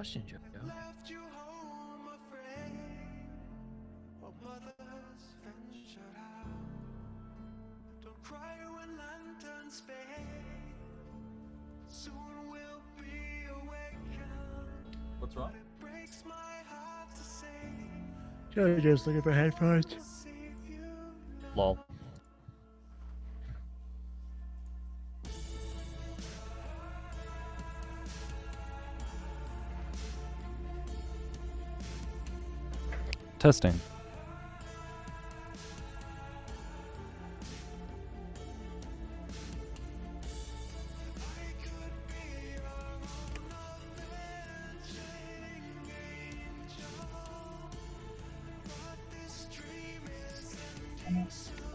question, Joe. What's wrong? Jojo's looking for headphones. Lol. Testing.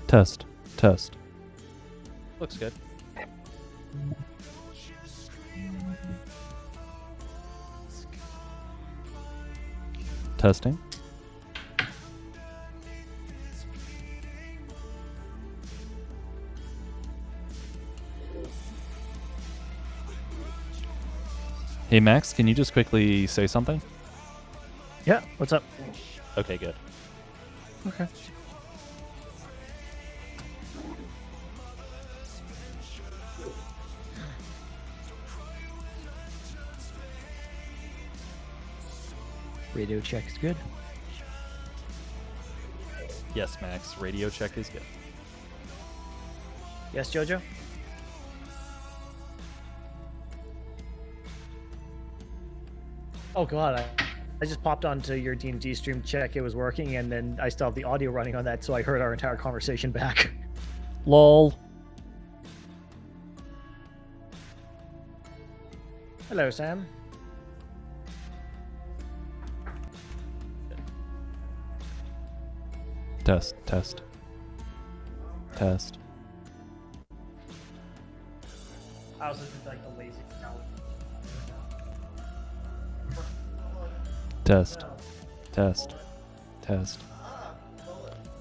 Test. Test. Looks good. Testing. Hey Max, can you just quickly say something? Yeah, what's up? Okay, good. Okay. Radio check's good. Yes, Max, radio check is good. Yes, Jojo? Oh god, I just popped onto your D&D stream, check it was working, and then I still have the audio running on that, so I heard our entire conversation back. LOL. Hello, Sam. Test, test. Test. I was just like the lazy Test. Test. Test.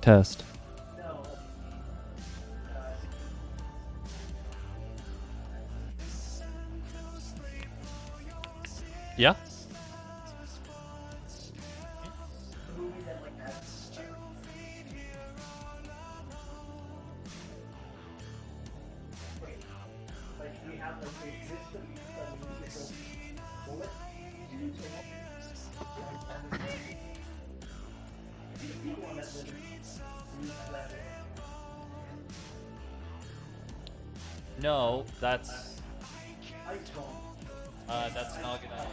Test. Yeah? No, that's not gonna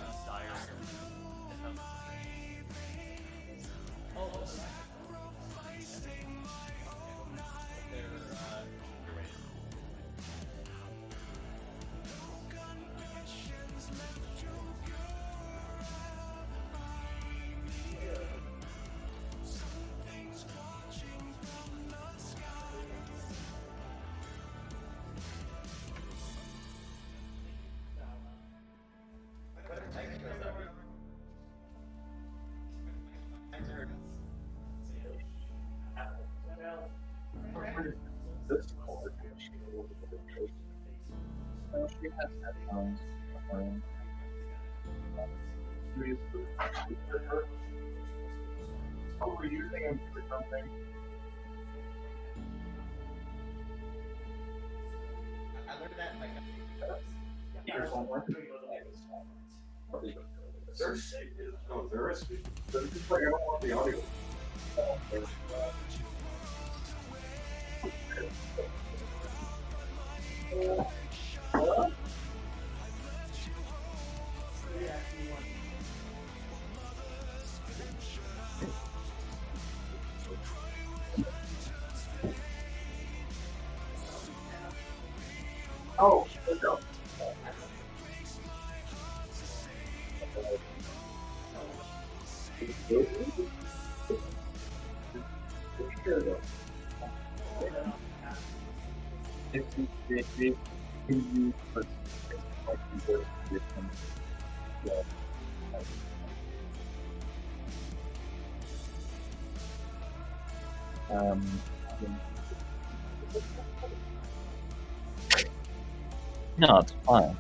No, it's fine.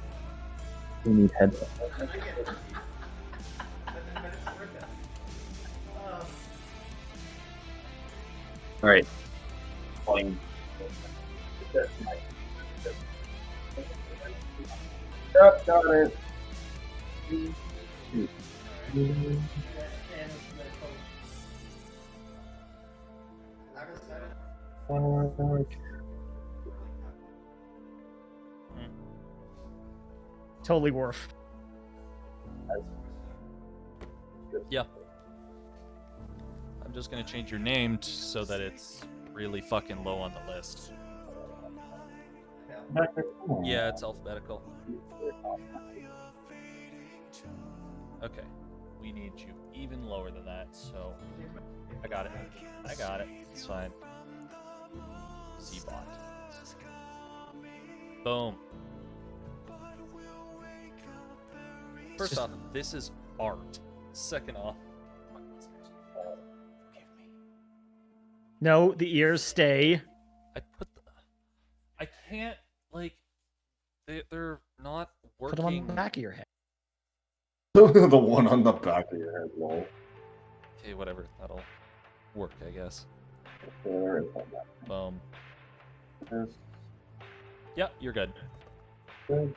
We need headphones. All right. Fine. Yep, got it. Totally worth. Yeah. I'm just gonna change your name so that it's really fucking low on the list. Yeah, it's alphabetical. Okay. We need you even lower than that, so I got it. I got it. It's fine. Z-bot. Boom. First off, this is art. Second off, No, the ears stay. I can't, like, they're not Put them on working. the back of your head. The one on the back of your head, lol. Okay, whatever. That'll work, I guess. There is one Boom. back. Yeah, you're good. Good.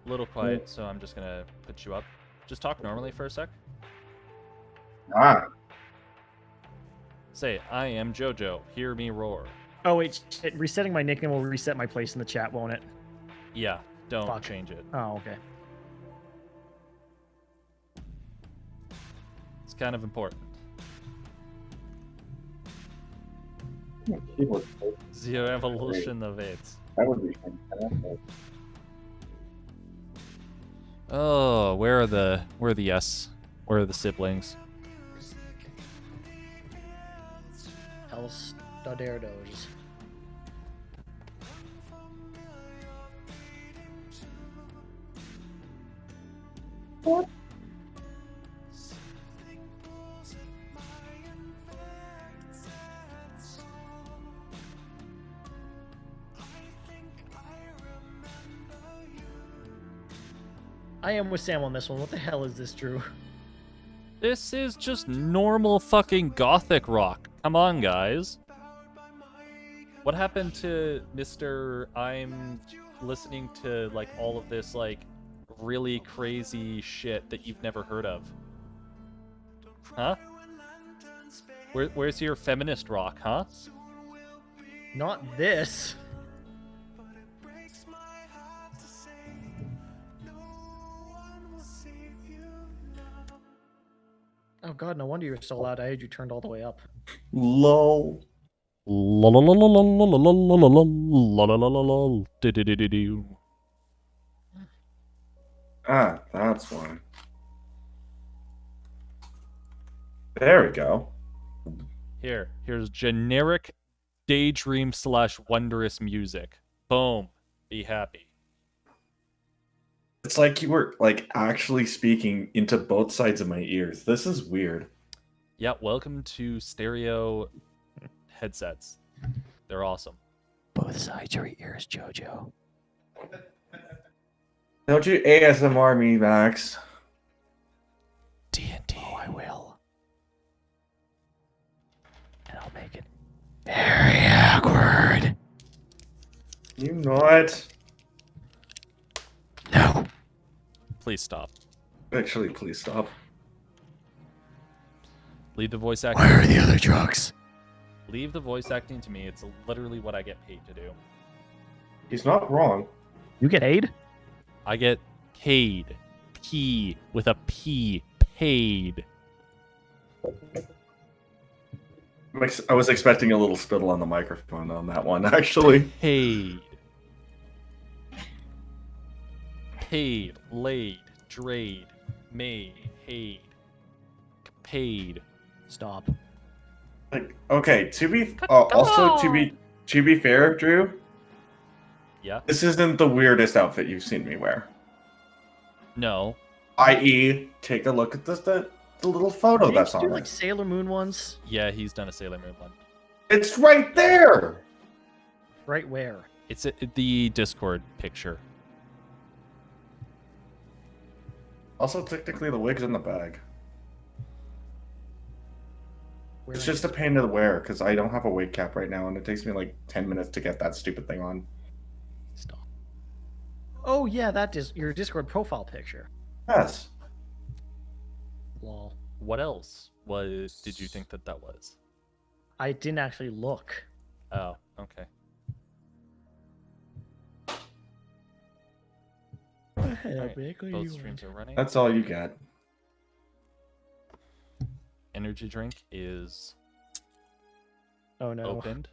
A little quiet, so I'm just gonna put you up. Just talk normally for a sec. Ah, Say, I am JoJo. Hear me roar. Oh wait, shit. Resetting my nickname will reset my place in the chat, won't it? Yeah, don't Fuck. change it. Oh, okay. It's kind of important. keyboard. Zero evolution of it. That would be fantastic. Oh, where are the S? Where are the siblings? El Staderdos. What? I am with Sam on this one. What the hell is this, Drew? This is just normal fucking gothic rock. Come on, guys. What happened to Mr. I'm listening to, like, all of this, like, really crazy shit that you've never heard of? Huh? Where's your feminist rock, huh? Not this. Oh god, no wonder you're so loud. I had you turned all the way up. Lol. Ah, that's why. There we go. Here's generic daydream / wondrous music. Boom. Be happy. It's like you were like actually speaking into both sides of my ears. This is weird. Yeah, welcome to stereo headsets. They're awesome. Both sides of your ears, JoJo. Don't you ASMR me, Max? D&D. Oh, I will. And I'll make it very awkward. You not? No. Please stop. Actually, please stop. Leave the voice acting. Where are the other drugs? Leave the voice acting to me. It's literally what I get paid to do. He's not wrong. You get aid? I get paid. P with a P. Paid. I was expecting a little spittle on the microphone on that one, actually. Paid. Paid. Laid. Drayed. Made. Paid. Paid. Stop. Like, okay, to be fair, Drew, Yeah? this isn't the weirdest outfit you've seen me wear. No. I.e., take a look at the little photo Did that's you on do it. like Sailor Moon ones? Yeah, he's done a Sailor Moon one. It's right there. Right where? It's the Discord picture. Also, technically, the wig's in the bag. Where It's is just a it? pain to wear because I don't have a wake cap right now, and it takes me like 10 minutes to get that stupid thing on. Stop. Oh yeah, that is your Discord profile picture. Yes. Lol. What else did you think that was? I didn't actually look. Oh, okay. Alright, both streams are running. That's all you get. Energy drink is Oh no. opened.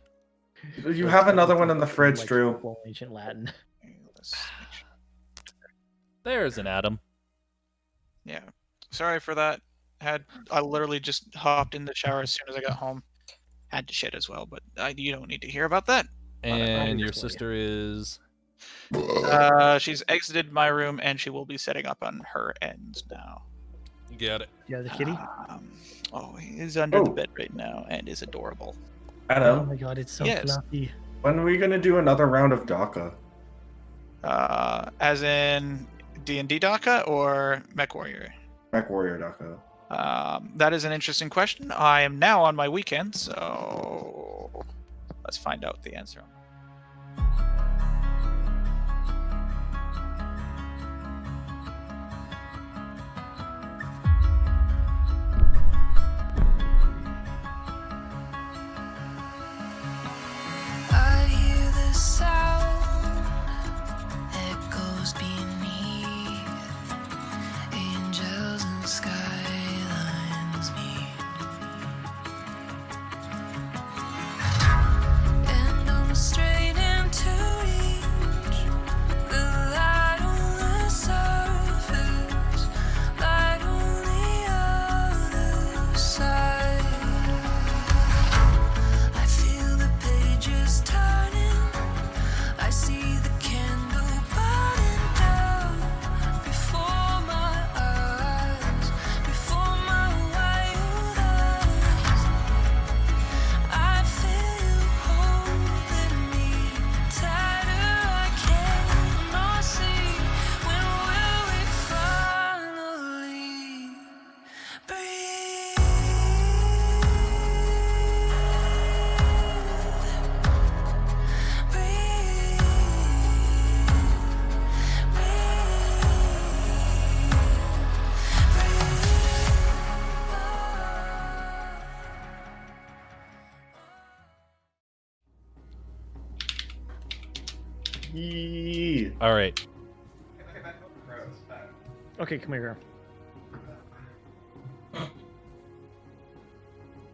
You have another one in the fridge, Like Drew. full ancient Latin. Let's make sure. There's an Adam. Yeah. Sorry for that. I literally just hopped in the shower as soon as I got home. Had to shit as well, but you don't need to hear about that. And your obviously. sister is... She's exited my room and she will be setting up on her end now. Got it. Yeah, the kitty. Oh, he is under the Oh. bed right now and is adorable. Oh Adam, my god, it's so Yes. fluffy. when are we gonna do another round of DACA? As in D&D DACA or Mech Warrior? Mech Warrior DACA. That is an interesting question. I am now on my weekend, so let's find out the answer. I hear the sound echoes beneath, angels and skylines meet, and I'm straining to reach the light on the surface, light on the other side. I feel the pages turning. I see the candle burning down before my eyes, before my wild eyes. I feel you holding me tighter. I cannot see. When will we finally Yee. All right. Okay, come here.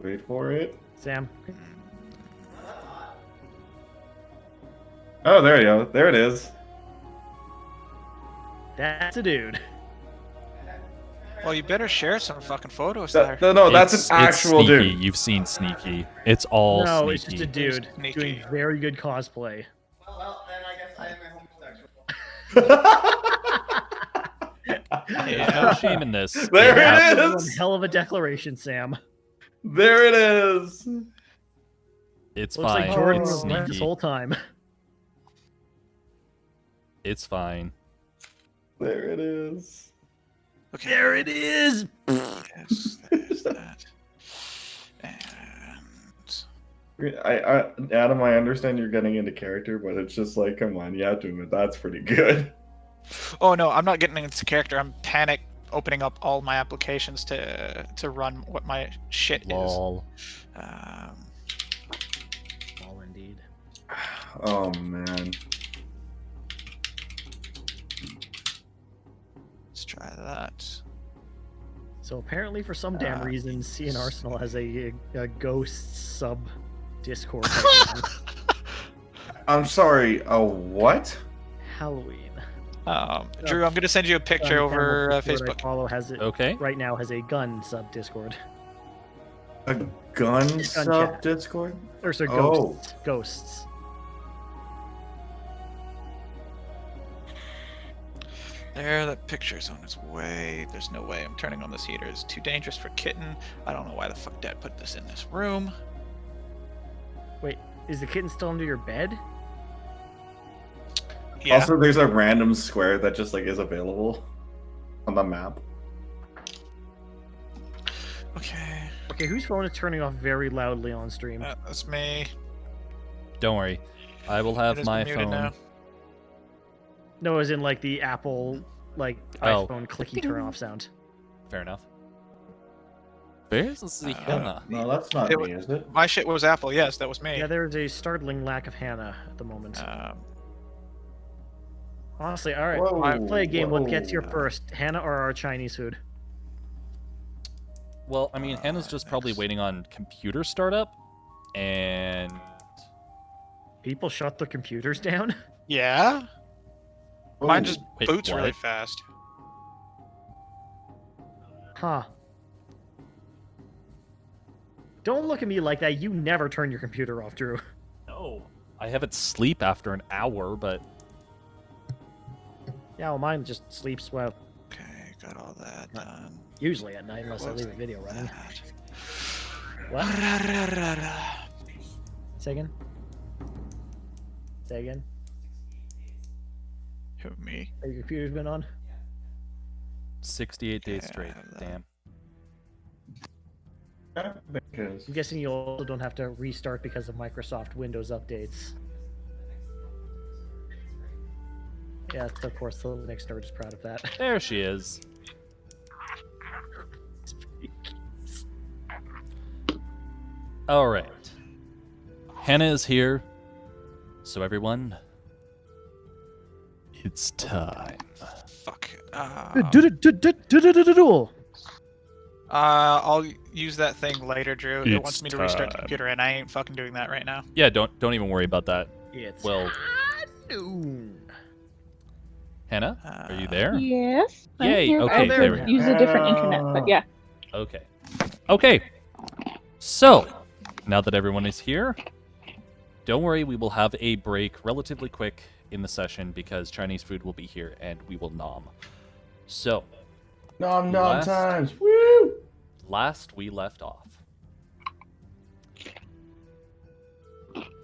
Wait for it. Sam. Oh, there you go. There it is. That's a dude. Well, you better share some fucking photos there. No, that's It's- an actual it's sneaky. dude. You've seen Sneaky. It's all No, sneaky. it's just a dude Sneaky. doing very good cosplay. Well, then I guess I am a homosexual. No shame in this. There it That was is! one hell of a declaration, Sam. There it is. It's Looks fine. like Jordan It's was right this sneaky. whole time. It's fine. There it is. Okay. There it is. Yes, there's that. And Adam, I understand you're getting into character, but it's just like, come on, you have to admit that's pretty good. oh no, I'm not getting into character. I'm panic opening up all my applications to run what my shit Lol. is. Oh, indeed. Oh man. Let's try that. So apparently, for some damn reason, CN Arsenal has a ghost sub Discord. right now. I'm sorry. A what? Halloween. Drew, I'm gonna send you a picture over Discord I Facebook. follow has it Okay. right now has a gun sub Discord. A gun Gun sub chat. Discord? Or so Oh. ghosts. Ghosts. There, that picture's on its way. There's no way I'm turning on this heater. It's too dangerous for Kitten. I don't know why the fuck Dad put this in this room. Wait, is the kitten still under your bed? Yeah. Also, there's a random square that just like is available on the map. Okay. Okay, whose phone is turning off very loudly on stream? That's me. Don't worry. I will It have has my been muted phone. now. No, as in like the Apple, like Oh. iPhone clicky turn off sound. Fair enough. Where's the Hannah? No, that's not It me, is it? My shit was Apple. Yes, that was me. Yeah, there's a startling lack of Hannah at the moment. Honestly, all right. Whoa, Play a game. What gets here whoa. first, Hannah or our Chinese food? Well, I mean, Hannah's just probably thanks. waiting on computer startup, and People shut their computers down. Yeah. Mine just Wait, boots really what? fast. Huh. Don't look at me like that. You never turn your computer off, Drew. no, I have it sleep after an hour, but Yeah, well, mine just sleeps well, Okay, got all that done. usually at night, unless I leave a video running. That. What? Ra-ra-ra-ra. Say again? Say again? Who, me? Have your computer's been on? 68 days Yeah, straight. that- Damn. Because I'm guessing you also don't have to restart because of Microsoft Windows updates. Yeah, of course, the Linux nerd is proud of that. There she is. All right. Hannah is here. So everyone, it's time. Fuck. I'll use that thing later, Drew. It wants It's me to restart the time. computer, and I ain't fucking doing that right now. Yeah, don't even worry about that. It's Well, noon. Hannah, are you there? Yes. I'm Yay, here. okay, I there we go. use a different internet, but yeah. Okay. Okay. So, now that everyone is here, don't worry, we will have a break relatively quick in the session because Chinese food will be here and we will nom. So, nom Last- times. Woo! last we left off,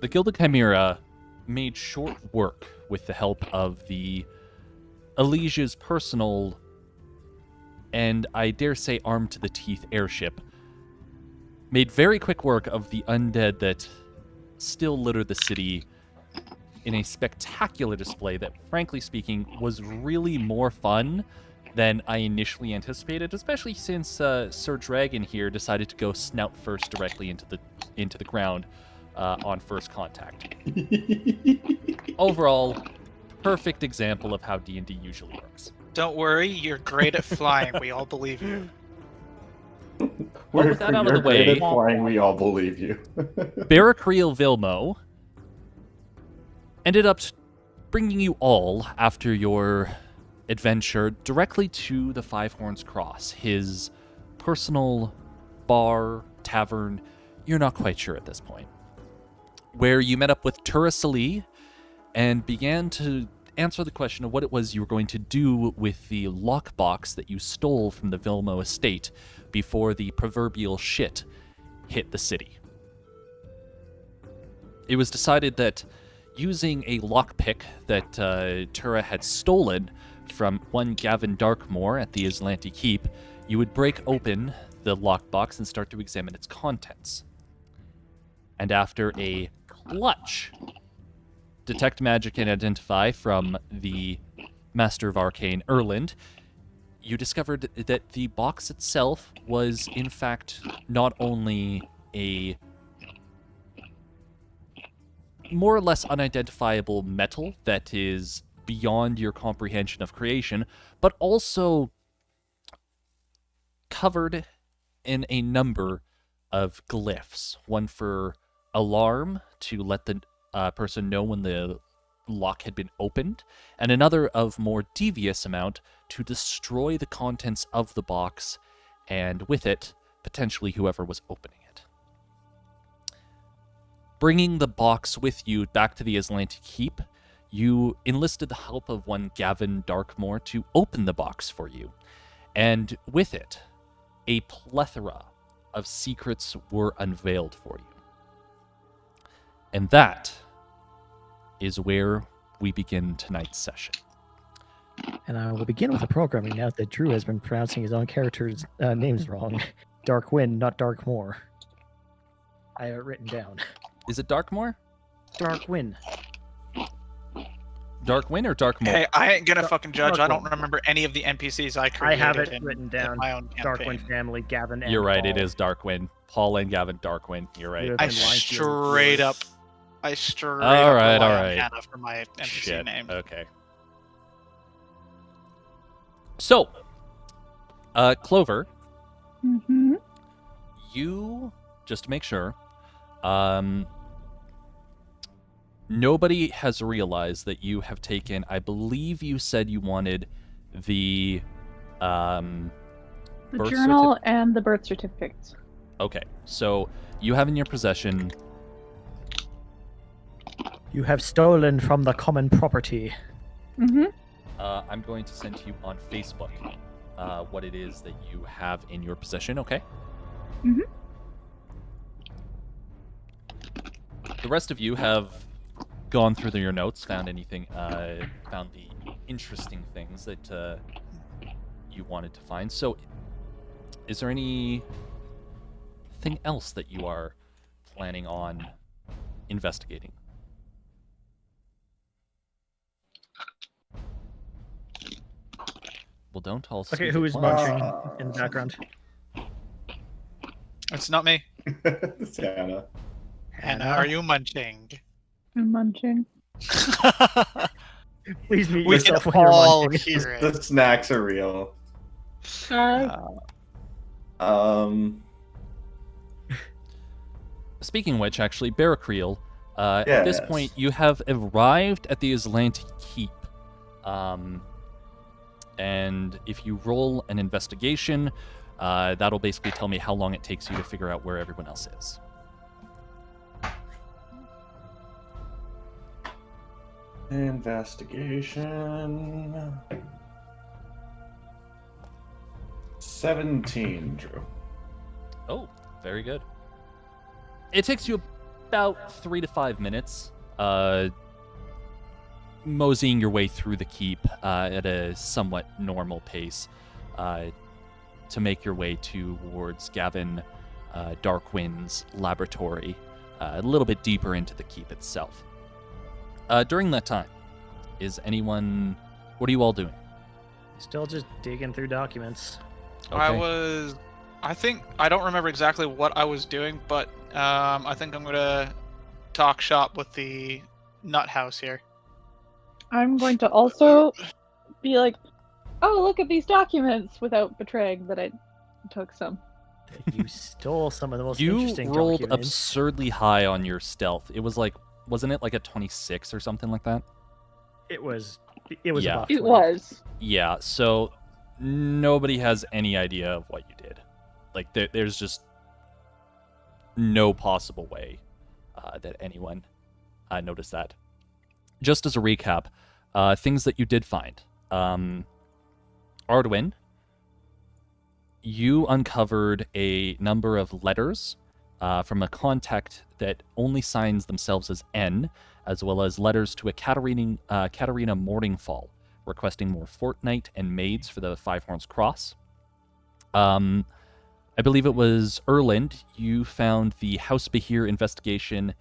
the Gilded Chimera made short work with the help of the Alesia's personal and I dare say armed to the teeth airship. Made very quick work of the undead that still litter the city in a spectacular display that, frankly speaking, was really more fun than I initially anticipated, especially since Sir Dragon here decided to go snout first directly into the ground on first contact. Overall, perfect example of how D&D usually works. Don't worry, you're great at flying. We all believe you. with that out of You're the way- great at flying, we all believe you. Barracriel Vilmo ended up bringing you all, after your adventure, directly to the Five Horns Cross, his personal bar, tavern, you're not quite sure at this point, where you met up with Tura Salih and began to answer the question of what it was you were going to do with the lockbox that you stole from the Vilmo estate before the proverbial shit hit the city. It was decided that using a lockpick that Tura had stolen from one Gavin Darkmoor at the Aslanti Keep, you would break open the lockbox and start to examine its contents. And after a clutch detect magic and identify from the Master of Arcane Erland, you discovered that the box itself was in fact not only a more or less unidentifiable metal that is beyond your comprehension of creation, but also covered in a number of glyphs. One for alarm, to let the person know when the lock had been opened, and another of more devious amount to destroy the contents of the box, and with it, potentially whoever was opening it. Bringing the box with you back to the Aslanti Keep, you enlisted the help of one Gavin Darkmoor to open the box for you, and with it, a plethora of secrets were unveiled for you. And that is where we begin tonight's session. And I will begin with a programming note that Drew has been pronouncing his own characters' names wrong. Darkwyn, not Darkmoor. I have it written down. Is it Darkmoor? Darkwyn. Darkwyn or Darkmoor? Hey, I ain't gonna fucking judge. I don't Darkwyn. remember any of the NPCs I I created. have it in- written in down. my own campaign. Darkwyn family, Gavin and You're right. It Paul. is Darkwyn. Paul and Gavin Darkwyn. You're right. You're I Lying to your straight up. viewers. I straight All up right, rely all on right. Hannah for my NPC Shit. name. Okay. So, Clover, Mm-hmm. you, just to make sure, nobody has realized that you have taken, I believe you said you wanted the, The birth journal and the birth certificates. okay, so you have in your possession, You have stolen from the common property. Mm-hmm. I'm going to send to you on Facebook what it is that you have in your possession, okay? Mhm. The rest of you have gone through your notes, found anything, found the interesting things that you wanted to find. So, is there anything else that you are planning on investigating? Well, don't all Okay, speak who at is once. munching in the background? It's not me. It's Hannah. Hannah, are you munching? I'm munching. Please mute We can yourself when you're all munching. hear The it. snacks are real. Speaking of which, actually, Barracriel, at this Yes. point, you have arrived at the Aslanti Keep. And if you roll an investigation, that'll basically tell me how long it takes you to figure out where everyone else is. Investigation. 17, Drew. Oh, very good. It takes you about 3 to 5 minutes, moseying your way through the keep at a somewhat normal pace to make your way towards Gavin Darkwind's laboratory, a little bit deeper into the keep itself. During that time, what are you all doing? Still just digging through documents. I think I don't remember exactly what I was doing, but I think I'm gonna talk shop with the nut house here. I'm going to also be like, oh, look at these documents without betraying that I took some. You stole some of the most You interesting rolled documents. absurdly high on your stealth. It was like, wasn't it like a 26 or something like that? It was Yeah. above It 20. was. Yeah, so nobody has any idea of what you did. Like, there's just no possible way that anyone noticed that. Just as a recap, things that you did find. Arduin, you uncovered a number of letters from a contact that only signs themselves as N, as well as letters to a Katarina Morningfall, requesting more fortnight and maids for the Five Horns Cross. I believe it was Erland, you found the House Behir investigation,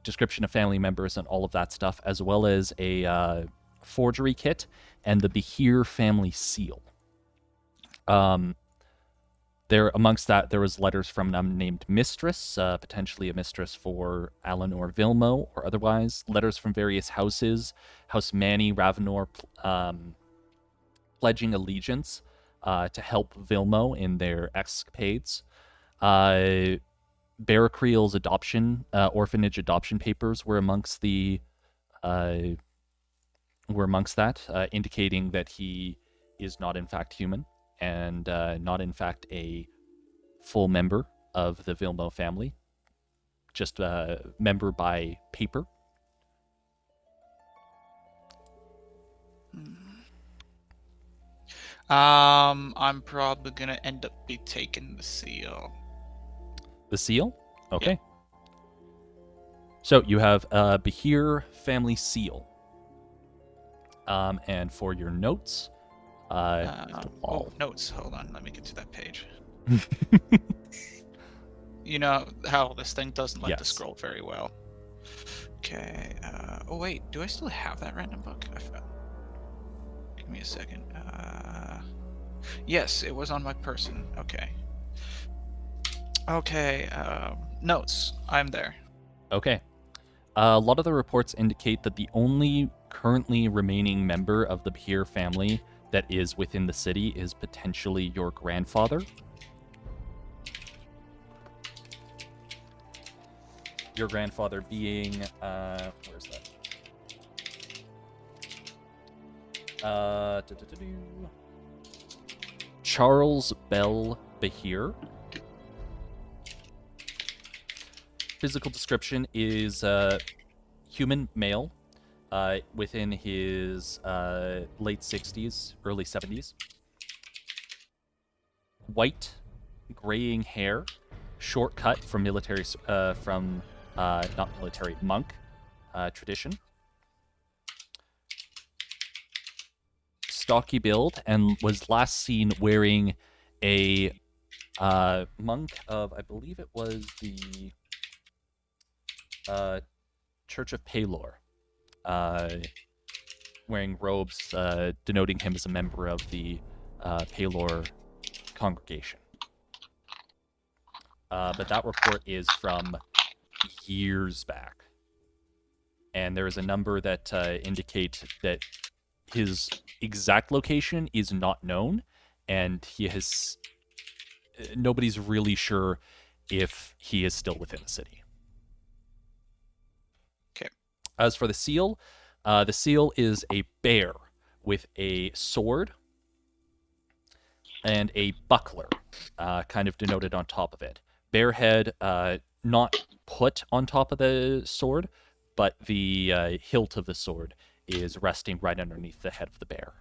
description of family members and all of that stuff, as well as a forgery kit and the Behir family seal. There, amongst that, there was letters from an unnamed mistress, potentially a mistress for Alanor Vilmo or otherwise. Letters from various houses, House Manny, Ravenor, pledging allegiance to help Vilmo in their escapades. Barracriel's adoption, orphanage adoption papers were amongst the indicating that he is not in fact human and not in fact a full member of the Vilmo family, just a member by paper. I'm probably gonna end up be taking the seal. The seal? Okay. So you have a Behir family seal. And for your notes, Oh, notes. Hold on. Let me get to that page. You know how this thing doesn't like to Yes. scroll very well. Okay. Oh wait, do I still have that random book? Give me a second. Yes, it was on my person. Okay. Okay. Notes. I'm there. Okay. A lot of the reports indicate that the only currently remaining member of the Behir family that is within the city is potentially your grandfather. Your grandfather being, where's that? Charles Bell Behir. Physical description is human male, within his late 60s, early 70s. White, graying hair, short cut from military, not military, monk tradition. Stocky build, and was last seen wearing a monk of, I believe it was the Church of Pelor, wearing robes denoting him as a member of the Pelor congregation. But that report is from years back. And there is a number that indicate that his exact location is not known, and he has... nobody's really sure if he is still within the city. Okay. As for the seal is a bear with a sword and a buckler, kind of denoted on top of it. Bear head, not put on top of the sword, but the hilt of the sword is resting right underneath the head of the bear.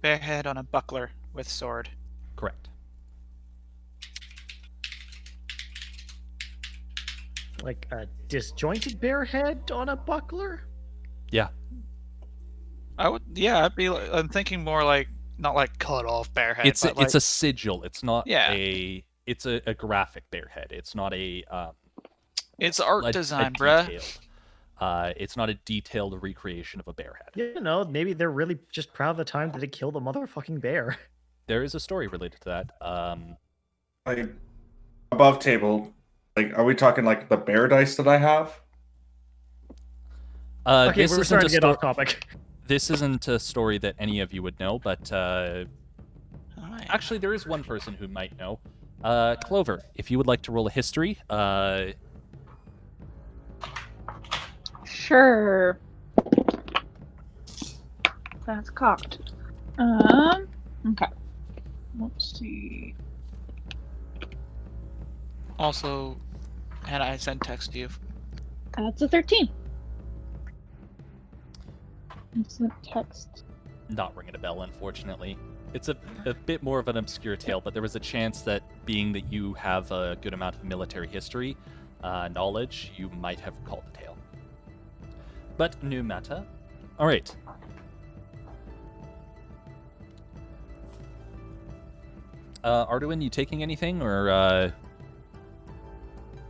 Bare head on a buckler with sword. Correct. Like a disjointed bear head on a buckler? Yeah. I would, yeah, I'm thinking more like, not like cut off bare head. It's but like, a sigil. It's not Yeah. it's a graphic bear head. It's not a it's art a design, bruh. detailed, it's not a detailed recreation of a bear head. You know, maybe they're really just proud of the time that they killed a motherfucking bear. There is a story related to that. Like above table, like are we talking like the bear dice that I have? Okay, this we're isn't starting a to get off topic. This isn't a story that any of you would know, but Alright. actually, there is one person who might know. Clover, if you would like to roll a history, Sure. That's cocked. Okay. Let's see. Also, had I sent text to you? That's a 13. It's a text. not ringing a bell, unfortunately. It's a bit more of an obscure tale, but there was a chance that, being that you have a good amount of military history knowledge, you might have recalled the tale. But new matter. All right. Arduin, you taking anything, or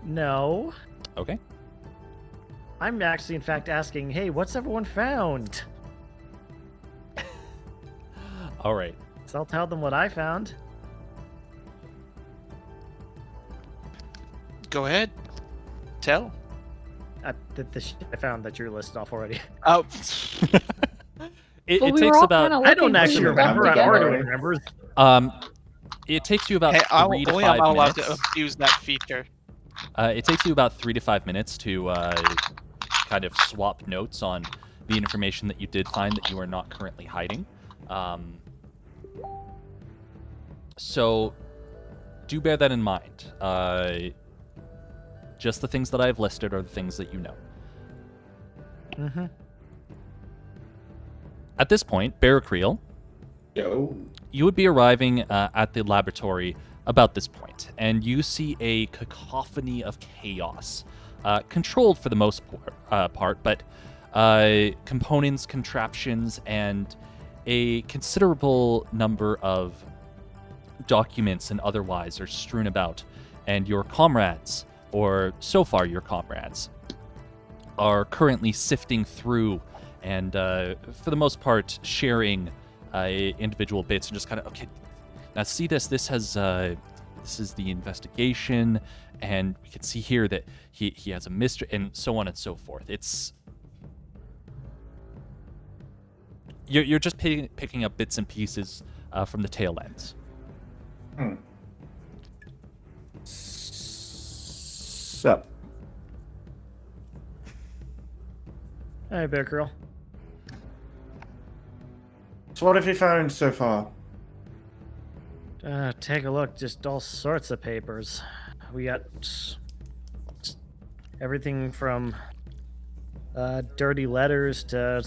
No. Okay. I'm actually, in fact, asking, hey, what's everyone found? All right. So I'll tell them what I found. Go ahead. Tell. The shit I found that you're listed off already. Oh, It, Well, it we takes were all about kinda I don't looking actually through them remember. I together. already remembers. It takes you about hey, three to only 5 I'm allowed minutes. to abuse that feature. It takes you about 3 to 5 minutes to kind of swap notes on the information that you did find that you are not currently hiding. So do bear that in mind. Just the things that I've listed are the things that you know. Mm-hmm. At this point, Barracreel, Yo. you would be arriving at the laboratory about this point, and you see a cacophony of chaos, controlled for the most part, but components, contraptions, and a considerable number of documents and otherwise are strewn about, and your comrades, or so far your comrades, are currently sifting through and, for the most part, sharing individual bits and just kind of, okay, now see this. This has this is the investigation, and we can see here that he has a mystery, and so on and so forth. It's you're just picking up bits and pieces from the tail ends. So, Hey, Bear Girl. so what have you found so far? Take a look. Just all sorts of papers. We got everything from dirty letters to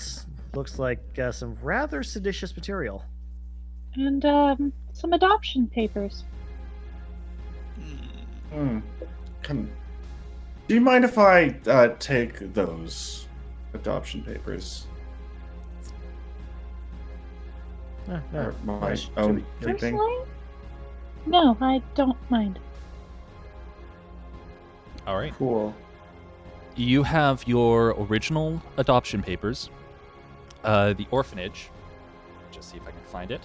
looks like some rather seditious material. And some adoption papers. Do you mind if I take those adoption papers? No, Or my why should own we- keeping? Personally? No, I don't mind. All right. Cool. You have your original adoption papers, the orphanage. Just see if I can find it.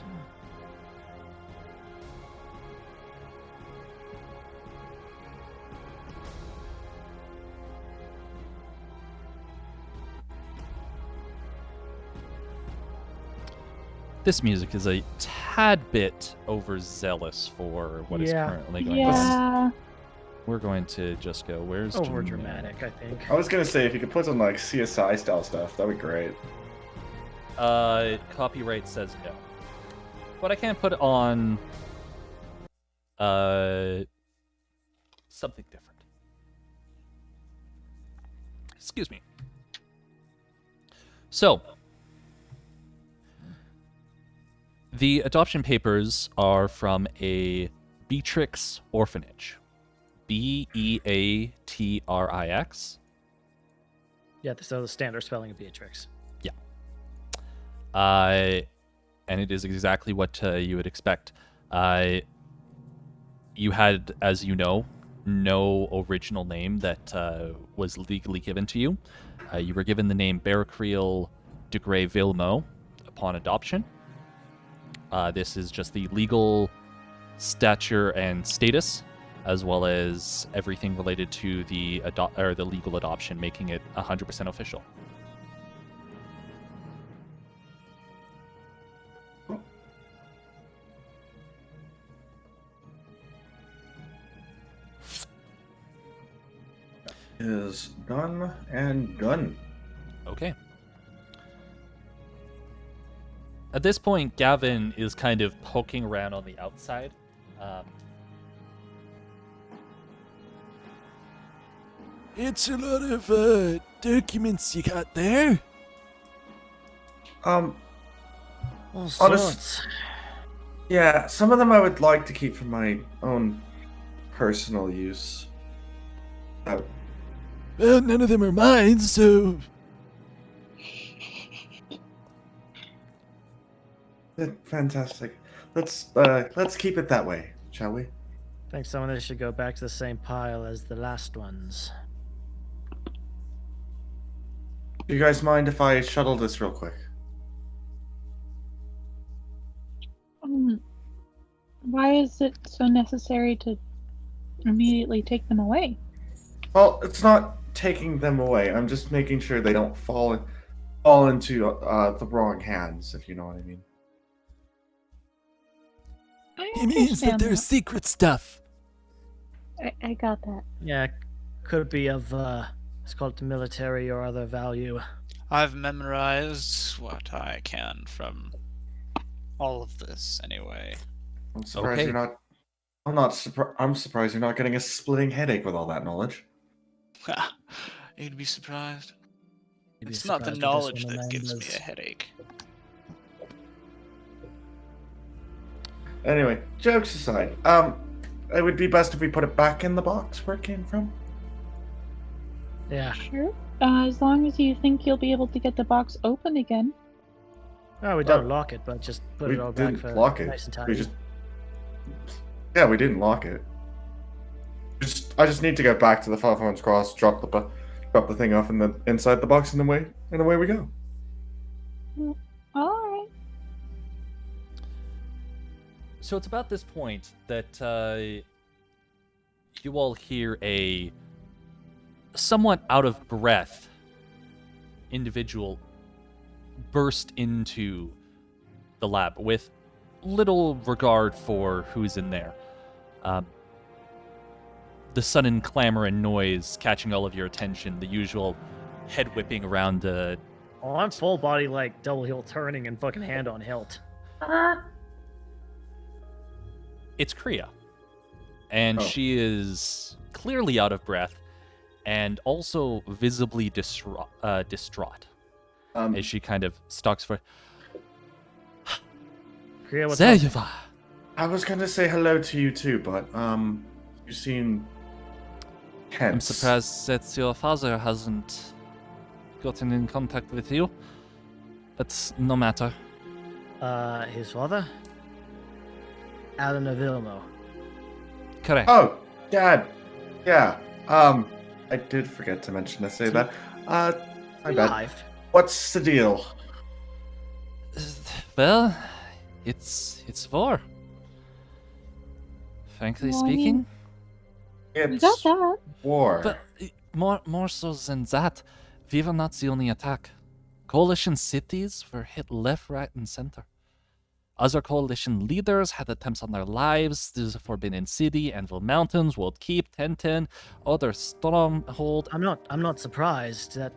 This music is a tad bit overzealous for what is Yeah. currently going on. Yeah. We're going to just go, where's Over Generic? dramatic, I think. I was gonna say if you could put some like CSI style stuff, that'd be great. Copyright says no. But I can put on something different. Excuse me. So, the adoption papers are from a Beatrix orphanage. Beatrix. Yeah, so the standard spelling of Beatrix. And it is exactly what you would expect. You had, as you know, no original name that was legally given to you. You were given the name Bearcreel de Grey Vilmo upon adoption. This is just the legal stature and status, as well as everything related to the legal adoption, making it 100% official. Is done and done. Okay. At this point, Gavin is kind of poking around on the outside. It's a lot of documents you got there. All Honest- sorts. Yeah, some of them I would like to keep for my own personal use. Well, none of them are mine, so... Fantastic. Let's keep it that way, shall we? I think some of this should go back to the same pile as the last ones. Do you guys mind if I shuttle this real quick? Why is it so necessary to immediately take them away? Well, it's not taking them away. I'm just making sure they don't fall into the wrong hands, if you know what I mean. I It means that understand there's secret stuff. I got that. Yeah, could be of, let's call it military or other value. I've memorized what I can from all of this anyway. I'm surprised Okay. you're not. I'm surprised you're not getting a splitting headache with all that knowledge. You'd be surprised. You'd be It's not the surprised what this knowledge one that of gives mine me does. a headache. Anyway, jokes aside, it would be best if we put it back in the box where it came from. Yeah, Sure. As long as you think you'll be able to get the box open again. Oh, we don't lock it, but just put we it all back didn't for lock it. nice and We tidy. yeah, we didn't lock it. I just need to get back to the Five Horns Cross, drop the thing off, and then inside the box, and away we go. All right. So it's about this point that you all hear a somewhat out of breath individual burst into the lab with little regard for who's in there. The sudden clamor and noise catching all of your attention, the usual head whipping around Oh, I'm full body like double heel turning and fucking hand on hilt. It's Kriya. And Oh. she is clearly out of breath and also visibly distraught as she kind of stalks for. Kriya, what's There up? you are. I was gonna say hello to you too, but you seem tense. I'm surprised that your father hasn't gotten in contact with you. But no matter. His father? Alan of Vilmo. Correct. Oh, Dad. Yeah. I did forget to mention to say that. My bad. Alive. What's the deal? Well, it's war. Frankly Well, I mean- speaking. We It's got that. war. But more so than that, we were not the only attack. Coalition cities were hit left, right, and center. Other coalition leaders had attempts on their lives. There's a Forbidden City, Anvil Mountains, World Keep, Tenten, other stronghold. I'm not surprised that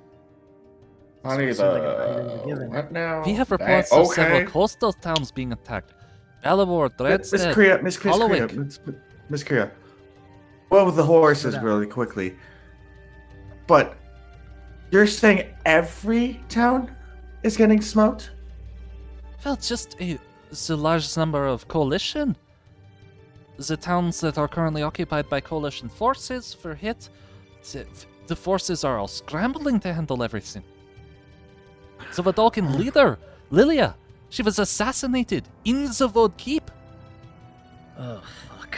Honey, Sounds like a pretty given. what now? We have Dang, reports of okay. several coastal towns being attacked. Balabor, Miss Dreadstead, Kriya, Miss Hollowwick. Kriya, Miss Kriya. Well, with the horses, Slow down. really quickly. But you're saying every town is getting smoked? Well, just it's a large number of coalition. The towns that are currently occupied by coalition forces were hit. The forces are all scrambling to handle everything. The Vadalkan leader, Lilia, she was assassinated in the Vod Keep. oh fuck.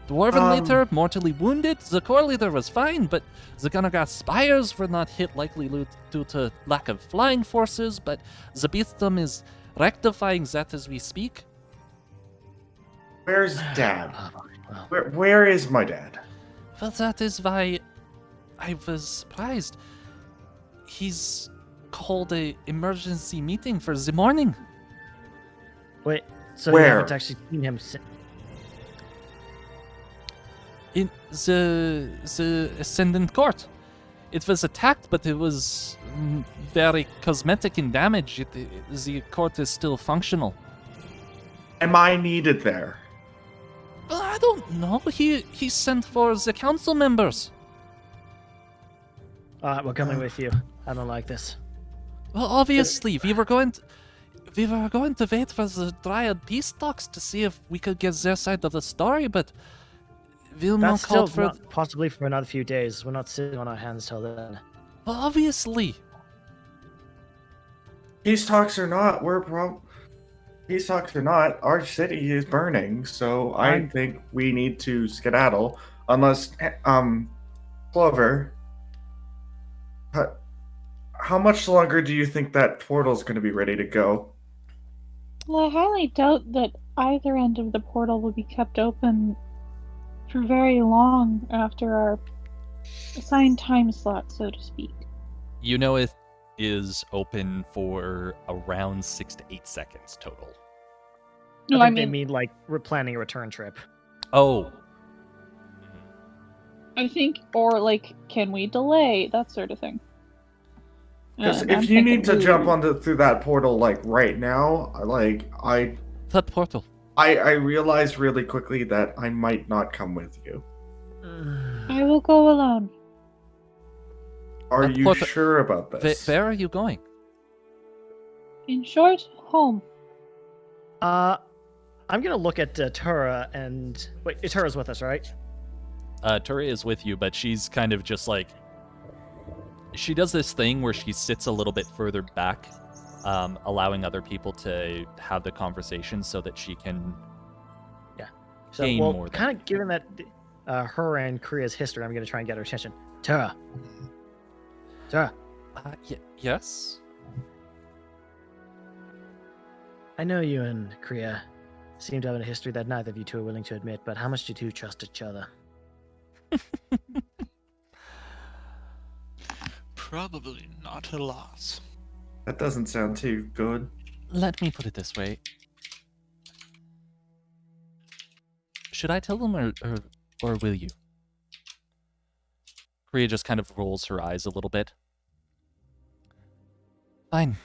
Dwarven leader mortally wounded. The core leader was fine, but the Gunnergath spires were not hit, likely due to lack of flying forces. But the Beastum is rectifying that as we speak. Where's Dad? Well, Where is my dad? Well, that is why I was surprised. He's called a emergency meeting for the morning. wait. So Where? you haven't actually seen him since? In the Ascendant Court. It was attacked, but it was very cosmetic in damage. The court is still functional. Am I needed there? Well, I don't know. He sent for the council members. Alright, we're coming with you. I don't like this. Well, obviously, we were going to wait for the Dryad peace talks to see if we could get their side of the story, but Vilmo That's still called for. not, possibly for another few days. We're not sitting on our hands till then. Well, obviously. Peace talks or not, peace talks or not, our city is burning, so I I'm- think we need to skedaddle. Unless, Clover, how much longer do you think that portal's going to be ready to go? Well, I highly doubt that either end of the portal will be kept open for very long after our assigned time slot, so to speak. You know it is open for around 6 to 8 seconds total. No, I I think they mean, mean like we're planning a return trip. Oh, I think, or like, can we delay that sort of thing? Because And I'm if you need to thinking, jump through that portal like right now, that portal. I realized really quickly that I might not come with you. I will go alone. Are That you portal- sure about this? Where are you going? In short, home. I'm gonna look at Tura and wait. Tura's with us, right? Turi is with you, but she's kind of just like, she does this thing where she sits a little bit further back allowing other people to have the conversation so that she can. So, Gain well, more than- kind of given that her and Korea's history, I'm going to try and get her attention. Tara. Tara, Yes. I know you and Korea seem to have a history that neither of you two are willing to admit, but how much do you two trust each other? Probably not a lot. That doesn't sound too good. Let me put it this way. Should I tell them or will you? Korea just kind of rolls her eyes a little bit. Fine.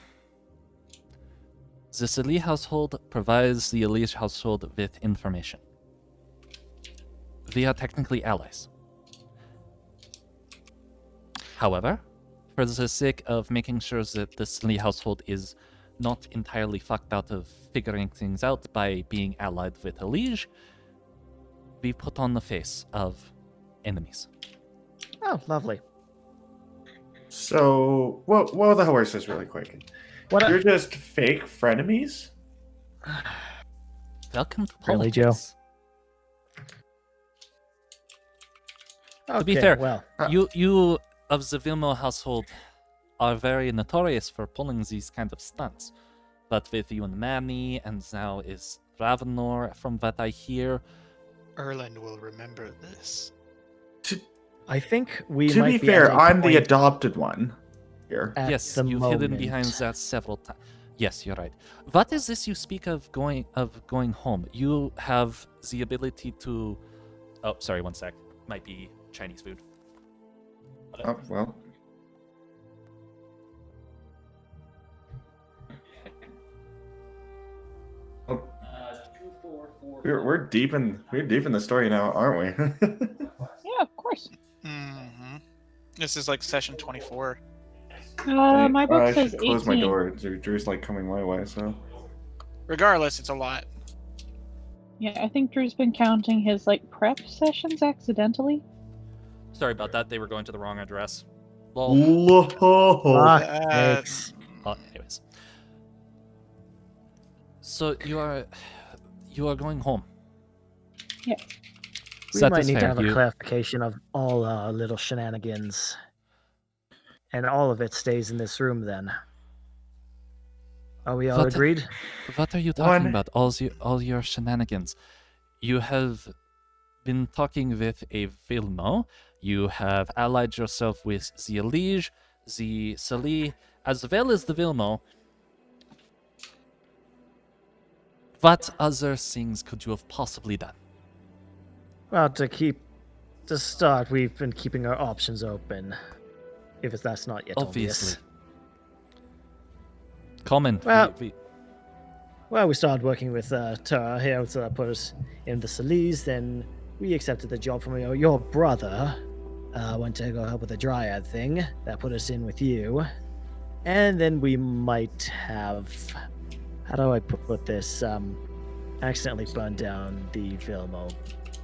The Salih household provides the Elise household with information. We are technically allies. However, for the sake of making sure that the Salih household is not entirely fucked out of figuring things out by being allied with Elige, we put on the face of enemies. Oh, lovely. So, what the horses really quick? What? You're just fake frenemies? Welcome to Really, Joe? politics. To be fair, well, you of the Vilmo household are very notorious for pulling these kind of stunts. But with you and Manny, and now is Ravenor, from what I hear, Erland will remember this. I think we To might be be fair, at a I'm the point adopted one here. at yes, the you've hidden behind moment- that several times. Yes, you're right. What is this you speak of going home? You have the ability to. Oh, sorry, one sec. Might be Chinese food. Oh, well. Oh. We're deep in the story now, aren't we? Yeah, of course. Mm-hmm. This is like session 24. My book I says should close 18. my door. Drew's like coming my way, so. Regardless, it's a lot. Yeah, I think Drew's been counting his like prep sessions accidentally. Sorry about that. They were going to the wrong address. Lol. Fuck That- sakes. Anyways. So you are going home. Yeah. We That might is need to fair. have a You- clarification of all our little shenanigans. And all of it stays in this room then. Are we all What- agreed? What are you talking One- about? All your shenanigans. You have been talking with a Vilmo. You have allied yourself with the Elige, the Salih, as well as the Vilmo. What other things could you have possibly done? Well, to start, we've been keeping our options open. If that's not yet Obviously. obvious. Comment. Well- Well, we started working with Tara here to put us in the Salise. Then we accepted the job from your brother. Went to go help with the Dryad thing. That put us in with you. And then we might have... How do I put this? Accidentally burned down the Vilmo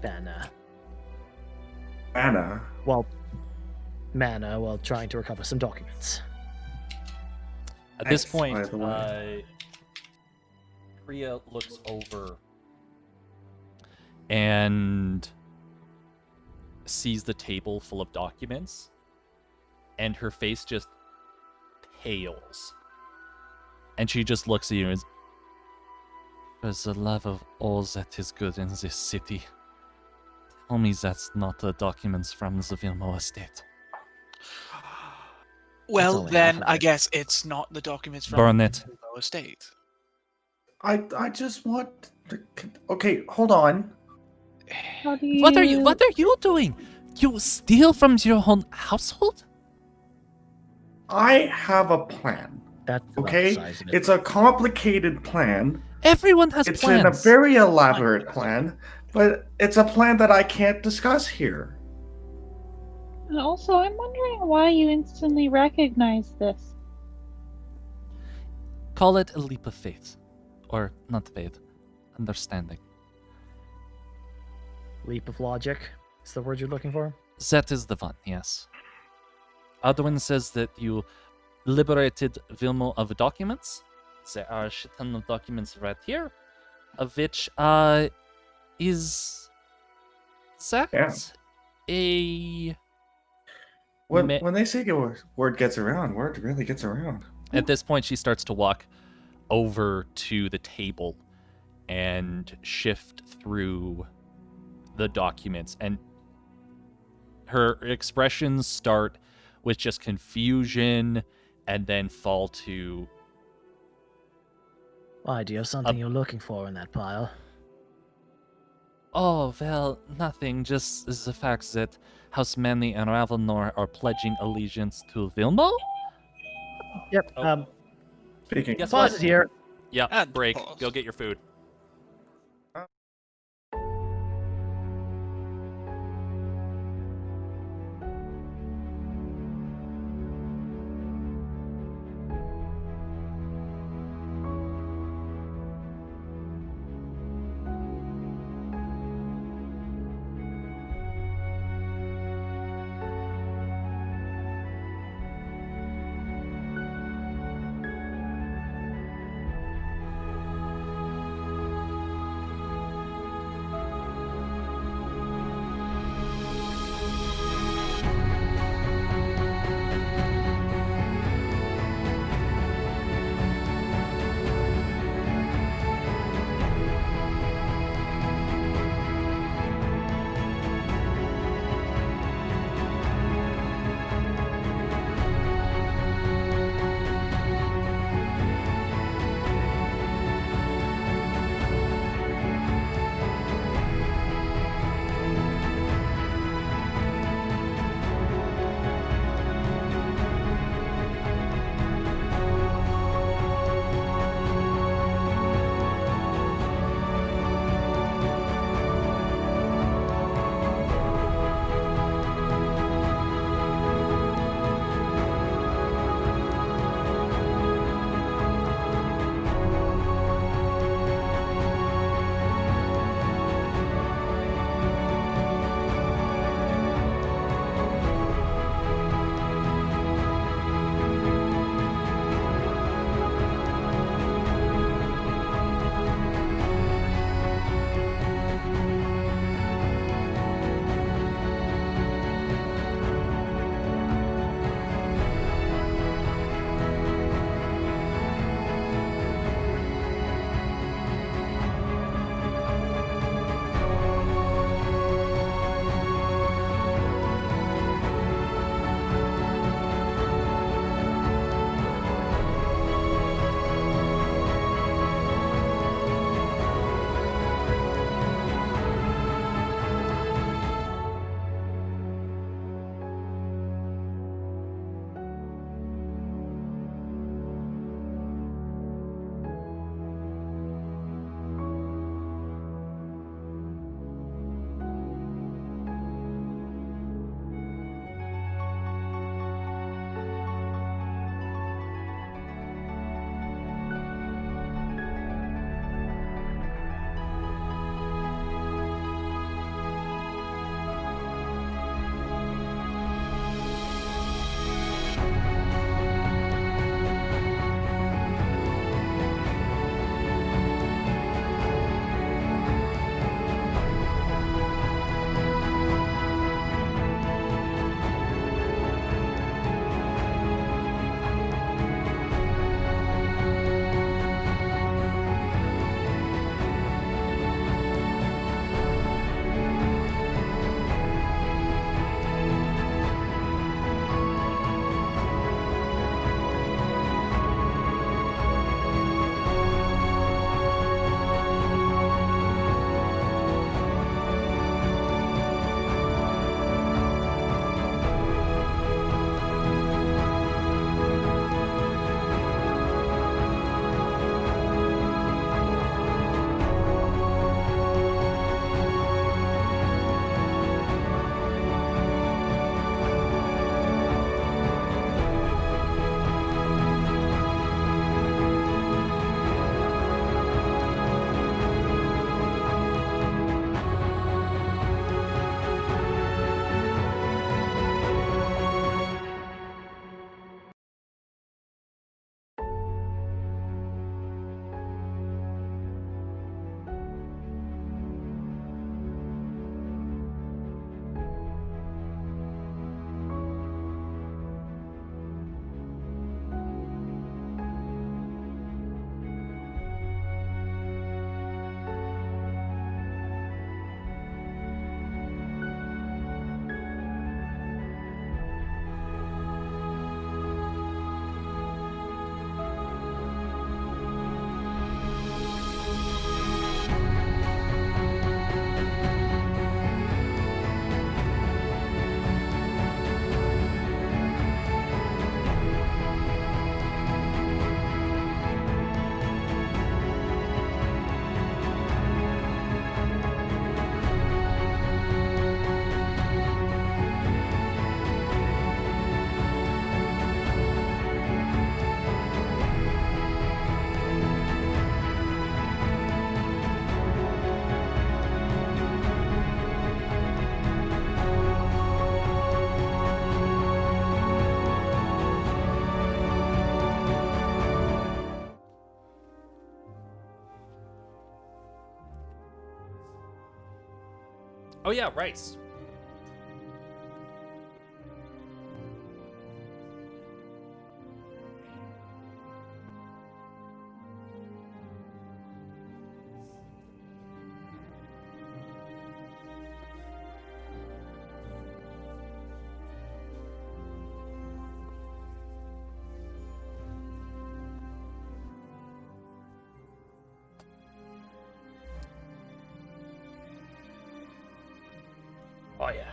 banner. Anna. Manor while trying to recover some documents. At this Thanks, point, by the way. Priya looks over and sees the table full of documents, and her face just pales. And she just looks at you and for the love of all that is good in this city, tell me that's not the documents from the Vilmo estate. Well, only then half of I it. guess it's not the documents from Burn it. the Bilbo estate. I just want to... Okay, hold on. How do you? What are you doing? You steal from your own household? I have a plan. That's about Okay? the size of it. It's a complicated plan. Everyone has It's plans. in a very elaborate plan, but it's a plan that I can't discuss here. And also, I'm wondering why you instantly recognize this. Call it a leap of faith. Or not faith. Understanding. Leap of logic is the word you're looking for. That is the one, yes. Adwin says that you liberated Vilmo of documents. There are a shit ton of documents right here, of which is that Yeah. a When they say word gets around, word really gets around. At this point, she starts to walk over to the table and shift through the documents, and her expressions start with just confusion and then fall to Why, do you have something you're looking for in that pile? oh, well, nothing, just the fact that House Manly and Ravelnor are pledging allegiance to Vilmo? Yep. Oh. Speaking. Guess Pause what? it here. Yep, And break. pause. Go get your food. Oh yeah, rice. Oh yeah.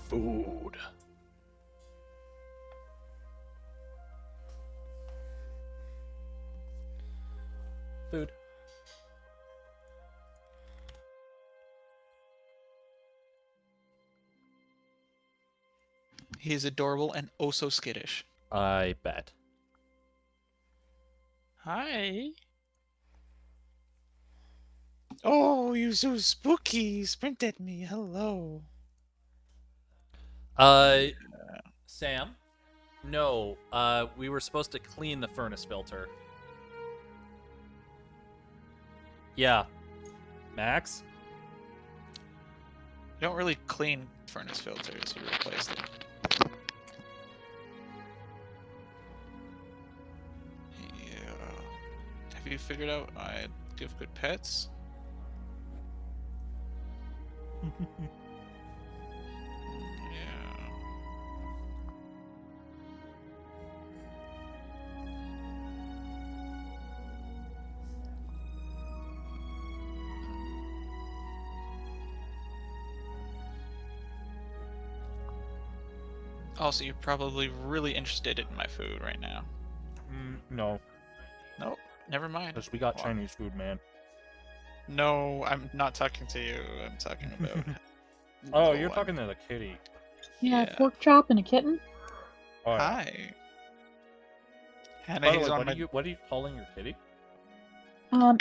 Food. Food. He is adorable and oh so skittish. I bet. Hi. Oh, you're so spooky. Sprint at me. Hello. Sam? No, we were supposed to clean the furnace filter. Yeah. Max? You don't really clean furnace filters, you replace them. Yeah. Have you figured out I give good pets? Yeah. Also, you're probably really interested in my food right now. No, Nope, never mind. because we got Well, Chinese food, man. No, I'm not talking to you. I'm talking about. Oh, no you're one. talking to the kitty. Yeah, Yeah. pork chop and a kitten. Oh, yeah. Hi. Hannah, By the he's way, on my what are you calling your kitty?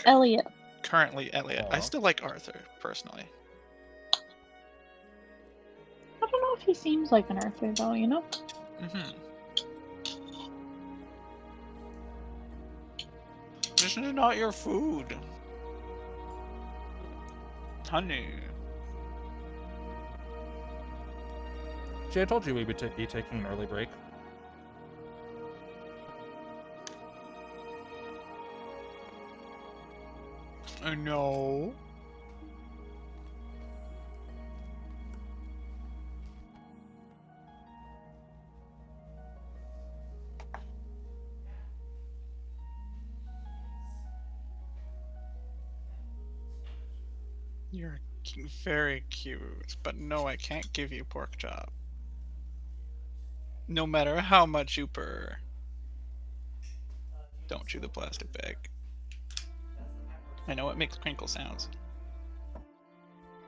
Elliot. currently Elliot. I Aw. still like Arthur personally. I don't know if he seems like an Arthur though, you know? Mm-hmm. This is not your food, honey. See, I told you we would be taking an early break. No. You're very cute, but no, I can't give you pork chop. No matter how much you purr. Don't chew the plastic bag. I know it makes crinkle sounds.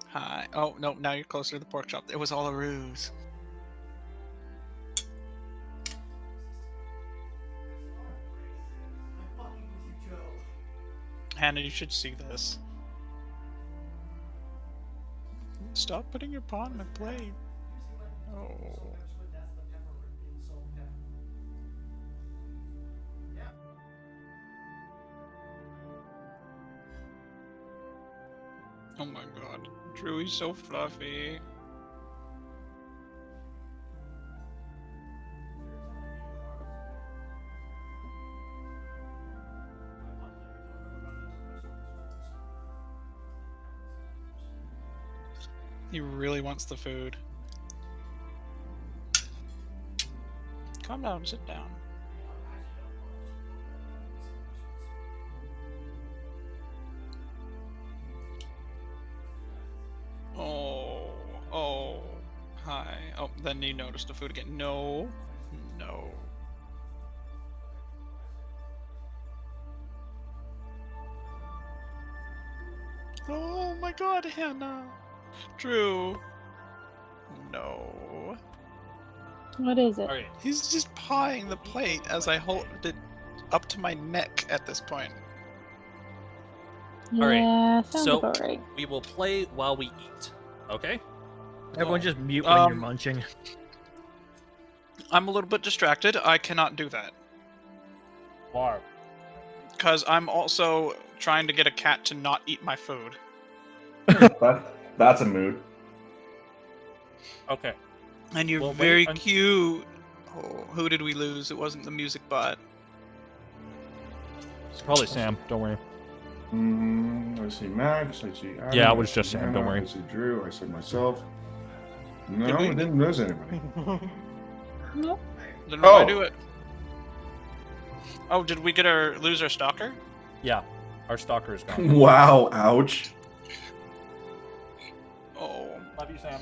Hi. Oh, no, now you're closer to the pork chop. It was all a ruse. I'm fucking with you, Joe. Hannah, you should see this. Stop putting your paw on my plate. Oh. Oh my god. Drew, he's so fluffy. He really wants the food. Calm down, sit down. Oh, hi. Oh, then you noticed the food again. No, no. Oh my god, Hannah. Drew. No. What is it? Alright, He's just pawing the plate as I hold it up to my neck at this point. Alright, Yeah, sounds so- about right. we will play while we eat. Okay. Everyone just mute when you're Um, munching. I'm a little bit distracted. I cannot do that Why? because I'm also trying to get a cat to not eat my food. That's a mood. Okay. And you're Well, wait very un- cute. Oh, who did we lose? It wasn't the music bot. It's probably Sam. Don't worry. I see Max. I see Adam. Yeah, it I was see just Sam, don't Hannah, worry. I see Drew. I see myself. No, Did we- we didn't lose anybody. Nope. Then why Oh. do it? Oh, did we lose our stalker? Yeah. Our stalker is gone. Wow! Ouch. Oh, Love you, Sam.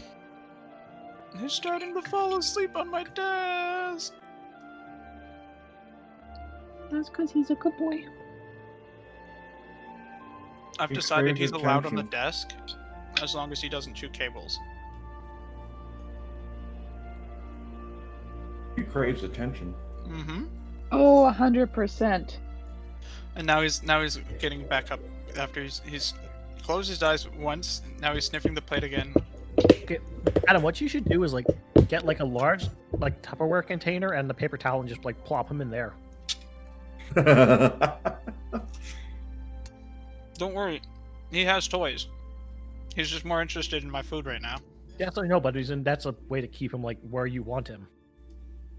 he's starting to fall asleep on my desk. That's because he's a good boy. I've He decided craves he's allowed on the attention. desk as long as he doesn't chew cables. He craves attention. Mm-hmm. Oh, 100%. And now he's getting back up after he's closed his eyes once. Now he's sniffing the plate again. Okay, Adam, what you should do is like get like a large like Tupperware container and the paper towel and just like plop him in there. Don't worry, he has toys. He's just more interested in my food right now. Yeah, so I know, but that's a way to keep him like where you want him.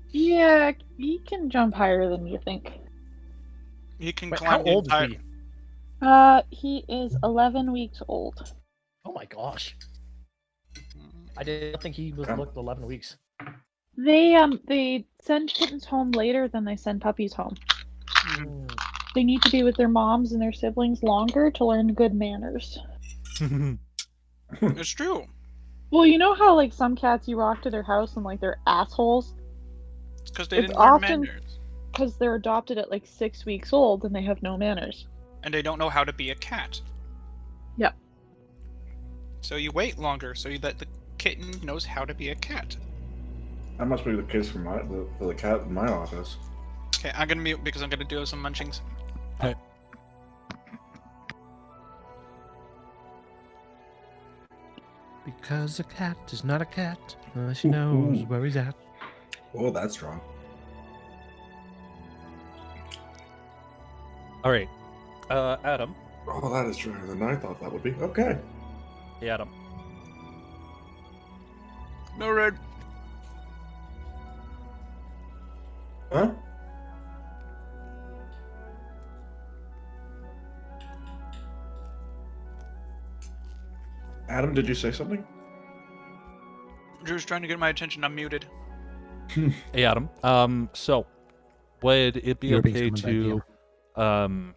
Yeah, he can jump higher than you think. He can Wait, climb how the old entire. is he? He is 11 weeks old. Oh my gosh. I didn't think he was looked 11 weeks. They send kittens home later than they send puppies home. Hmm. They need to be with their moms and their siblings longer to learn good manners. It's true. Well, you know how like some cats you walk to their house and like they're assholes It's because they It's didn't learn often- manners, because they're adopted at like 6 weeks old and they have no manners. and they don't know how to be a cat. Yep. So you wait longer so that the kitten knows how to be a cat. That must be the case for the cat in my office. Okay, I'm gonna mute because I'm gonna do some munchings. Because a cat is not a cat unless she knows where he's at. Oh, that's strong. All right. Adam. Oh, that is stronger than I thought that would be. Okay. Hey, Adam. No red. Huh? Adam, did you say something? Drew's trying to get my attention. I'm muted. Hey, Adam. So, would it be You're being okay summoned back to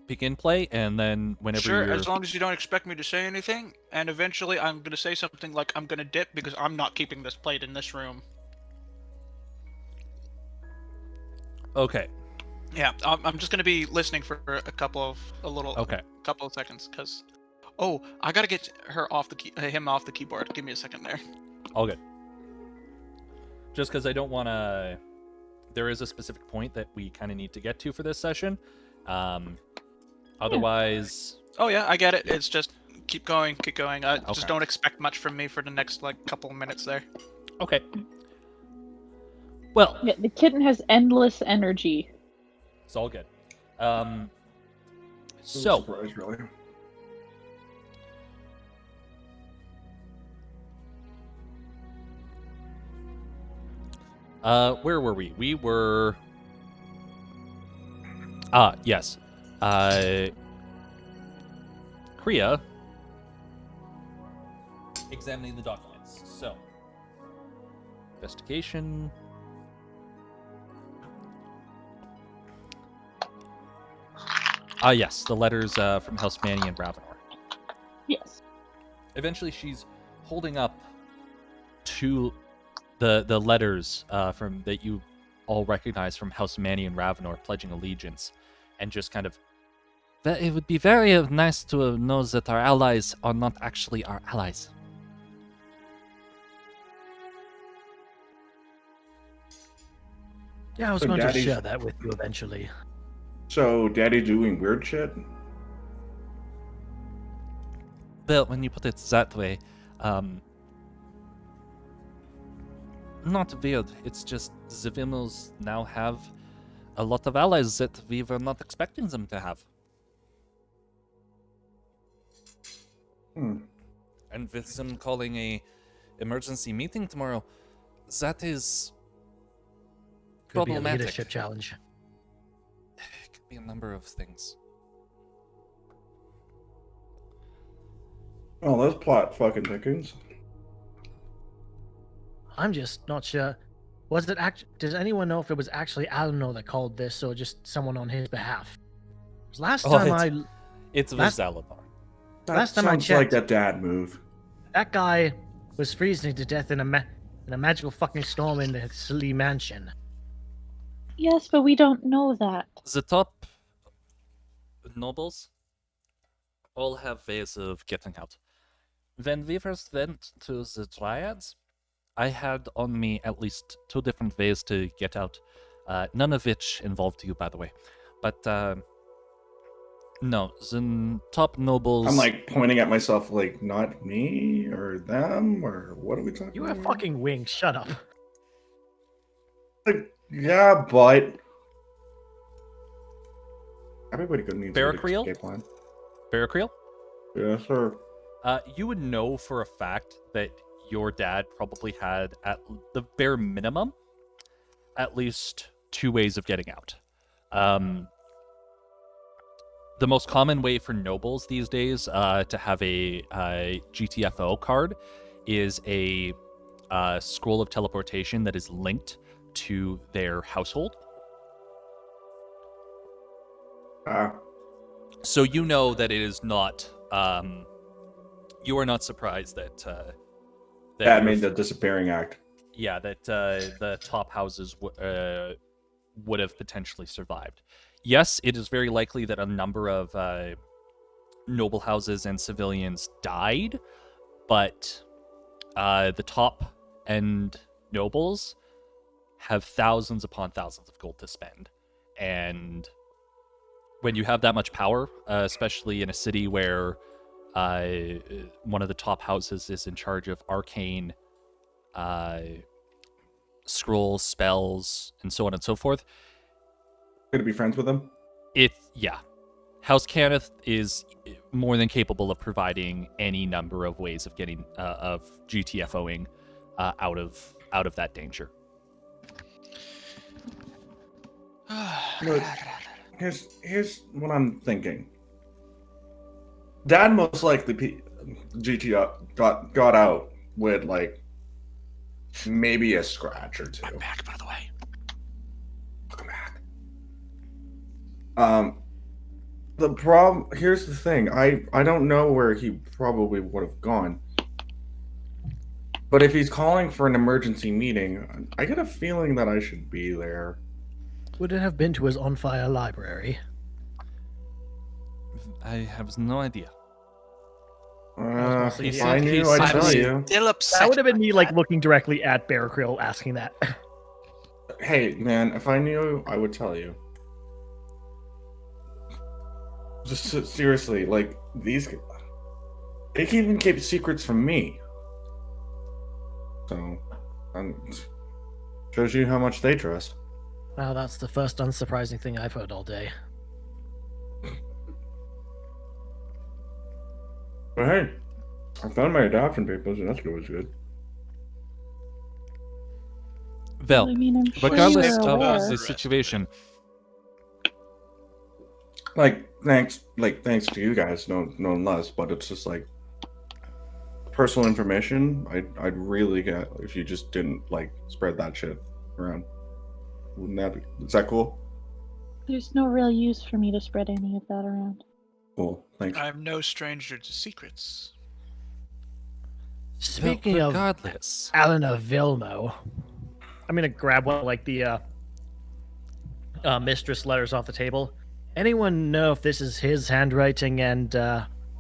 begin play, and then whenever Sure, you're... as long as you don't expect me to say anything, and eventually I'm gonna say something like I'm gonna dip because I'm not keeping this plate in this room. Okay. Yeah, I'm just gonna be listening for a couple of seconds, cause I gotta get him off the keyboard. Give me a second there. All good. Just because I don't want to... There is a specific point that we kind of need to get to for this session. Otherwise... Oh yeah, I get it. It's just keep going. Okay. Just don't expect much from me for the next couple of minutes there. Okay. Well, Yeah, the kitten has endless energy. it's all good. So, Surprise, really. where were we? We were... yes. Kriya examining the documents. So, investigation. Yes, the letters from House Manny and Ravenor. Yes. Eventually, she's holding up two the letters from that you all recognize from House Manny and Ravenor pledging allegiance, and just kind of... It would be very nice to know that our allies are not actually our allies. Yeah, I was So going to Daddy's- share that with you eventually. So, Daddy doing weird shit? Well, when you put it that way, not weird. It's just the Vimos now have a lot of allies that we were not expecting them to have. Hmm. And with them calling a emergency meeting tomorrow, that is Could be a problematic. leadership challenge. It could be a number of things. Oh, those plot fucking thickens. I'm just not sure. Was it does anyone know if it was actually Alanor that called this or just someone on his behalf? 'Cause last time It's last- Zalabar. That Last time I sounds like checked- a dad move. that guy was freezing to death in a magical fucking storm in the Slee mansion. Yes, but we don't know that. The top nobles all have ways of getting out. When we first went to the Dryads, I had on me at least 2 different ways to get out. None of which involved you, by the way. But no, the top nobles. I'm like pointing at myself, like, not me or them or what are we talking You about? have fucking wings. Shut up. Like, yeah, but everybody could need Bear an Creel? escape plan. Barracreel? Yes, sir. You would know for a fact that your dad probably had, at the bare minimum, at least 2 ways of getting out. The most common way for nobles these days to have a GTFO card is a scroll of teleportation that is linked to their household. So you know that it is not. You are not surprised that. Dad your made the disappearing act. Yeah, that the top houses would have potentially survived. Yes, it is very likely that a number of noble houses and civilians died, but the top end nobles have thousands upon thousands of gold to spend. And when you have that much power, especially in a city where one of the top houses is in charge of arcane scrolls, spells, and so on and so forth. Good to be friends with them. House Cannith is more than capable of providing any number of ways of getting of GTFOing out of that danger. Look, here's what I'm thinking. Dad most likely GT got out with like maybe a scratch or 2. I'm back, by the way. Welcome back. The problem here's the thing. I don't know where he probably would have gone. But if he's calling for an emergency meeting, I get a feeling that I should be there. Would it have been to his on fire library? I have no idea. mostly If the I end. knew, I'd I'm tell you. still upset. That would have been me, about like, that. looking directly at Bear Krill asking that. Hey, man, if I knew, I would tell you. Just seriously, like, they can even keep secrets from me. So, shows you how much they trust. Well, that's the first unsurprising thing I've heard all day. But hey, I found my adoption papers, and that's always good. Well, I mean, I'm sure regardless you're of aware. the situation, Like, thanks to you guys, no less. But it's just like personal information. I'd really get if you just didn't like spread that shit around. Wouldn't that be? Is that cool? There's no real use for me to spread any of that around. Cool. Thanks. I'm no stranger to secrets. Speaking of regardless, Alana Vilmo, I'm gonna grab one of, like, the mistress letters off the table. Anyone know if this is his handwriting and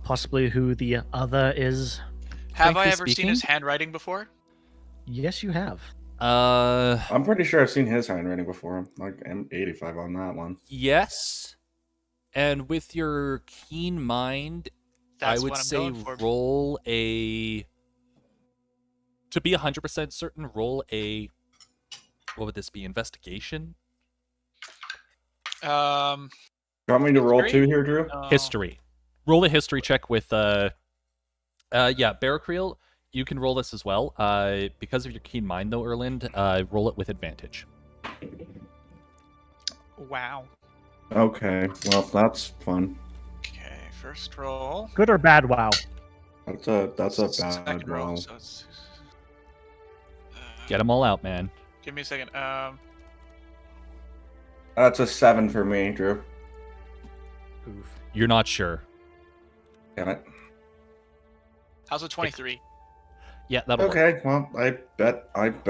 possibly who the other is? Have I Frankly ever seen his speaking- handwriting before? Yes, you have. I'm pretty sure I've seen his handwriting before. Like, I'm 85 on that one. yes, and with your keen mind, That's I would what I'm say going for. roll a. To be 100% certain, roll a. What would this be? Investigation? You want me to roll History? 2 here, Drew? No. History. Roll a history check with yeah, Barracriel, you can roll this as well. Because of your keen mind though, Erland, roll it with advantage. Wow. Okay, well that's fun. Okay, first roll. Good or bad? Wow. That's a bad Second roll. So it's, Get them all out, man. Give me a second. That's a 7 for me, Drew. Oof. You're not sure. Damn it. how's a 23? Yeah, that'll work. Okay, well I bet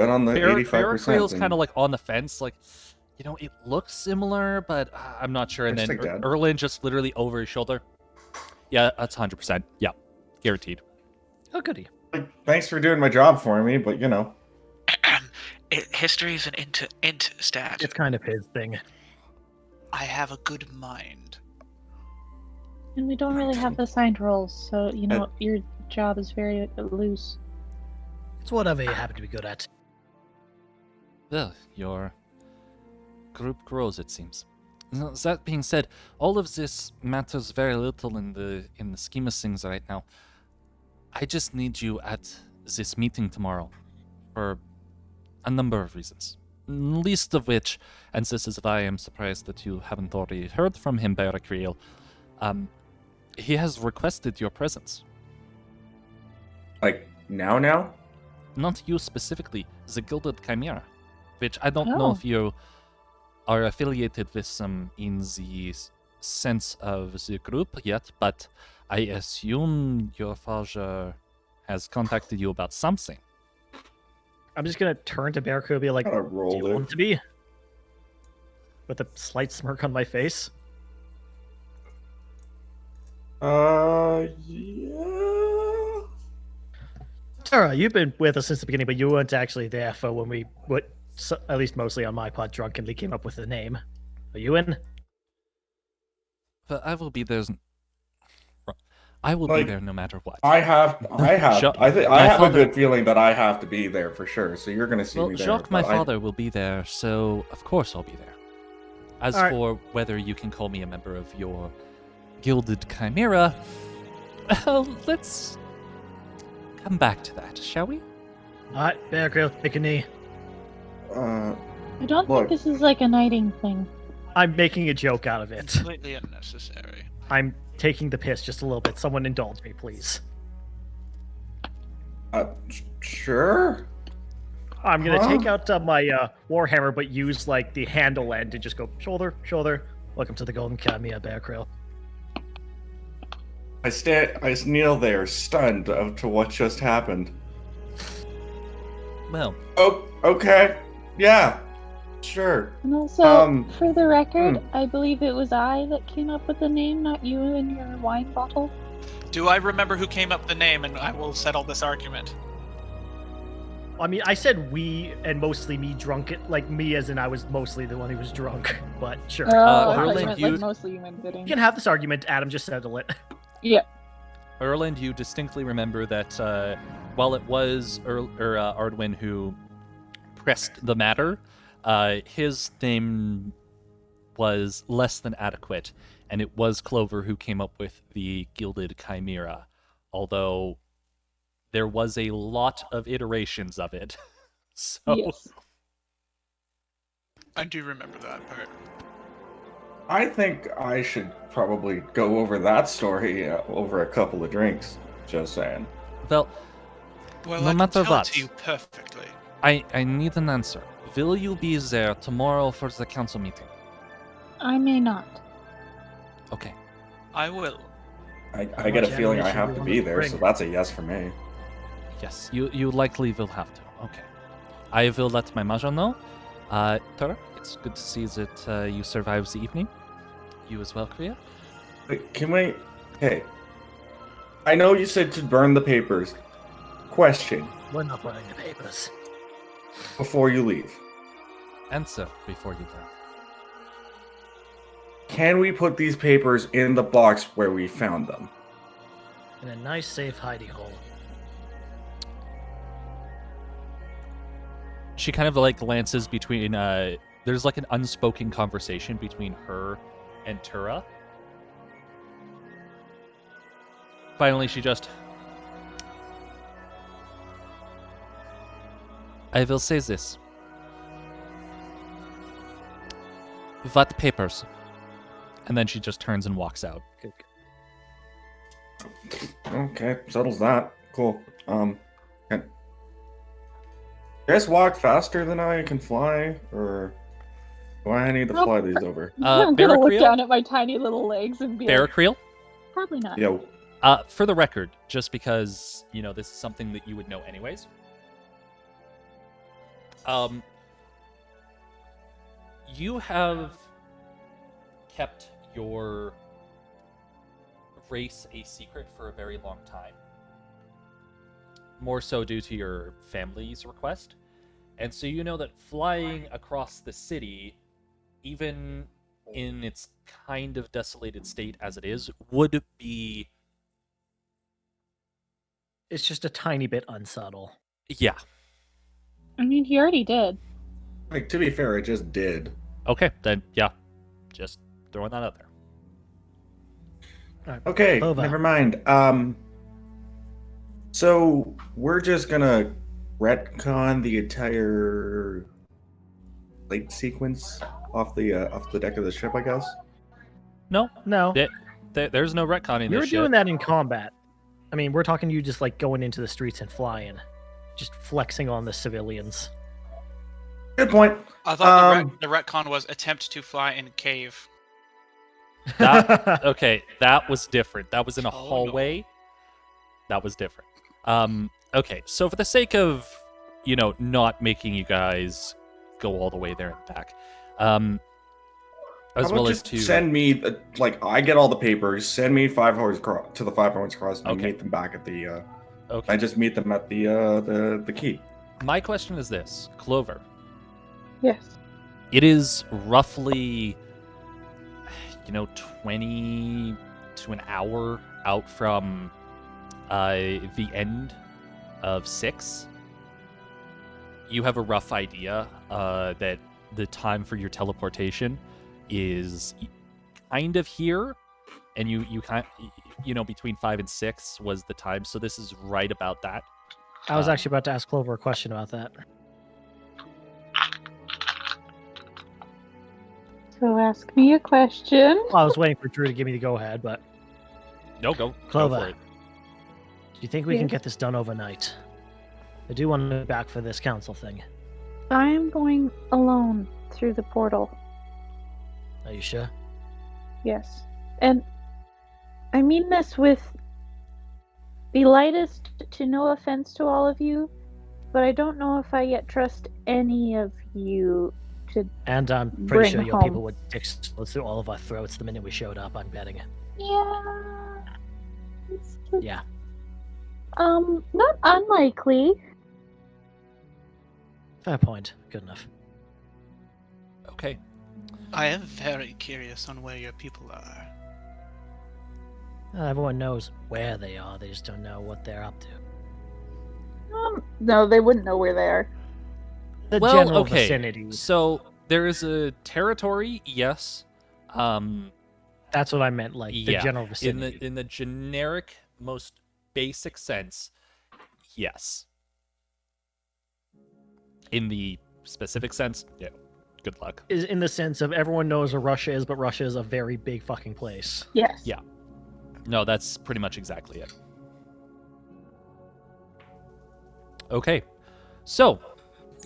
on the 85%. Barracriel's and- kind of like on the fence, like, you know, it looks similar, but I'm not sure. And I then just think that- Erland just literally over his shoulder. Yeah, that's 100%. Yeah, guaranteed. Oh, goody. Like, thanks for doing my job for me, but you know. History is an int stat. It's kind of his thing. I have a good mind. And we don't really have the assigned roles, so you know your job is very loose. It's whatever you happen to be good at. Well, your group grows, it seems. Now, that being said, all of this matters very little in the scheme of things right now. I just need you at this meeting tomorrow for a number of reasons. Least of which, and this is why I'm surprised that you haven't already heard from him, Barracriel, he has requested your presence. Like now? Not you specifically, the Gilded Chimera, which I don't know Oh. if you are affiliated with them in the sense of the group yet, but I assume your father has contacted you about something. I'm just gonna turn to Barracuda and be like, I "Do you rolled want it. to be?" With a slight smirk on my face. Yeah. Tara, you've been with us since the beginning, but you weren't actually there for when we, at least mostly on my part, drunkenly came up with the name. Are you in? But I will be there. I will be Like, there no matter what. I have. Jacques- I think my I have father- a good feeling that I have to be there for sure. So you're gonna see Well, me there. Jacques, my but I- father, will be there, so of course I'll be there. As All right. for whether you can call me a member of your Gilded Chimera, well, let's come back to that, shall we? Alright, Barracuda, take a knee. Uh, I don't Look. think this is like a knighting thing. I'm making a joke out of it. Completely unnecessary. I'm taking the piss just a little bit. Someone indulge me, please. sure. I'm gonna Huh? take out my warhammer, but use like the handle end and just go shoulder, shoulder. Welcome to the Golden Chimera, Bear Krill. I kneel there, stunned to what just happened. Well, Oh, okay. Yeah. Sure. And also, for the record, I believe it was I that came up with the name, not you and your wine bottle. Do I remember who came up with the name, and I will settle this argument? I mean, I said we and mostly me drunk. Like me, as in I was mostly the one who was drunk. But sure, Oh, I thought Erland, you meant, you- like mostly you meant bidding. you can have this argument. Adam, just settle it. Yeah. Erland, you distinctly remember that while it was Ardwin who pressed the matter, his name was less than adequate, and it was Clover who came up with the Gilded Chimera, although there was a lot of iterations of it. So Yes. I do remember that part. I think I should probably go over that story over a couple of drinks. Just saying. well, Well, No I can matter tell what. it to you perfectly. I need an answer. Will you be there tomorrow for the council meeting? I may not. Okay. I will. I How get a much feeling I animation have do to you be want to there, so bring? that's a yes for me. Yes, you likely will have to. Okay. I will let my Mahjong know. Tara, it's good to see that you survived the evening. You as well, Kriya. Wait, can we? Hey, I know you said to burn the papers. Question We're not burning the papers. before you leave: Answer before you learn. can we put these papers in the box where we found them? in a nice, safe hidey hole. She kind of like glances between. There's like an unspoken conversation between her and Tura. Finally, she just. I will say this. What papers? And then she just turns and walks out. Okay, settles that. Cool. Can you guys walk faster than I can fly, or do I need to fly these over? I'm gonna look Barracriel? down at my tiny little legs and be like, Barracriel? probably not. Yo, For the record, just because, you know, this is something that you would know anyways. You have kept your race a secret for a very long time. More so due to your family's request. And so you know that flying across the city, even in its kind of desolated state as it is, would be... It's just a tiny bit unsubtle. Yeah. I mean, he already did. like to be fair, I just did. Okay, then, yeah. Just throwing that out there. Okay, Over. never mind. So we're just gonna retcon the entire flight sequence off the deck of the ship, I guess. No, No, there's no retconning you were this doing shit. that in combat. I mean, we're talking you just like going into the streets and flying, just flexing on the civilians. Good point. I thought Um, the retcon was attempt to fly in cave. That, okay, that was different. That was in a Oh, no. hallway. That was different. Okay, so for the sake of, you know, not making you guys go all the way there and back, as How well about as just to send me I get all the papers. Send me 5 hours to the 5 hours cross, and Okay. meet them back at the. okay. I just meet them at the key. My question is this, Clover. Yes. It is roughly, 20 to an hour out from the end of 6. You have a rough idea that the time for your teleportation is kind of here, and you kind, between 5 and 6 was the time, so this is right about that. I was actually about to ask Clover a question about that. So ask me a question. Well, I was waiting for Drew to give me the go-ahead, but No, go Clover. for it. do you think we can Yes. get this done overnight? I do want to be back for this council thing. I am going alone through the portal. Are you sure? Yes. And I mean this with the lightest to no offense to all of you, but I don't know if I yet trust any of you to. And I'm pretty Bring sure your home. people would stick swords through all of our throats the minute we showed up, I'm betting. Yeah. It's just, Yeah. not unlikely. Fair point. Good enough. Okay. I am very curious on where your people are. Everyone knows where they are, they just don't know what they're up to. No, they wouldn't know where they are. The Well, general okay. vicinity. So there is a territory, yes. That's what I meant, like the Yeah, general in vicinity. the generic, most basic sense, yes. In the specific sense, yeah. Good luck. Is in the sense of everyone knows where Russia is, but Russia is a very big fucking place. Yes. Yeah. No, that's pretty much exactly it. Okay, so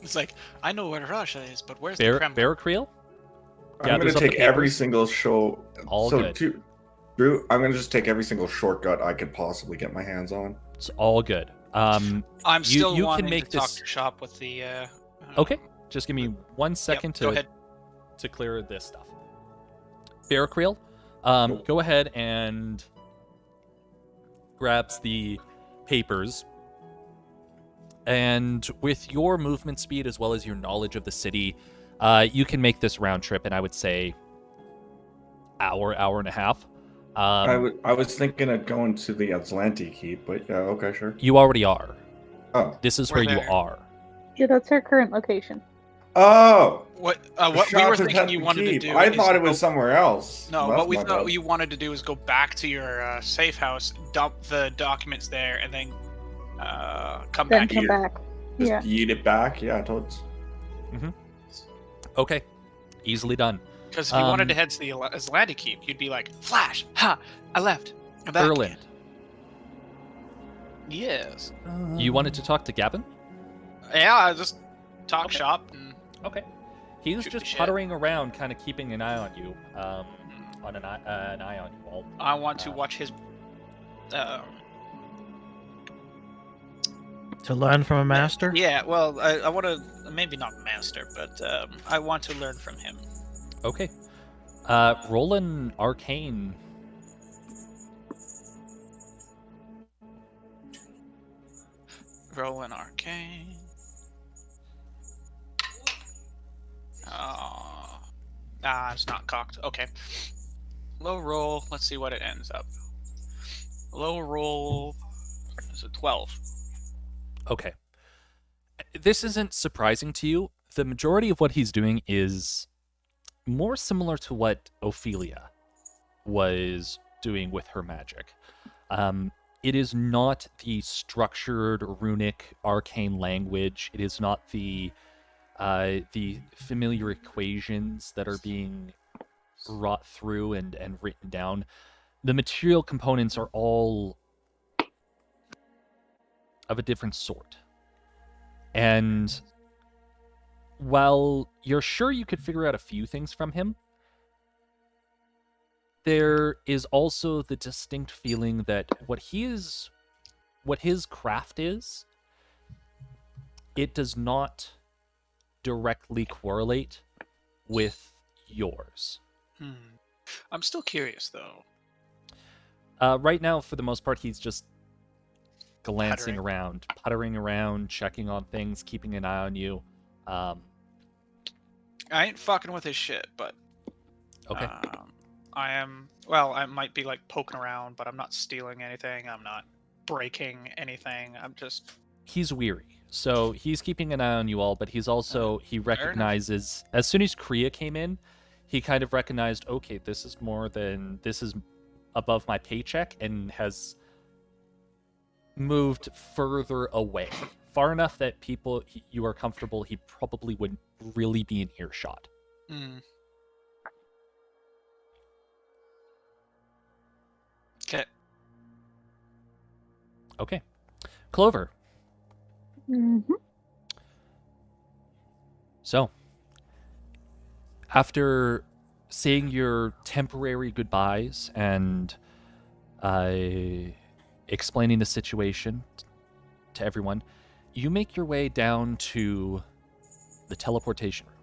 It's like, I know where Russia is, but where's Bear the Kremlin? Barracriel? Yeah, I'm there's gonna up the take every papers. single show. All so good. Drew, I'm gonna just take every single shortcut I could possibly get my hands on. It's all good. I'm you still can wanting make to talk this- to shop with the. Okay, just give me 1 second go ahead. to clear this stuff. Barracriel, go ahead and grabs the papers. And with your movement speed as well as your knowledge of the city, you can make this round trip in, I would say, hour and a half. I was thinking of going to the Atlantic Keep, but yeah, okay, sure. You already are. Oh. This is We're where you there. are. Yeah, that's our current location. Oh! What we Shop were at thinking you the wanted to Keep. do? I is thought it go- was somewhere else. No, Well, what we that's my thought bad. you wanted to do is go back to your safe house, dump the documents there, and then come Then back come here. back. Just Yeah. eat it back? Yeah, totes. Okay. Easily done. Because if you wanted to Um, head to the Atlantic Keep, you'd be like, Flash! Ha! I left. I'm back Erland, again." Yes. you wanted to talk to Gavin? Yeah, I just talk Okay. shop. And, Okay. He's Shoot the just shit. puttering around, kind of keeping an eye on you. On an eye on you all. I want to watch his. To learn from a master? Yeah, well, I want to maybe not master, but I want to learn from him. Okay. Roll an arcane. Roll an arcane. It's not cocked. Okay. Low roll. Let's see what it ends up. Low roll is a 12. Okay. This isn't surprising to you. The majority of what he's doing is more similar to what Ophelia was doing with her magic. It is not the structured runic arcane language. It is not the familiar equations that are being wrought through and written down. The material components are all of a different sort. And while you're sure you could figure out a few things from him, there is also the distinct feeling that what his craft is, it does not directly correlate with yours. I'm still curious, though. Right now, for the most part, he's just glancing Puttering. around, puttering around, checking on things, keeping an eye on you. I ain't fucking with his shit, but Okay. I am. Well, I might be like poking around, but I'm not stealing anything. I'm not breaking anything. I'm just. He's weary, so he's keeping an eye on you all, but he's also he enough. recognizes as soon as Kriya came in, he kind of recognized, okay, this is above my paycheck, and has moved further away, far enough that you are comfortable he probably wouldn't really be in earshot. Okay. Okay. Clover. Mm-hmm. So, after saying your temporary goodbyes and explaining the situation to everyone, you make your way down to the teleportation room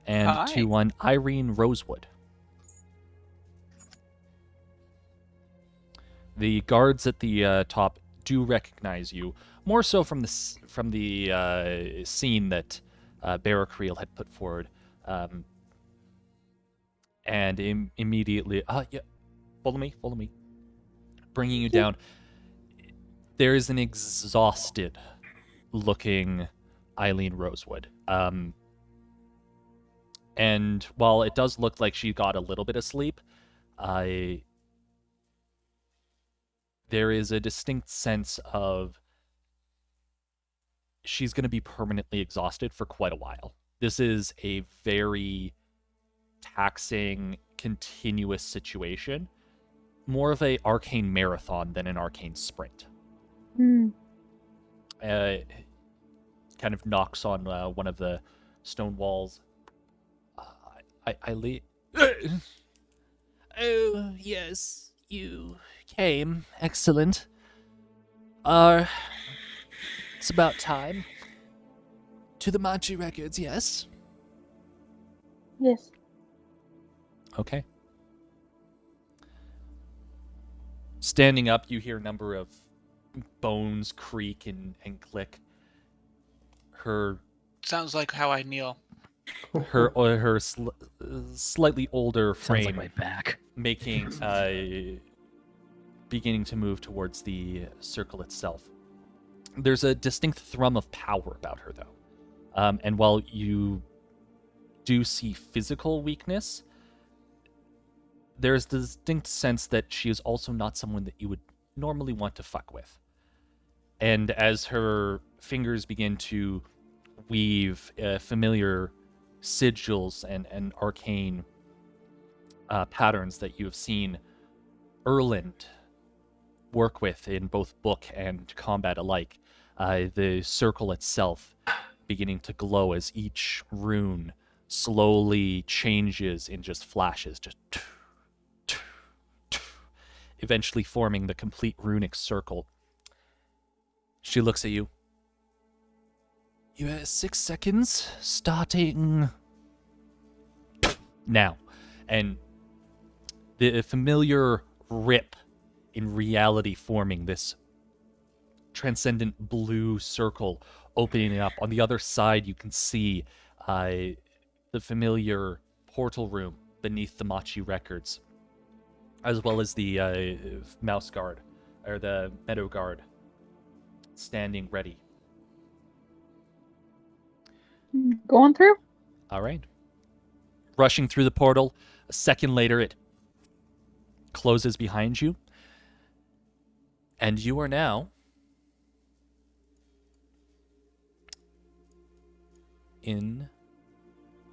and to one Irene Rosewood. The guards at the top do recognize you, more so from the scene that Barracriel had put forward, and immediately, yeah, follow me, bringing you down. There is an exhausted-looking Eileen Rosewood, and while it does look like she got a little bit of sleep, there is a distinct sense of she's going to be permanently exhausted for quite a while. This is a very taxing, continuous situation. More of a arcane marathon than an arcane sprint. Mm. Kind of knocks on one of the stone walls. Eileen. Oh, yes, you came. Excellent. It's about time. To the Manchi Records, yes? Yes. Okay. Standing up, you hear a number of bones creak and click. Her Sounds like how I kneel. her slightly older Sounds frame like my back. making beginning to move towards the circle itself. There's a distinct thrum of power about her, though. And while you do see physical weakness, there's the distinct sense that she is also not someone that you would normally want to fuck with. And as her fingers begin to weave familiar sigils and arcane patterns that you have seen Erland work with in both book and combat alike, the circle itself beginning to glow as each rune slowly changes in just flashes, just eventually forming the complete runic circle. She looks at you. You have 6 seconds, starting now. And the familiar rip in reality forming, this transcendent blue circle opening up. On the other side, you can see the familiar portal room beneath the Machi records, as well as the mouse guard, or the meadow guard, standing ready. Going through? All right. Rushing through the portal, a second later it closes behind you, and you are now in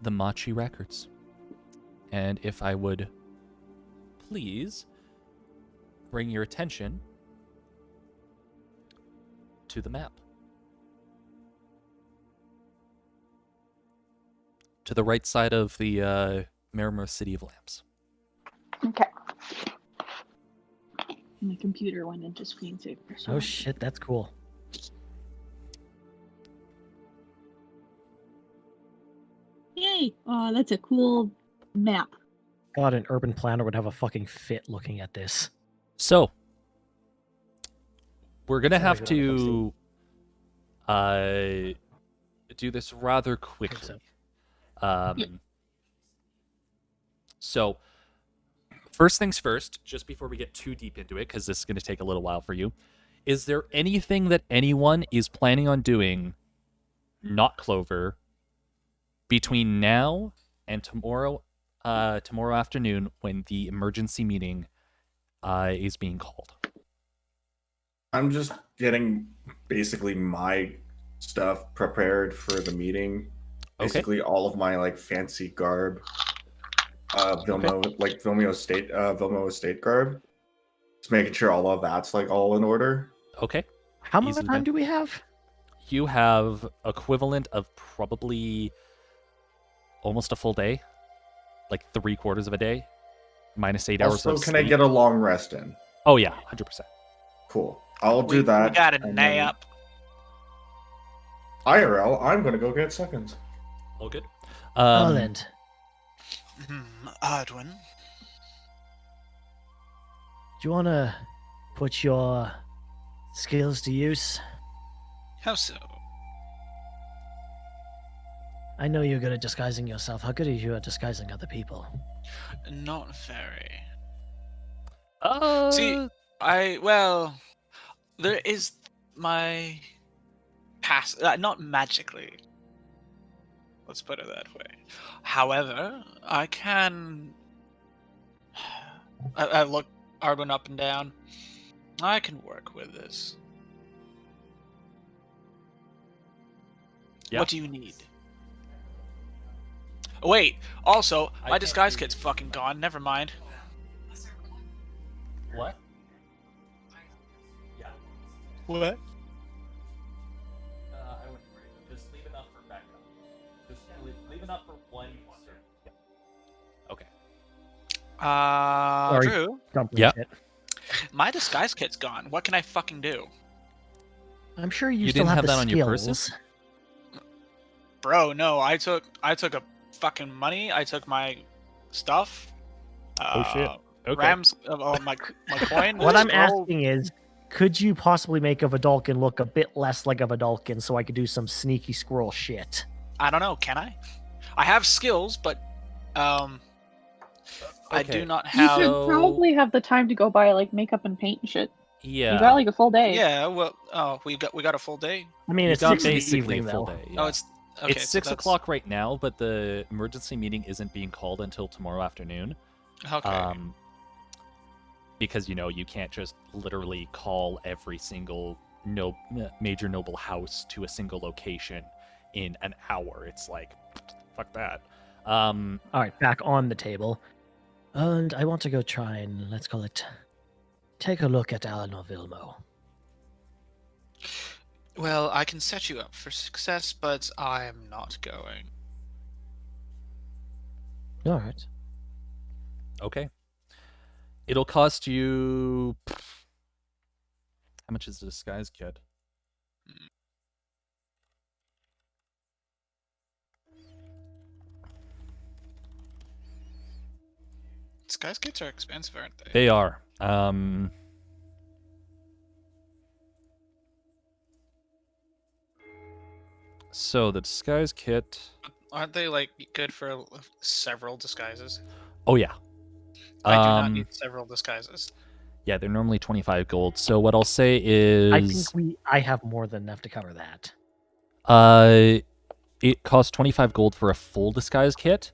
the Machi records. And if I would please bring your attention to the map. To the right side of the Miramar City of Lamps. Okay. My computer went into screensaver. So Oh shit, that's cool. Yay! Oh, that's a cool map. God, an urban planner would have a fucking fit looking at this. So, we're gonna Sounds have like we're to do this rather quickly. So, first things first, just before we get too deep into it, because this is going to take a little while for you, is there anything that anyone is planning on doing, not Clover, between now and tomorrow afternoon when the emergency meeting is being called? I'm just getting basically my stuff prepared for the meeting. Okay. Basically, all of my like fancy garb, Vilmio State garb. Just making sure all of that's like all in order. Okay. How much Easy time then. do we have? You have equivalent of probably almost a full day, like 3/4 of a day, minus 8 hours Also, of can I sleep. get a long rest in? Oh yeah, 100%. Cool. I'll do that. We got a and then nap. IRL, I'm gonna go get seconds. All good. Erland, Ardwin. do you want to put your skills to use? How so? I know you're good at disguising yourself. How good are you at disguising other people? Not very. Uh, See, there is my pass. Not magically. Let's put it that way. However, I can. I look Ardwin up and down. I can work with this. Yeah. What do you need? Oh, wait. Also, I my can't disguise hear kit's you. fucking gone. Never mind. What? Yeah. What? I wouldn't worry. Just leave enough for backup. Just leave enough for one. Yeah. Okay. Sorry. Drew, Dumpling Yeah. shit. my disguise kit's gone. What can I fucking do? I'm sure you, You still didn't have have the that on your skills. person? Bro, no, I took a fucking money. I took my stuff. Oh, shit. Okay. Rams, my coin. What I'm scroll- asking is, could you possibly make a Vidalkin look a bit less like a Vidalkin so I could do some sneaky squirrel shit? I don't know. Can I? I have skills, but I Okay, do not You have. should So- probably have the time to go buy like makeup and paint and shit. Yeah. You got like a full day. Yeah, well, we got a full day. I mean, You it's got 6 in the basically evening, a full though. day. Oh, yeah. it's okay. It's so 6 that's- o'clock right now, but the emergency meeting isn't being called until tomorrow afternoon. Okay. Because you can't just literally call every single major noble house to a single location in an hour. It's like, fuck that. All right, back on the table. And I want to go try and, let's call it, take a look at Eleanor Vilmo. Well, I can set you up for success, but I am not going. All right. Okay. It'll cost you. How much is the disguise kit? Disguise kits are expensive, aren't they? They are. So the disguise kit. Aren't they like good for several disguises? Oh yeah. I do not need several disguises. Yeah, they're normally 25 gold. So what I'll say is, I think I have more than enough to cover that. it costs 25 gold for a full disguise kit.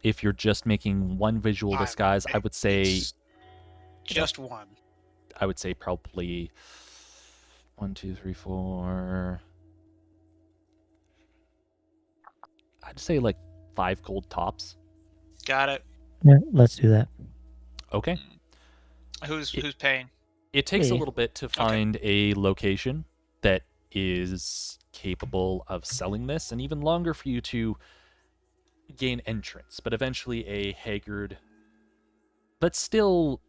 If you're just making one visual I'm- disguise, I would say It's just one. probably 1, 2, 3, 4. I'd say like 5 gold tops. Got it. Yeah, let's do that. Okay. Who's paying? It takes a Me. little bit to find a location that is capable of selling this, and even longer for you to gain entrance. But eventually, a haggard, but still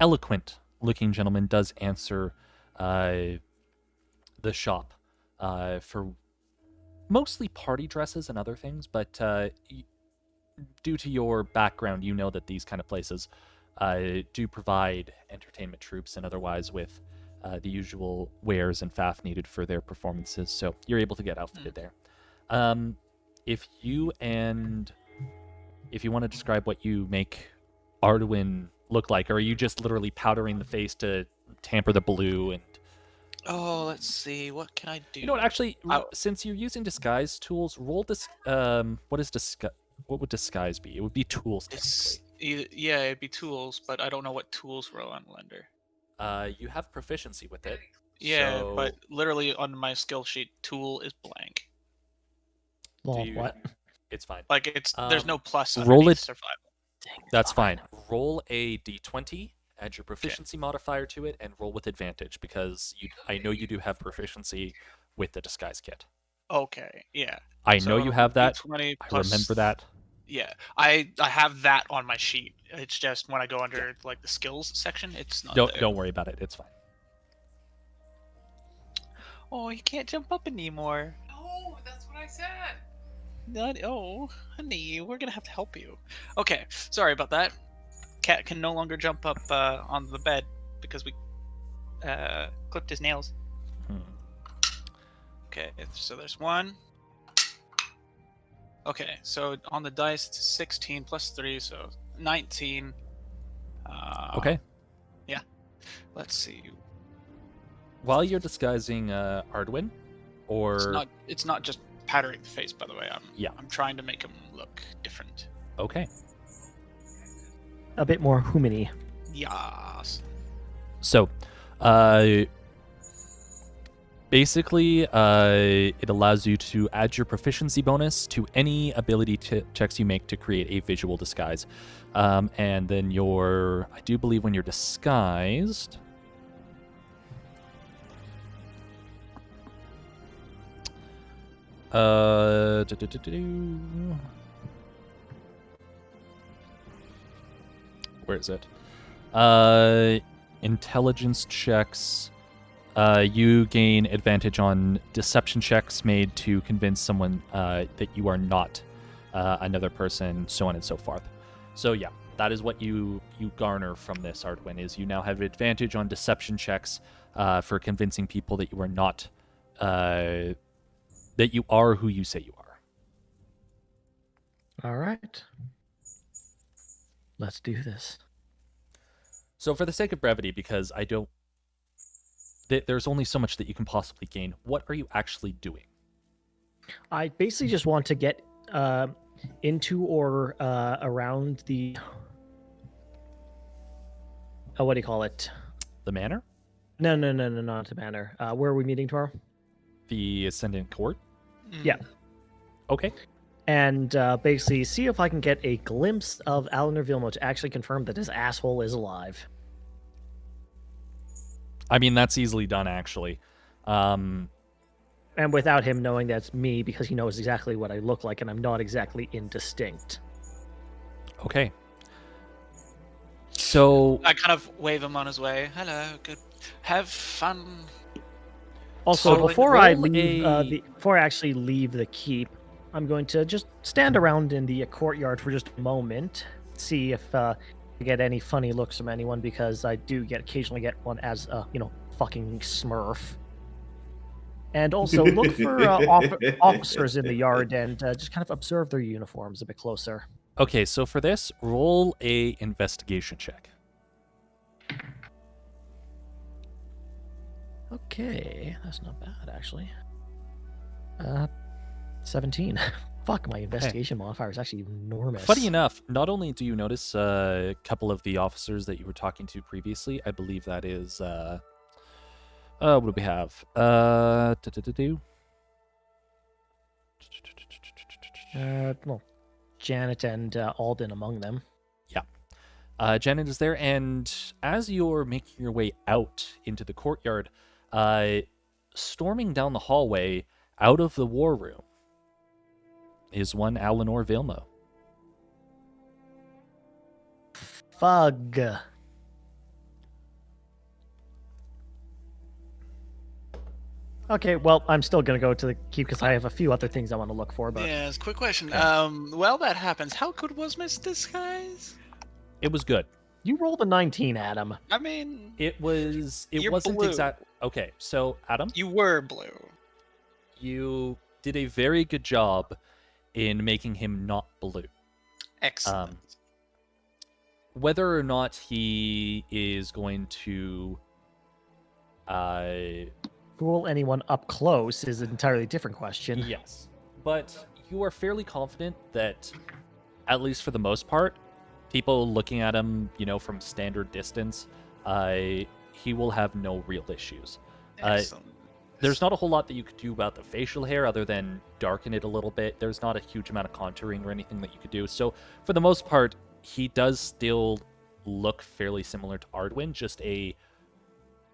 eloquent-looking gentleman does answer the shop for mostly party dresses and other things. But due to your background, you know that these kind of places do provide entertainment troops and otherwise with the usual wares and faff needed for their performances, so you're able to get outfitted there. If you want to describe what you make Arduin look like, or are you just literally powdering the face to tamper the blue and... Oh, let's see. What can I do? You know what, actually, Oh. since you're using disguise tools, roll this... what would disguise be? It would be tools, It's technically. yeah, it'd be tools, but I don't know what tools row on Blender. You have proficiency with it. Yeah, so but literally on my skill sheet, tool is blank. Lol, you- what? it's fine. Like there's no plus. roll underneath it- Survival. Dang, That's bummer. fine. Roll a d20, add your proficiency modifier to it, and roll with advantage, because I know you do have proficiency with the disguise kit. Okay, yeah. I know you have that. D20 I plus- remember that. Yeah, I have that on my sheet. It's just when I go under like the skills section, it's not there. Don't worry about it. It's fine. Oh, you can't jump up anymore. No, that's what I said. Oh, honey, we're gonna have to help you. Okay, sorry about that. Cat can no longer jump up on the bed because we clipped his nails. Hmm. Okay, so there's one. Okay, so on the dice, it's 16 plus 3, so 19. Okay. Let's see. While you're disguising Arduin, or It's not just powdering the face, by the way. Yeah. I'm trying to make him look different. okay. A bit more humany. Yas. So, basically, it allows you to add your proficiency bonus to any ability checks you make to create a visual disguise. And then I do believe when you're disguised... Where is it? Intelligence checks. You gain advantage on deception checks made to convince someone that you are not another person, so on and so forth. So yeah, that is what you garner from this, Arduin, is you now have advantage on deception checks for convincing people that you are not that you are who you say you are. All right. Let's do this. So for the sake of brevity, because I don't... there's only so much that you can possibly gain, what are you actually doing? I basically just want to get into or around the... what do you call it? The manor? No, not the manor. Where are we meeting tomorrow? The Ascendant Court? Yeah. Okay. And basically see if I can get a glimpse of Alan Vilmo to actually confirm that his asshole is alive. I mean, that's easily done, actually. And without him knowing that's me, because he knows exactly what I look like, and I'm not exactly indistinct. Okay. So... I kind of wave him on his way. Hello, good. Have fun. Also, So, before I roll leave, before I actually leave the keep, I'm going to just stand around in the courtyard for just a moment, see if I get any funny looks from anyone, because I do occasionally get one as fucking Smurf. And also look for officers in the yard and just kind of observe their uniforms a bit closer. Okay, so for this, roll a investigation check. Okay, that's not bad actually. 17. Fuck, my investigation modifier is actually enormous. Funny enough, not only do you notice a couple of the officers that you were talking to previously, I believe that is, what do we have? Well, Janet and Alden among them. Janet is there, and as you're making your way out into the courtyard, storming down the hallway out of the war room is one Alanor Vilmo. Fug. Okay, well, I'm still gonna go to the keep because I have a few other things I want to look for. But Yes, quick question. Okay. While that happens, how good was Miss Disguise? It was good. you rolled a 19, Adam. I mean, It You're wasn't blue. exact. Okay, so Adam, you were blue. you did a very good job in making him not blue. Excellent. Whether or not he is going to Fool anyone up close is an entirely different question. yes, but you are fairly confident that, at least for the most part, people looking at him, from standard distance, he will have no real issues. Excellent. There's not a whole lot that you could do about the facial hair other than darken it a little bit. There's not a huge amount of contouring or anything that you could do. So for the most part, he does still look fairly similar to Ardwin, just a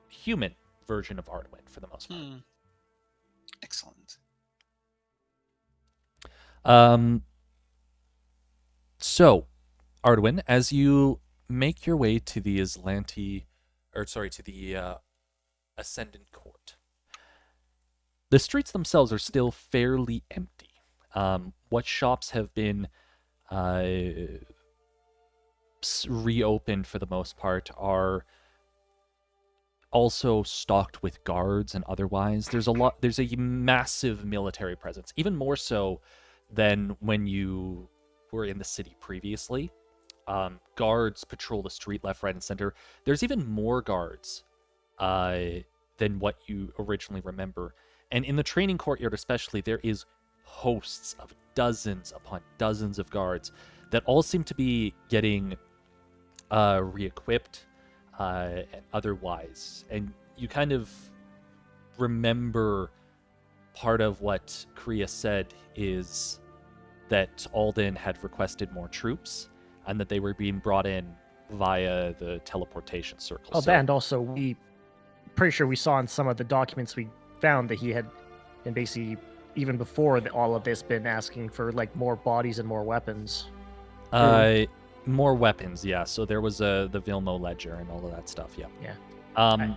human version of Ardwin for the most part. Excellent. So, Ardwin, as you make your way to the Ascendant Court, the streets themselves are still fairly empty. What shops have been reopened for the most part are also stocked with guards and otherwise. There's a massive military presence, even more so than when you were in the city previously. Guards patrol the street left, right, and center. There's even more guards than what you originally remember. And in the training courtyard especially, there is hosts of dozens upon dozens of guards that all seem to be getting re-equipped and otherwise. And you kind of remember part of what Kriya said is that Alden had requested more troops and that they were being brought in via the teleportation circle. Oh, and also pretty sure we saw in some of the documents we found that he had been basically, even before all of this, been asking for more bodies and more weapons. More weapons, yeah. So there was the Vilmo ledger and all of that stuff. Yeah. Yeah.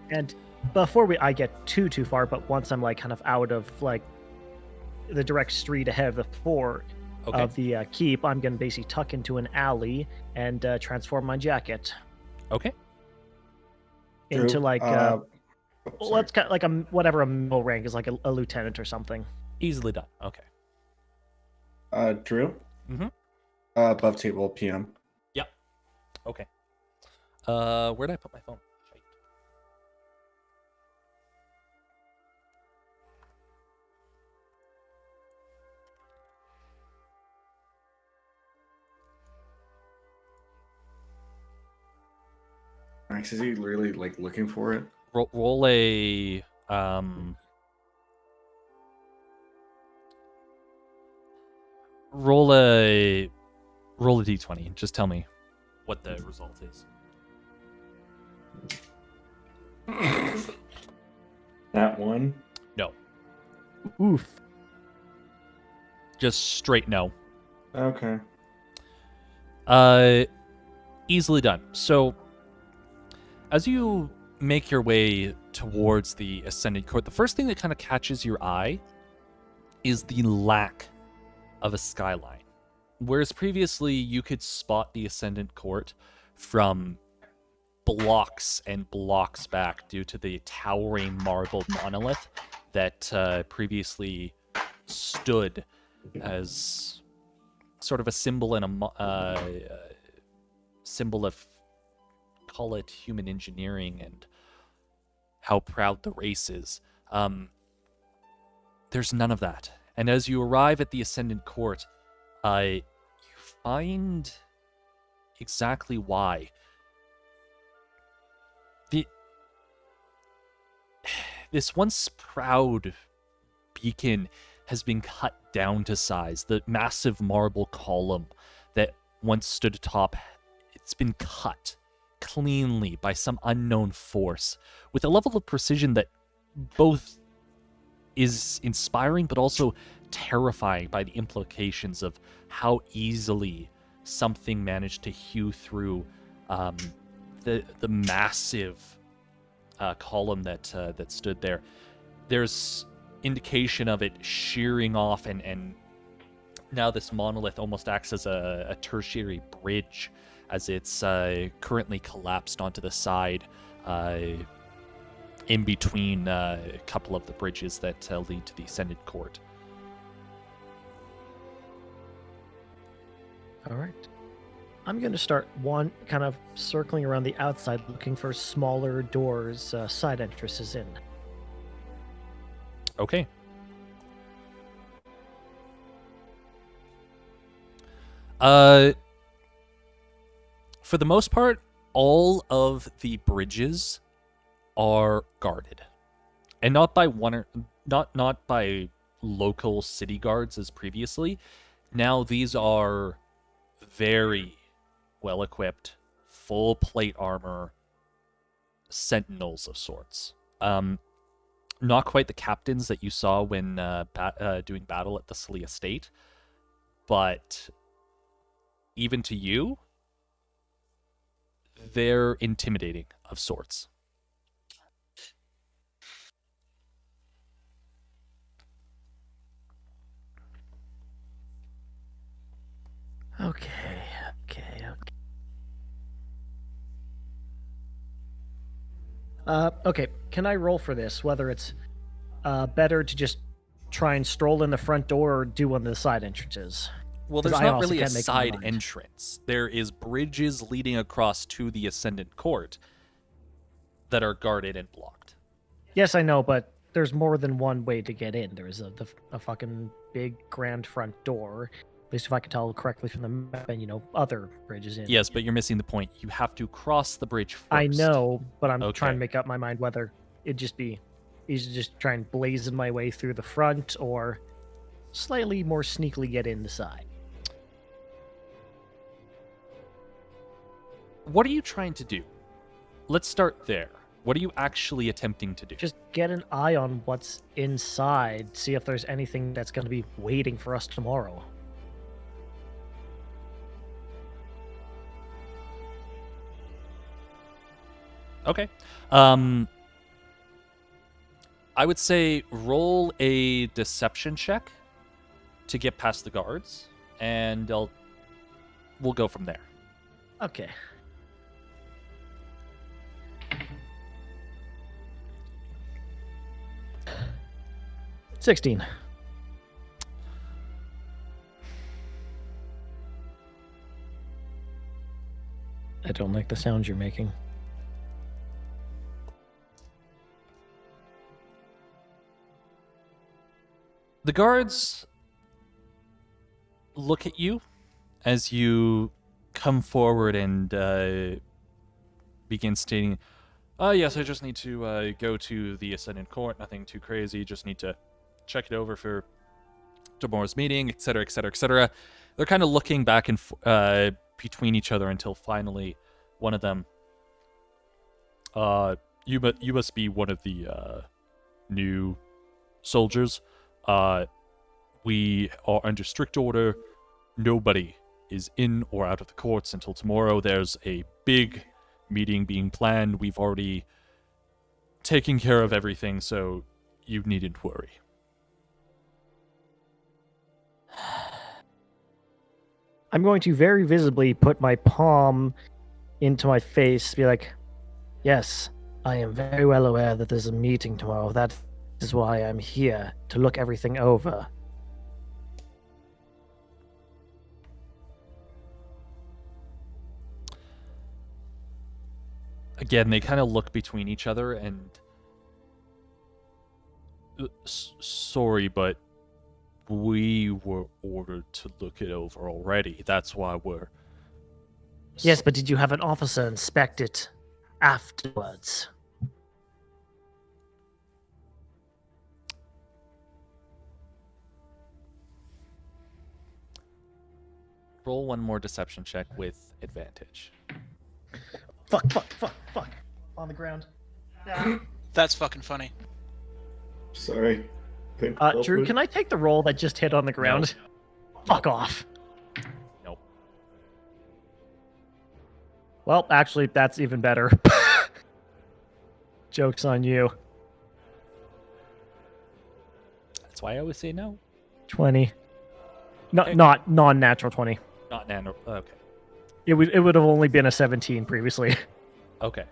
And before I get too far, but once I'm kind of out of the direct street ahead of the fort of the keep, I'm gonna basically tuck into an alley and transform my jacket. Okay. Into Drew, let's cut a middle rank is a lieutenant or something. Easily done. Okay. Drew? Mhm. Above table PM. Yep. Okay. Where did I put my phone? Shite. Max, is he really like looking for it? Roll a roll a d20. Just tell me what the result is. That one? No, Oof. just straight no. Okay. Easily done. So, as you make your way towards the Ascendant Court, the first thing that kind of catches your eye is the lack of a skyline. Whereas previously you could spot the Ascendant Court from blocks and blocks back due to the towering marble monolith that previously stood as sort of a symbol and a symbol of, call it, human engineering and how proud the race is. There's none of that. And as you arrive at the Ascendant Court, you find exactly why. This once proud beacon has been cut down to size. The massive marble column that once stood atop, it's been cut cleanly by some unknown force with a level of precision that both is inspiring but also terrifying by the implications of how easily something managed to hew through the massive column that stood there. There's indication of it shearing off, and now this monolith almost acts as a tertiary bridge as it's currently collapsed onto the side in between a couple of the bridges that lead to the Ascendant Court. All right. I'm going to start kind of circling around the outside, looking for smaller doors, side entrances in. Okay. For the most part, all of the bridges are guarded, and not by not by local city guards as previously. Now these are very well equipped, full plate armor sentinels of sorts. Not quite the captains that you saw when doing battle at the Sully Estate, but even to you, they're intimidating of sorts. Okay. Okay, can I roll for this? Whether it's better to just try and stroll in the front door or do one of the side entrances? Well, 'Cause there's I not also really a can't make my side mind. entrance. There is bridges leading across to the Ascendant Court that are guarded and blocked. Yes, I know, but there's more than one way to get in. There's a fucking big grand front door. At least if I can tell correctly from the map, and other bridges in. Yes, but you're missing the point. You have to cross the bridge first. I know, but I'm Okay. trying to make up my mind whether it'd just be easy to just try and blazon my way through the front or slightly more sneakily get in the side. What are you trying to do? Let's start there. What are you actually attempting to do? Just get an eye on what's inside, see if there's anything that's going to be waiting for us tomorrow. Okay. I would say roll a deception check to get past the guards, and we'll go from there. Okay. $16. Don't like the sounds you're making. The guards look at you as you come forward and begin stating, yes, I just need to go to the Ascendant Court. Nothing too crazy. Just need to check it over for tomorrow's meeting, etc., etc., etc. They're kind of looking back and between each other until finally one of them, you must be one of the new soldiers. We are under strict order. Nobody is in or out of the courts until tomorrow. There's a big meeting being planned. We've already taken care of everything, so you needn't worry. I'm going to very visibly put my palm into my face, be like, yes, I am very well aware that there's a meeting tomorrow. That is why I'm here, to look everything over. Again, they kind of look between each other and... sorry, but we were ordered to look it over already. That's why we're... Yes, but did you have an officer inspect it afterwards? Roll one more deception check with advantage. Fuck. On the ground. That's fucking funny. Sorry. Drew, can I take the roll that just hit on the ground? Fuck off. Nope. Well, actually, that's even better. Joke's on you. That's why I always say no. 20. No, Okay. not non-natural 20. Not nano. Okay. It would have only been a 17 previously. Okay.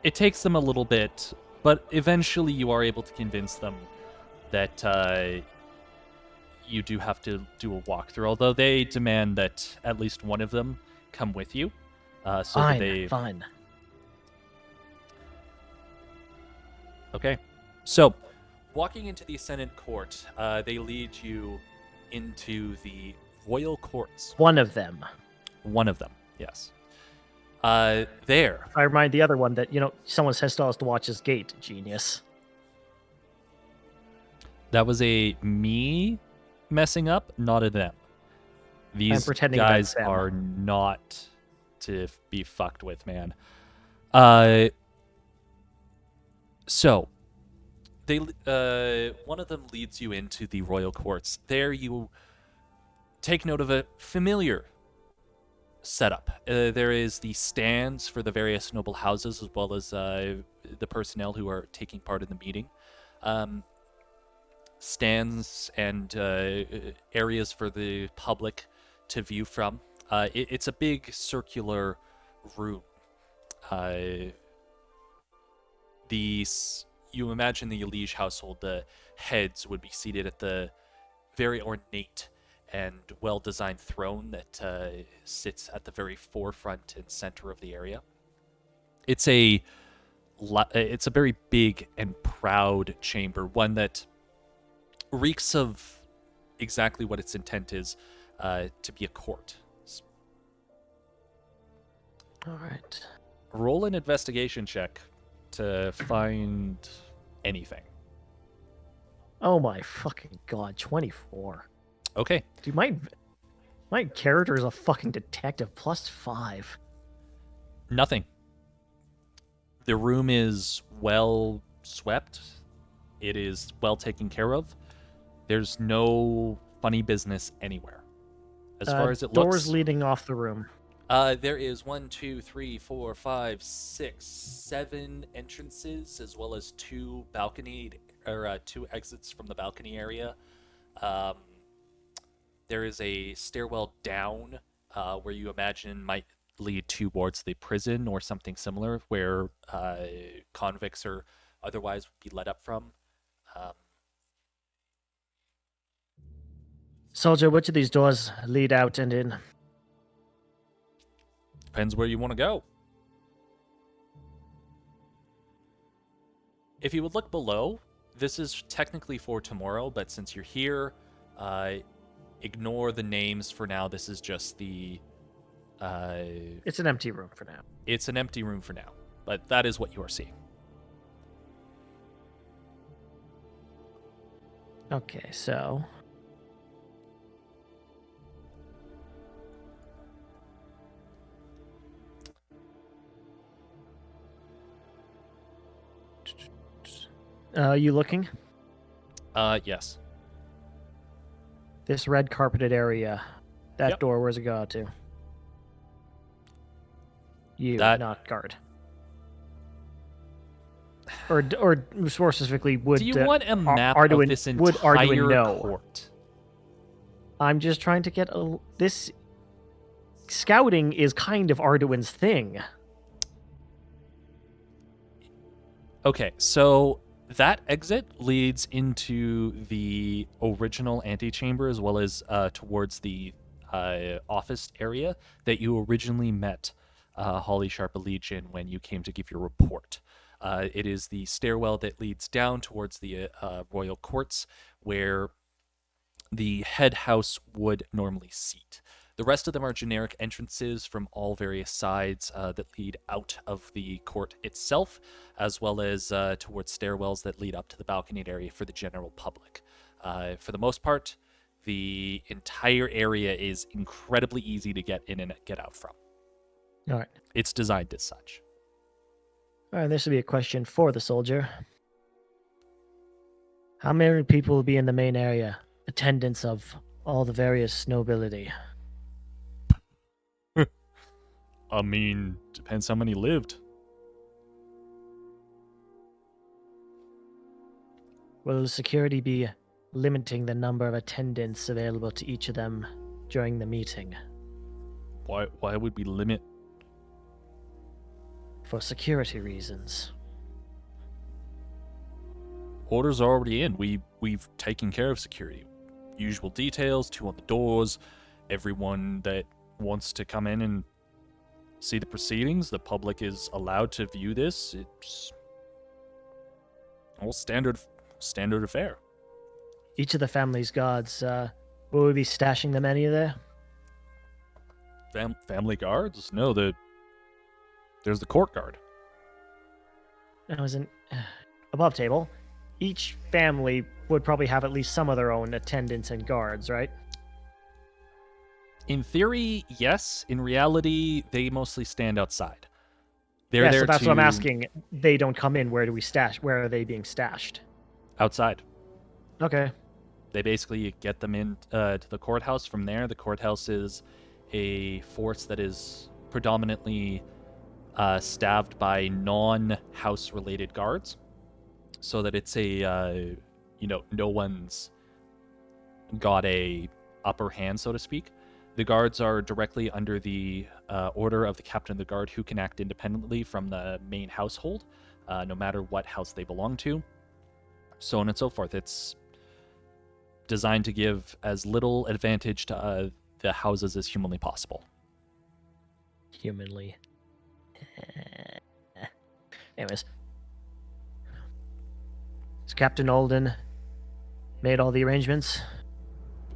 It takes them a little bit, but eventually you are able to convince them that you do have to do a walkthrough, although they demand that at least one of them come with you. So Fine, that they... fine. Okay. So, walking into the Ascendant Court, they lead you into the Royal Courts. One of them. One of them, yes. There. I remind the other one that, someone says to us to watch his gate, genius. That was a me messing up, not a them. These pretending guys that's them. are not to be fucked with, man. So, they one of them leads you into the Royal Courts. There you take note of a familiar setup. There is the stands for the various noble houses, as well as the personnel who are taking part in the meeting. Stands and areas for the public to view from. It's a big circular room. You imagine the Elige household, the heads would be seated at the very ornate and well-designed throne that sits at the very forefront and center of the area. It's a very big and proud chamber, one that reeks of exactly what its intent is, to be a court. All right. Roll an investigation check to find anything. Oh my fucking god, 24. Okay. Dude, my character is a fucking detective, +5. Nothing. The room is well swept. It is well taken care of. There's no funny business anywhere. As far as it doors looks, leading off the room. there is 1, 2, 3, 4, 5, 6, 7 entrances, as well as 2 2 exits from the balcony area. There is a stairwell down, where you imagine might lead towards the prison or something similar, where convicts or otherwise would be let up from. Soldier, which of these doors lead out and in? Depends where you want to go. If you would look below, this is technically for tomorrow, but since you're here, ignore the names for now. This is just the... It's an empty room for now. It's an empty room for now, but that is what you are seeing. Okay, so... you looking? Yes. This red carpeted area. That Yep. door, where's it go out to? You, That- not guard. Or more specifically, would Do you want a map Arduin- of this would entire Arduin know? court? I'm just trying to get this. Scouting is kind of Arduin's thing. Okay, so that exit leads into the original antechamber as well as towards the office area that you originally met Holly Sharp Legion when you came to give your report. It is the stairwell that leads down towards the royal courts where the head house would normally seat. The rest of them are generic entrances from all various sides that lead out of the court itself, as well as towards stairwells that lead up to the balconied area for the general public. For the most part, the entire area is incredibly easy to get in and get out from. All right. It's designed as such. All right, this will be a question for the soldier. How many people will be in the main area? Attendants of all the various nobility. I mean, depends how many lived. Will security be limiting the number of attendants available to each of them during the meeting? Why would we limit? For security reasons. Orders are already in. We've taken care of security. Usual details, 2 on the doors. Everyone that wants to come in and see the proceedings, the public is allowed to view this. It's all standard affair. Each of the family's guards, will we be stashing them any of there? Family guards? No, there's the court guard. I was in above table. Each family would probably have at least some of their own attendants and guards, right? In theory, yes. In reality, they mostly stand outside. They're Yeah, there so that's what I'm to- asking. They don't come in. Where do we stash? Where are they being stashed? Outside. Okay. They basically get them in to the courthouse from there. The courthouse is a force that is predominantly staffed by non-house related guards, so that it's a no one's got a upper hand, so to speak. The guards are directly under the order of the captain of the guard, who can act independently from the main household, no matter what house they belong to, so on and so forth. It's designed to give as little advantage to the houses as humanly possible. Humanly. Anyways. Has Captain Alden made all the arrangements?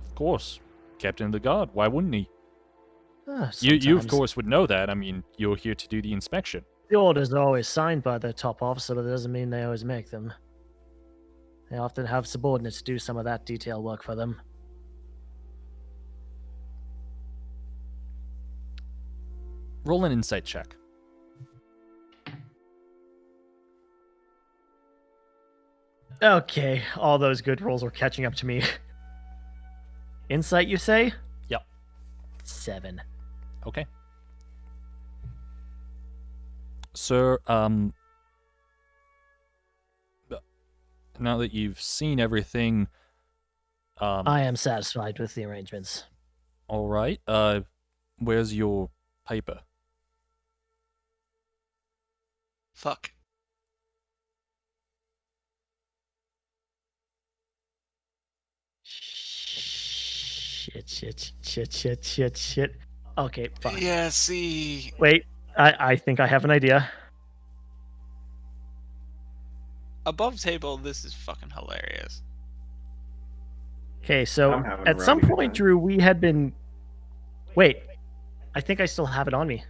Of course, captain of the guard. Why wouldn't he? Ah, You of sometimes. course would know that. I mean, you're here to do the inspection. The orders are always signed by the top officer, but that doesn't mean they always make them. They often have subordinates do some of that detail work for them. Roll an insight check. Okay, all those good rolls were catching up to me. Insight, you say? Yep. 7. Okay. Sir, now that you've seen everything, I am satisfied with the arrangements. all right. Where's your paper? Fuck. Shit. Okay, fine. Yeah, see. Wait, I think I have an idea. Above table, this is fucking hilarious. Okay, so I'm having a at some rowdy good point, time. Drew, we had been. Wait, I think I still have it on me.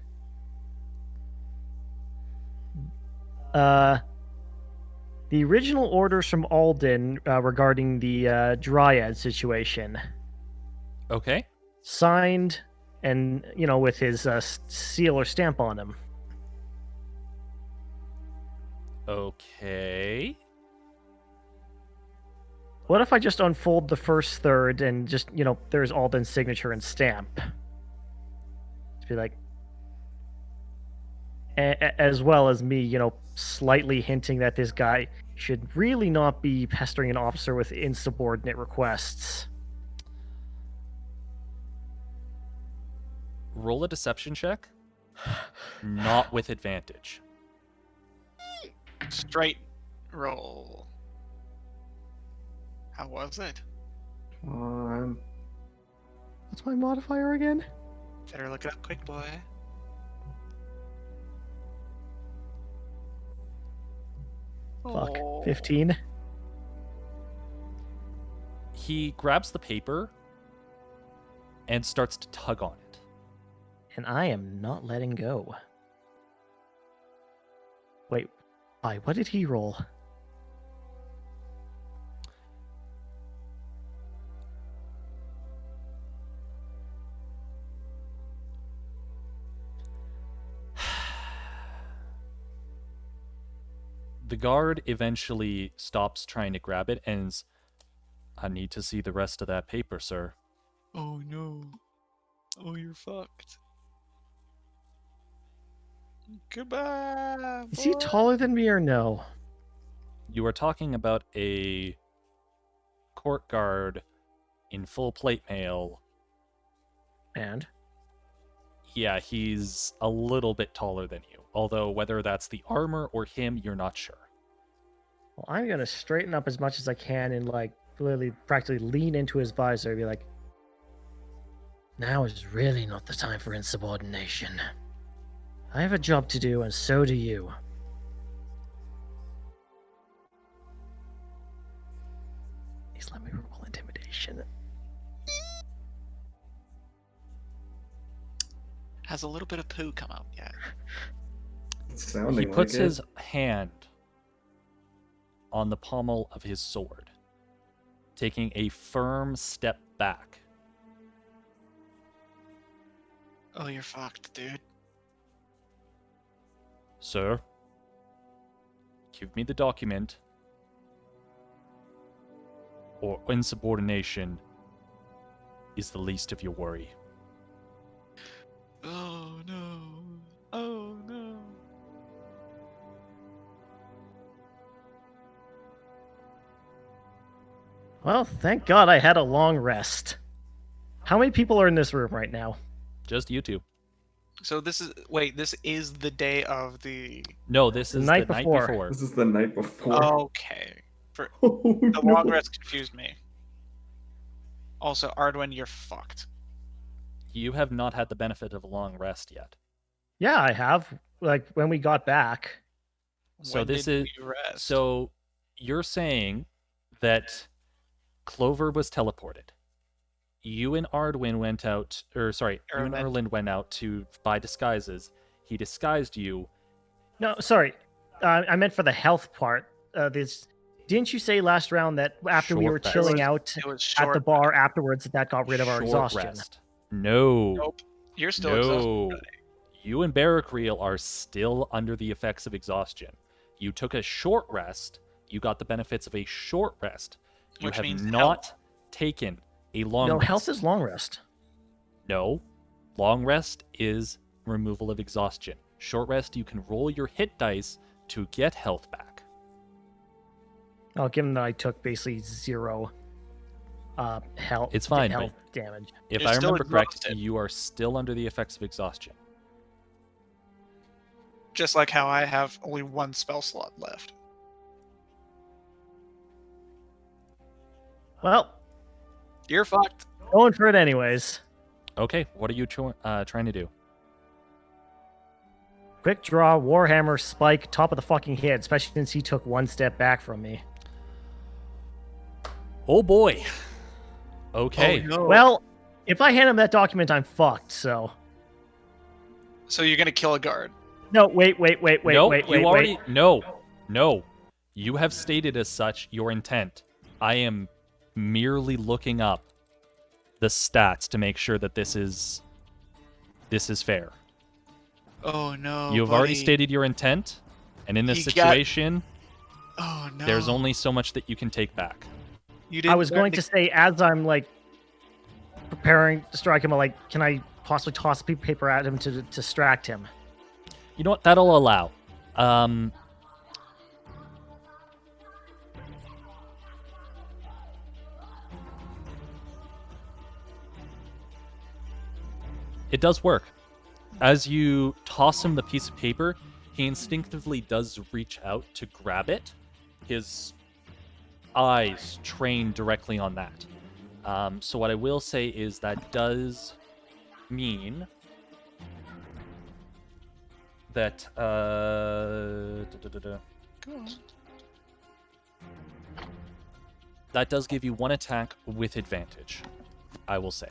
The original orders from Alden regarding the Dryad situation, Okay. signed and, with his seal or stamp on him. Okay. What if I just unfold the first third and just, there's Alden's signature and stamp? To be like, as well as me, slightly hinting that this guy should really not be pestering an officer with insubordinate requests. Roll a deception check. Not with advantage. Straight roll. How was it? Come What's my modifier again? Better look it up quick, boy. Fuck. Oh. 15. He grabs the paper and starts to tug on it. And I am not letting go. Wait, why? What did he roll? The guard eventually stops trying to grab it and is, I need to see the rest of that paper, sir. Oh no. Oh, you're fucked. Goodbye. Is he boy. taller than me or no? You are talking about a court guard in full plate mail. And? Yeah, he's a little bit taller than you. Although whether that's the armor or him, you're not sure. Well, I'm gonna straighten up as much as I can and, literally practically lean into his visor and be like, now is really not the time for insubordination. I have a job to do, and so do you. Please let me roll intimidation. Has a little bit of poo come out yet? It's sounding He puts like it. his hand on the pommel of his sword, taking a firm step back. Oh, you're fucked, dude. Sir, give me the document, or insubordination is the least of your worry. Oh no. Oh no. Well, thank God I had a long rest. How many people are in this room right now? Just you two. So this is the day of the. No, this The is night the night before. before. This is the night before. Okay. Oh, The no. long rest confused me. Also, Ardwin, you're fucked. You have not had the benefit of a long rest yet. Yeah, I have. When we got back. So When this did is- we rest? So you're saying that Clover was teleported. You and Ardwin went out, you and Erland. Erland went out to buy disguises. He disguised you. No, sorry. I meant for the health part. Didn't you say last round that after we Short were rest. chilling out It was at short. the bar afterwards, that got rid of our Short exhaustion? rest. No. Nope. You're still exhausted. No. You and Barracriel are still under the effects of exhaustion. You took a short rest. You got the benefits of a short rest. You Which have means not health. taken a long No, rest. health is long rest. No. Long rest is removal of exhaustion. Short rest, you can roll your hit dice to get health back. Oh, given that I took basically 0 health. It's fine, but- Health damage. If You're I still remember correct, exhausted. you are still under the effects of exhaustion. Just like how I have only one spell slot left. Well, You're fucked. Going for it anyways. Okay, what are you trying to do? Quick draw, Warhammer, spike, top of the fucking head, especially since he took one step back from me. Oh boy. Okay. Oh, no. Well, if I hand him that document, I'm fucked, so. So you're gonna kill a guard. No, wait. No, you already no. You have stated as such your intent. I am merely looking up the stats to make sure that this is fair. Oh no. You have already buddy. stated your intent, and in this He got- situation, Oh no. there's only so much that you can take back. You didn't I was going to say, as I'm like preparing to strike him, I'm like, can I possibly toss a paper at him to distract him? You know what? That'll allow. It does work. As you toss him the piece of paper, he instinctively does reach out to grab it. His eyes train directly on that. So what I will say is that does mean that that does give you one attack with advantage, I will say.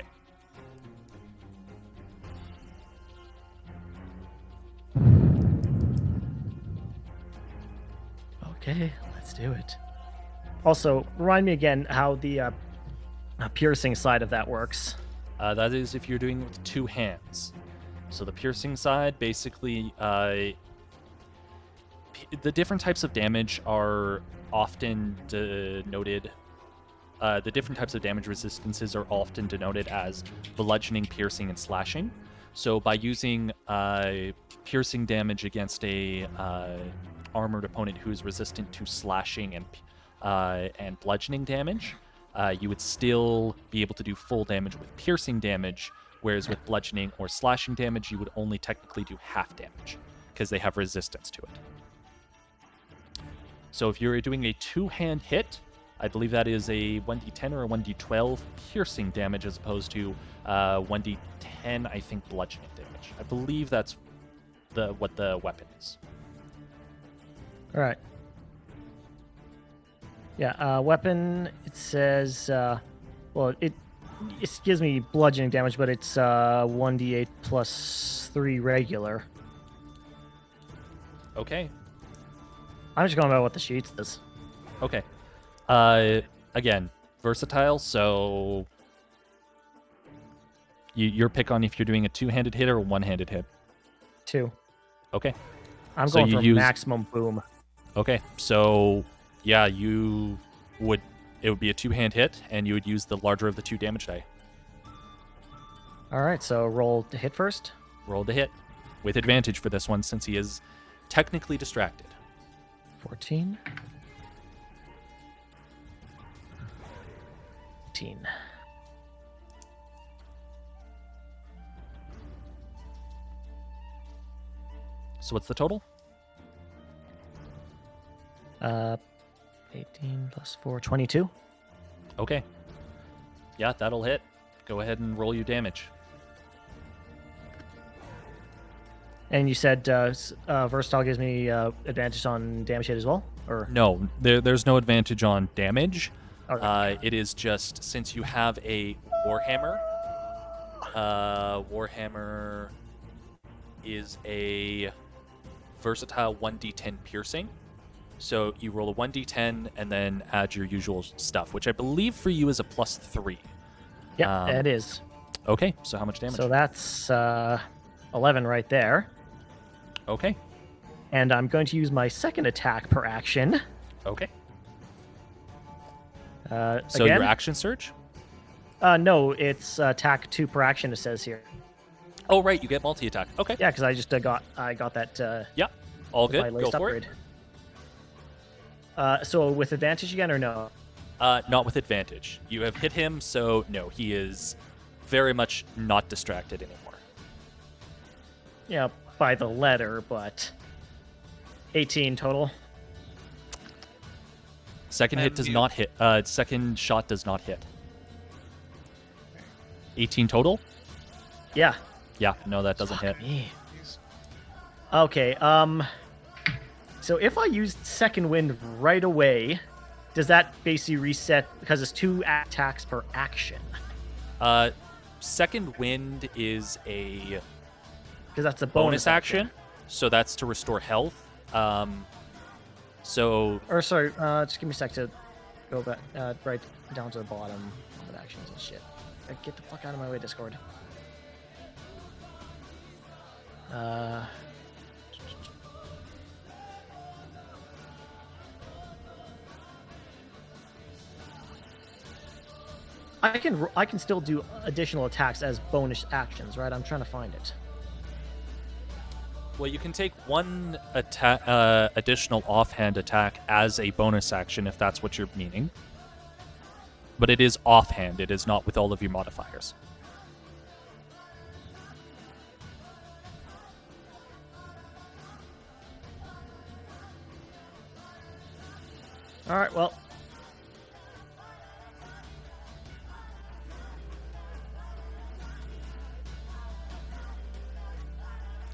Okay, let's do it. Also, remind me again how the piercing side of that works. That is if you're doing it with two hands. So the piercing side, basically, the different types of damage are often denoted. The different types of damage resistances are often denoted as bludgeoning, piercing, and slashing. So by using piercing damage against a armored opponent who is resistant to slashing and bludgeoning damage, you would still be able to do full damage with piercing damage, whereas with bludgeoning or slashing damage, you would only technically do half damage because they have resistance to it. So if you're doing a two-hand hit, I believe that is a 1d10 or a 1d12 piercing damage as opposed to 1d10, I think, bludgeoning damage. I believe that's what the weapon is. All right. Yeah, weapon, it says, well, it gives me bludgeoning damage, but it's 1d8 plus 3 regular. Okay. I'm just going by what the sheet says. Okay. Again, versatile, so your pick on if you're doing a two-handed hit or a one-handed hit. 2. Okay. I'm So going you for use- maximum boom. Okay. So yeah, it would be a two-hand hit, and you would use the larger of the two damage die. All right, so roll to hit first. Roll the hit with advantage for this one since he is technically distracted. 14. 18. So what's the total? 18 plus 4, 22. Okay. Yeah, that'll hit. Go ahead and roll your damage. And you said versatile gives me advantage on damage hit as well? Or No, there's no advantage on damage. okay. It is just since you have a Warhammer. Warhammer is a versatile 1d10 piercing. So you roll a 1d10 and then add your usual stuff, which I believe for you is a +3. Yeah, it is. Okay, so how much damage? So that's 11 right there. Okay, And I'm going to use my second attack per action. okay. So Again? your action surge? No, it's attack 2 per action, it says here. Oh, right, you get multi-attack. Okay, Yeah, because I just got that yeah, all with my good. Go laced for upgrade. So with advantage again or no? it. Not with advantage. You have hit him, so no, he is very much not distracted anymore. Yeah, by the letter, but 18 total. Second hit does you- not hit. Second shot does not hit. 18 total? Yeah. Yeah, no, that doesn't hit. Fuck me. Okay, so if I used Second Wind right away, does that basically reset, because it's 2 attacks per action? Second Wind is a Because that's a bonus action, so that's to restore health. So Or sorry, just give me a sec to go back right down to the bottom of actions and shit. Get the fuck out of my way, Discord. I can still do additional attacks as bonus actions, right? I'm trying to find it. well, you can take one additional offhand attack as a bonus action if that's what you're meaning. But it is offhand. It is not with all of your modifiers. All right, well.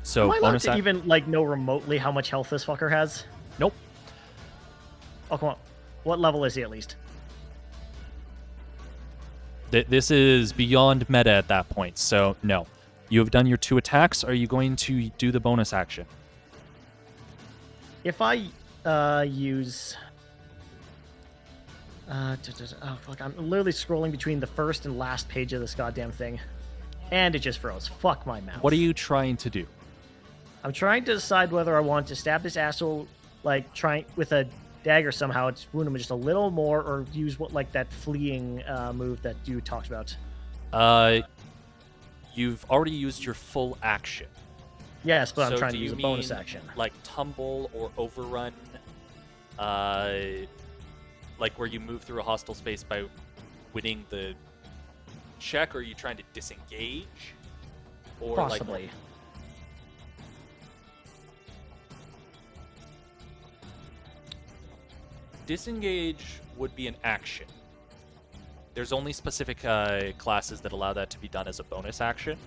So Am I allowed bonus to even like know remotely how much health this fucker has? Nope. Oh come on, what level is he at least? This is beyond meta at that point, so no. You have done your 2 attacks. Are you going to do the bonus action? If I use oh fuck, I'm literally scrolling between the first and last page of this goddamn thing, and it just froze. Fuck my mouth. What are you trying to do? I'm trying to decide whether I want to stab this asshole, like trying with a dagger somehow, to wound him just a little more, or use what like that fleeing move that you talked about. You've already used your full action. Yes, but So I'm trying do to use you a bonus mean, action. Like tumble or overrun, like where you move through a hostile space by winning the check, or are you trying to disengage? Or Possibly. Like, disengage would be an action. There's only specific classes that allow that to be done as a bonus action.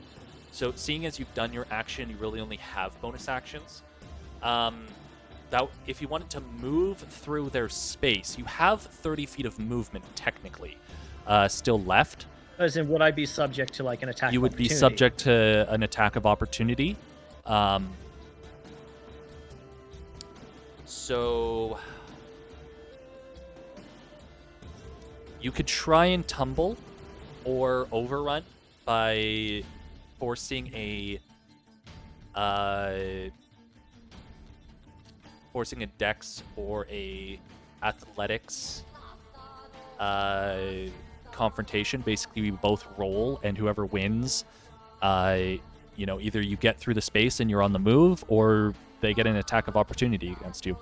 So seeing as you've done your action, you really only have bonus actions. That if you wanted to move through their space, you have 30 feet of movement technically still left. As in, would I be subject to like an attack? You of would be opportunity? subject to an attack of opportunity. So you could try and tumble or overrun by forcing a dex or a athletics confrontation. Basically, we both roll, and whoever wins, either you get through the space and you're on the move, or they get an attack of opportunity against you.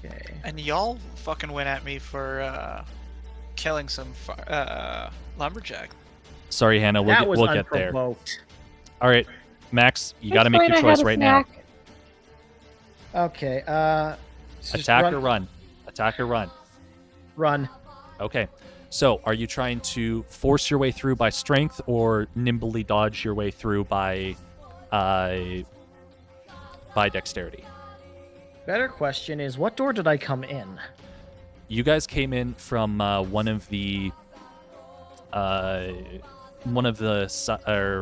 Okay. And y'all fucking went at me for killing some lumberjack. Sorry, Hannah. That was We'll get there. unprovoked. All right, Max, you It's got to make fine, your I had choice a right now. snack. Okay. Just Attack or run? Attack or run? Run. Okay. So, are you trying to force your way through by strength, or nimbly dodge your way through by dexterity? Better question is, what door did I come in? You guys came in from one of the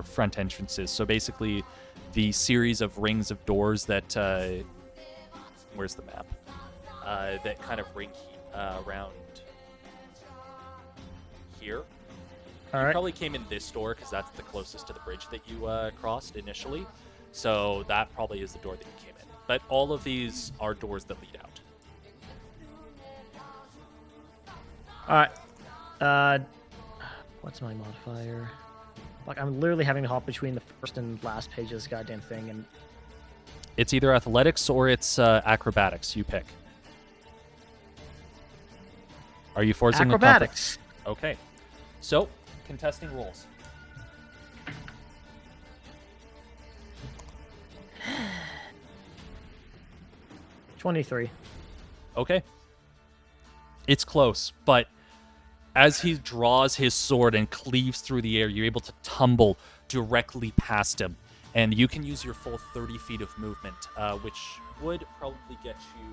front entrances. So basically, the series of rings of doors that where's the map? That kind of ring around here. All You right. probably came in this door because that's the closest to the bridge that you crossed initially. So that probably is the door that you came in. But all of these are doors that lead out. All right. What's my modifier? Like, I'm literally having to hop between the first and last page of this goddamn thing, and It's either athletics or it's acrobatics. You pick. Are you forcing the acrobatics. Okay. So, contesting rolls. 23. Okay. It's close, but as he draws his sword and cleaves through the air, you're able to tumble directly past him. And you can use your full 30 feet of movement, which would probably get you...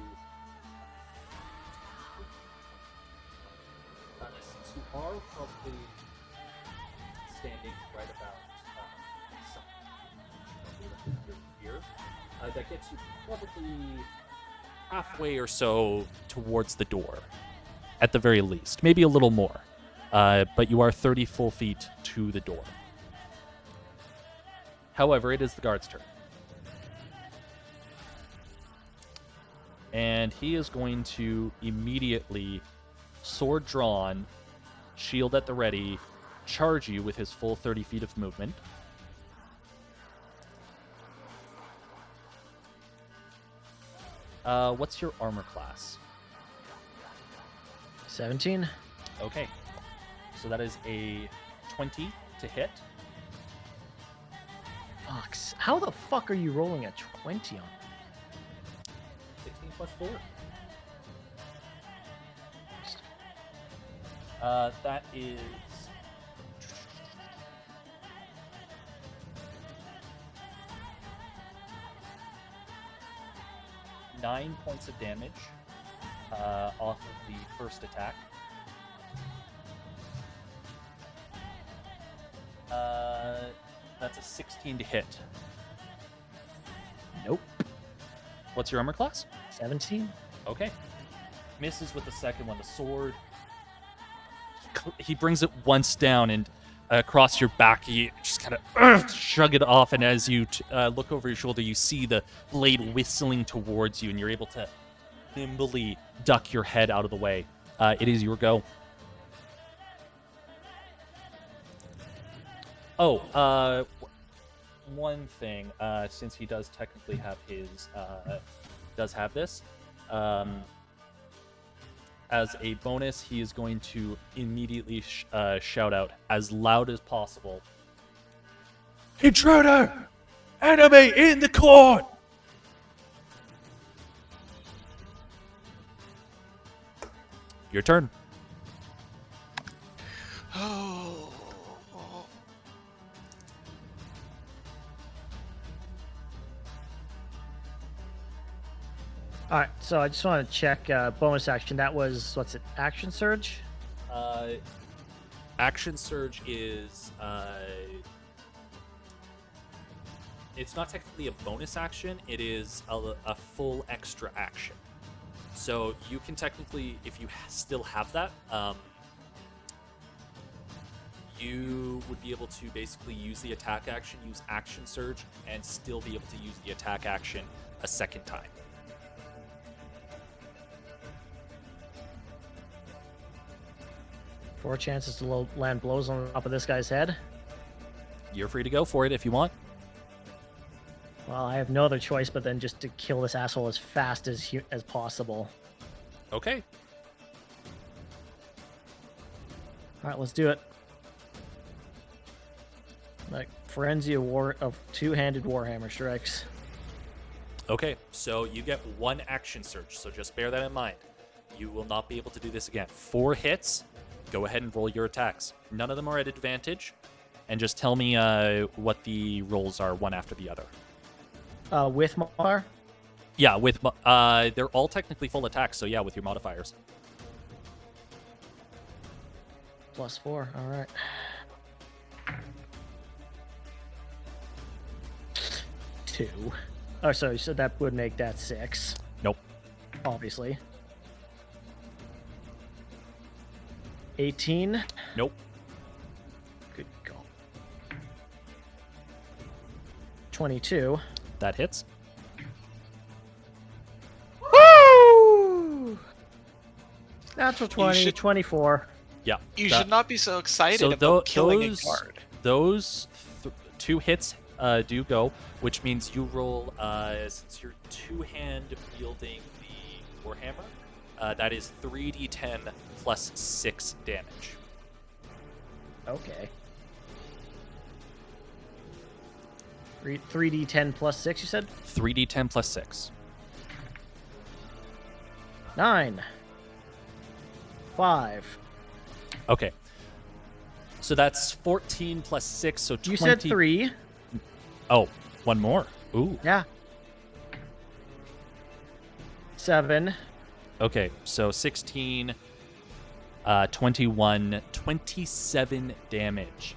since you are probably standing right about here, that gets you probably halfway or so towards the door, at the very least. Maybe a little more. But you are 30 full feet to the door. However, it is the guard's turn. And he is going to immediately, sword drawn, shield at the ready, charge you with his full 30 feet of movement. What's your armor class? 17. Okay. So that is a 20 to hit. Fox, how the fuck are you rolling a 20 on? 16 plus 4. That is... 9 points of damage off of the first attack. That's a 16 to hit. Nope. What's your armor class? 17. Okay. Misses with the second one. The sword. He brings it once down and across your back. You just kind of shrug it off, and as you look over your shoulder, you see the blade whistling towards you, and you're able to nimbly duck your head out of the way. It is your go. Oh, one thing, since he does technically have his, does have this, as a bonus, he is going to immediately shout out as loud as possible, "Intruder! Enemy in the court!" Your turn. Oh. All right, so I just want to check bonus action. That was, what's it, action surge? Action surge is it's not technically a bonus action. It is a full extra action. So you can technically, if you still have that, you would be able to basically use the attack action, use action surge, and still be able to use the attack action a second time. Four chances to land blows on top of this guy's head. You're free to go for it if you want. Well, I have no other choice but then just to kill this asshole as fast as possible. Okay. All right, let's do it. Like frenzy of two-handed warhammer strikes. Okay, so you get one action surge, so just bear that in mind. You will not be able to do this again. 4 hits. Go ahead and roll your attacks. None of them are at advantage, and just tell me what the rolls are one after the other. With modifier? Yeah, with they're all technically full attacks, so yeah, with your modifiers. +4. All right. Two. Oh, sorry. So that would make that 6. Nope. Obviously. 18. Nope. Good call. 22. That hits. Woo! Natural 20, should- 24. Yeah. You that- should not be so excited So about killing a those guard. those 2 hits do go, which means you roll since you're two-hand wielding the warhammer. That is 3d10 plus 6 damage. Okay. 3d10 plus 6, you said? 3d10 plus 6. 9. 5. Okay. So that's 14 plus 6, so 20. You said 3. Oh, one more. Ooh. Yeah. 7. Okay, so 16, 21, 27 damage.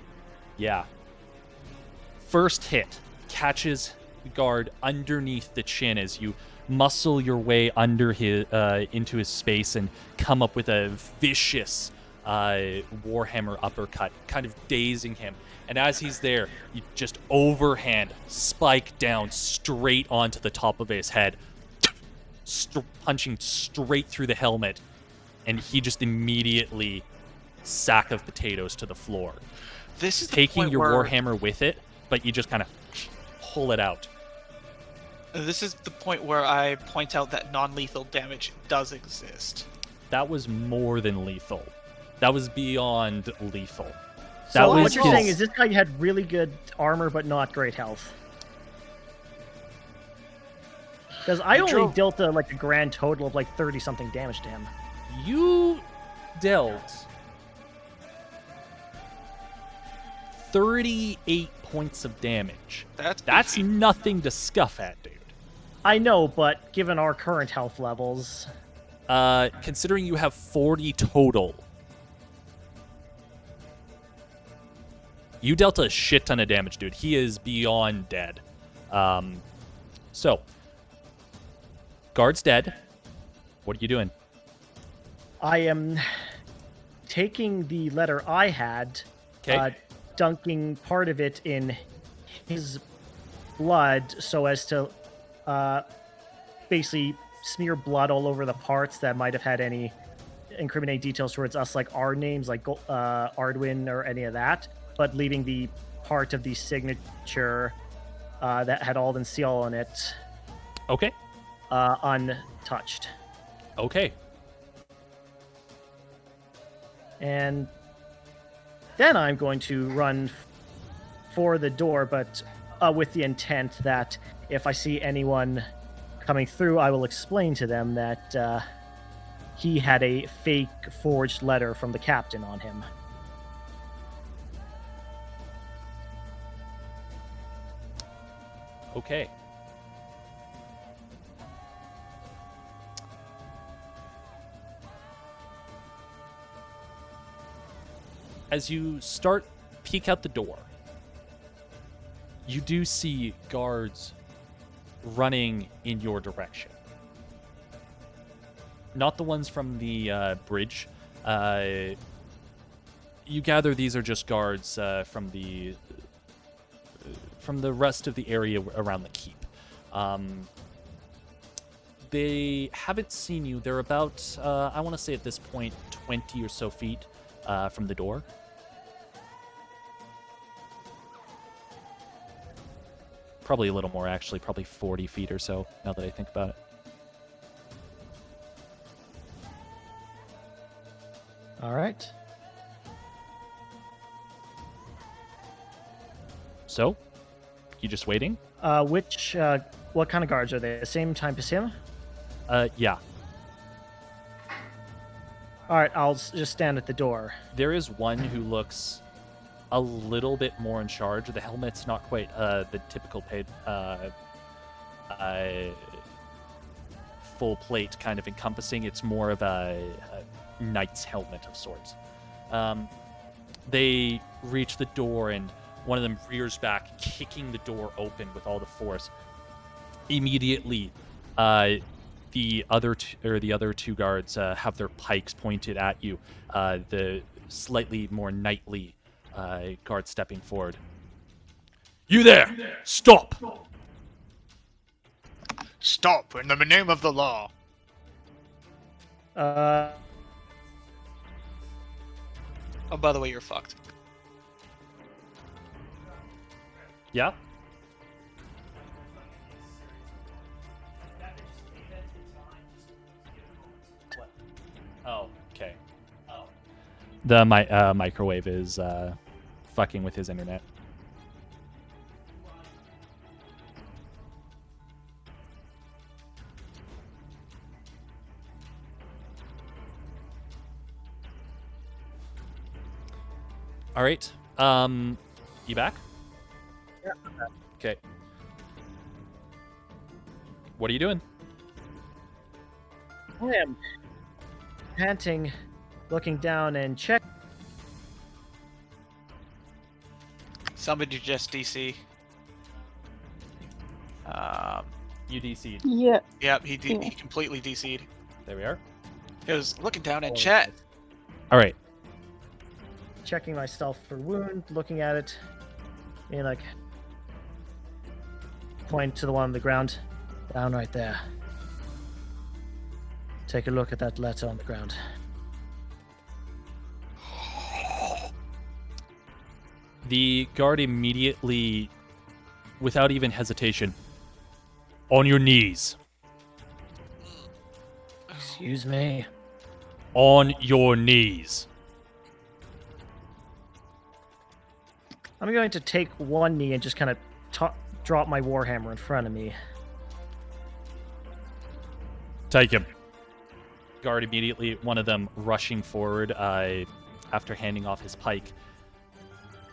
Yeah. First hit catches the guard underneath the chin as you muscle your way under his into his space and come up with a vicious Warhammer uppercut, kind of dazing him. And as he's there, you just overhand spike down straight onto the top of his head, punching straight through the helmet, and he just immediately sack of potatoes to the floor. This is the Taking point your where, Warhammer with it, but you just kind of pull it out. This is the point where I point out that non-lethal damage does exist. That was more than lethal. That was beyond lethal. So That what was you're his- saying is this guy had really good armor but not great health. Because I You only drove- dealt a grand total of 30 something damage to him. You dealt 38 points of damage. That's That's beefy. nothing to scuff at, dude. I know, but given our current health levels, Considering you have 40 total, you dealt a shit ton of damage, dude. He is beyond dead. So, guard's dead. What are you doing? I am taking the letter I had, 'Kay. dunking part of it in his blood so as to basically smear blood all over the parts that might have had any incriminating details towards us, like our names, like Ardwin or any of that, but leaving the part of the signature that had Alden seal on it Okay. untouched. Okay. And then I'm going to run for the door, but with the intent that if I see anyone coming through, I will explain to them that he had a fake forged letter from the captain on him. Okay. As you peek out the door, you do see guards running in your direction. Not the ones from the bridge. You gather these are just guards from the rest of the area around the keep. They haven't seen you. They're about, I want to say at this point, 20 or so feet from the door. Probably a little more, actually. Probably 40 feet or so, now that I think about it. All right. So, you just waiting? What kind of guards are they? The same type as him? Yeah. All right, I'll just stand at the door. There is one who looks a little bit more in charge. The helmet's not quite the typical full plate kind of encompassing. It's more of a knight's helmet of sorts. They reach the door, and one of them rears back, kicking the door open with all the force. Immediately, the other two guards have their pikes pointed at you. The slightly more knightly guard stepping forward. You there! Stop! Stop in the name of the law. Oh, by the way, you're fucked. Yeah? Oh, okay. The microwave is fucking with his internet. All right. You back? Yeah. Okay. What are you doing? I am panting, looking down and check. Somebody just DC. You DC'd. Yeah. Yep, he Yeah. completely DC'd. There we are. He was looking down in chat. All right. Checking myself for wound, looking at it, and like point to the one on the ground, down right there. Take a look at that letter on the ground. The guard immediately, without even hesitation, on your knees. Excuse me. On your knees. I'm going to take one knee and just kind of drop my warhammer in front of me. Take him. Guard immediately, one of them rushing forward after handing off his pike,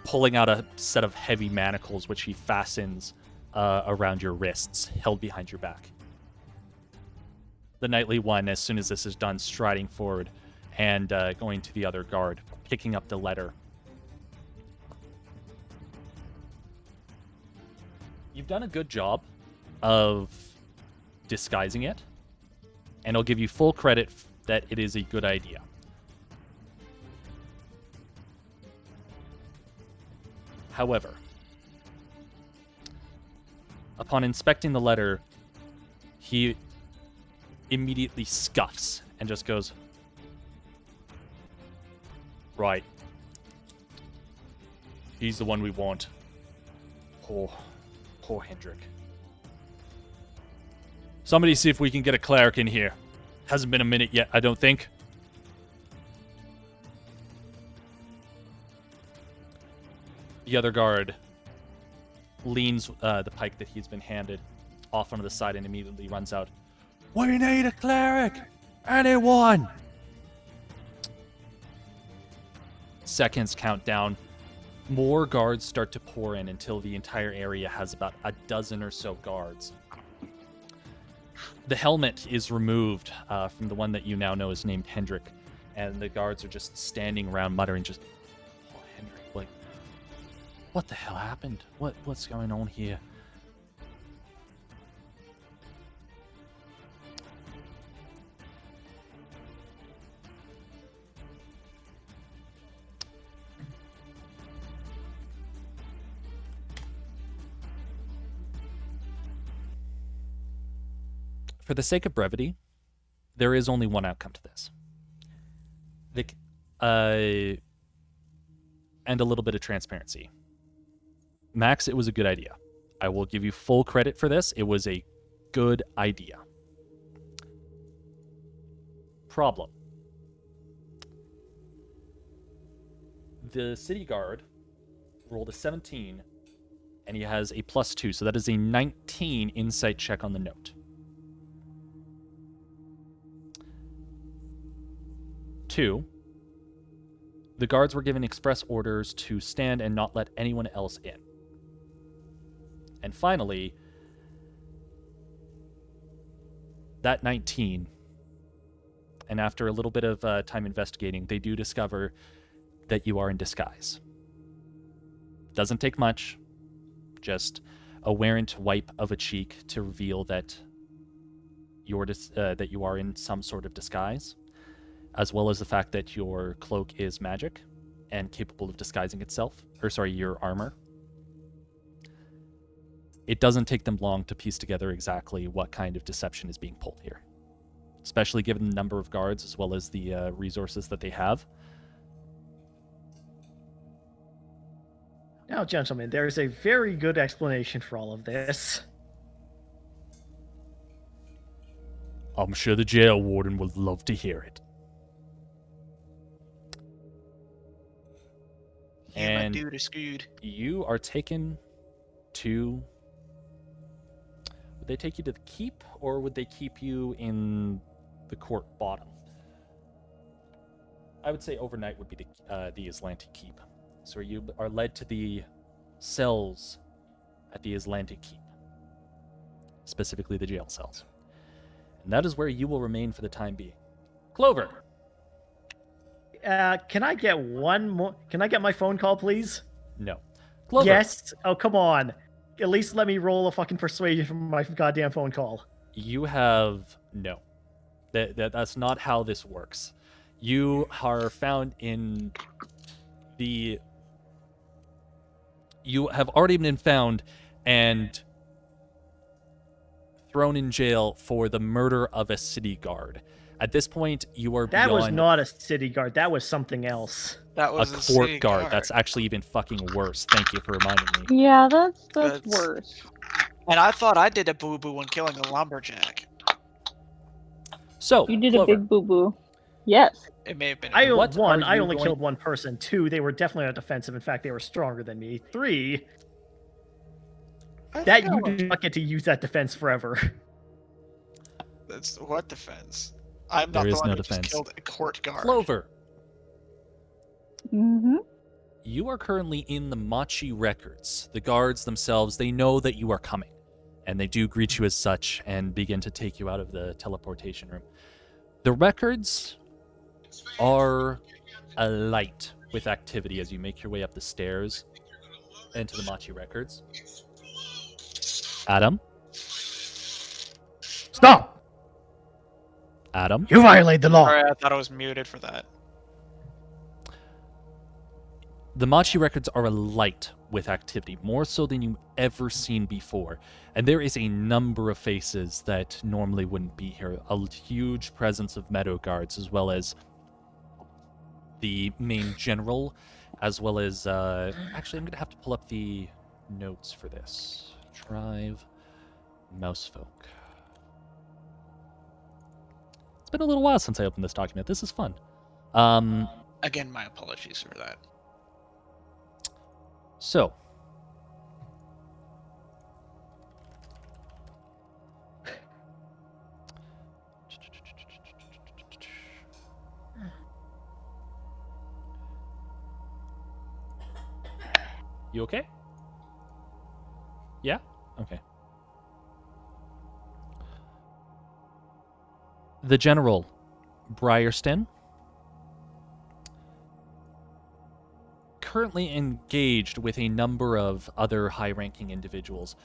pulling out a set of heavy manacles which he fastens around your wrists, held behind your back. The knightly one, as soon as this is done, striding forward and going to the other guard, picking up the letter. You've done a good job of disguising it, and I'll give you full credit that it is a good idea. However, upon inspecting the letter, he immediately scuffs and just goes, right. He's the one we want. Poor Hendrik. Somebody see if we can get a cleric in here. Hasn't been a minute yet, I don't think. The other guard leans the pike that he's been handed off onto the side and immediately runs out. We need a cleric! Anyone! Seconds count down. More guards start to pour in until the entire area has about a dozen or so guards. The helmet is removed from the one that you now know is named Hendrik, and the guards are just standing around muttering, just, oh, Hendrik, like, what the hell happened? What's going on here? For the sake of brevity, there is only one outcome to this. And a little bit of transparency. Max, it was a good idea. I will give you full credit for this. It was a good idea. Problem. The city guard rolled a 17, and he has a +2, so that is a 19 insight check on the note. 2, the guards were given express orders to stand and not let anyone else in. And finally, that 19, and after a little bit of time investigating, they do discover that you are in disguise. Doesn't take much, just a wear-and wipe of a cheek to reveal that that you are in some sort of disguise, as well as the fact that your cloak is magic and capable of disguising itself, your armor. It doesn't take them long to piece together exactly what kind of deception is being pulled here, especially given the number of guards as well as the resources that they have. Now, gentlemen, there is a very good explanation for all of this. I'm sure the jail warden would love to hear it. And my dude is screwed. You are taken to... Would they take you to the keep, or would they keep you in the court bottom? I would say overnight would be the Aslanti keep. So you are led to the cells at the Atlantic Keep, specifically the jail cells. And that is where you will remain for the time being. Clover. Can I get one more? Can I get my phone call, please? No. Clover. Yes. Oh, come on. At least let me roll a fucking persuasion from my goddamn phone call. You have no. That's not how this works. You are found in the. You have already been found and thrown in jail for the murder of a city guard. At this point, you are That beyond was not a city guard. That was something else. That a was court guard. That's actually even fucking worse. Thank you for reminding me. Yeah, that's That's- worse. And I thought I did a boo boo when killing a lumberjack. So You did Clover, a big boo boo. Yes. It may have been. I What one, are I you only going- killed one person. Two, they were definitely not defensive. In fact, they were stronger than me. Three, I that think I you was- do not get to use that defense forever. That's what defense? I'm not There the is one no who just defense. killed a court guard. Clover, Mm-hmm. you are currently in the Machi records. The guards themselves, they know that you are coming, and they do greet you as such and begin to take you out of the teleportation room. The records are alight with activity as you make your way up the stairs into the Machi records. Adam? Stop! Adam? You violate the law. Sorry, I thought I was muted for that. The Machi records are alight with activity, more so than you've ever seen before. And there is a number of faces that normally wouldn't be here. A huge presence of meadow guards, as well as the main general, as well as... actually, I'm going to have to pull up the notes for this. Tribe, Mousefolk. It's been a little while since I opened this document. This is fun. Again, my apologies for that. So, you okay? Yeah? Okay. The General, Brierston, currently engaged with a number of other high-ranking individuals.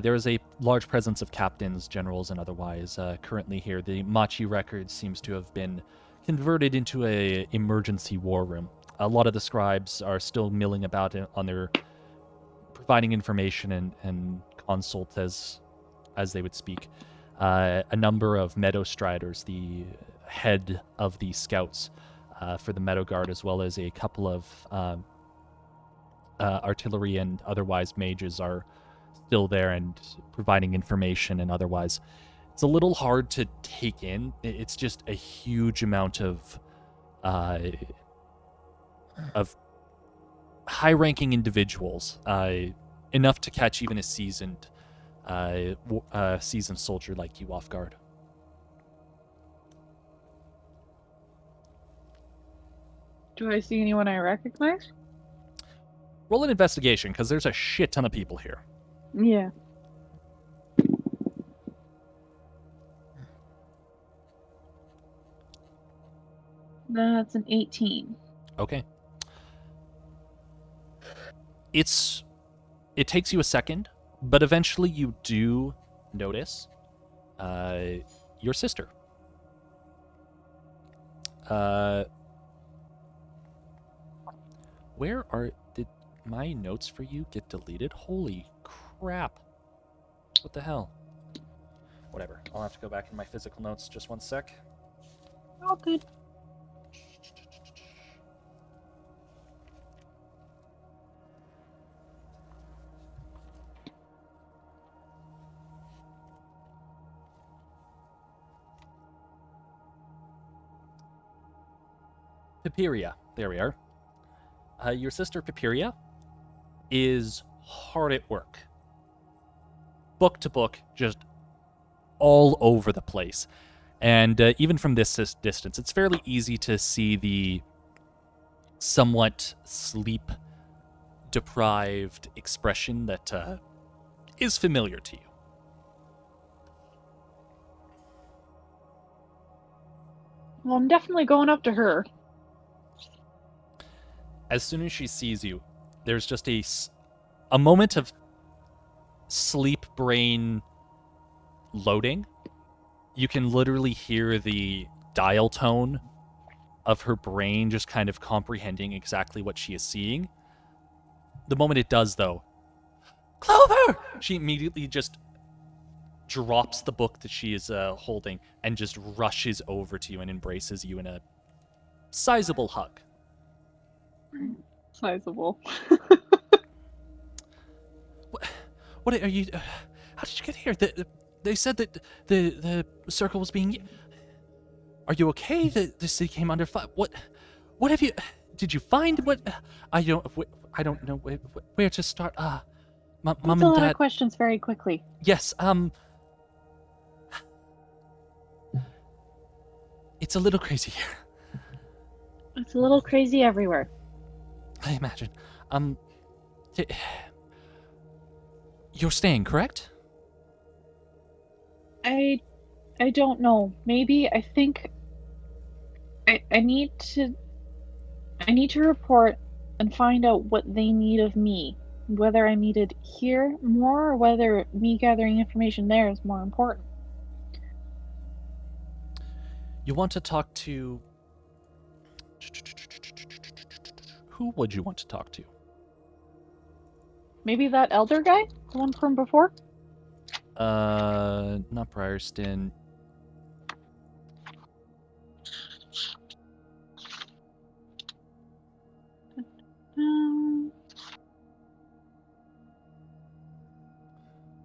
There is a large presence of captains, generals, and otherwise currently here. The Machi record seems to have been converted into a emergency war room. A lot of the scribes are still milling about on their providing information and consult as they would speak. A number of Meadow Striders, the head of the scouts for the Meadow Guard, as well as a couple of artillery and otherwise mages are still there and providing information and otherwise. It's a little hard to take in. It's just a huge amount of high-ranking individuals, enough to catch even a seasoned soldier like you off guard. Do I see anyone I recognize? Roll an investigation, because there's a shit ton of people here. Yeah. That's an 18. Okay. It takes you a second, but eventually you do notice your sister. Did my notes for you get deleted? Holy crap. What the hell? Whatever. I'll have to go back in my physical notes just one sec. Oh, good. Piperia. There we are. Your sister Piperia is hard at work. Book to book, just all over the place. And even from this distance, it's fairly easy to see the somewhat sleep deprived expression that is familiar to you. Well, I'm definitely going up to her. As soon as she sees you, there's just a moment of sleep brain loading. You can literally hear the dial tone of her brain just kind of comprehending exactly what she is seeing. The moment it does, though, Clover! She immediately just drops the book that she is holding and just rushes over to you and embraces you in a sizable hug. Sizable. What are you? How did you get here? They said that the circle was being. Are you okay? The city came under fire. What have you? Did you find what? I don't know where to start. Mom That's and a lot Dad. of questions very quickly. Yes. It's a little crazy here. It's a little crazy everywhere. I imagine. You're staying, correct? I don't know. Maybe I think I need to report and find out what they need of me. Whether I'm needed here more or whether me gathering information there is more important. You want to talk to... Who would you want to talk to? Maybe that elder guy? The one from before? Not Brierston.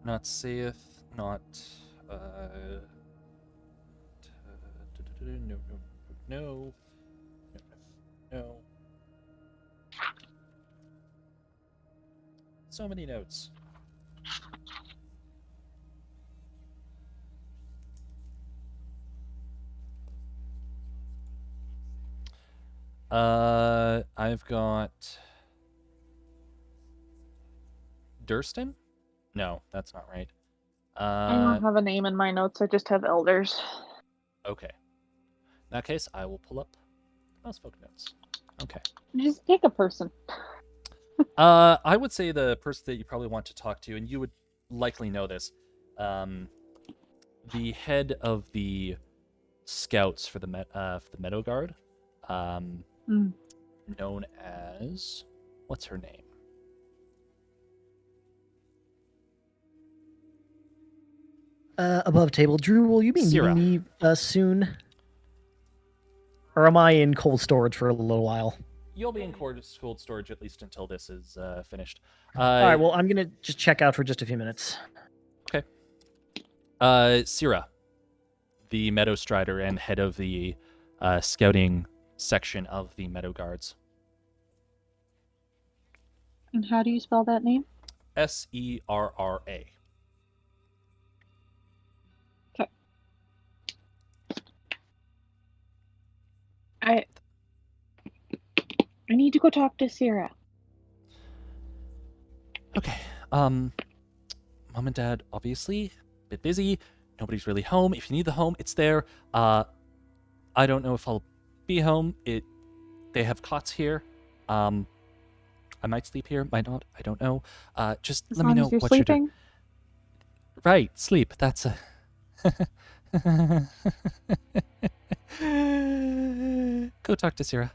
Not Saith, not, no. So many notes. I've got Durston? No, that's not right. I don't have a name in my notes, I just have elders. Okay. In that case, I will pull up most folk notes. Okay. Just pick a person. I would say the person that you probably want to talk to, and you would likely know this, the head of the scouts for the Meadow Guard, known as, what's her name? Above table. Drew, will you be Syrah. needing me soon? Or am I in cold storage for a little while? You'll be in cold storage at least until this is finished. Alright, well, I'm gonna just check out for just a few minutes. Okay. Syrah, the Meadow Strider and head of the scouting section of the Meadow Guards. And how do you spell that name? Serra. Okay. I need to go talk to Syrah. Okay. Mom and Dad, obviously, a bit busy. Nobody's really home. If you need the home, it's there. I don't know if I'll be home. They have cots here. I might sleep here, might not. I don't know. Just As let me long know as you're what you're sleeping. doing. Right, sleep. That's a. Go talk to Syrah.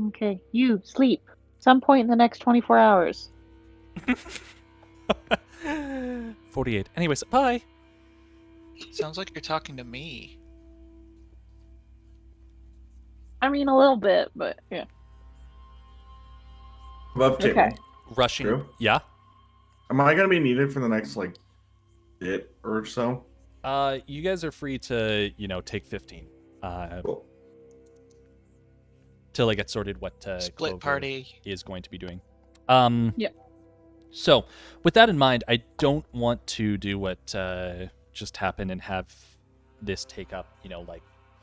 Okay, you sleep. Some point in the next 24 hours. 48. Anyways, bye. Sounds like you're talking to me. I mean, a little bit, but yeah. Above table. Okay. Rushing. Drew? Yeah. Am I gonna be needed for the next bit or so? You guys are free to, take 15. Cool. Till I get sorted what Split Clover party. is going to be doing. Yep. So, with that in mind, I don't want to do what just happened and have this take up,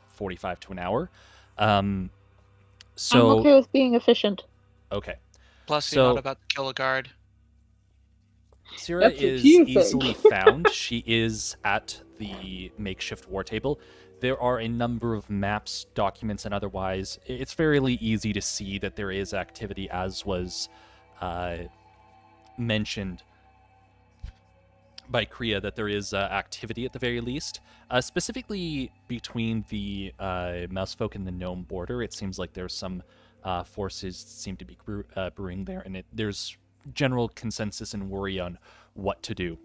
45 to an hour. So I'm okay with being efficient. Okay. Plus, you're So- not about to kill a guard. Syrah That's what is you think. easily found. She is at the makeshift war table. There are a number of maps, documents, and otherwise. It's fairly easy to see that there is activity, as was mentioned by Kriya, that there is activity at the very least. Specifically between the Mousefolk and the Gnome border, it seems like there's some forces seem to be brewing there, and there's general consensus and worry on what to do.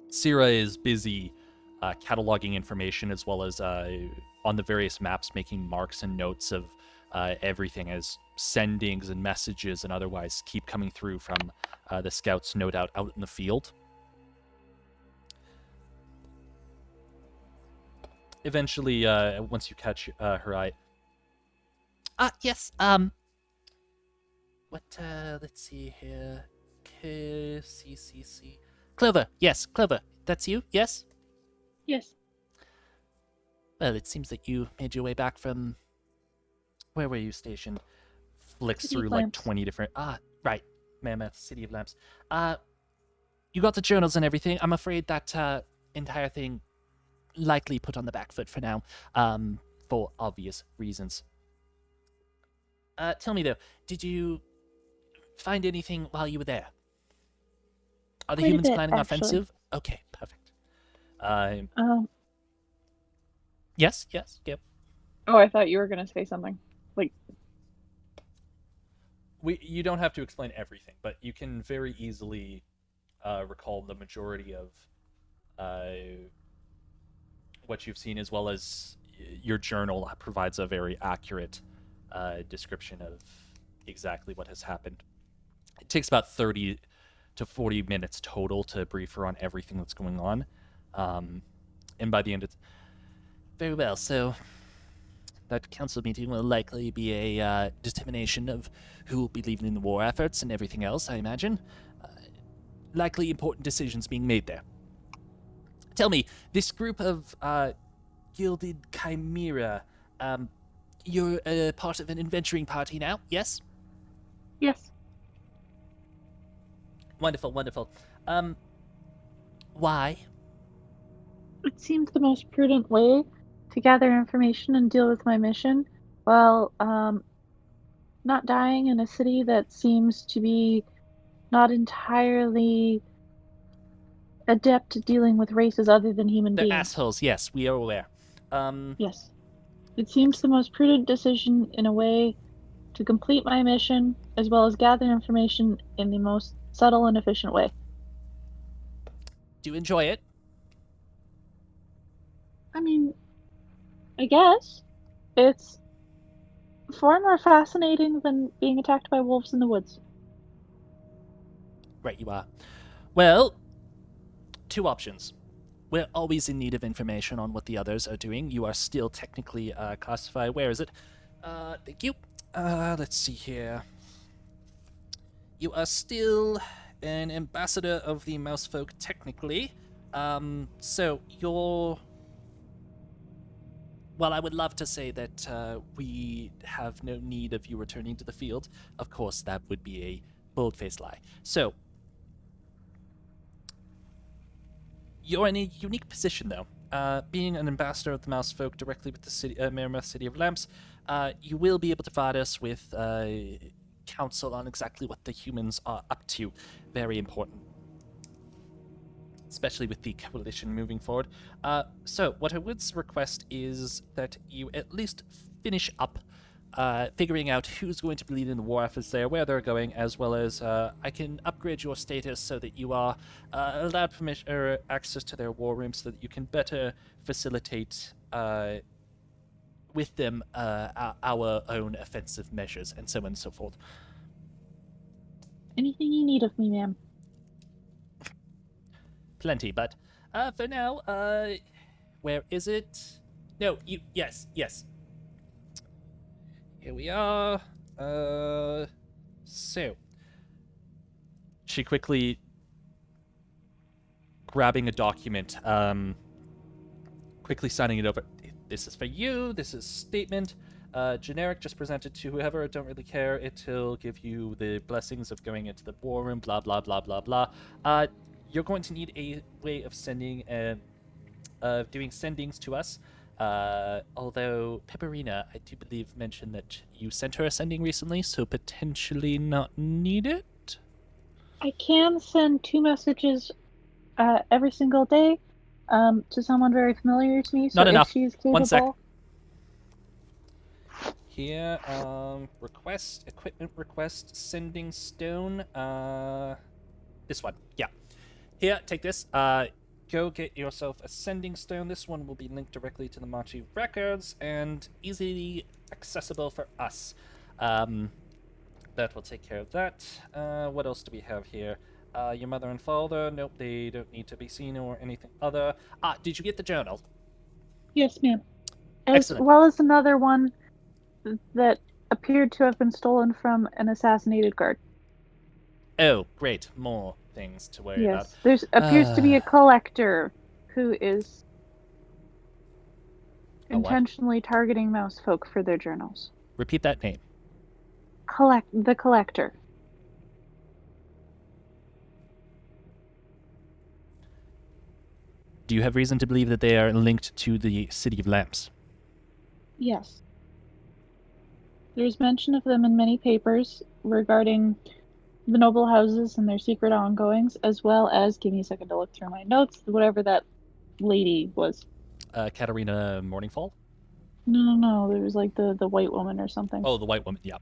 Syrah is busy cataloging information as well as on the various maps making marks and notes of everything as sendings and messages and otherwise keep coming through from the scouts, no doubt, out in the field. Eventually, once you catch her eye... yes, let's see here. C. Clover, yes, Clover, that's you, yes? Yes. Well, it seems that you made your way back from... Where were you stationed? Flicks City through of like Lamps. 20 different... right. Mammoth, City of Lamps. You got the journals and everything. I'm afraid that entire thing likely put on the back foot for now, for obvious reasons. Tell me, though, did you find anything while you were there? Are the Quite a humans bit, planning actually. offensive? Okay, perfect. Yes, yep. Oh, I thought you were gonna say something. You don't have to explain everything, but you can very easily recall the majority of what you've seen, as well as your journal provides a very accurate description of exactly what has happened. It takes about 30 to 40 minutes total to brief her on everything that's going on. And by the end, it's very well. So that council meeting will likely be a determination of who will be leading the war efforts and everything else, I imagine. Likely important decisions being made there. Tell me, this group of Gilded Chimera, you're a part of an adventuring party now, yes? Yes. Wonderful. Why? It seemed the most prudent way to gather information and deal with my mission while not dying in a city that seems to be not entirely adept at dealing with races other than human They're beings. assholes, yes, we are aware. Yes. It seems the most prudent decision in a way to complete my mission as well as gather information in the most subtle and efficient way. Do you enjoy it? I mean, I guess. It's far more fascinating than being attacked by wolves in the woods. Right, you are. Well, two options. We're always in need of information on what the others are doing. You are still technically classified. Where is it? Thank you. Let's see here. You are still an ambassador of the Mousefolk, technically. So you're... Well, I would love to say that we have no need of you returning to the field. Of course, that would be a bold-faced lie. So, you're in a unique position, though. Being an ambassador of the Mousefolk directly with the city, Merrimouth City of Lamps, you will be able to provide us with counsel on exactly what the humans are up to. Very important. Especially with the coalition moving forward. So, what I would request is that you at least finish up figuring out who's going to be leading the war efforts there, where they're going, as well as I can upgrade your status so that you are allowed permission or access to their war room so that you can better facilitate with them our own offensive measures and so on and so forth. Anything you need of me, ma'am. Plenty, but for now, where is it? No, yes. Here we are. So she quickly grabbing a document, quickly signing it over. This is for you. This is statement. Generic, just present it to whoever. Don't really care. It'll give you the blessings of going into the war room. Blah blah blah blah blah. You're going to need a way of sending doing sendings to us. Although Pepperina, I do believe, mentioned that you sent her a sending recently, so potentially not needed. I can send 2 messages every single day to someone very familiar to me. So Not enough. If she's capable, 1 sec. Here, request, equipment request, sending stone, this one, yeah. Here, take this, go get yourself a sending stone. This one will be linked directly to the Machi records and easily accessible for us. That will take care of that. What else do we have here? Your mother and father, nope, they don't need to be seen or anything other. Did you get the journal? Yes, ma'am. As Excellent. well as another one that appeared to have been stolen from an assassinated guard. Oh, great, more things to worry about. Yes, there appears to be a collector who is A what? intentionally targeting mouse folk for their journals. Repeat that name. The collector. Do you have reason to believe that they are linked to the City of Lamps? Yes. There's mention of them in many papers regarding the noble houses and their secret ongoings, as well as, give me a second to look through my notes, whatever that lady was. Katarina Morningfall? No, there was like the white woman or something. Oh, the white woman, yeah.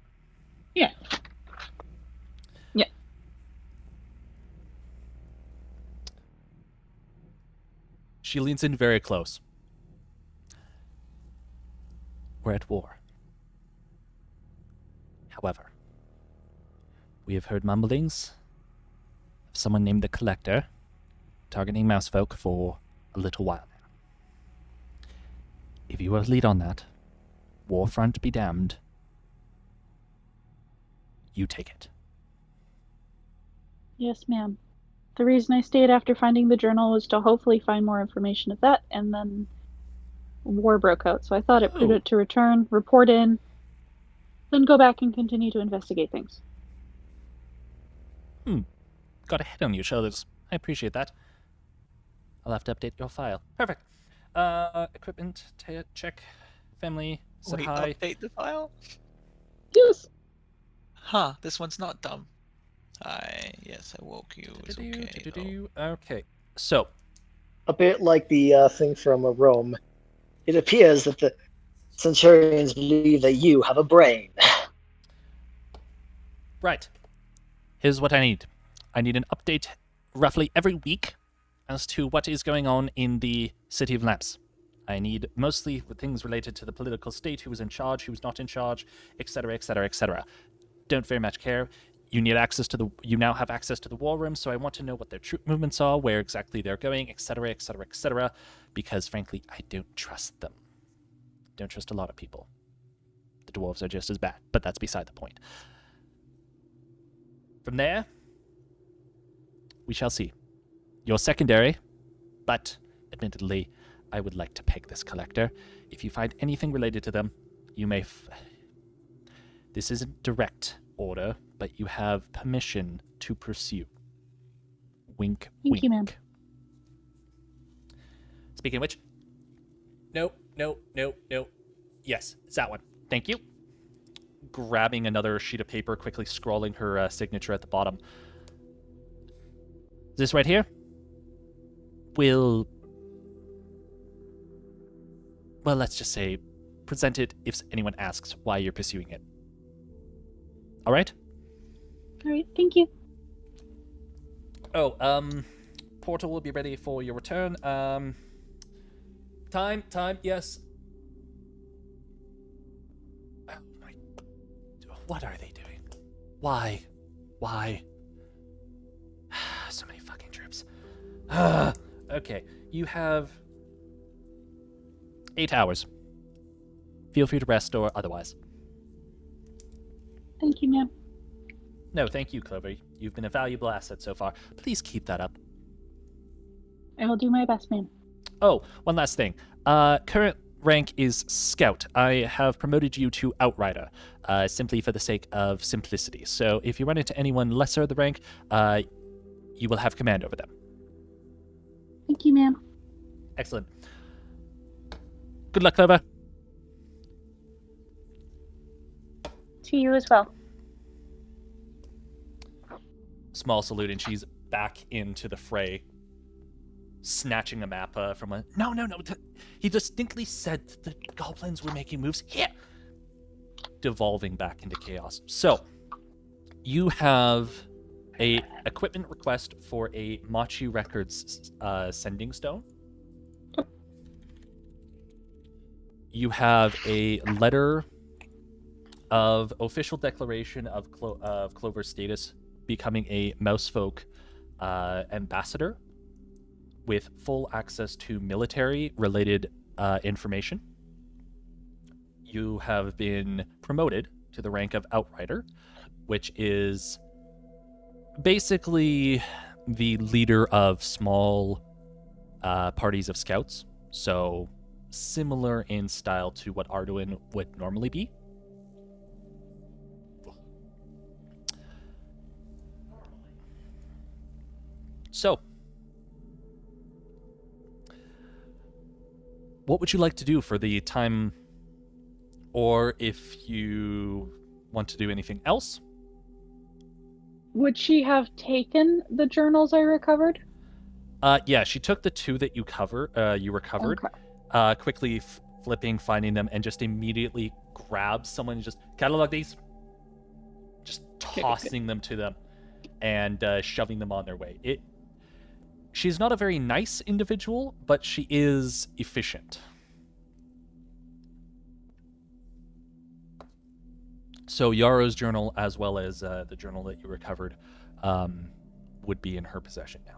Yeah. Yeah. She leans in very close. We're at war. However, we have heard mumblings of someone named the Collector targeting mousefolk for a little while now. If you are lead on that, Warfront be damned, you take it. Yes, ma'am. The reason I stayed after finding the journal was to hopefully find more information of that, and then war broke out, so I thought it prudent to return, report in, then go back and continue to investigate things. Got a head on your shoulders. I appreciate that. I'll have to update your file. Perfect. Equipment, check. Family, said Wait, hi. update the file? Yes. Huh, this one's not dumb. Hi, yes, I woke you. It's okay, though. Okay, so A bit like the thing from Rome. It appears that the Centurions believe that you have a brain. right. Here's what I need. I need an update roughly every week as to what is going on in the City of Lamps. I need mostly things related to the political state, who is in charge, who's not in charge, etc., etc., etc. Don't very much care. You now have access to the war room, so I want to know what their troop movements are, where exactly they're going, etc., etc., etc., because frankly, I don't trust them. Don't trust a lot of people. The dwarves are just as bad, but that's beside the point. From there, we shall see. You're secondary, but admittedly, I would like to peg this collector. If you find anything related to them, you may... This isn't direct order, but you have permission to pursue. Wink, Thank wink. you, ma'am. Speaking of which... No. Yes, it's that one. Thank you. Grabbing another sheet of paper, quickly scrawling her signature at the bottom. This right here will... Well, let's just say, present it if anyone asks why you're pursuing it. All right? All right, thank you. Oh, portal will be ready for your return. Time, yes. Oh my... What are they doing? Why? So many fucking troops. Okay, you have 8 hours. Feel free to rest or otherwise. Thank you, ma'am. No, thank you, Clover. You've been a valuable asset so far. Please keep that up. I will do my best, ma'am. Oh, one last thing. rank is Scout. I have promoted you to Outrider, simply for the sake of simplicity. So if you run into anyone lesser the rank, you will have command over them. Thank you, ma'am. Excellent. Good luck, Clover. To you as well. Small salute, and she's back into the fray, snatching a map from a... No. He distinctly said that the goblins were making moves here. Devolving back into chaos. So, you have a equipment request for a Machi Records sending stone. You have a letter of official declaration of Clover's status becoming a Mousefolk ambassador with full access to military-related information. You have been promoted to the rank of Outrider, which is basically the leader of small parties of scouts. So similar in style to what Arduin would normally be. So, what would you like to do for the time, or if you want to do anything else? Would she have taken the journals I recovered? Yeah, she took the 2 that you recovered, Okay. quickly flipping, finding them, and just immediately grabs someone and just catalog these, just tossing them to them, and shoving them on their way. She's not a very nice individual, but she is efficient. So Yara's journal, as well as the journal that you recovered, would be in her possession now.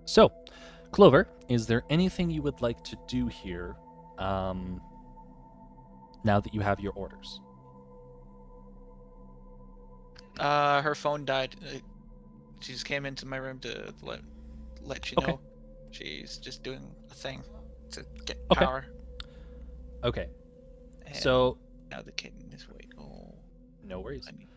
So, Clover, is there anything you would like to do here now that you have your orders? Her phone died. She just came into my room to let you Okay. know. She's just doing a thing to get Okay. power. Okay, And so now the kitten is awake. Oh, no worries. I mean,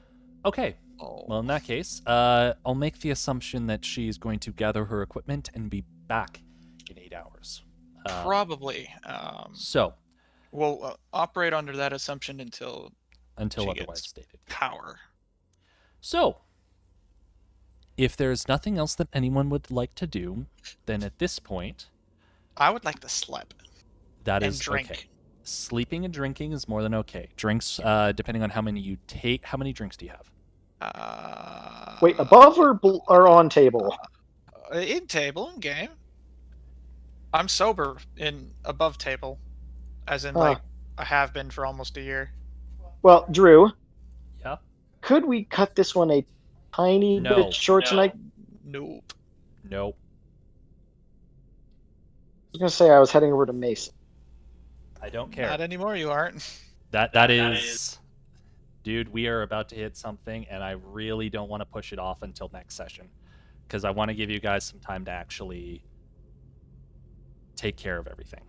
Okay, oh. well in that case, I'll make the assumption that she's going to gather her equipment and be back in 8 hours. Probably. So, We'll operate under that assumption until until she otherwise gets stated. power. So, if there's nothing else that anyone would like to do, then at this point, I would like to sleep that and is drink. okay. Sleeping and drinking is more than okay. Drinks, depending on how many you take. How many drinks do you have? Wait, above or on table? In table, in game. I'm sober in above table, as in like I have been for almost a year. Well, Drew, Yeah. could we cut this one a tiny No. bit short tonight? Nope. Nope. I was gonna say I was heading over to Mason. I don't care. Not anymore. You aren't. That is, dude. We are about to hit something, and I really don't want to push it off until next session, because I want to give you guys some time to actually take care of everything.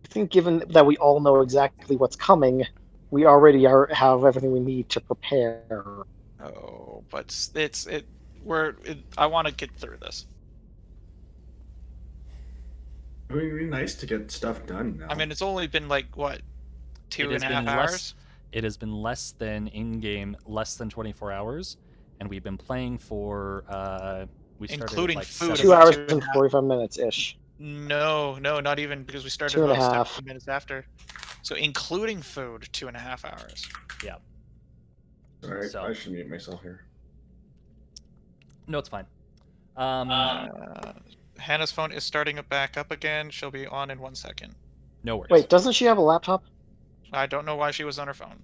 I think, given that we all know exactly what's coming, we already have everything we need to prepare. Oh, but I want to get through this. It would be nice to get stuff done now. I mean, it's only been like what, two It has and a half been hours. less. It has been less than in-game, less than 24 hours, and we've been playing for. We started at, Including like, food. 2 about hours 2.5 and 45 minutes ish. No, not even, because we started 2.5. about 7 minutes after. So including food, 2.5 hours. Sorry, So- I should mute myself here. No, it's fine. Hannah's phone is starting it back up again. She'll be on in 1 second. No worries. Wait, doesn't she have a laptop? I don't know why she was on her phone.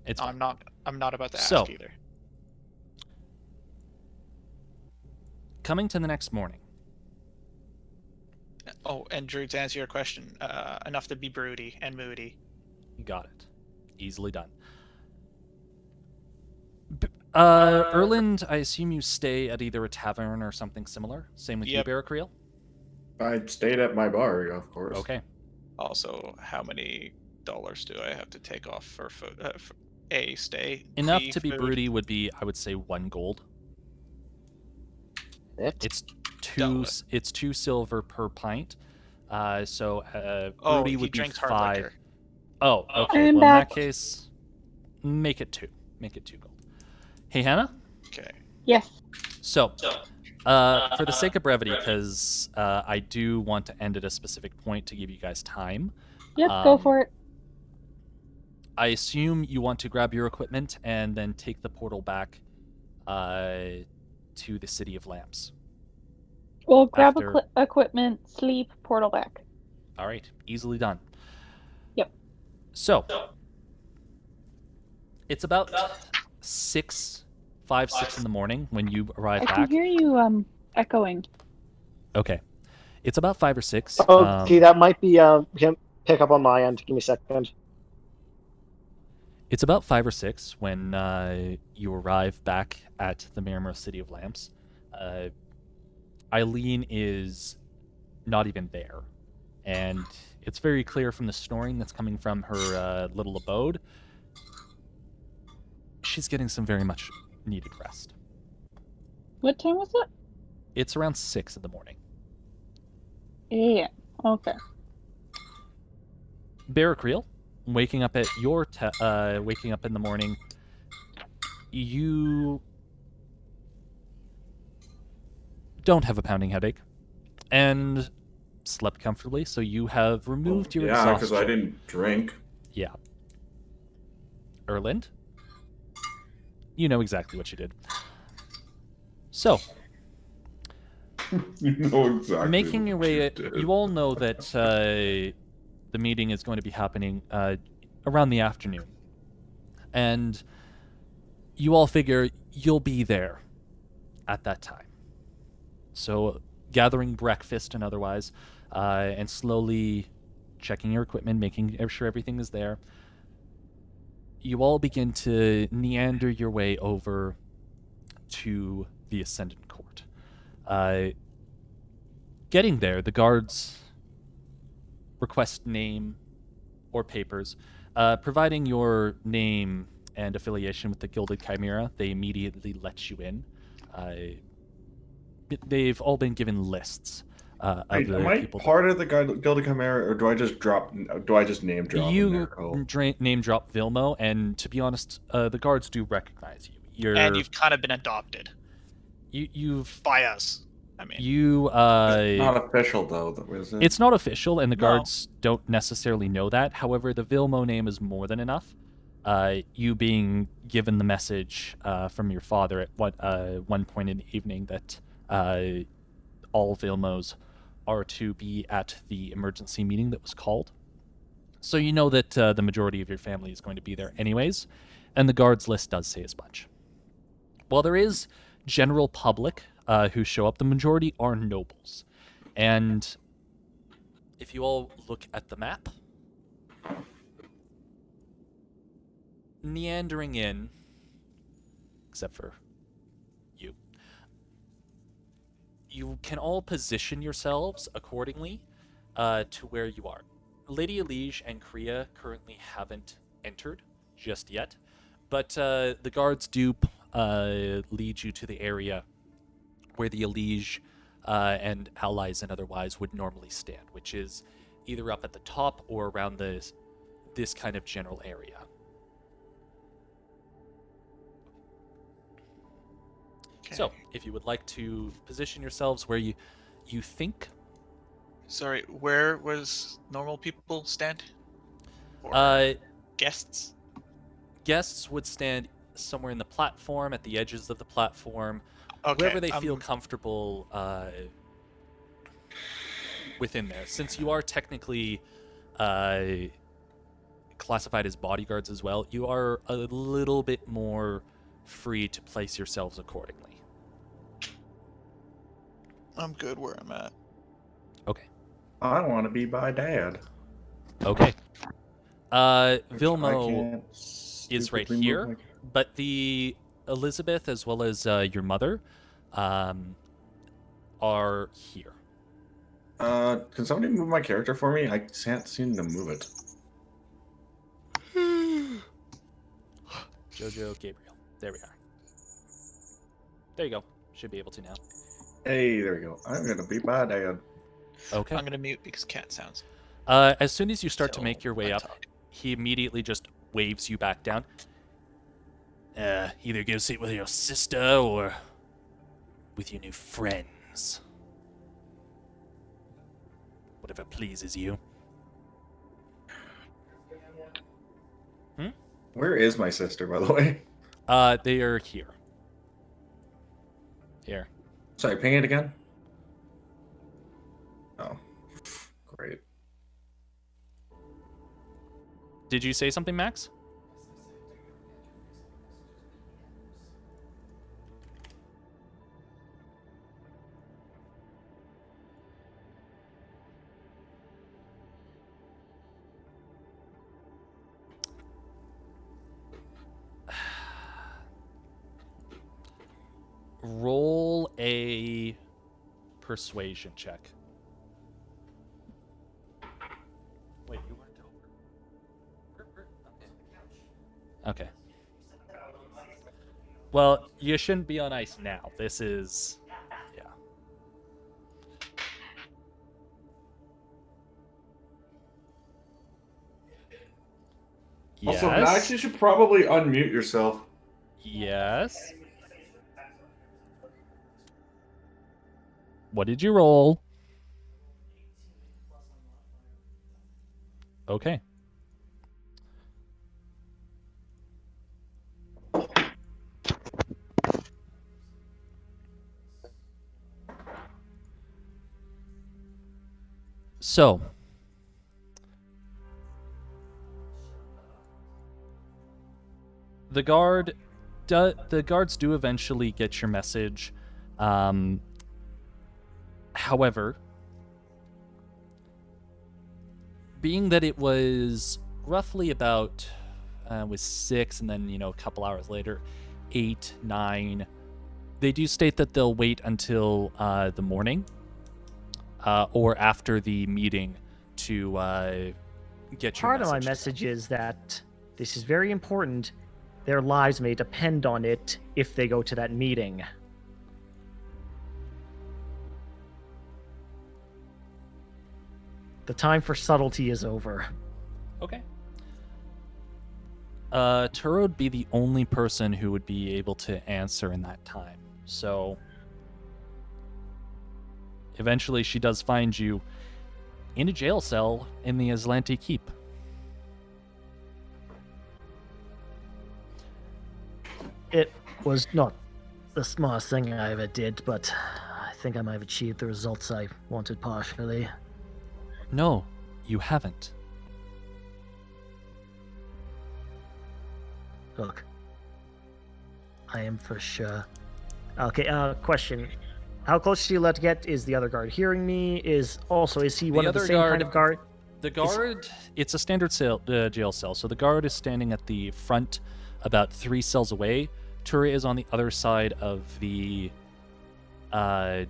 It's I'm not about to ask So- either. coming to the next morning. Oh, and Drew, to answer your question, enough to be broody and moody. Got it. Easily done. Erland, I assume you stay at either a tavern or something similar. Same with Yep. you, Barracriel? I stayed at my bar, of course. Okay. Also, how many dollars do I have to take off for food? For a stay. Enough B, to be food? broody would be, I would say, 1 gold. It's Double it's 2 silver per pint. So Oh, broody he would be drinks hard 5. liquor. Oh, okay. I'm Well, in that back. case, make it 2. Make it 2 gold. Hey, Hannah. Okay. Yes. So, for the sake of brevity, because I do want to end at a specific point to give you guys time. Yep, go Um, for it. I assume you want to grab your equipment and then take the portal back to the City of Lamps. We'll grab after- equipment, sleep, portal back. All right, easily done. Yep. So, it's about 5, 6 in the morning when you arrive I can back. hear you echoing. Okay. It's about 5 or 6. Oh, okay, that might be him. Pick up on my end. Give me a second. It's about 5 or 6 when you arrive back at the Miramar City of Lamps. Eileen is not even there. And it's very clear from the snoring that's coming from her little abode. She's getting some very much needed rest. What time was it? It's around 6 in the morning. Yeah. Okay. Barracriel, waking up at your waking up in the morning, you don't have a pounding headache and slept comfortably, so you have removed your Yeah, exhaustion. because I didn't drink. Yeah. Erland, you know exactly what you did. So, You know exactly. making your what way, did. you all know that the meeting is going to be happening around the afternoon, and you all figure you'll be there at that time. So, gathering breakfast and otherwise, and slowly checking your equipment, making sure everything is there, you all begin to meander your way over to the Ascendant Court. Getting there, the guards request name or papers. Providing your name and affiliation with the Gilded Chimera, they immediately let you in. They've all been given lists of Wait, the am I people. part of the Gilded Chimera, or do I just name drop? You in there, Cole? name drop Vilmo, and to be honest, the guards do recognize you. And you've kind of been adopted you've by us. I mean, Not official though, is it? It's not official, and the No. guards don't necessarily know that. However, the Vilmo name is more than enough. You being given the message from your father at one point in the evening that all Vilmos are to be at the emergency meeting that was called. So you know that the majority of your family is going to be there anyways, and the guards list does say as much. While there is general public who show up, the majority are nobles. And if you all look at the map, meandering in, except for you can all position yourselves accordingly to where you are. Lady Elige and Kriya currently haven't entered just yet, but the guards do lead you to the area where the Elige and allies and otherwise would normally stand, which is either up at the top or around this kind of general area. okay. So, if you would like to position yourselves where you think, Sorry, where was normal people stand? Or guests? guests would stand somewhere in the platform, at the edges of the platform, Okay. wherever they feel comfortable within there. Since you are technically classified as bodyguards as well, you are a little bit more free to place yourselves accordingly. I'm good where I'm at. I want to be by dad. Okay. Which I Vilmo can't is right stupidly move here, my- but the Elizabeth as well as your mother are here. Can somebody move my character for me? I can't seem to move it. Jojo, Gabriel. There we are. There you go. Should be able to now. Hey, there we go. I'm gonna be by dad. Okay. I'm gonna mute because cat sounds. As soon as you start to So, make your way up, untalk. he immediately just waves you back down. Either go sit with your sister or with your new friends. Whatever pleases you. Where is my sister, by the way? They are here. Here. Sorry, ping it again. Oh, great. Did you say something, Max? Roll a persuasion check. Wait, you weren't over. Okay. Well, you shouldn't be on ice now. This is, yeah. Yes. Also, Max, you should probably unmute yourself. Yes. What did you roll? Okay. So, the guards do eventually get your message. However, being that it was roughly about was 6 and then a couple hours later 8, 9, they do state that they'll wait until the morning or after the meeting to get your Part of my message. message is that this is very important. Their lives may depend on it if they go to that meeting. The time for subtlety is over. Okay. Turo would be the only person who would be able to answer in that time. So eventually she does find you in a jail cell in the Aslanti Keep. It was not the smartest thing I ever did, but I think I might have achieved the results I wanted partially. No, you haven't. Look, I am for sure. Okay, question. How close do you let get? Is the other guard hearing me? Is he one of the other same kind of guard? The guard, it's a standard jail cell, so the guard is standing at the front about 3 cells away. Tura is on the other side of the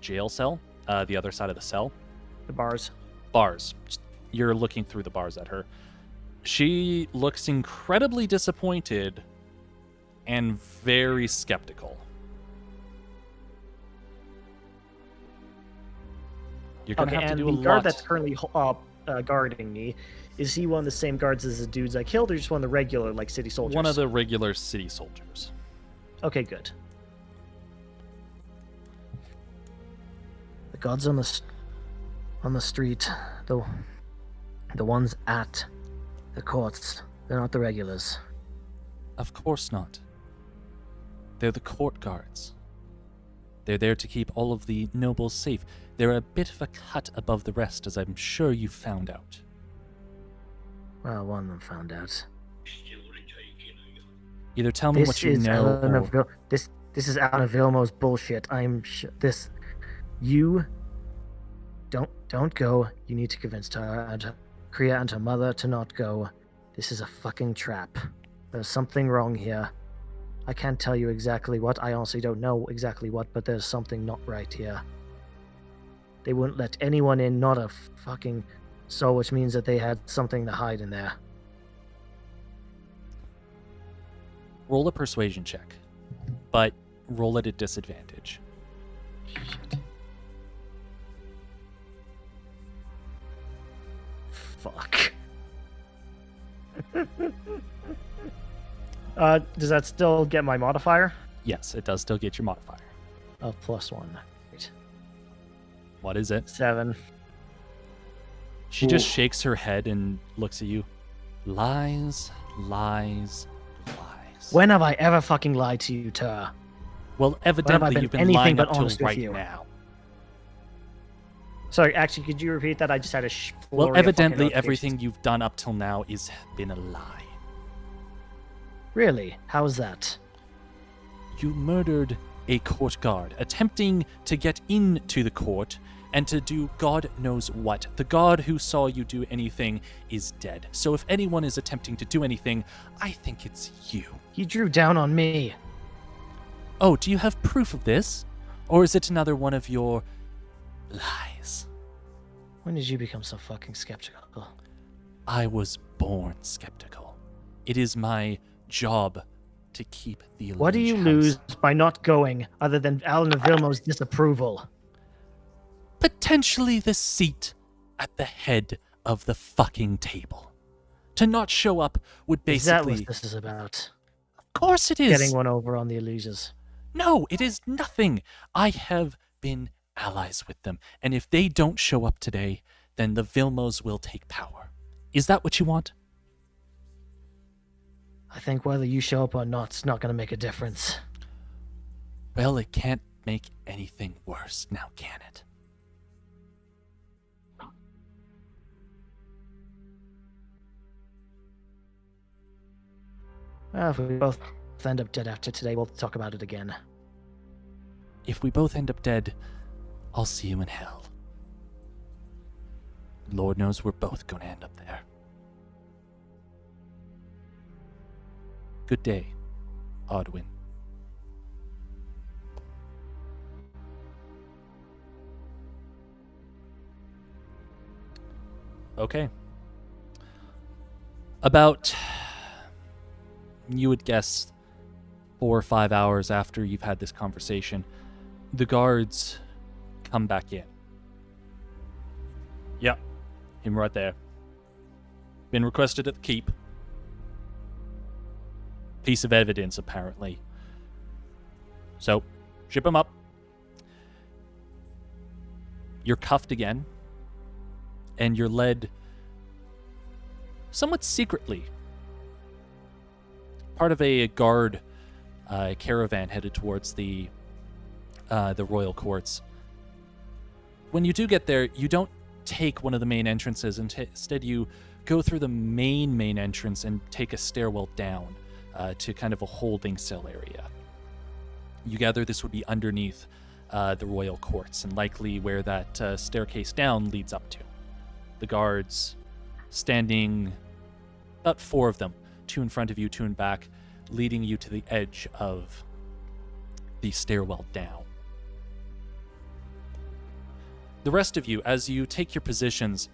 jail cell, the other side of the cell. The bars. Bars. You're looking through the bars at her. She looks incredibly disappointed and very skeptical. You're gonna Okay, have to and do the a lot. guard that's currently guarding me, is he one of the same guards as the dudes I killed, or just one of the regular, like, city soldiers? One of the regular city soldiers. Okay, good. The guards on the street, the ones at the courts, they're not the regulars. Of course not. They're the court guards. They're there to keep all of the nobles safe. They're a bit of a cut above the rest, as I'm sure you found out. Well, one of them found out. Either tell me what you know, or... This is Anna Vilmo's bullshit. You Don't go. You need to convince Tara and Kriya and her mother to not go. This is a fucking trap. There's something wrong here. I can't tell you exactly what. I honestly don't know exactly what, but there's something not right here. They wouldn't let anyone in, not a fucking soul, which means that they had something to hide in there. Roll a persuasion check, but roll at a disadvantage. Shit. Fuck. Does that still get my modifier? Yes, it does still get your modifier. Oh, +1. Great. What is it? 7. She just shakes her head and looks at you. Lies, lies, lies. When have I ever fucking lied to you, Tara? Well, evidently been you've been anything lying but up till honest with right you? now. Sorry, actually, could you repeat that? I just had a Well, flurry of fucking evidently notifications. everything you've done up till now is been a lie. Really? How's that? You murdered a court guard, attempting to get into the court and to do God knows what. The God who saw you do anything is dead. So if anyone is attempting to do anything, I think it's you. He drew down on me. Oh, do you have proof of this? Or is it another one of your lies? When did you become so fucking skeptical? I was born skeptical. It is my job to keep the What do you Illuge lose House. by not going, other than Alan Vilmo's disapproval? Potentially the seat at the head of the fucking table. To not show up would Is that basically... what this is about? Of course it is. Getting one over on the Illuges. No, it is nothing. I have been allies with them, and if they don't show up today, then the Vilmos will take power. Is that what you want? I think whether you show up or not's not going to make a difference. Well, it can't make anything worse now, can it? Well, if we both end up dead after today, we'll talk about it again. If we both end up dead, I'll see you in hell. Lord knows we're both going to end up there. Good day, Odwin. Okay. About, you would guess, 4 or 5 hours after you've had this conversation, the guards come back in. Yep, him right there. Been requested at the keep. Piece of evidence, apparently. So, ship him up. You're cuffed again, and you're led somewhat secretly. Part of a guard caravan headed towards the royal courts. When you do get there, you don't take one of the main entrances, and instead you go through the main entrance and take a stairwell down to kind of a holding cell area. You gather this would be underneath the royal courts, and likely where that staircase down leads up to. The guards standing, about 4 of them, 2 in front of you, 2 in back, leading you to the edge of the stairwell down. The rest of you, as you take your positions,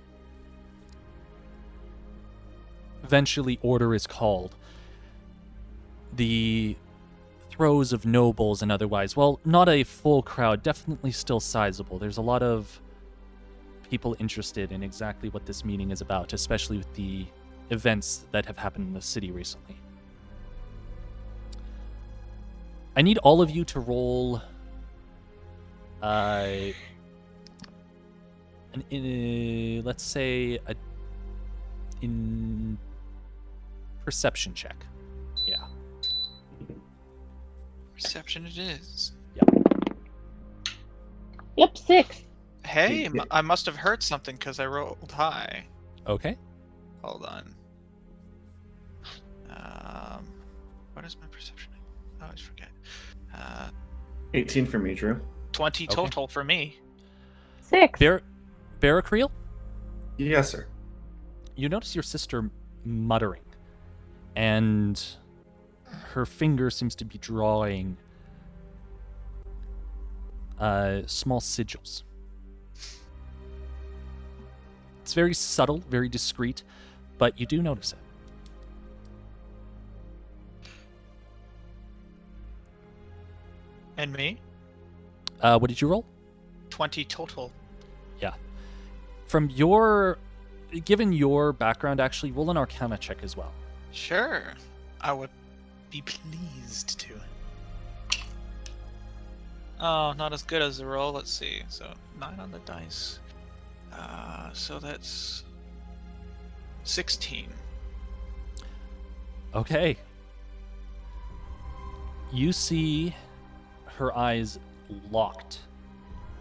eventually order is called. The throes of nobles and otherwise, well, not a full crowd, definitely still sizable. There's a lot of people interested in exactly what this meeting is about, especially with the events that have happened in the city recently. I need all of you to roll let's say in perception check. Yeah. Perception it is. Yep, 6. Hey, I must have heard something because I rolled high. Okay. Hold on. What is my perception? I always forget. 18 for me, Drew. 20 Okay. total for me. 6. Barracriel, Yes, sir. you notice your sister muttering, and her finger seems to be drawing small sigils. It's very subtle, very discreet, but you do notice it. And me? What did you roll? 20 total. From given your background, actually, roll an Arcana check as well. Sure. I would be pleased to. Oh, not as good as the roll. Let's see. So 9 on the dice. So that's 16. Okay. You see her eyes locked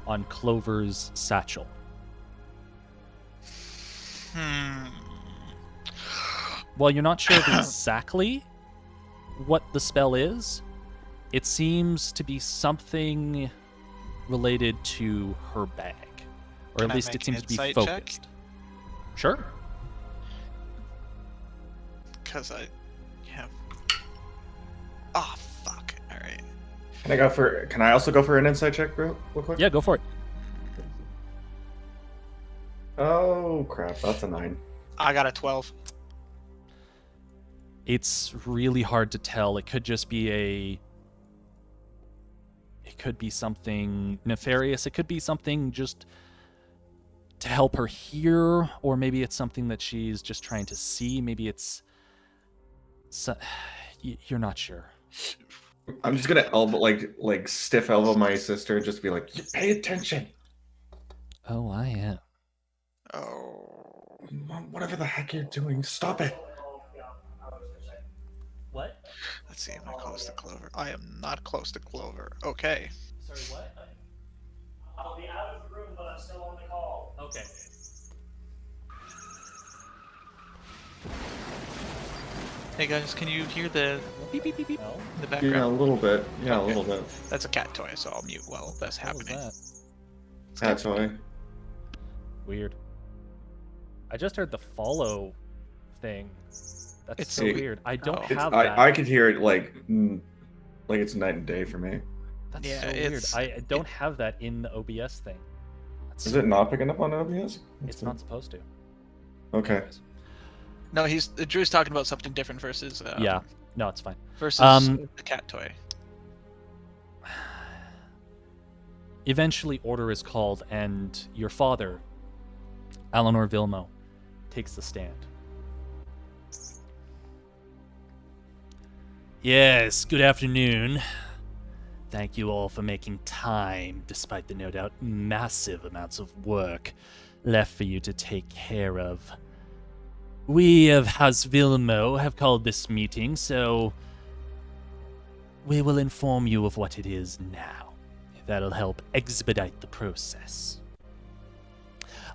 on Clover's satchel. While you're not sure exactly what the spell is, it seems to be something related to her bag. Or Can at I least make it an seems to be insight focused. check? Sure. Because I have. Oh, fuck. Alright. Can I also go for an insight check, real quick? Yeah, go for it. Oh crap, that's a 9. I got a 12. It's really hard to tell. It could just be it could be something nefarious. It could be something just to help her hear, or maybe it's something that she's just trying to see. Maybe it's you're not sure. I'm just gonna elbow like stiff elbow my sister and just be like, "You pay attention." Oh, I am. Oh. Mom, whatever the heck you're doing, stop it. What? Let's see, am I close to Clover? I am not close to Clover. Okay. Sorry, what? I'll be out of the room, but I'm still on the call. Okay. Hey guys, can you hear the beep beep beep beep No? in the Yeah, a background? little bit. Yeah, Okay. a little bit. That's a cat toy, so I'll mute while that's What was happening. that? Cat toy. Weird. I just heard the follow thing. That's It's- so weird. I don't Oh. have that. I could hear it like it's night and day for me. That's Yeah, so weird. it's- I don't have that in the OBS thing. That's Is it not picking up on OBS? It's not supposed to. Okay. No, Drew's talking about something different versus Yeah. No, it's fine. versus Um, the cat toy. Eventually, order is called, and your father, Eleanor Vilmo, takes the stand. Yes, good afternoon. Thank you all for making time, despite the no doubt massive amounts of work left for you to take care of. We of House Vilmo have called this meeting, so we will inform you of what it is now. That'll help expedite the process.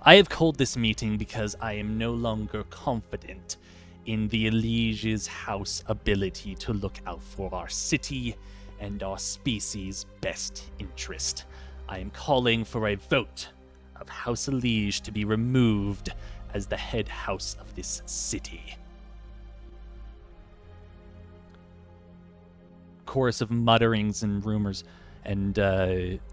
I have called this meeting because I am no longer confident in the Elige's house ability to look out for our city and our species' best interest. I am calling for a vote of House Elige to be removed as the head house of this city. Chorus of mutterings and rumors and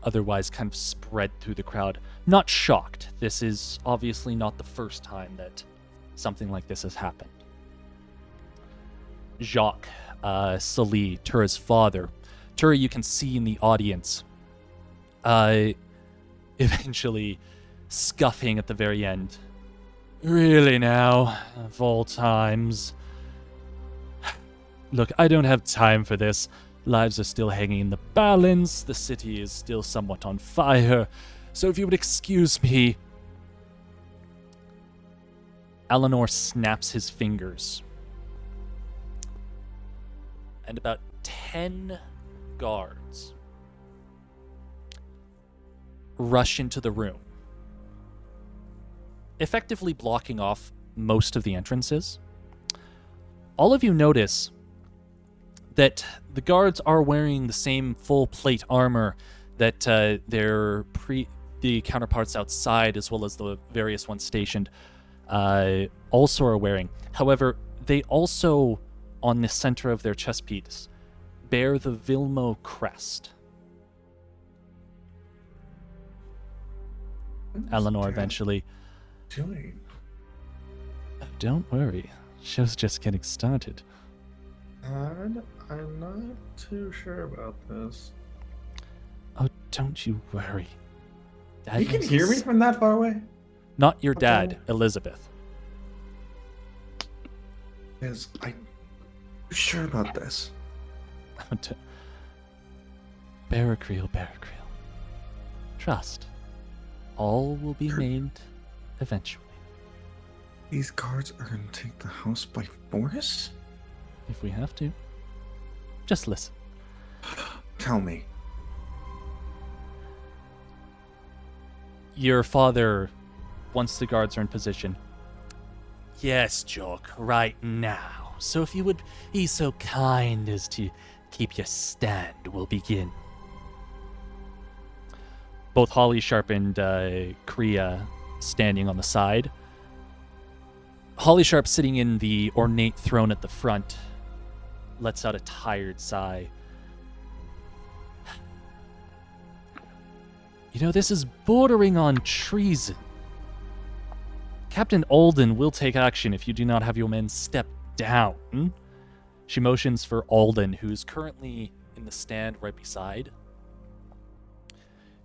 otherwise kind of spread through the crowd. Not shocked. This is obviously not the first time that something like this has happened. Jacques, Sully, Tura's father. Tura, you can see in the audience, eventually scuffing at the very end. Really now, of all times. Look, I don't have time for this. Lives are still hanging in the balance. The city is still somewhat on fire. So if you would excuse me. Eleanor snaps his fingers. And about 10 guards rush into the room, effectively blocking off most of the entrances. All of you notice that the guards are wearing the same full plate armor that their the counterparts outside, as well as the various ones stationed, also are wearing. However, they also, on the center of their chest piece, bear the Vilmo crest. Eleanor eventually. Doing. Don't worry, show's just getting started. I'm not too sure about this. Oh, don't you worry. Dad You can knows hear me this- from that far away? Not your Okay. dad, Elizabeth. Yes, you sure about this? Barracriel. Trust. All will be made eventually. These guards are gonna take the house by force? If we have to. Just listen. Tell me. Your father, once the guards are in position. Yes, Jock, right now. So if you would be so kind as to keep your stand, we'll begin. Both Holly Sharp and Kriya standing on the side. Holly Sharp sitting in the ornate throne at the front lets out a tired sigh. You know, this is bordering on treason. Captain Alden will take action if you do not have your men step down. She motions for Alden, who's currently in the stand right beside.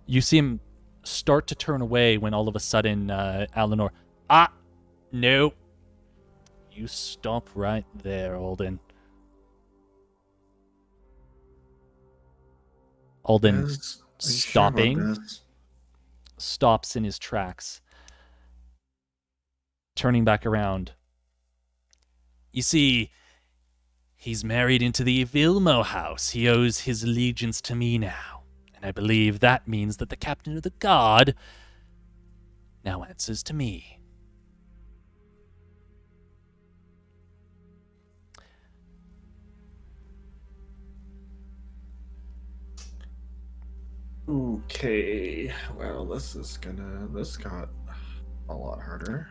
You see him start to turn away when all of a sudden, Eleanor, no. You stop right there, Alden. Alden, Yes, are you sure stopping, about this? stops in his tracks, turning back around. You see, he's married into the Vilmo house. He owes his allegiance to me now. And I believe that means that the captain of the guard now answers to me. Okay, well, this got a lot harder.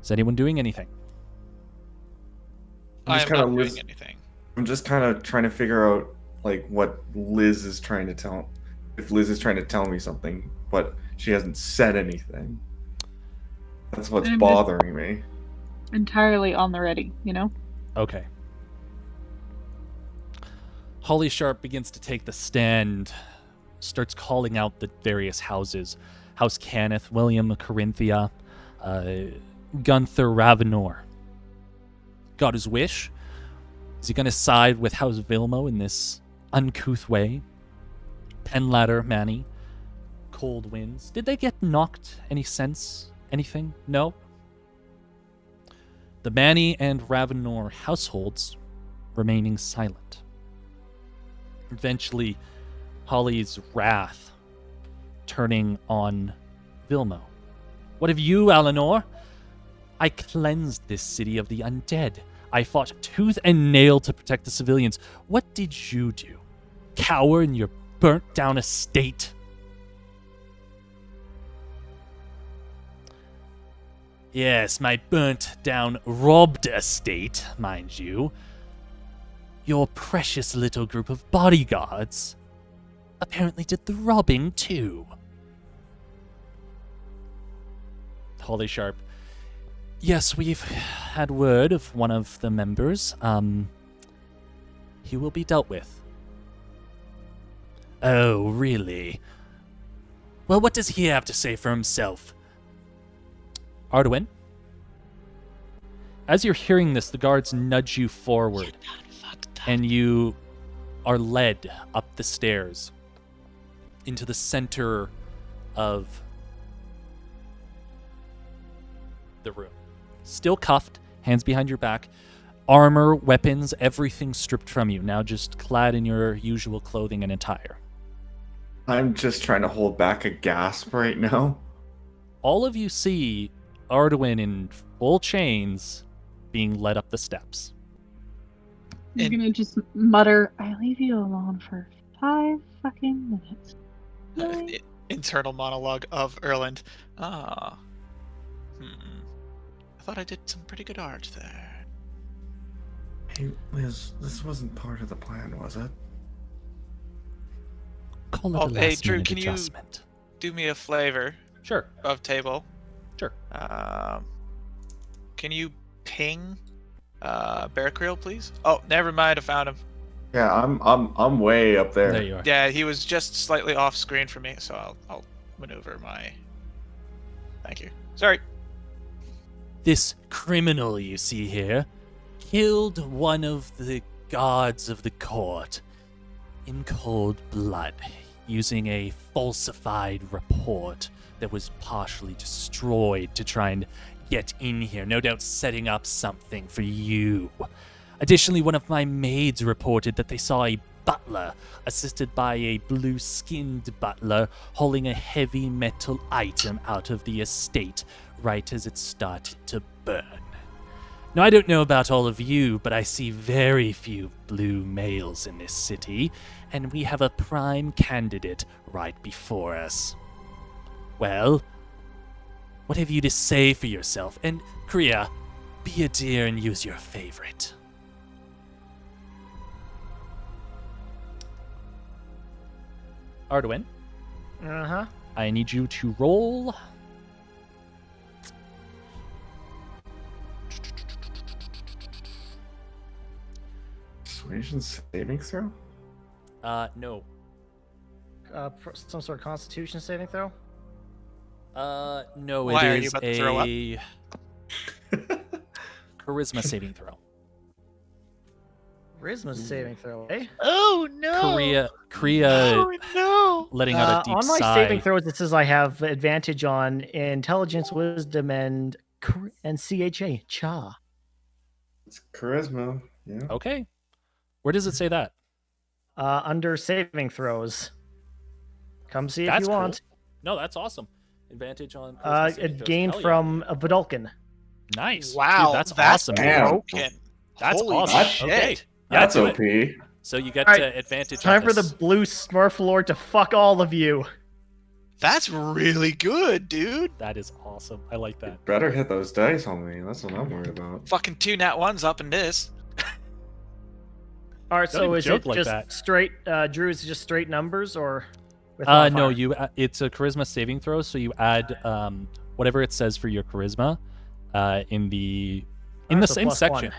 Is anyone doing anything? I just am not kinda doing lis- anything. I'm just kind of trying to figure out, like, what Liz is trying to tell. If Liz is trying to tell me something, but she hasn't said anything. That's what's I'm just- bothering me. Entirely on the ready, you know? Okay. Holly Sharp begins to take the stand, starts calling out the various houses. House Cannith, William Corinthia, Gunther Ravenor. Got his wish? Is he going to side with House Vilmo in this uncouth way? Penladder, Manny, Cold Winds. Did they get knocked any sense? Anything? No? The Manny and Ravenor households remaining silent. Eventually, Holly's wrath turning on Vilmo. What of you, Eleanor? I cleansed this city of the undead. I fought tooth and nail to protect the civilians. What did you do? Cower in your burnt-down estate? Yes, my burnt-down, robbed estate, mind you. Your precious little group of bodyguards apparently did the robbing too. Holly Sharp. Yes, we've had word of one of the members. He will be dealt with. Oh, really? Well, what does he have to say for himself? Arduin? As you're hearing this, the guards nudge you forward, and you are led up the stairs into the center of the room. Still cuffed, hands behind your back, armor, weapons, everything stripped from you, now just clad in your usual clothing and attire. I'm just trying to hold back a gasp right now. All of you see Arduin in full chains being led up the steps. You're And- gonna just mutter, I leave you alone for 5 fucking minutes. Really? internal monologue of Erland. I thought I did some pretty good art there. Hey, Liz, this wasn't part of the plan, was it? Call it Oh, a hey, last Drew, minute can you- adjustment. Do me a flavor Sure. of table. Sure. Can you ping Bear Creel, please? Oh, never mind. I found him. Yeah, I'm way up there. There you are. Yeah, he was just slightly off screen for me, so I'll maneuver my. Thank you. Sorry. This criminal you see here killed one of the guards of the court in cold blood using a falsified report that was partially destroyed to try and get in here, no doubt setting up something for you. Additionally, one of my maids reported that they saw a butler, assisted by a blue-skinned butler, hauling a heavy metal item out of the estate right as it started to burn. Now, I don't know about all of you, but I see very few blue males in this city, and we have a prime candidate right before us. Well, what have you to say for yourself? And, Kriya, be a dear and use your favorite. Arduin, Uh-huh. I need you to roll. Persuasion saving throw? No. Some sort of constitution saving throw? No, Why, are it you is about to throw up? a charisma saving throw. Charisma saving throw, eh? Oh no! Kriya Oh no! letting out a deep on my sigh. saving throws, it says I have advantage on intelligence, wisdom, and CHA. Cha. It's charisma. Yeah. Okay. Where does it say that? Under saving throws. Come see if That's you cool. want. No, that's awesome. Advantage on charisma saving It throws. gained Hell yeah. from Vidalkin. Nice. Wow, Dude, that's that's awesome. Damn. broken. That's Holy awesome. shit. Okay. Yeah, That's do OP. it. So you get Alright, advantage Time on for the this. blue Smurf Lord to fuck all of you. That's really good, dude. That is awesome. I like that. Better hit those dice on me. That's what I'm worried about. Fucking 2 nat 1s up in this. All right, Don't so even is joke it like just that. straight? Drew, is it just straight numbers or? With No, modifier? you. It's a charisma saving throw, so you add whatever it says for your charisma in the Alright, so same plus section. 1.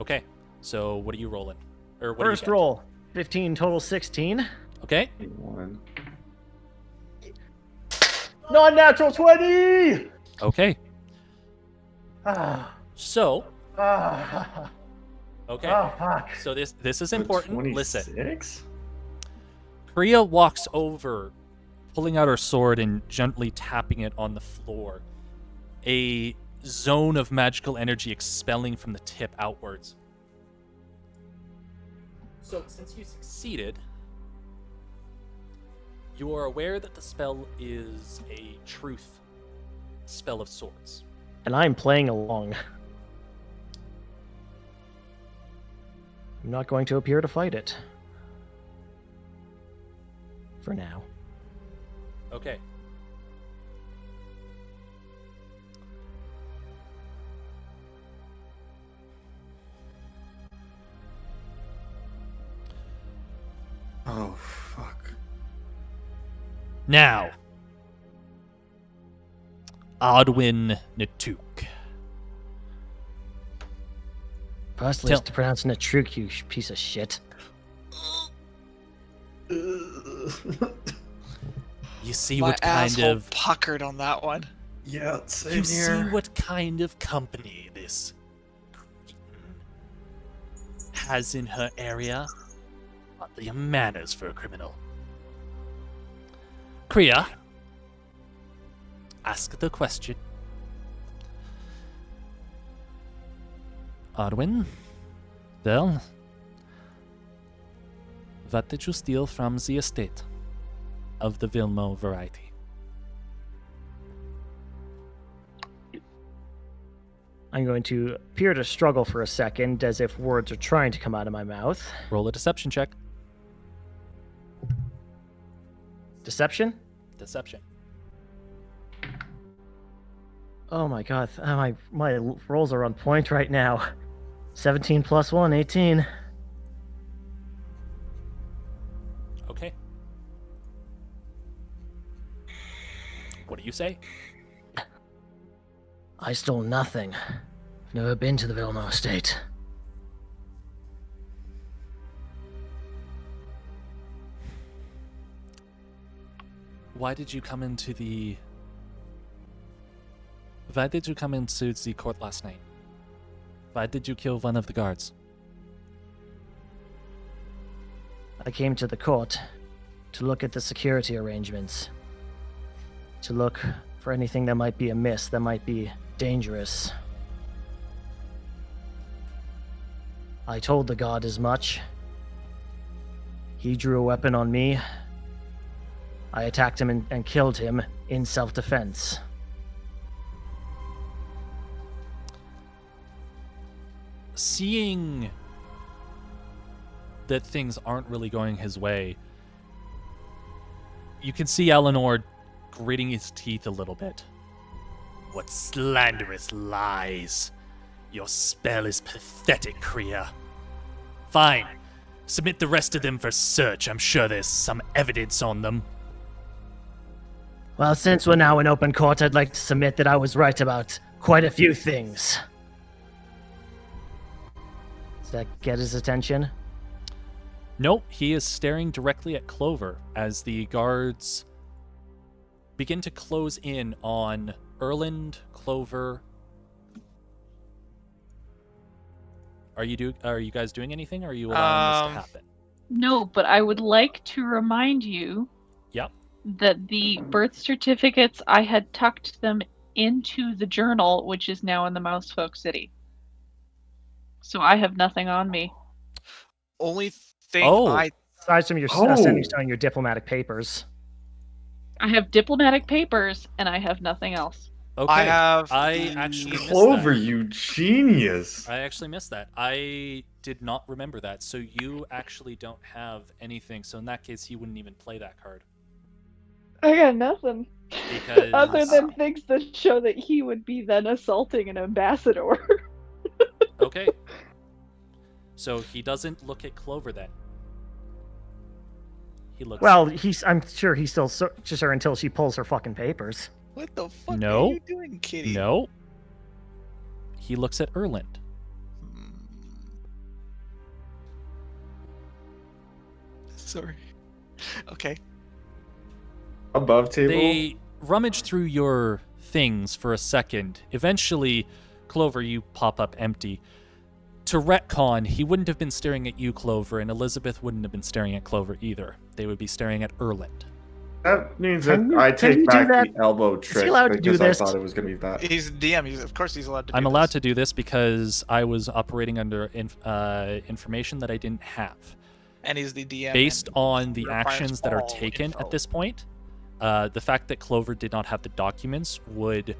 Okay. So what are you rolling? Or what First do you get? roll, 15 total, 16. Okay. 1. Non-natural 20. Okay. Ah, So ah, okay. oh fuck. So this is important. Listen. 26? Kriya walks over, pulling out her sword and gently tapping it on the floor. A zone of magical energy expelling from the tip outwards. So, since you succeeded, you are aware that the spell is a truth spell of sorts. And I'm playing along. I'm not going to appear to fight it. For now. Okay. Oh, fuck. Now, Odwin Natuk. Firstly, Tell- it's pronouncing it true, you piece of shit. You see My what kind asshole of puckered on that one. Yeah, same you here. see what kind of company this has in her area. Hardly manners for a criminal. Kriya, ask the question. Arwen, well, what did you steal from the estate of the Vilmo variety? I'm going to appear to struggle for a second, as if words are trying to come out of my mouth. Roll a deception check. Deception? deception. Oh my god, my rolls are on point right now. 17 plus 1, 18. Okay. What do you say? I stole nothing. Never been to the Vilmo estate. Why did you come into the court last night? Why did you kill one of the guards? I came to the court to look at the security arrangements. To look for anything that might be amiss, that might be dangerous. I told the guard as much. He drew a weapon on me. I attacked him and killed him in self-defense. Seeing that things aren't really going his way, you can see Eleanor gritting his teeth a little bit. What slanderous lies! Your spell is pathetic, Kriya. Fine. Submit the rest of them for search. I'm sure there's some evidence on them. Well, since we're now in open court, I'd like to submit that I was right about quite a few things. Does that get his attention? Nope, he is staring directly at Clover as the guards begin to close in on Erland, Clover. Are you guys doing anything, or are you allowing this to happen? No, but I would like to remind you Yep. that the birth certificates, I had tucked them into the journal, which is now in the Mousefolk City. So I have nothing on me. Only thing Oh. Aside from your sending your diplomatic papers. I have diplomatic papers, and I have nothing else. Okay. I actually missed Clover, that. you genius. I actually missed that. I did not remember that. So you actually don't have anything. So in that case, he wouldn't even play that card. I got nothing. Because Other than things that show that he would be then assaulting an ambassador. Okay. So he doesn't look at Clover then. He looks. Well, I'm sure he still searches her until she pulls her fucking papers. What the fuck No. are you doing, kitty? No. He looks at Erland. Sorry. Okay. Above table. They rummage through your things for a second. Eventually, Clover, you pop up empty. To retcon, he wouldn't have been staring at you, Clover, and Elizabeth wouldn't have been staring at Clover either. They would be staring at Erland. That means that Can you- I can take you do back that? the elbow Is he trick allowed to do because this? I thought it was going to be that. He's DM. Of course he's allowed to do I'm allowed this. to do this because I was operating under information that I didn't have. And he's the DM. Based and on the requires actions that are all taken info. at this point, the fact that Clover did not have the documents would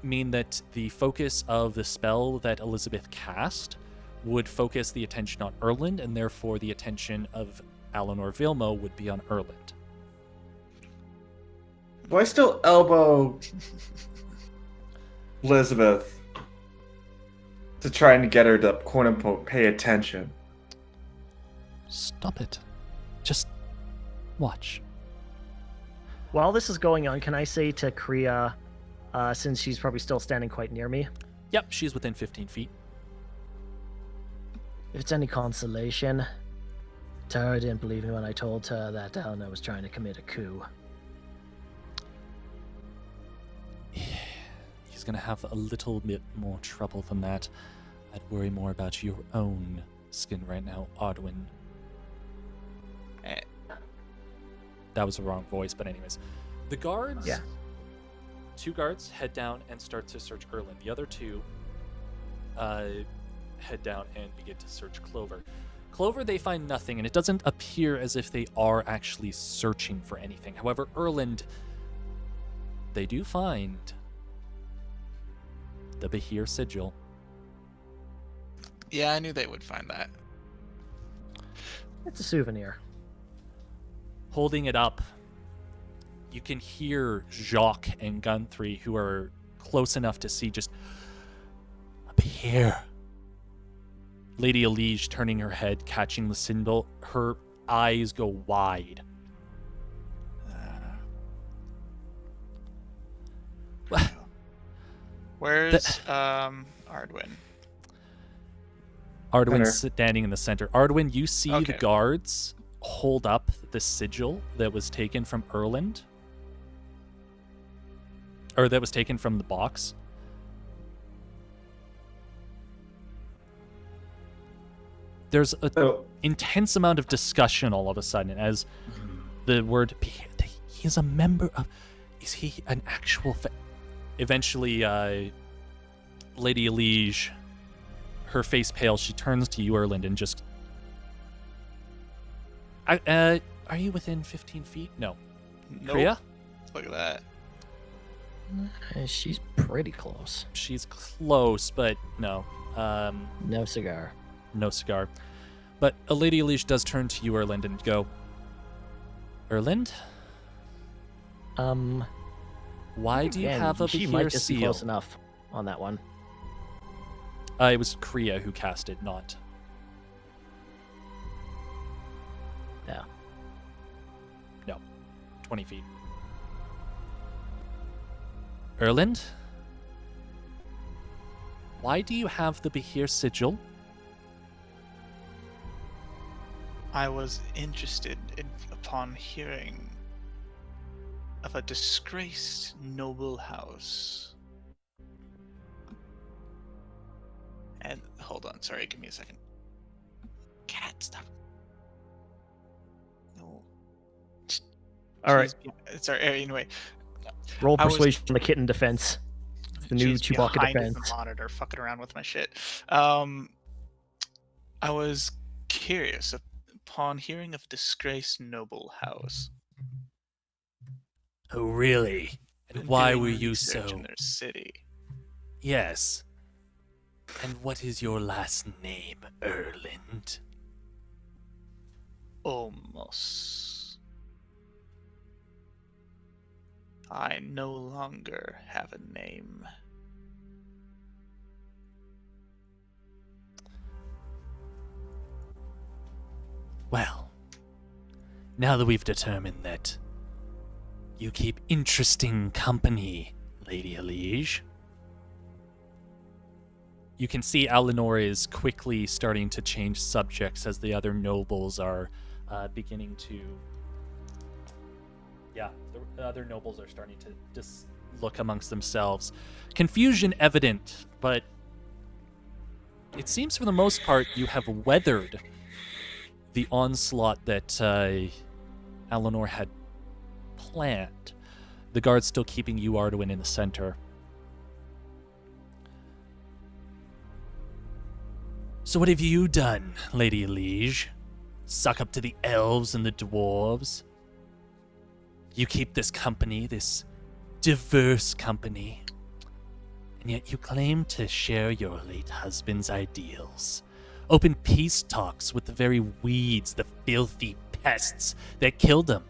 mean that the focus of the spell that Elizabeth cast would focus the attention on Erland, and therefore the attention of Eleanor Vilmo would be on Erland. Do I still elbow Elizabeth to try and get her to quote unquote pay attention? Stop it. Just watch. While this is going on, can I say to Kriya, since she's probably still standing quite near me, Yep, she's within 15 feet. if it's any consolation, Tara didn't believe me when I told her that Eleanor was trying to commit a coup. He's gonna have a little bit more trouble than that. I'd worry more about your own skin right now, Odwin. Eh. That was the wrong voice, but anyways. The guards, Yeah. 2 guards head down and start to search Erland. The other 2 head down and begin to search Clover. Clover, they find nothing, and it doesn't appear as if they are actually searching for anything. However, Erland, they do find the Bahir sigil. Yeah, I knew they would find that. It's a souvenir. Holding it up, you can hear Jacques and Guthrie, who are close enough to see, just up here. Lady Elige turning her head, catching the symbol. Her eyes go wide. Where's Ardwin? Ardwin's standing in the center. Ardwin, you see Okay. the guards hold up the sigil that was taken from Erland. Or that was taken from the box. There's an So, intense amount of discussion all of a sudden as the word, he's a member of, is he an actual, eventually, Lady Elige, her face pale, she turns to you, Erland, and just, are you within 15 feet? No. Nope. Kriya? Look at that. She's pretty close. She's close, but no. No cigar. No cigar. But a Lady Elige does turn to you, Erland, and go, Erland? Why do you Again, have a she Behir might just be seal? close enough on that one. It was Kriya who cast it, not. Yeah. No. 20 feet. Erland? Why do you have the Behir sigil? I was interested upon hearing of a disgraced noble house. And hold on, sorry, give me a second. Cat, stop. No. All right. Sorry. Anyway, Roll I was- persuasion on the kitten defense. The new she's Chewbacca behind defense. the monitor, fucking around with my shit. I was curious upon hearing of disgraced noble house. Oh, really? And and why doing were you research so... in their city? Yes. And what is your last name, Erland? Almost. I no longer have a name. Well, now that we've determined that you keep interesting company, Lady Elige, you can see Alinor is quickly starting to change subjects as the other nobles are beginning to... Yeah, the other nobles are starting to just look amongst themselves. Confusion evident, but it seems for the most part you have weathered the onslaught that Alinor had planned. The guards still keeping you, Arduin, in the center. So what have you done, Lady Elige? Suck up to the elves and the dwarves? You keep this company, this diverse company, and yet you claim to share your late husband's ideals. Open peace talks with the very weeds, the filthy pests that killed him.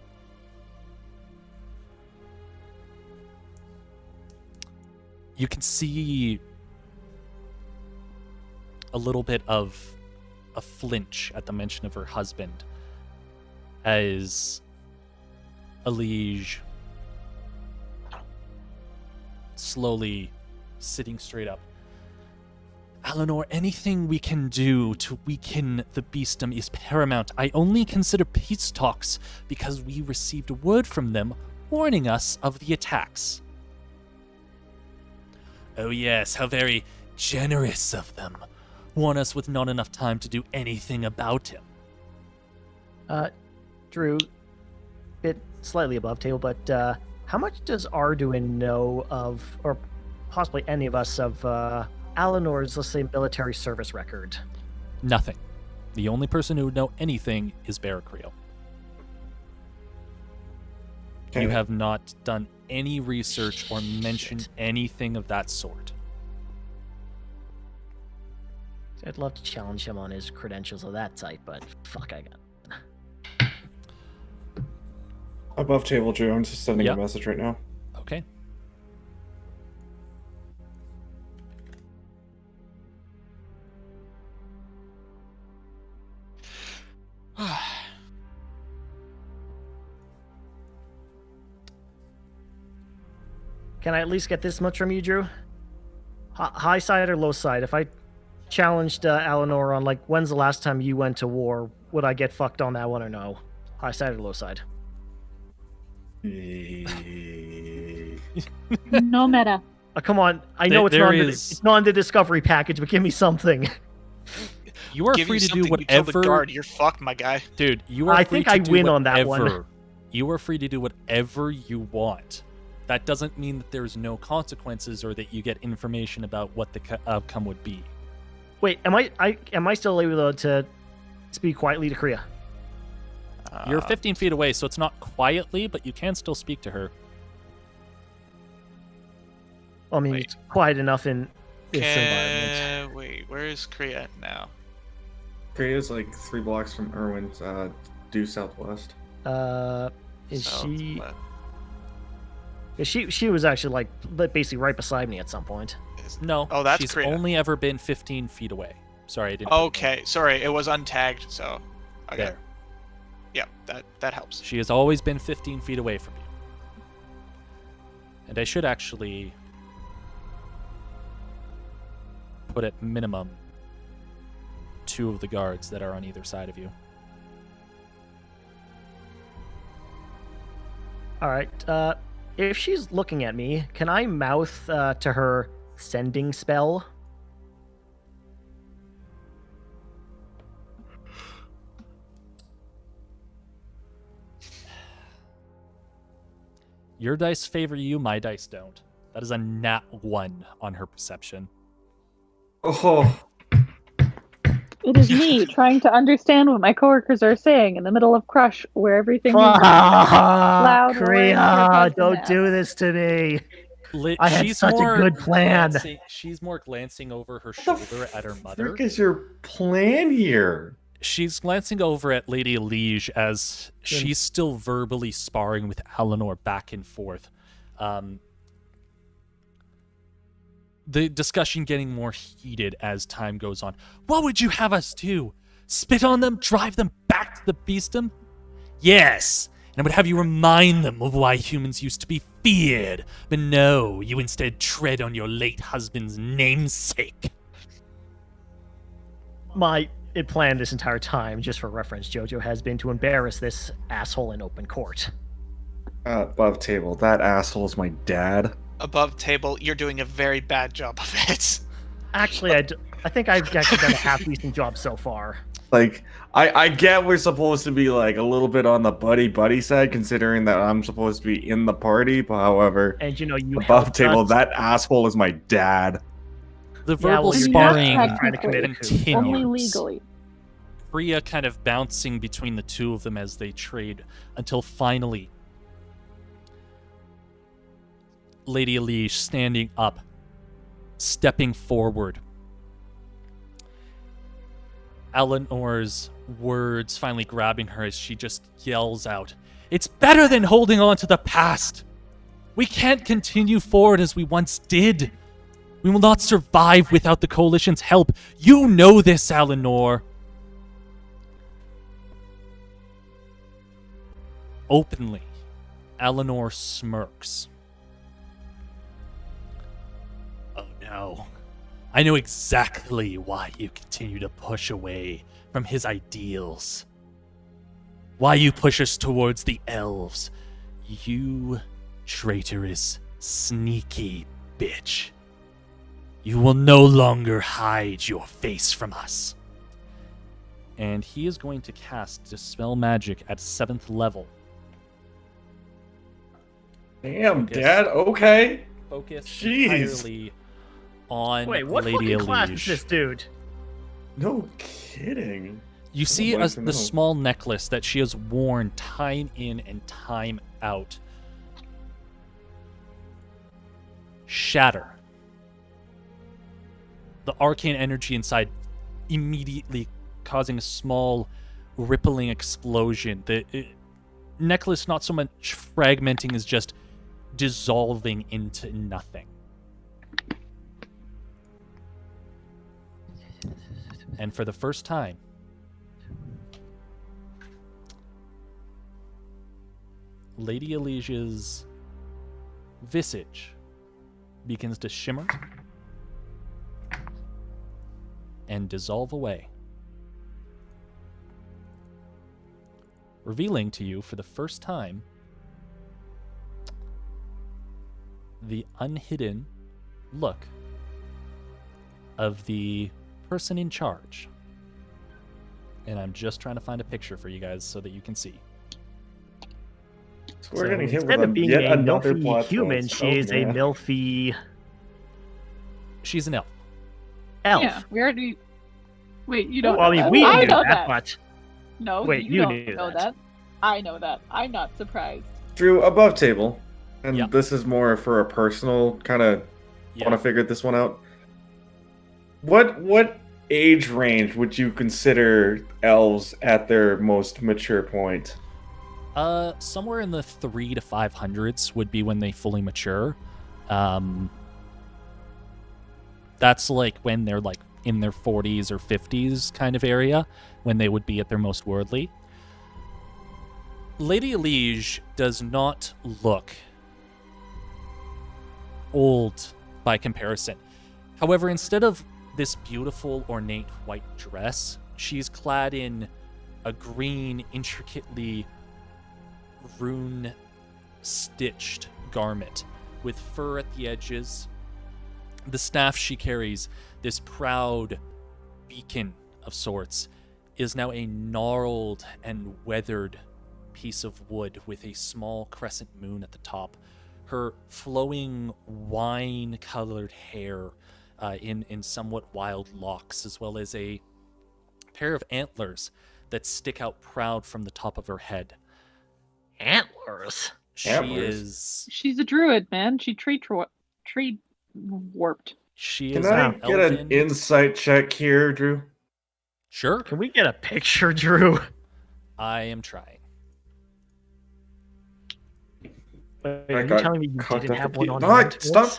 You can see a little bit of a flinch at the mention of her husband as Elige slowly sitting straight up. Alinor, anything we can do to weaken the beastdom is paramount. I only consider peace talks because we received word from them warning us of the attacks. Oh yes, how very generous of them. Warn us with not enough time to do anything about him. Drew, bit slightly above table, but how much does Arduin know of, or possibly any of us, of Alinor's, let's say, military service record? Nothing. The only person who would know anything is Barracriel. You have not done any research or mentioned anything of that sort. I'd love to challenge him on his credentials of that type, but fuck, I got. Above table, Drew. I'm just sending Yeah. a message right now. Okay. Can I at least get this much from you, Drew? High side or low side? If I challenged Eleanor on, like, when's the last time you went to war, would I get fucked on that one or no? High side or low side? No meta. Come on. I know it's not in the discovery package, but give me something. You are Give free you to do something, you kill the whatever. guard, you're fucked, my guy. Dude, you are I free think to I do win on that one. whatever. You are free to do whatever you want. That doesn't mean that there's no consequences or that you get information about what the outcome would be. Wait, am I still able to speak quietly to Kriya? You're 15 feet away, so it's not quietly, but you can still speak to her. I mean, Wait. it's quiet enough in this environment. Wait, where is Kriya now? Korea's like 3 blocks from Irwin's, due southwest. Is she? Southwest. She was actually like basically right beside me at some point. No, Oh, that's she's Kriya. only ever been 15 feet away. Sorry, I didn't. Okay, sorry, it was untagged, so okay. There. Yeah, that helps. She has always been 15 feet away from you. And I should actually put at minimum 2 of the guards that are on either side of you. All right. If she's looking at me, can I mouth to her sending spell? Your dice favor you, my dice don't. That is a nat 1 on her perception. Oh, It is me trying to understand what my coworkers are saying in the middle of Crush, where everything is Fuck, loud. Kriya, don't do this to me. I had She's such a more good plan. She's more glancing over her shoulder at her mother. frick is your plan here? She's glancing over at Lady Liege as she's still verbally sparring with Eleanor back and forth. The discussion getting more heated as time goes on. What would you have us do? Spit on them? Drive them back to the beastum? Yes, and I would have you remind them of why humans used to be feared. But no, you instead tread on your late husband's namesake. My plan this entire time, just for reference, Jojo, has been to embarrass this asshole in open court. Above table. That asshole's my dad. Above table, you're doing a very bad job of it. Actually, I think I've actually done a half-decent job so far. Like, I get we're supposed to be like a little bit on the buddy side, considering that I'm supposed to be in the party. But however, And you know, you above helped table, us. that asshole is my dad. The Yeah, verbal well, you're sparring not trying to commit a coup. continues. Only legally. Priya kind of bouncing between the two of them as they trade until finally Lady Elish standing up, stepping forward. Eleanor's words finally grabbing her as she just yells out, "It's better than holding on to the past! We can't continue forward as we once did! We will not survive without the Coalition's help! You know this, Eleanor!" Openly, Eleanor smirks. "Oh no. I know exactly why you continue to push away from his ideals. Why you push us towards the elves. You traitorous, sneaky bitch. You will no longer hide your face from us." And he is going to cast Dispel Magic at 7th level. Damn, Focus. Dad. Okay. Focus Jeez. entirely on Wait, what Lady fucking class is Elish. this dude? No kidding. You see like as to the know. small necklace that she has worn time in and time out shatter. The arcane energy inside immediately causing a small rippling explosion. necklace not so much fragmenting as just dissolving into nothing. And for the first time, Lady Alicia's visage begins to shimmer and dissolve away, revealing to you for the first time the unhidden look of the person in charge. And I'm just trying to find a picture for you guys so that you can see. So we're getting hit instead with of being yet a another milfy plot human, twist. she Oh, is a man. milfy She's an elf. elf. Yeah, we already. Wait, you don't. Well, I know mean, that. we I knew know that, but No, Wait, you you don't knew know that. that. I know that. I'm not surprised. Drew, above table, and Yeah. this is more for a personal kind of Yeah. want to figure this one out. What age range would you consider elves at their most mature point? Somewhere in the 300 to 500s would be when they fully mature. That's like when they're like in their 40s or 50s kind of area, when they would be at their most worldly. Lady Elige does not look old by comparison. However, instead of this beautiful ornate white dress, she's clad in a green, intricately rune-stitched garment with fur at the edges. The staff she carries, this proud beacon of sorts, is now a gnarled and weathered piece of wood with a small crescent moon at the top. Her flowing wine-colored hair in somewhat wild locks, as well as a pair of antlers that stick out proud from the top of her head. antlers. Antlers? She's a druid, man. She trade warped. She Can is I an get an elven- insight check here, Drew? Sure, Can we get a picture, Drew? I am trying. Wait, I are you got telling me you cocked didn't off have the one key- on No, hand? stop.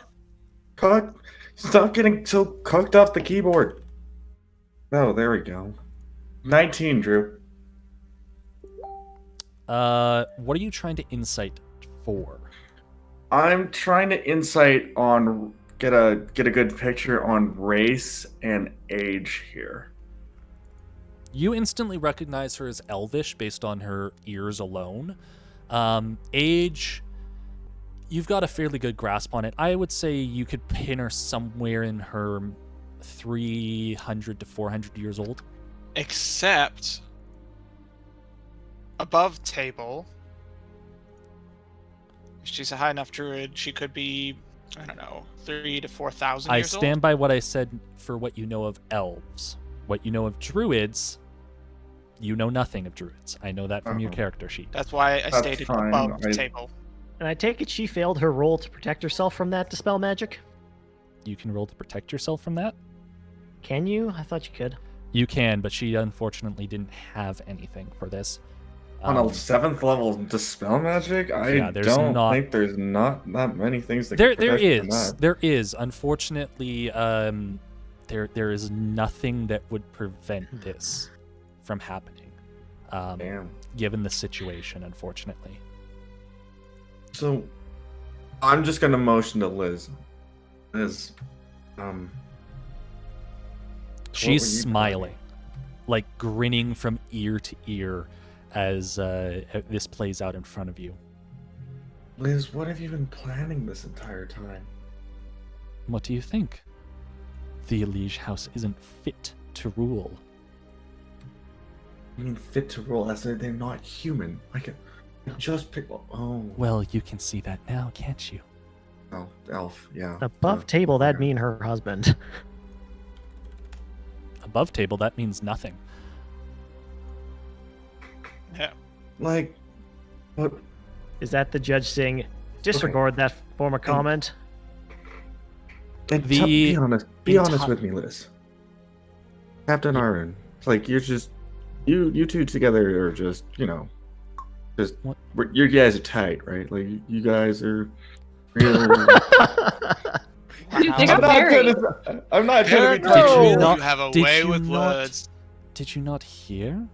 What? Stop getting so cocked off the keyboard. Oh, there we go. 19, Drew. What are you trying to insight for? I'm trying to insight on get a good picture on race and age here. You instantly recognize her as elvish based on her ears alone. Age, you've got a fairly good grasp on it. I would say you could pin her somewhere in her 300 to 400 years old. Except above table, if she's a high enough druid, she could be, I don't know, 3,000 to 4,000 I years stand old. by what I said for what you know of elves. What you know of druids, you know nothing of druids. I know that from your Uh-huh. character sheet. That's why I That's stated fine. above I- table. And I take it she failed her role to protect herself from that dispel magic? You can roll to protect yourself from that. Can you? I thought you could. You can, but she unfortunately didn't have anything for this. On a 7th level dispel magic, yeah, I there's don't not- think there's not that many things that There can protect you from is. that. There is. Unfortunately, there is nothing that would prevent this from happening. Damn. Given the situation, unfortunately. So, I'm just gonna motion to Liz. Liz, She's were you smiling, like grinning from ear to ear as this plays out in front of you. Liz, what have you been planning this entire time? What do you think? The Elige house isn't fit to rule. I mean, fit to rule as they're not human. I can just pick. Oh, Well, you can see that now, can't you? oh, elf. Yeah. Above yeah. table, that'd mean her husband. Above table, that means nothing. Yeah. Like, what? Is that the judge saying, disregard that former comment? And The be honest. Be honest enti- with me, Liz. Captain Arun. It's like you're just you two together are just Just What? you guys are tight, right? Like you guys are real. Dude, they got married. I'm not trying to be No. touchy. You not- have a did way you with not- words. Did you not hear?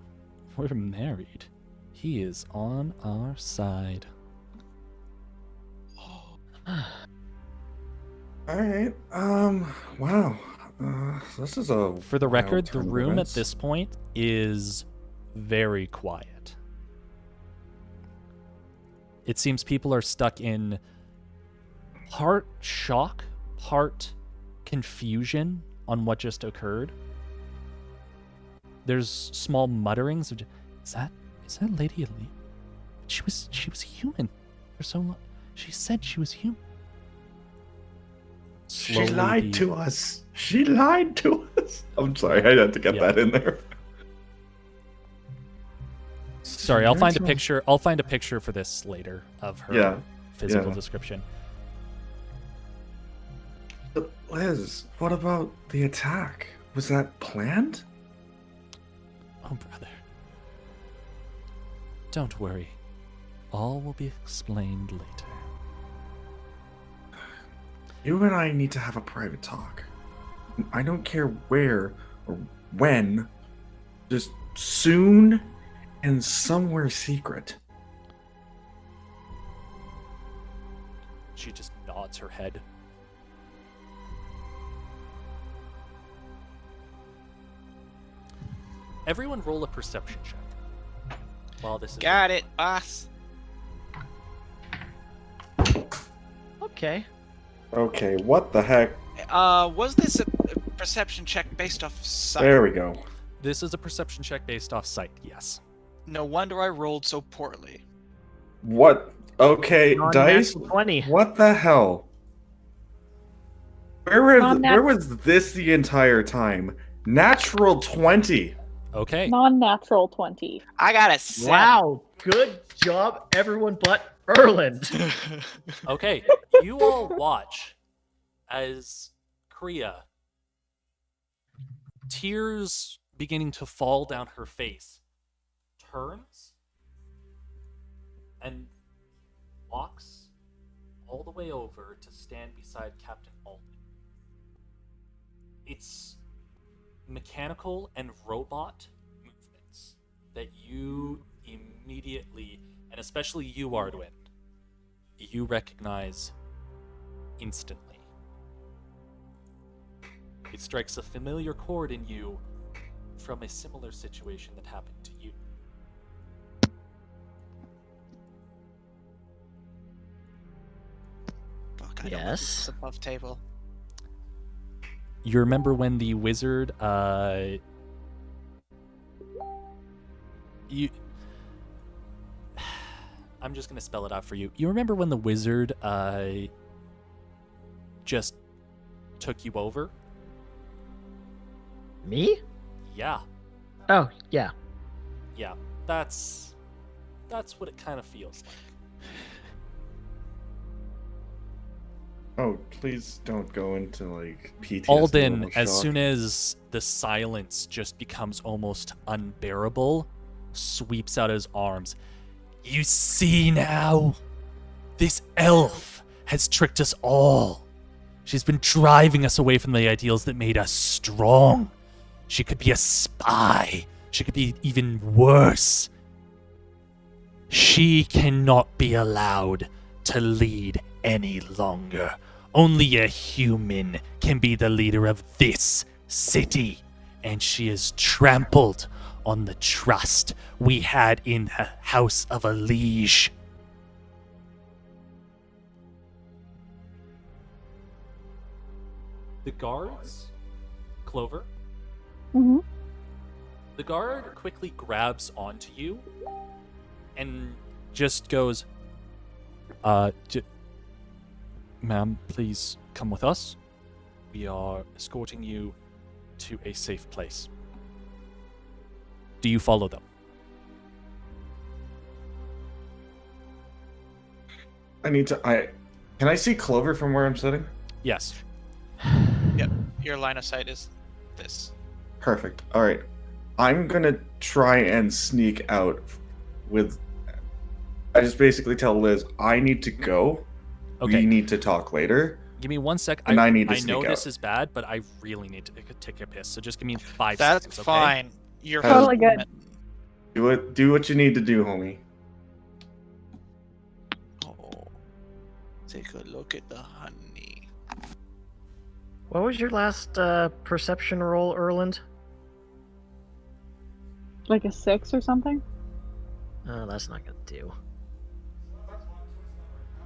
We're married. He is on our side. All right. Wow. This is a. For the wild record, the turn of room at events. this point is very quiet. It seems people are stuck in part shock, part confusion on what just occurred. There's small mutterings of, is that Lady Elite? She was human for so long. She said she was human. She lied to us. She lied to us. I'm sorry, I had to get Yeah. that in there. Sorry, I'll find a Mental- picture. I'll find a picture for this later of her Yeah, physical yeah. description. But Liz, what about the attack? Was that planned? Oh, brother. Don't worry. All will be explained later. You and I need to have a private talk. I don't care where or when, just soon and somewhere secret. She just nods her head. Everyone roll a perception check. While this is Got it, boss. Okay. Okay, what the heck? Was this a perception check based off sight? There we go. This is a perception check based off sight, yes. No wonder I rolled so poorly. What? Okay, dice? Non-natural 20. What the hell? Where was this the entire time? Natural 20. Okay. Non-natural 20. I got a 7. Wow. Good job, everyone but Erland. Okay. You all watch as Kriya, tears beginning to fall down her face, turns and walks all the way over to stand beside Captain Alden. It's mechanical and robot movements that you immediately, and especially you, Ardwin, you recognize instantly. It strikes a familiar chord in you from a similar situation that happened to you. Fuck, I don't know Yes. this above table. You remember when the wizard, you... I'm just gonna spell it out for you. You remember when the wizard, just took you over? Me? Yeah. Oh, yeah. Yeah. That's what it kind of feels like. Oh, please don't go into like PTSD. Alden, level as shock. soon as the silence just becomes almost unbearable, sweeps out his arms. You see now? This elf has tricked us all. She's been driving us away from the ideals that made us strong. She could be a spy. She could be even worse. She cannot be allowed to lead any longer. Only a human can be the leader of this city, and she has trampled on the trust we had in the House of Elige. The guards, Clover, Mm-hmm. the guard quickly grabs onto you and just goes, ma'am, please come with us. We are escorting you to a safe place. Do you follow them? Can I see Clover from where I'm sitting? Yes. Yep, your line of sight is this. Perfect. All right. I'm gonna try and sneak out with I just basically tell Liz, I need to go. Okay. We need to talk later. Give me 1 sec. And I need to I know sneak this out. is bad, but I really need to take a piss. So just give me 5 That's seconds. Okay? fine. You're Totally good. Do what you need to do, homie. Oh, take a look at the honey. What was your last perception roll, Erland? Like a 6 or something? Oh, that's not gonna do.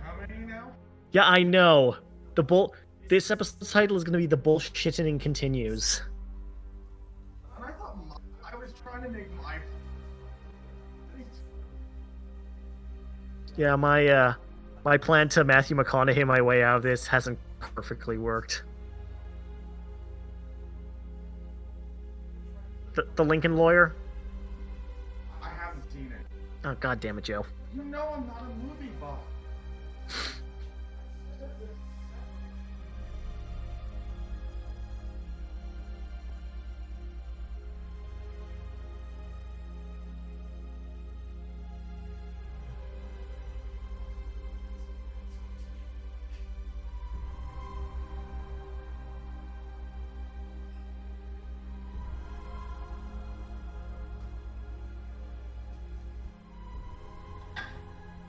How many now? Yeah, I know. This episode's title is gonna be "The Bullshitting Continues." I thought I was trying to make my. Yeah, my plan to Matthew McConaughey my way out of this hasn't perfectly worked. The Lincoln Lawyer. I haven't seen it. Oh, God damn it, Joe. You know I'm not a movie buff.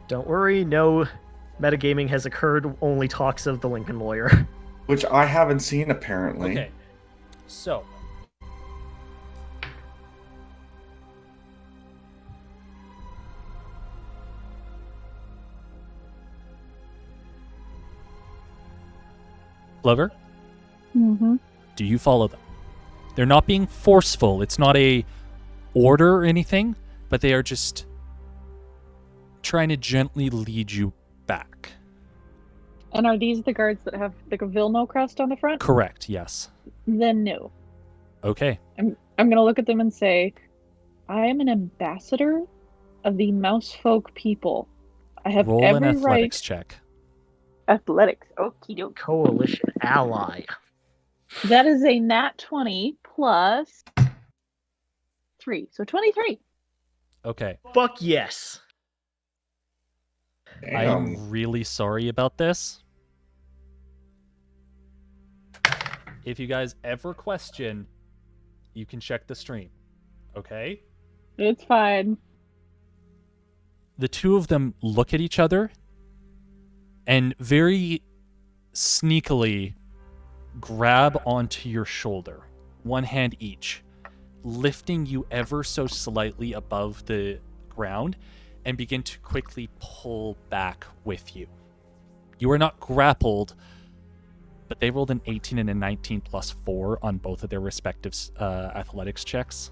Don't worry, no metagaming has occurred. Only talks of the Lincoln Lawyer. Which I haven't seen apparently. Okay. So. Clover, Mm-hmm. do you follow them? They're not being forceful. It's not a order or anything, but they are just trying to gently lead you back. And are these the guards that have the Vilno crest on the front? Correct, yes. Then no. Okay. I'm gonna look at them and say, I am an ambassador of the Mouse Folk people. I have Roll an every athletics right. check. Athletics. Okie doke. Coalition ally. That is a nat 20 plus 3. So 23. Okay. Fuck yes. Damn. I'm really sorry about this. If you guys ever question, you can check the stream. Okay? It's fine. The two of them look at each other and very sneakily grab onto your shoulder, one hand each, lifting you ever so slightly above the ground and begin to quickly pull back with you. You are not grappled, but they rolled an 18 and a 19 plus 4 on both of their respective athletics checks.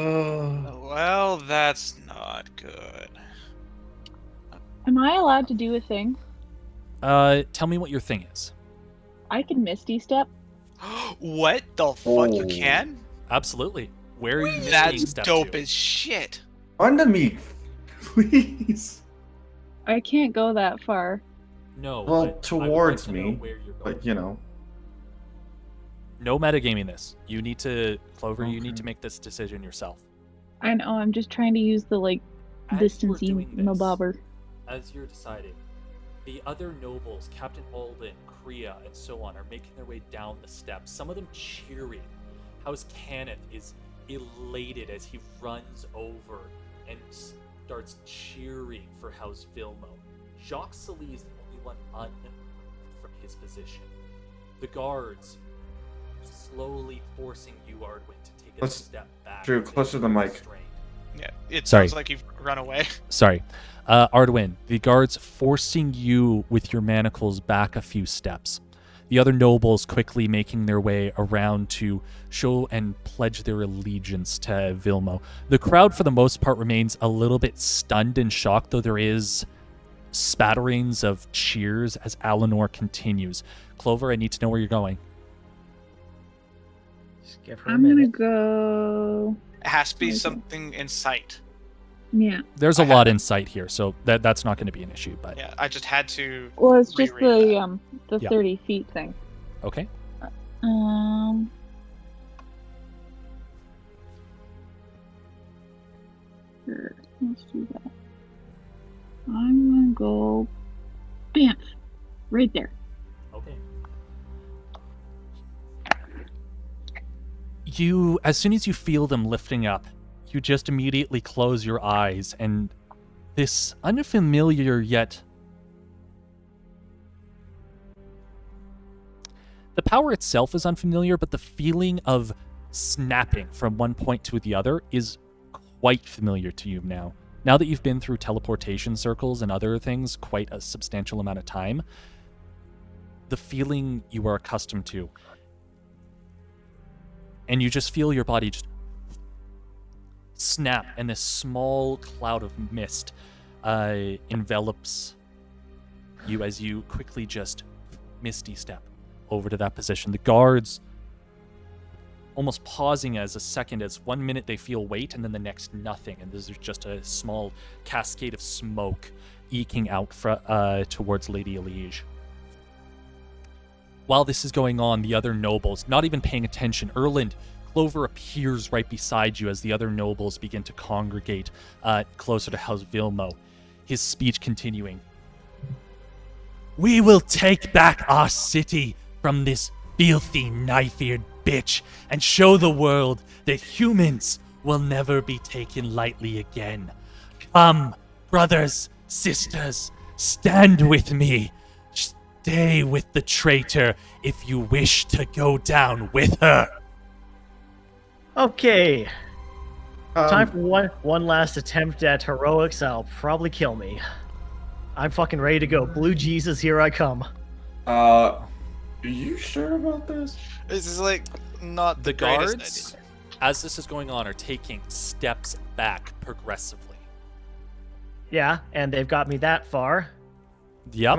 Well, that's not good. Am I allowed to do a thing? Tell me what your thing is. I can Misty Step. What the fuck? You Oh. can? Absolutely. Where are you taking That's step dope to? as shit. Onto me, please. I can't go that far. No. Well, but I would like towards to know me, where you're going. But you know, No metagaming this. You need to, Clover, you need Okay. to make this decision yourself. I know, I'm just trying to use the, like, As you're distancing doing this, mobobber. as you're deciding, the other nobles, Captain Alden, Kriya, and so on, are making their way down the steps, some of them cheering. House Cannith is elated as he runs over and starts cheering for House Vilmo. Jacques Sully is the only one unmoved from his position. The guards slowly forcing you, Ardwin, to take a Let's- step back. Drew, as they closer to the feel mic. restrained. Yeah, it Sorry. sounds like you've run away. Sorry. Ardwin, the guards forcing you with your manacles back a few steps. The other nobles quickly making their way around to show and pledge their allegiance to Vilmo. The crowd, for the most part, remains a little bit stunned and shocked, though there is spatterings of cheers as Alinor continues. Clover, I need to know where you're going. Just give her a I'm gonna minute. go. It has to be Okay. something in sight. Yeah. There's a I lot have- in sight here, so that's not going to be an issue, but Yeah, I just had to. Well, it's just Reread the Yeah. 30 feet thing. okay. Sure. Let's do that. I'm gonna go. Bam! Right there. Okay. You, as soon as you feel them lifting up, you just immediately close your eyes, and this unfamiliar yet... The power itself is unfamiliar, but the feeling of snapping from one point to the other is quite familiar to you now. Now that you've been through teleportation circles and other things quite a substantial amount of time, the feeling you are accustomed to. And you just feel your body just snap, and this small cloud of mist envelops you as you quickly just misty step over to that position. The guards almost pausing as a second, as 1 minute they feel weight and then the next nothing, and there's just a small cascade of smoke eking out towards Lady Elige. While this is going on, the other nobles, not even paying attention, Erland, Clover appears right beside you as the other nobles begin to congregate closer to House Vilmo, his speech continuing. We will take back our city from this filthy, knife-eared bitch and show the world that humans will never be taken lightly again. Come, brothers, sisters, stand with me. Stay with the traitor if you wish to go down with her. Okay. Time for one last attempt at heroics. I'll probably kill me. I'm fucking ready to go. Blue Jesus, here I come. Are you sure about this? This is like not The greatest guards, idea. as this is going on, are taking steps back progressively. Yeah, and they've got me that far. Yep.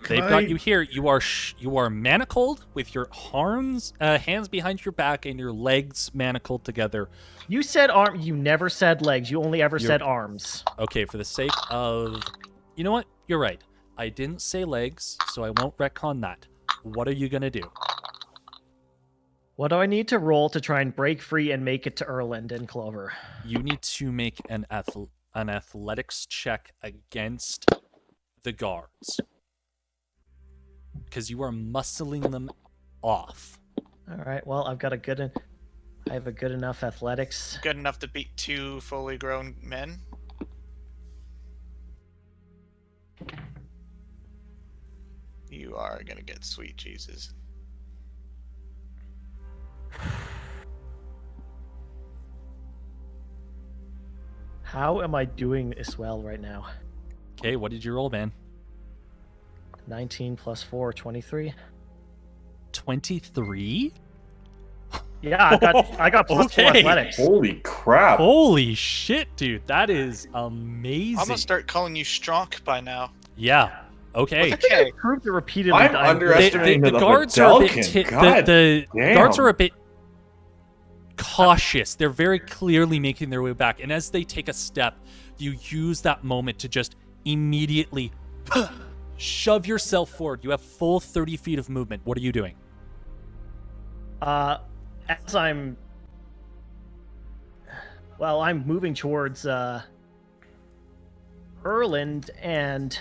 Can They've I- got you here. You are manacled with your hands behind your back and your legs manacled together. You said arm. You never said legs. You only ever You're- said arms. Okay, for the sake of... You know what? You're right. I didn't say legs, so I won't retcon that. What are you gonna do? What do I need to roll to try and break free and make it to Erland and Clover? You need to make an athletics check against the guards. Because you are muscling them off. All right. Well, I have a good enough athletics. Good enough to beat two fully grown men. You are gonna get sweet Jesus. How am I doing this well right now? Okay, what did you roll, man? 19 plus 4, 23. 23? Yeah, I got plus 4 Okay. athletics. Holy crap! Holy shit, dude. That is amazing. I'm gonna start calling you Stronk by now. Yeah. Okay. I think I Okay. proved it repeatedly. I'm that I'm The, underestimating the the guards are a bit Delkin. God the damn. guards are a bit cautious. They're very clearly making their way back, and as they take a step, you use that moment to just immediately shove yourself forward. You have full 30 feet of movement. What are you doing? As I'm moving towards Erland and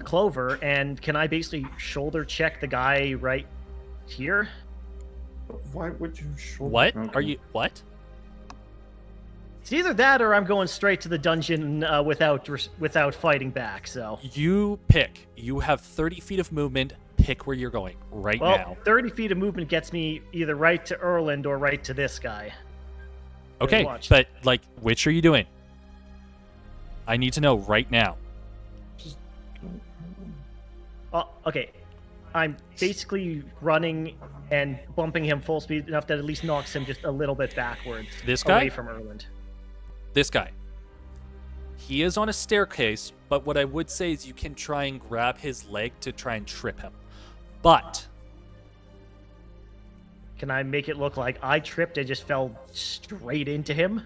Clover, and can I basically shoulder check the guy right here? Why would you show? What? Okay. Are you what? It's either that or I'm going straight to the dungeon without fighting back. So, You pick. You have 30 feet of movement. Pick where you're going right well, now. 30 feet of movement gets me either right to Erland or right to this guy. Okay, watch. but like, which are you doing? I need to know right now. Oh, okay. I'm basically running and bumping him full speed enough that at least knocks him just a little bit backwards. This guy? Away from Erland. This guy. He is on a staircase, but what I would say is you can try and grab his leg to try and trip him. But Can I make it look like I tripped and just fell straight into him?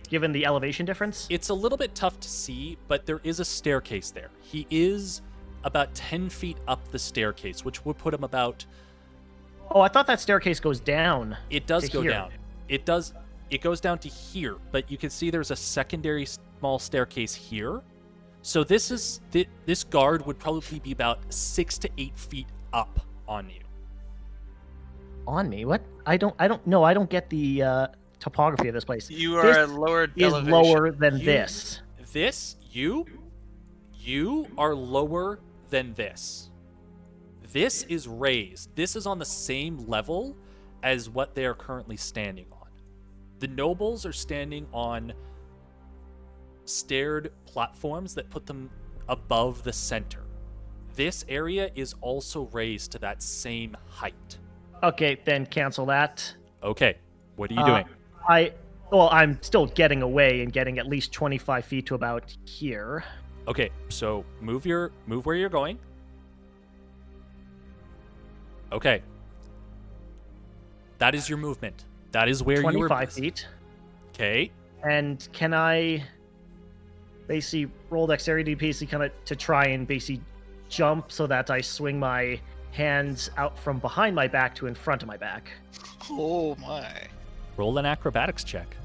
Given the elevation difference? it's a little bit tough to see, but there is a staircase there. He is about 10 feet up the staircase, which would put him about... Oh, I thought that staircase goes down. It does To go here. down. It does. It goes down to here, but you can see there's a secondary small staircase here. So this guard would probably be about 6 to 8 feet up on you. On me? What? I don't know. I don't get the topography of this place. You are This at lower is elevation. lower than You- this. You are lower than this. This is raised. This is on the same level as what they are currently standing on. The nobles are standing on staired platforms that put them above the center. This area is also raised to that same height. Okay, then cancel that. Okay, what are you doing? I'm still getting away and getting at least 25 feet to about here. Okay, so move where you're going. Okay. That is your movement. That is where you were. 25 feet. Okay. And can I basically roll dexterity basically kind of to try and basically jump so that I swing my hands out from behind my back to in front of my back? Oh my. Roll an acrobatics check.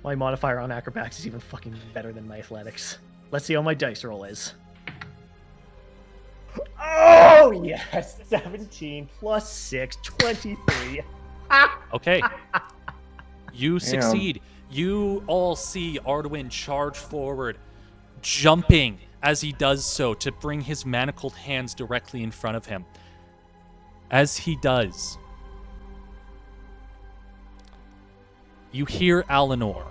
My modifier on acrobatics is even fucking better than my athletics. Let's see how my dice roll is. Oh, yes! 17 plus 6, 23. Okay. You Damn. succeed. You all see Arduin charge forward, jumping as he does so to bring his manacled hands directly in front of him. As he does, you hear Alinor,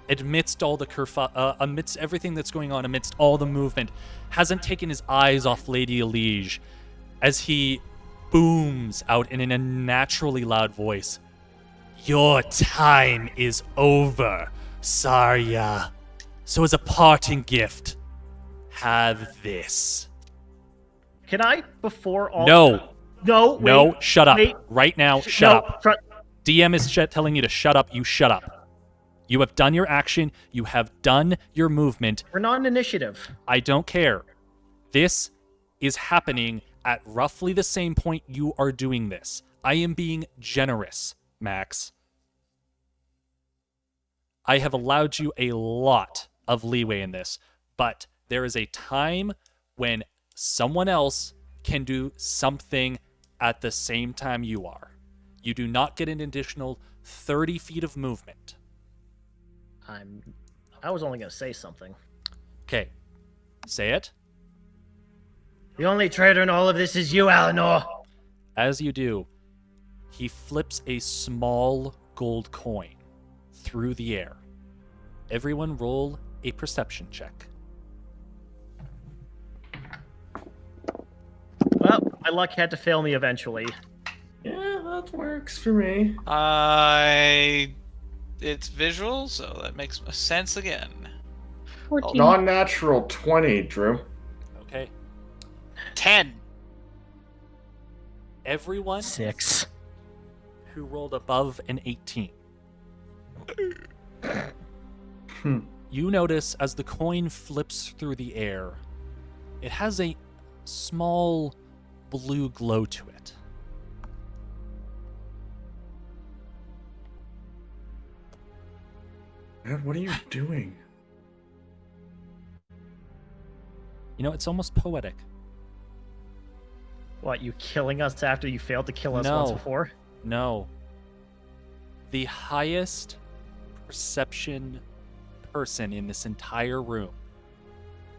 amidst all the amidst everything that's going on, amidst all the movement, hasn't taken his eyes off Lady Elige as he booms out in an unnaturally loud voice. Your time is over, Sarya. So as a parting gift, have this. Can I, before all... No. No, wait. No, shut up. wait. Right now, shut No, up. try- DM is telling you to shut up. You shut up. You have done your action. You have done your movement. We're not an initiative. I don't care. This is happening at roughly the same point you are doing this. I am being generous, Max. I have allowed you a lot of leeway in this, but there is a time when someone else can do something at the same time you are. You do not get an additional 30 feet of movement. I was only going to say something. Okay. Say it. The only traitor in all of this is you, Alinor. As you do, he flips a small gold coin through the air. Everyone roll a perception check. Well, my luck had to fail me eventually. Yeah, that works for me. It's visual, so that makes sense again. 14. Non-natural 20, Drew. Okay. 10. Everyone 6. who rolled above an 18. You notice as the coin flips through the air, it has a small blue glow to it. Dad, what are you doing? You know, it's almost poetic. What, you killing us after you failed to kill us once No. before? No. The highest perception person in this entire room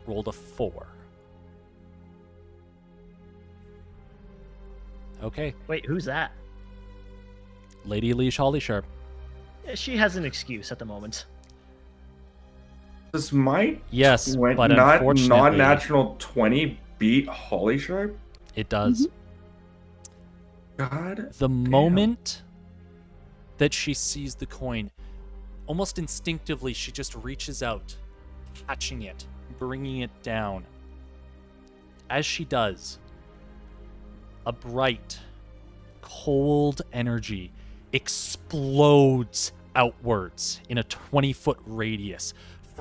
rolled a 4. Okay. Wait, who's that? Lady Elige Hollysharp. She has an excuse at the moment. Does my Yes, but not unfortunately, non-natural 20 beat Hollysharp? it does. God. The damn. moment that she sees the coin, almost instinctively, she just reaches out, catching it, bringing it down. As she does, a bright, cold energy explodes outwards in a 20-foot radius,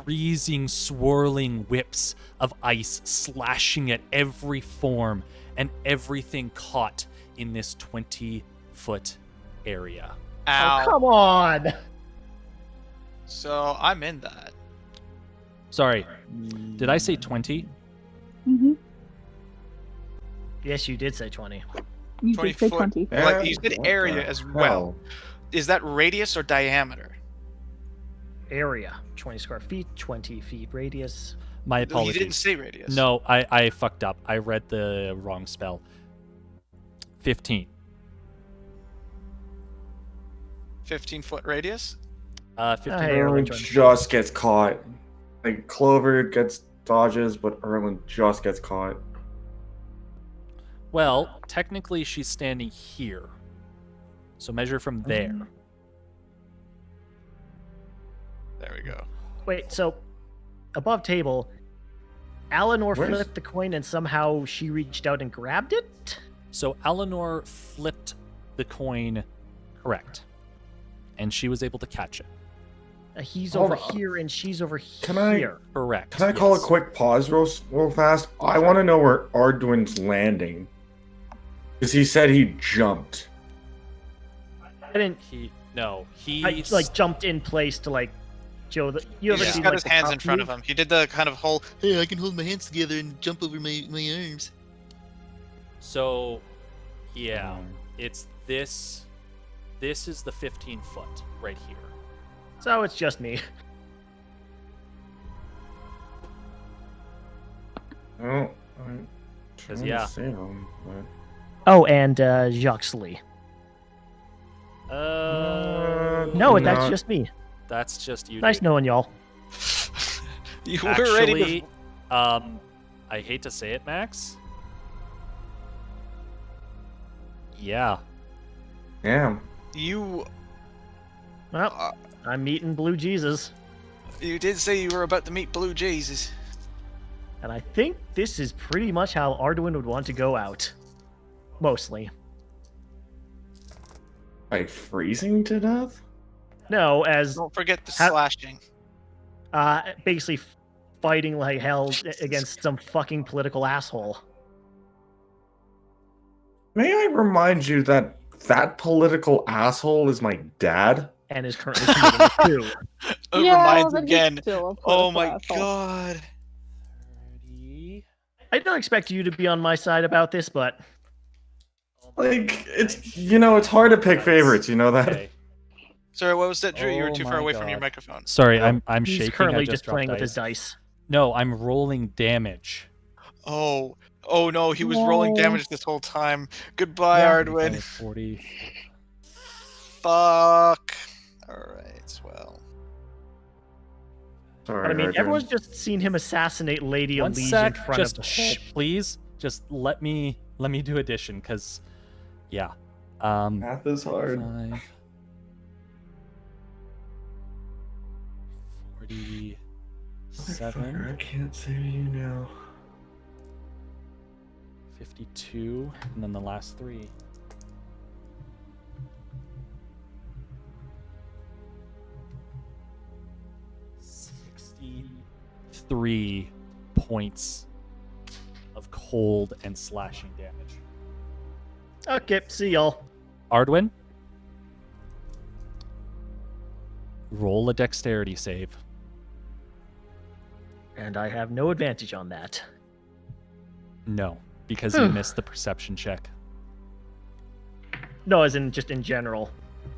freezing, swirling whips of ice slashing at every form and everything caught in this 20-foot area. Ow. Oh, come on! So I'm in that. Sorry, did I say 20? Mm-hmm. Yes, you did say 20. You 20 did say foot. 20. Like, you said What area the as hell? well. Is that radius or diameter? Area 20 square feet, 20 feet radius. My You apologies. didn't say radius. No, I fucked up. I read the wrong spell. 15. 15-foot radius? 15. Hey, Erlen Erlen just gets caught. Like Clover gets dodges, but Erlen just gets caught. Well, technically she's standing here. So measure from there. There we go. Wait, so above table, Eleanor Where's- flipped the coin and somehow she reached out and grabbed it? So Eleanor flipped the coin correct. And she was able to catch it. He's Hold over on. here and she's over Can I- here. Correct. Can I call yes. a quick pause real fast? I want to know where Arduin's landing. Because he said he jumped. I didn't. He I like jumped in place to like show the. You ever He's seen got like his the hands top in front of move? him. He did the kind of whole, hey, I can hold my hands together and jump over my arms. So yeah, it's this. This is the 15 foot right here. So it's just me. Oh, I'm trying yeah. to see him, but... Oh, and Jacques Lee. No, that's not- just me. That's just you. Nice dude. knowing y'all. You were ready to... Actually, I hate to say it, Max. Yeah. Damn. You Well, I'm meeting Blue Jesus, did say you were about to meet Blue Jesus. and I think this is pretty much how Arduin would want to go out. Mostly. Like freezing to death? No, as Don't forget the Ha- slashing. basically fighting like hell against some fucking political asshole. May I remind you that that political asshole is my dad? And is currently committing a coup. It Yeah, reminds but he's again. still a Oh political my asshole. god. 30. I don't expect you to be on my side about this, but Like, it's, you know, it's hard to pick favorites, you know that? Okay. Sorry, what was that, Drew? You were Oh too my far away from your God. microphone. Sorry, I'm he's shaking. currently I just dropped playing with his dice. dice. No, I'm rolling damage. Oh no, he was rolling No. damage this whole time. Goodbye, Yeah. Ardwin. 40. Fuck. Alright, well. Sorry, But I mean, Arjun. everyone's just seen him assassinate Lady One Elise sec, in front just of the shh, please. Just let me do addition, cause yeah. Math is hard. 5, 47, I can't save you now. 52, and then the last 3. $63 points of cold and slashing damage. Okay, see y'all. Ardwin, roll a dexterity save. And I have no advantage on that. No, because you missed the perception check. No, as in just in general.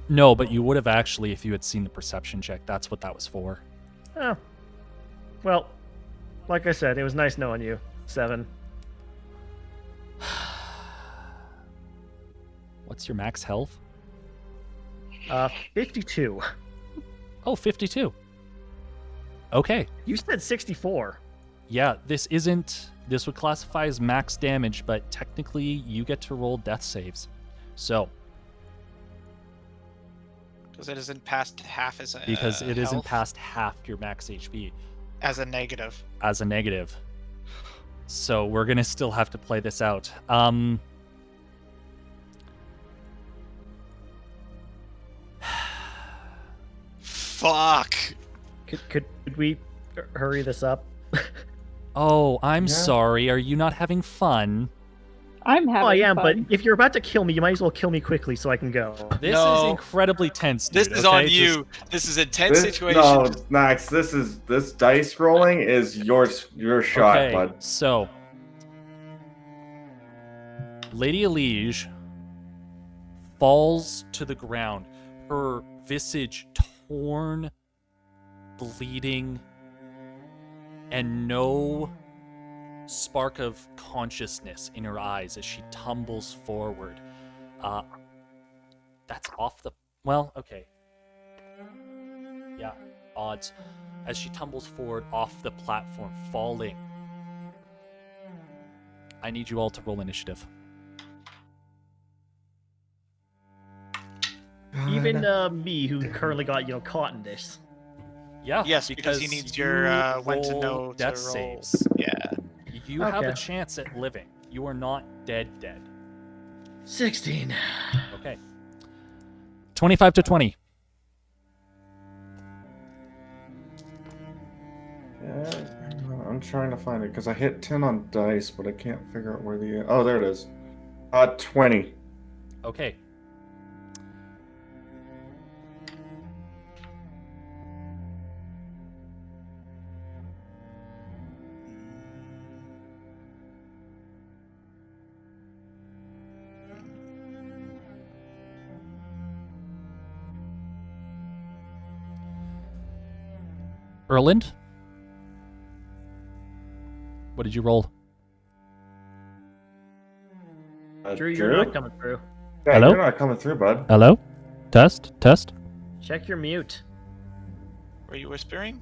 No, but you would have actually if you had seen the perception check. That's what that was for. Oh. Well, like I said, it was nice knowing you, 7. What's your max health? 52. Oh, 52. Okay. You said 64. Yeah, this would classify as max damage, but technically you get to roll death saves. So, Because it isn't past half as a because it isn't health, past half your max HP as a negative. as a negative. So, we're going to still have to play this out. Fuck. Could we hurry this up? Oh, I'm Yeah. sorry. Are you not having fun? I'm having Oh, I am, fun. but if you're about to kill me, you might as well kill me quickly so I can go. This is No. incredibly tense, dude. This is okay? on Just- you. This is a tense This, situation. no, Max, this dice rolling is your shot, okay, bud. so Lady Elige falls to the ground, her visage torn, bleeding, and no spark of consciousness in her eyes as she tumbles forward. That's off the... Well, okay. Yeah, odds. As she tumbles forward off the platform, falling. I need you all to roll initiative. Even me, who currently got caught in this. Yeah. Yes, because he needs your you when to roll know to death roll. saves. Yeah. You have a Okay. chance at living. You are not dead. 16. Okay. 25 to 20. Yeah, I'm trying to find it because I hit 10 on dice, but I can't figure out where the. Oh, there it is. 20. Okay. Erland? What did you roll? Drew, you're not coming through. Yeah, Hello? you're not coming through, bud. Hello? Test? Check your mute. Were you whispering?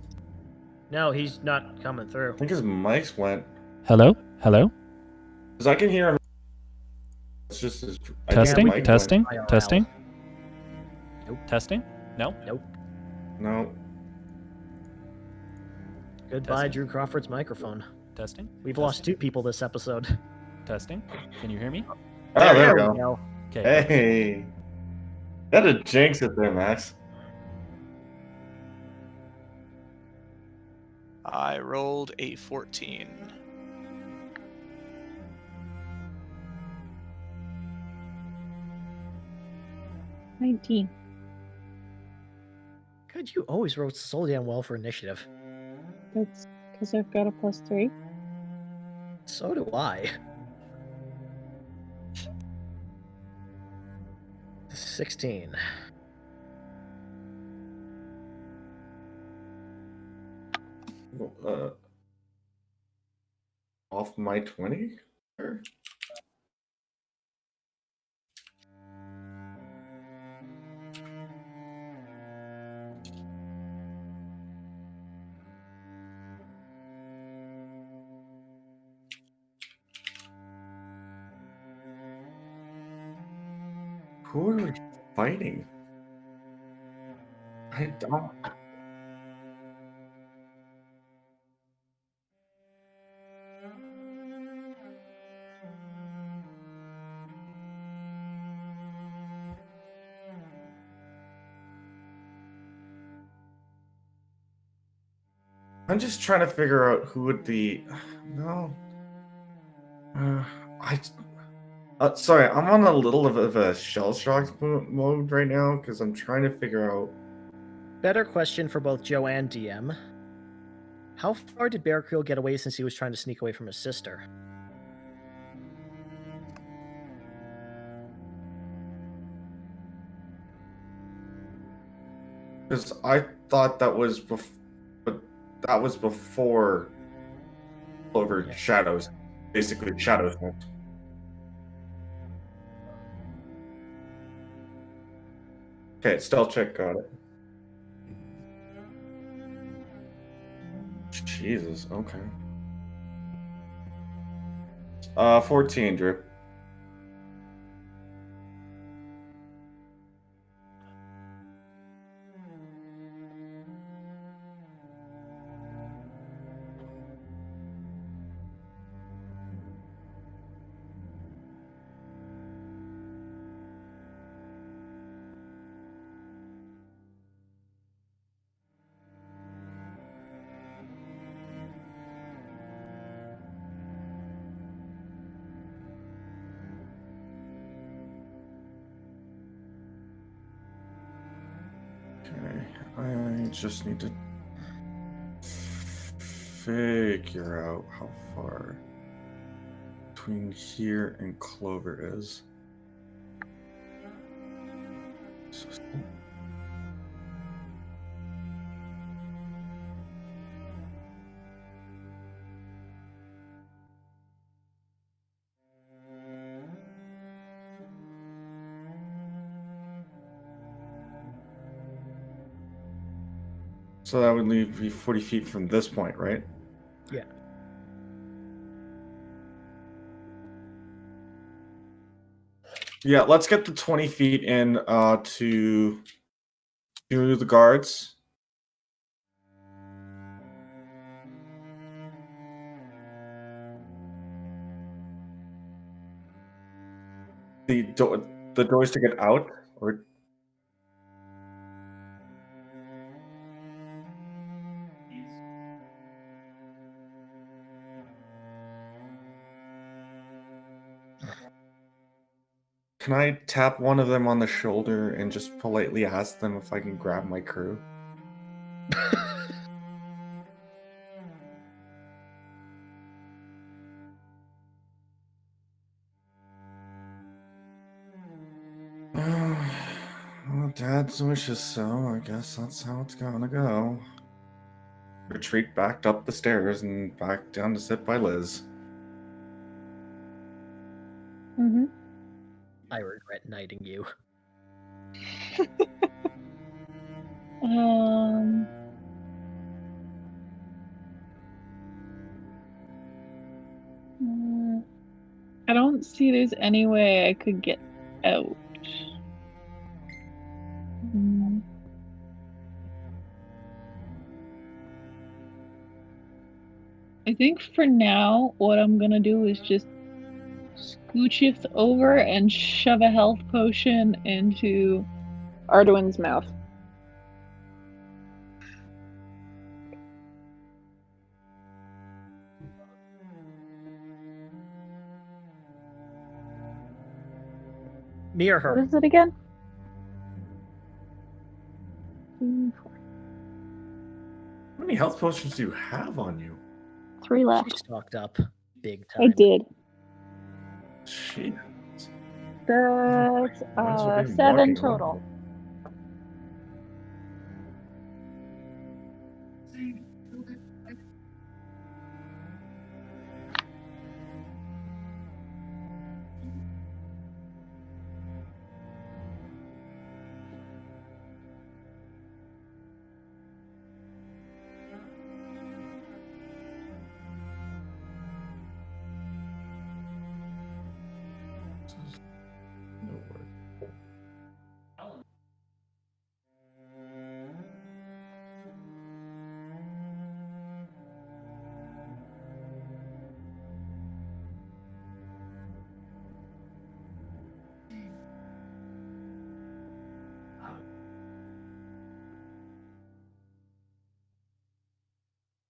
No, he's not coming through. I think his mics went. Hello? Because I can hear him. It's just his. I think his Testing? mic went. Testing? IRL. Testing? Nope. Testing? No? No. Goodbye, Testing. Drew Crawford's microphone. Testing? We've lost 2 people this episode. Testing? Can you hear me? Oh, there we go. Okay. Hey. That a jinx it there, Max. I rolled a 14. $19. Good, you always wrote so damn well for initiative. That's because I've got a +3. So do I. 16. Off my 20? Or- Who are we fighting? I don't. I'm just trying to figure out who would be. No. Sorry, I'm on a little of a shell shock mode right now because I'm trying to figure out. Better question for both Joe and DM. How far did Bear Creel get away since he was trying to sneak away from his sister? Because I thought that was but that was before Clover Shadows, basically Shadows. Okay, stealth check, got it. Jesus, okay. 14, Drew. I just need to figure out how far between here and Clover is. So that would leave me 40 feet from this point, right? Yeah. Yeah, let's get the 20 feet in to the guards. The doors to get out, or can I tap one of them on the shoulder and just politely ask them if I can grab my crew? Well, Dad's wishes, so I guess that's how it's gonna go. Retreat back up the stairs and back down to sit by Liz. Mm-hmm. I regret knighting you. I don't see there's any way I could get out. I think for now, what I'm gonna do is just scoocheth over and shove a health potion into Arduin's mouth. Me or her? What is it again? 3, 4. How many health potions do you have on you? 3 left. She stocked up big time. I did. Shit. That's Mine's within 7 walking total. level.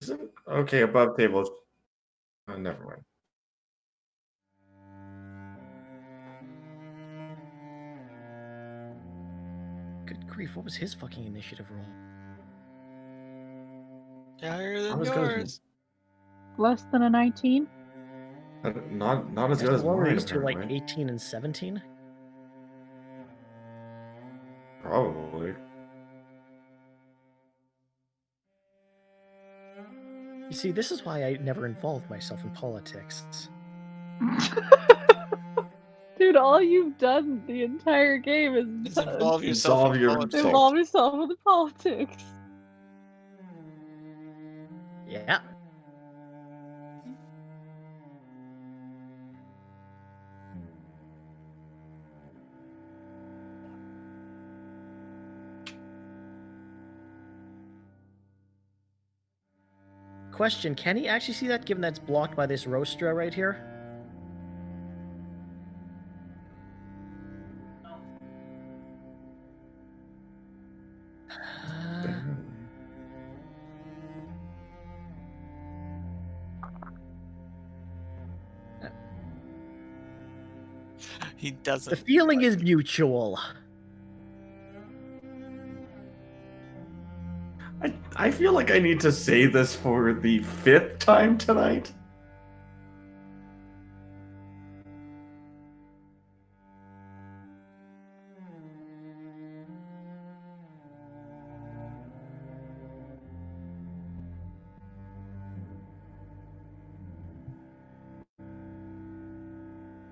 Is it? Okay, above tables. Never mind. Good grief, what was his fucking initiative roll? Higher Not than as good as yours. Less than a 19? Not as good as What were mine, used to, like apparently. 18 and 17? Probably. You see, this is why I never involved myself in politics. Dude, all you've done the entire game is Just involve yourself Involve in your- politics. involve yourself with the politics. Yeah. Question, can he actually see that given that's blocked by this Rostra right here? He doesn't. The feeling is mutual. I feel like I need to say this for the 5th time tonight.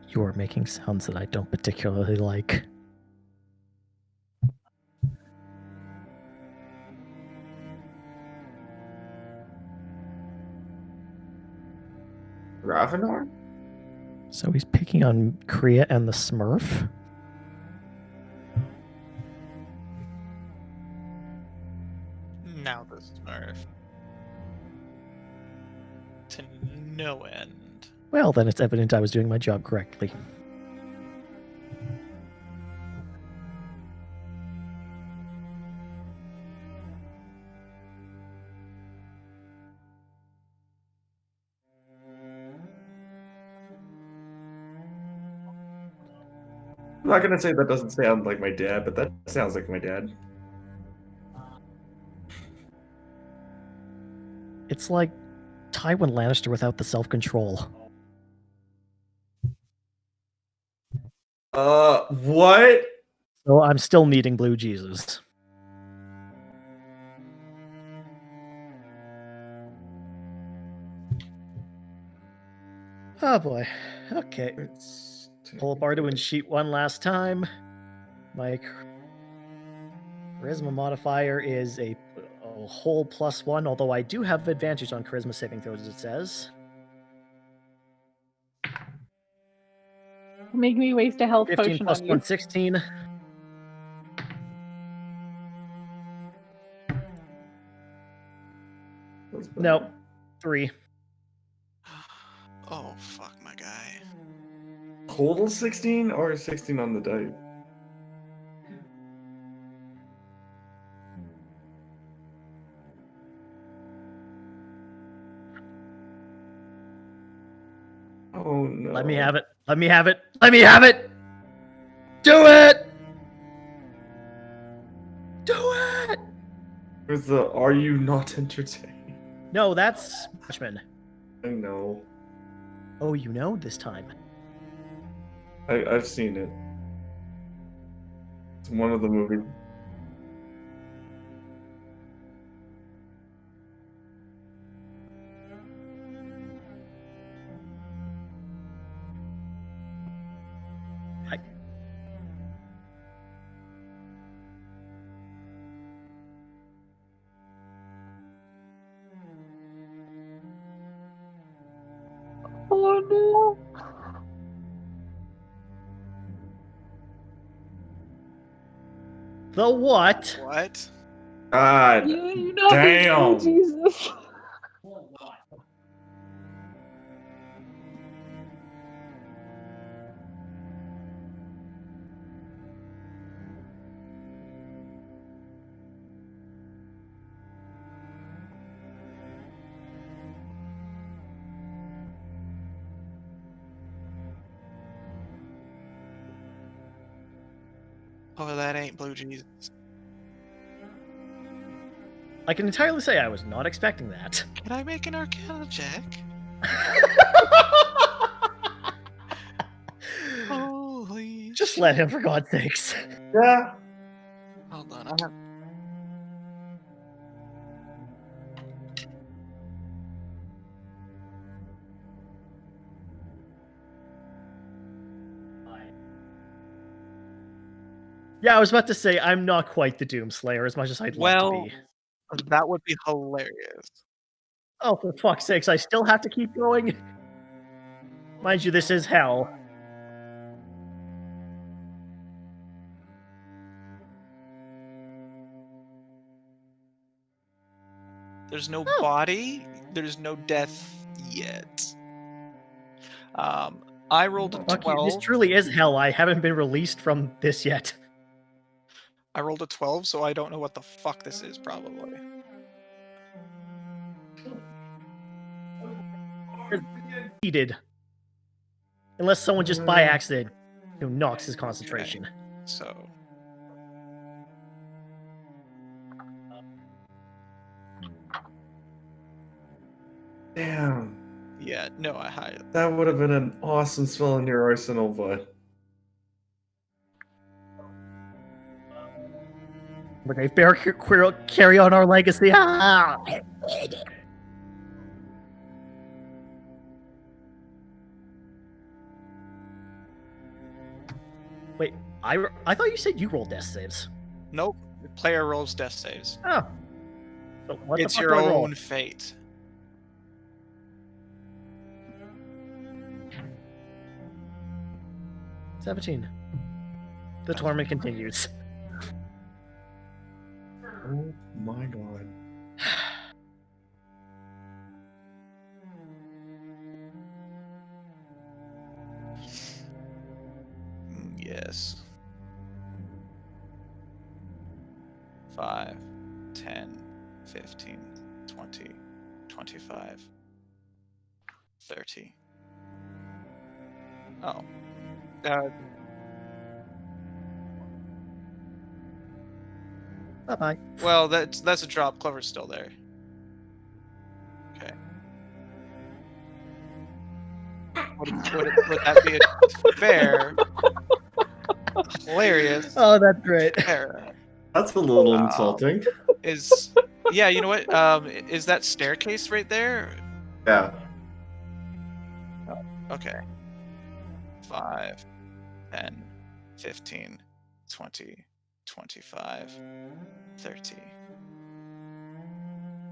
You are making sounds that I don't particularly like. Ravenor? So he's picking on Kriya and the Smurf? Now the Smurf. To no end. Well, then it's evident I was doing my job correctly. I'm not gonna say that doesn't sound like my dad, but that sounds like my dad. It's like Tywin Lannister without the self-control. What? So I'm still meeting Blue Jesus. Oh boy. Okay. Pull Bardo in sheet 1 last time. My charisma modifier is a whole +1, although I do have advantage on charisma saving throws, it says. Make me waste a health 15 potion plus on 1, you. 16. No, 3. Oh, fuck my guy. Total 16 or 16 on the die? Oh no. Let me have it. Let me have it. Let me have it. Do it. Do it. Where's the are you not entertained? No, that's Watchmen. I know. Oh, you know this time. I've seen it. It's one of the movies. Oh no! The what? What? God You know damn. Jesus. Oh, that ain't Blue Jesus. I can entirely say I was not expecting that. Can I make an Arcana check? Holy Just let him, for God's sakes. Yeah. Hold on, I have. Yeah, I was about to say I'm not quite the Doomslayer as much as I'd love to Well, be. that would be hilarious. Oh, for fuck's sakes, I still have to keep going? Mind you, this is hell. There's no Oh. body. There's no death yet. I rolled a Fuck you, 12. this truly is hell. I haven't been released from this yet. I rolled a 12, so I don't know what the fuck this is, probably. Heated. Unless someone just by accident knocks his concentration. So. Damn. Yeah, no, I That would have been an awesome spell in your arsenal, but Okay, bear carry on our legacy. Ah! Wait, I thought you said you rolled death saves. nope. The player rolls death saves. Oh. So what It's the fuck your do I roll? own fate. – 17. The torment continues. oh my god. Yes. 5, 10, 15, 20, 25, 30. Oh. Bye-bye. Well, that's a drop. Clover's still there. Okay. Would that be a fair, hilarious, Oh, that's great. fair? That's a little insulting. Yeah, you know what? Is that staircase right there? Yeah. Okay. 5, 10, 15, 20, 25, 30.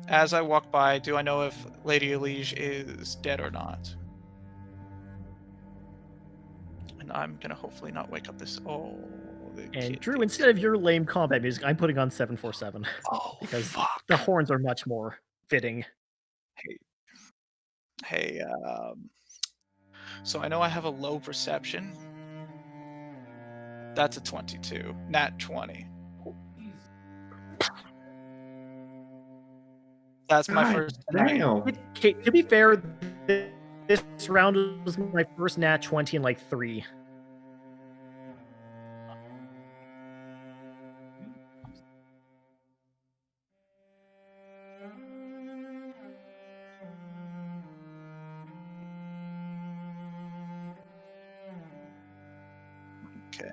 As I walk by, do I know if Lady Elige is dead or not? And I'm gonna hopefully not wake up this. Oh, the And kid Drew, thinks- instead of your lame combat music, I'm putting on 747 Oh, because fuck. the horns are much more fitting. Hey, so I know I have a low perception. That's a 22. Nat 20. That's my God first tonight. damn. Okay, to be fair, this round was my first nat 20 in like 3. Okay.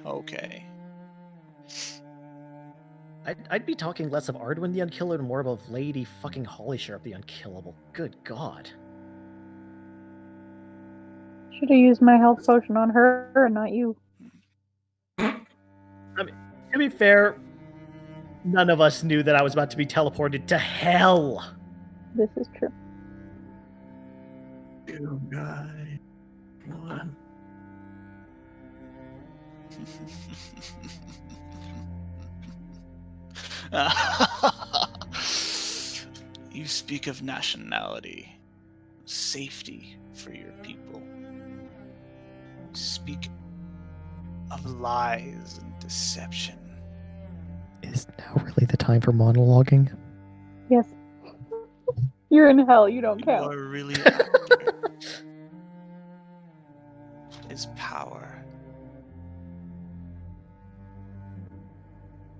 Okay. I'd be talking less of Ardwin the Unkillable and more about Lady fucking Hollysharp the Unkillable. Good God. Should have used my health potion on her and not you. To be fair, none of us knew that I was about to be teleported to hell. This is true. Oh, guy. Come on. You speak of nationality, safety for your people. Speak of lies and deception. Is now really the time for monologuing? Yes. You're in hell, you don't You count. are really after is power.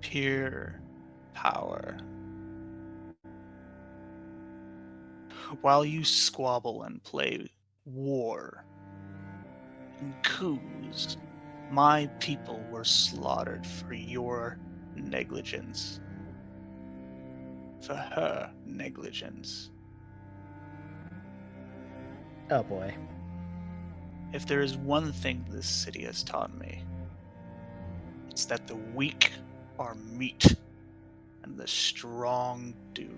Pure power. While you squabble and play war and coups, my people were slaughtered for your negligence. For her negligence. Oh boy. If there is one thing this city has taught me, it's that the weak are meat and the strong do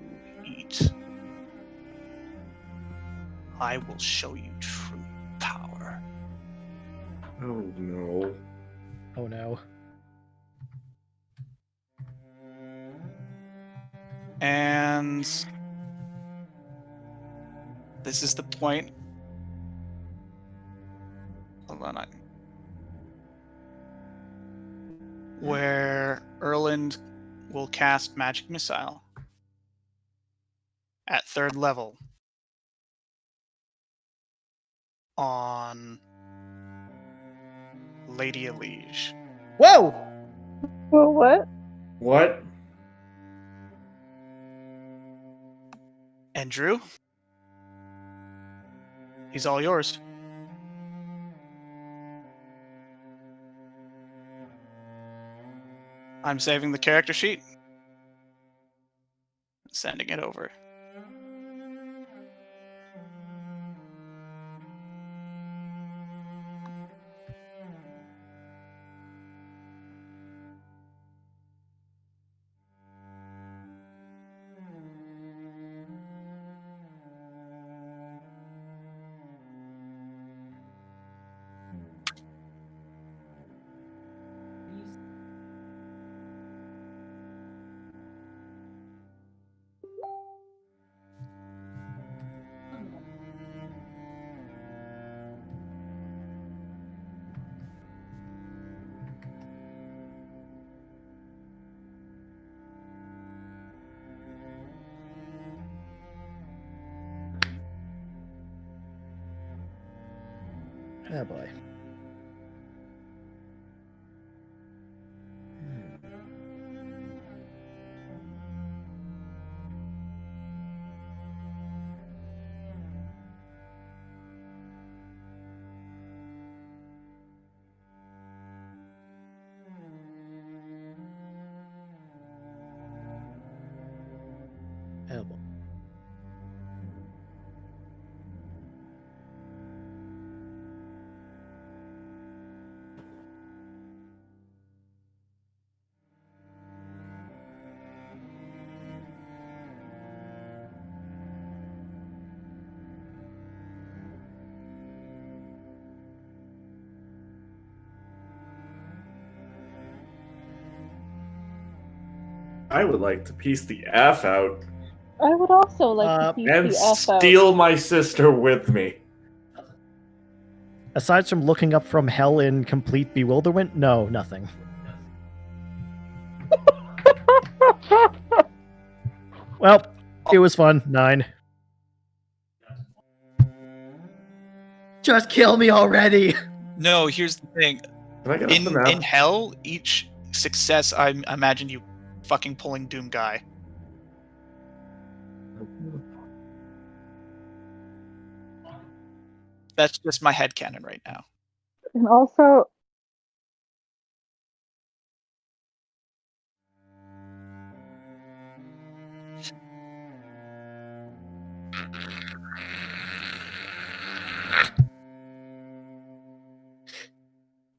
eat. I will show you true power. Oh no. Oh no. And this is the point. Hold on. Where Erland will cast Magic Missile at 3rd level on Lady Elige. Whoa! Well, what? What? And Drew? He's all yours. I'm saving the character sheet. Sending it over. Oh boy. Oh boy. I would like to piece the F out I would also like to piece and the F out. steal my sister with me. Aside from looking up from hell in complete bewilderment, no, nothing. Well, it was fun. 9. Just kill me already! No, here's the thing. Can I get off the map? In hell, each success, I imagine you fucking pulling Doom Guy. That's just my headcanon right now. And also,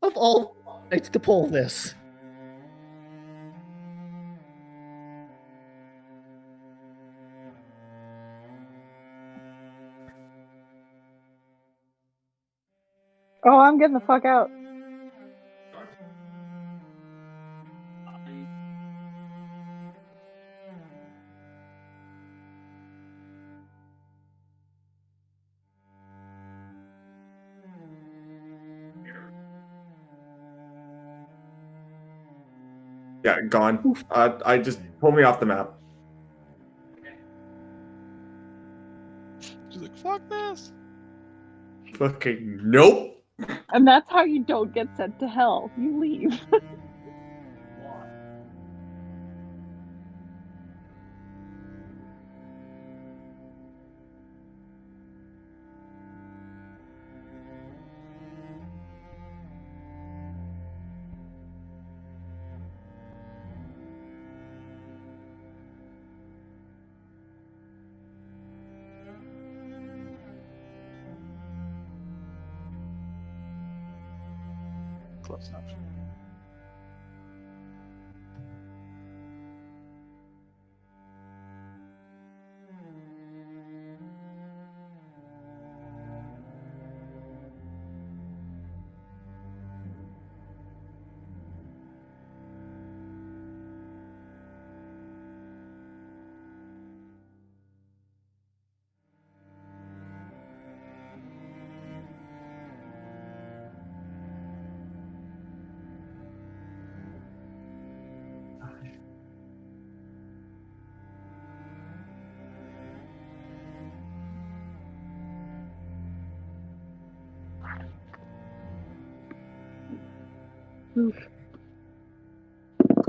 Of all nights to pull this. oh, I'm getting the fuck out. Yeah, gone. I just pull me off the map. She's like, fuck this. Fucking nope. And that's how you don't get sent to hell. You leave. Close enough.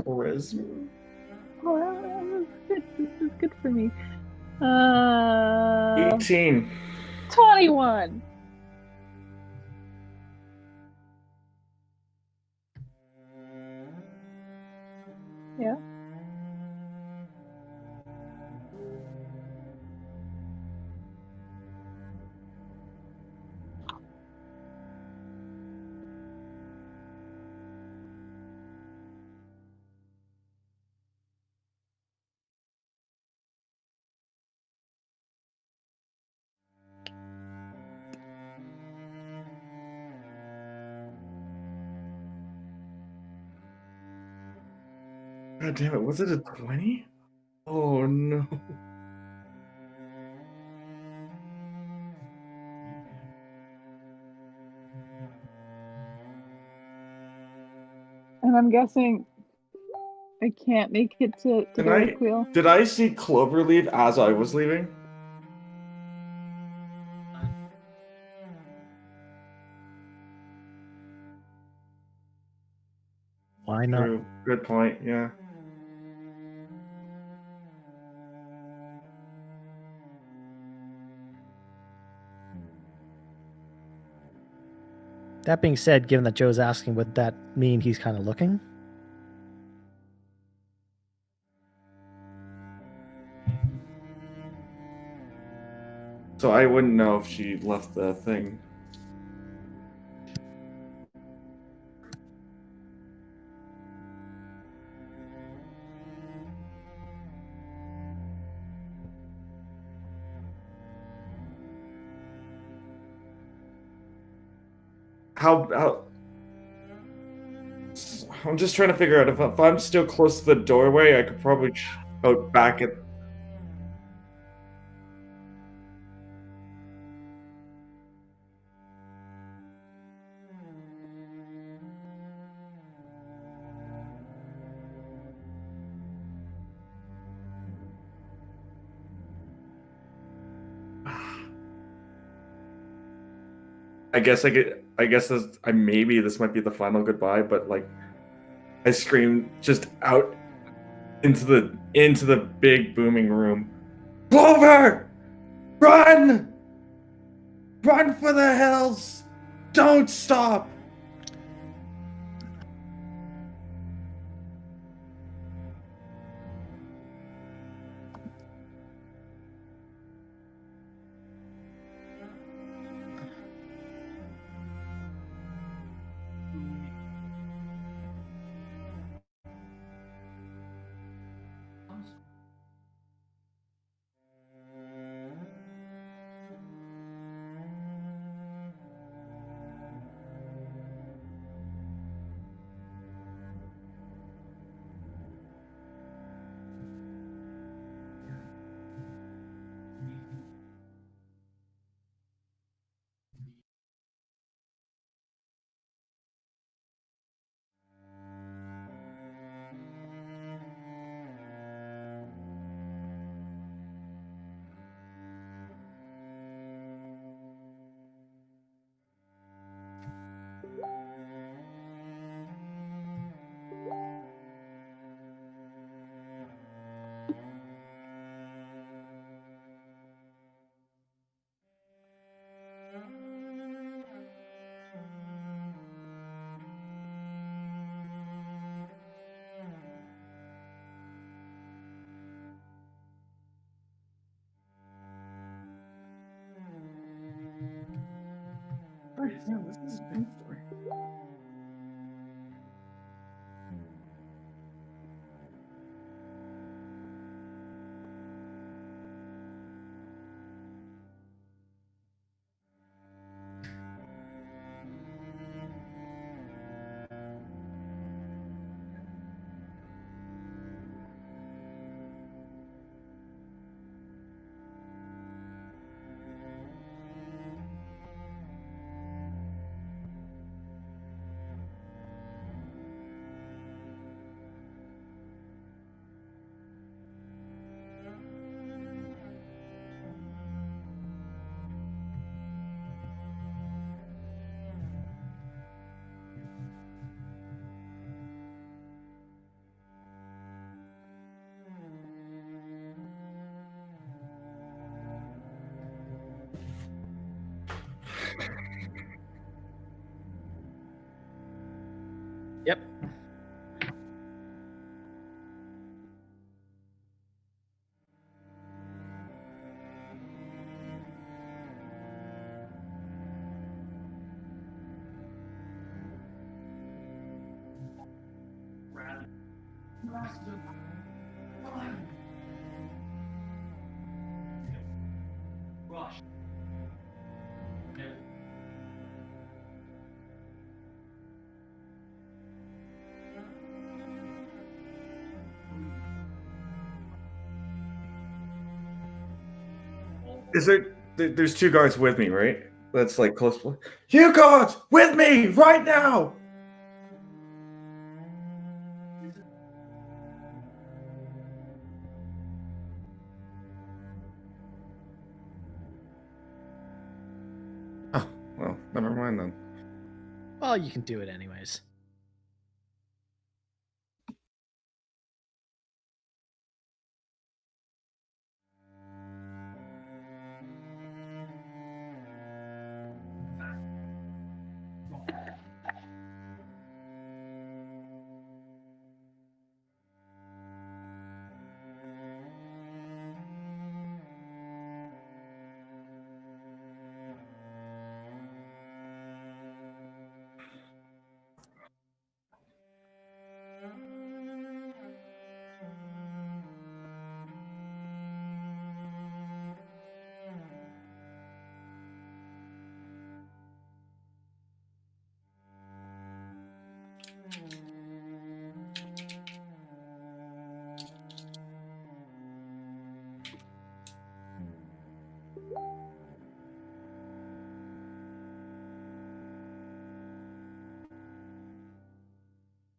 Charisma. Well, this is good for me. 18. 21. Yeah. God damn it, was it a 20? Oh no. And I'm guessing I can't make it to Can the I Requeel. did I see Clover leave as I was leaving? Why not? True. Good point, yeah. That being said, given that Joe's asking, would that mean he's kind of looking? So I wouldn't know if she left the thing. How I'm just trying to figure out if I'm still close to the doorway, I could probably out back at. I guess I could. I guess maybe this might be the final goodbye, but like, I screamed just out into the big booming room. Clover, run! Run for the hills! Don't stop! Yeah, this is a big story. Is there's two guards with me, right? That's like close. You guards with me right now. Oh, well, never mind then. Well, you can do it anyways.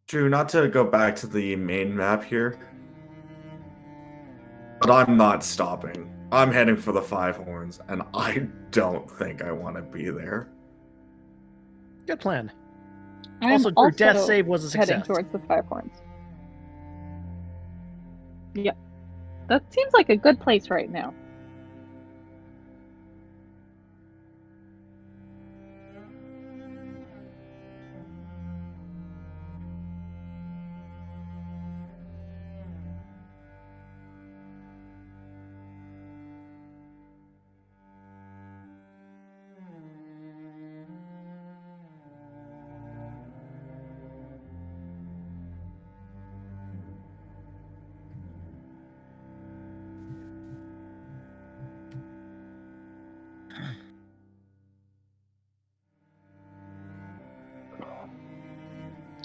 Drew, not to go back to the main map here, but I'm not stopping. I'm heading for the Five Horns, and I don't think I want to be there. Good plan. I'm Also, Drew, death also save was a heading success. towards the Five Horns. Yep. That seems like a good place right now.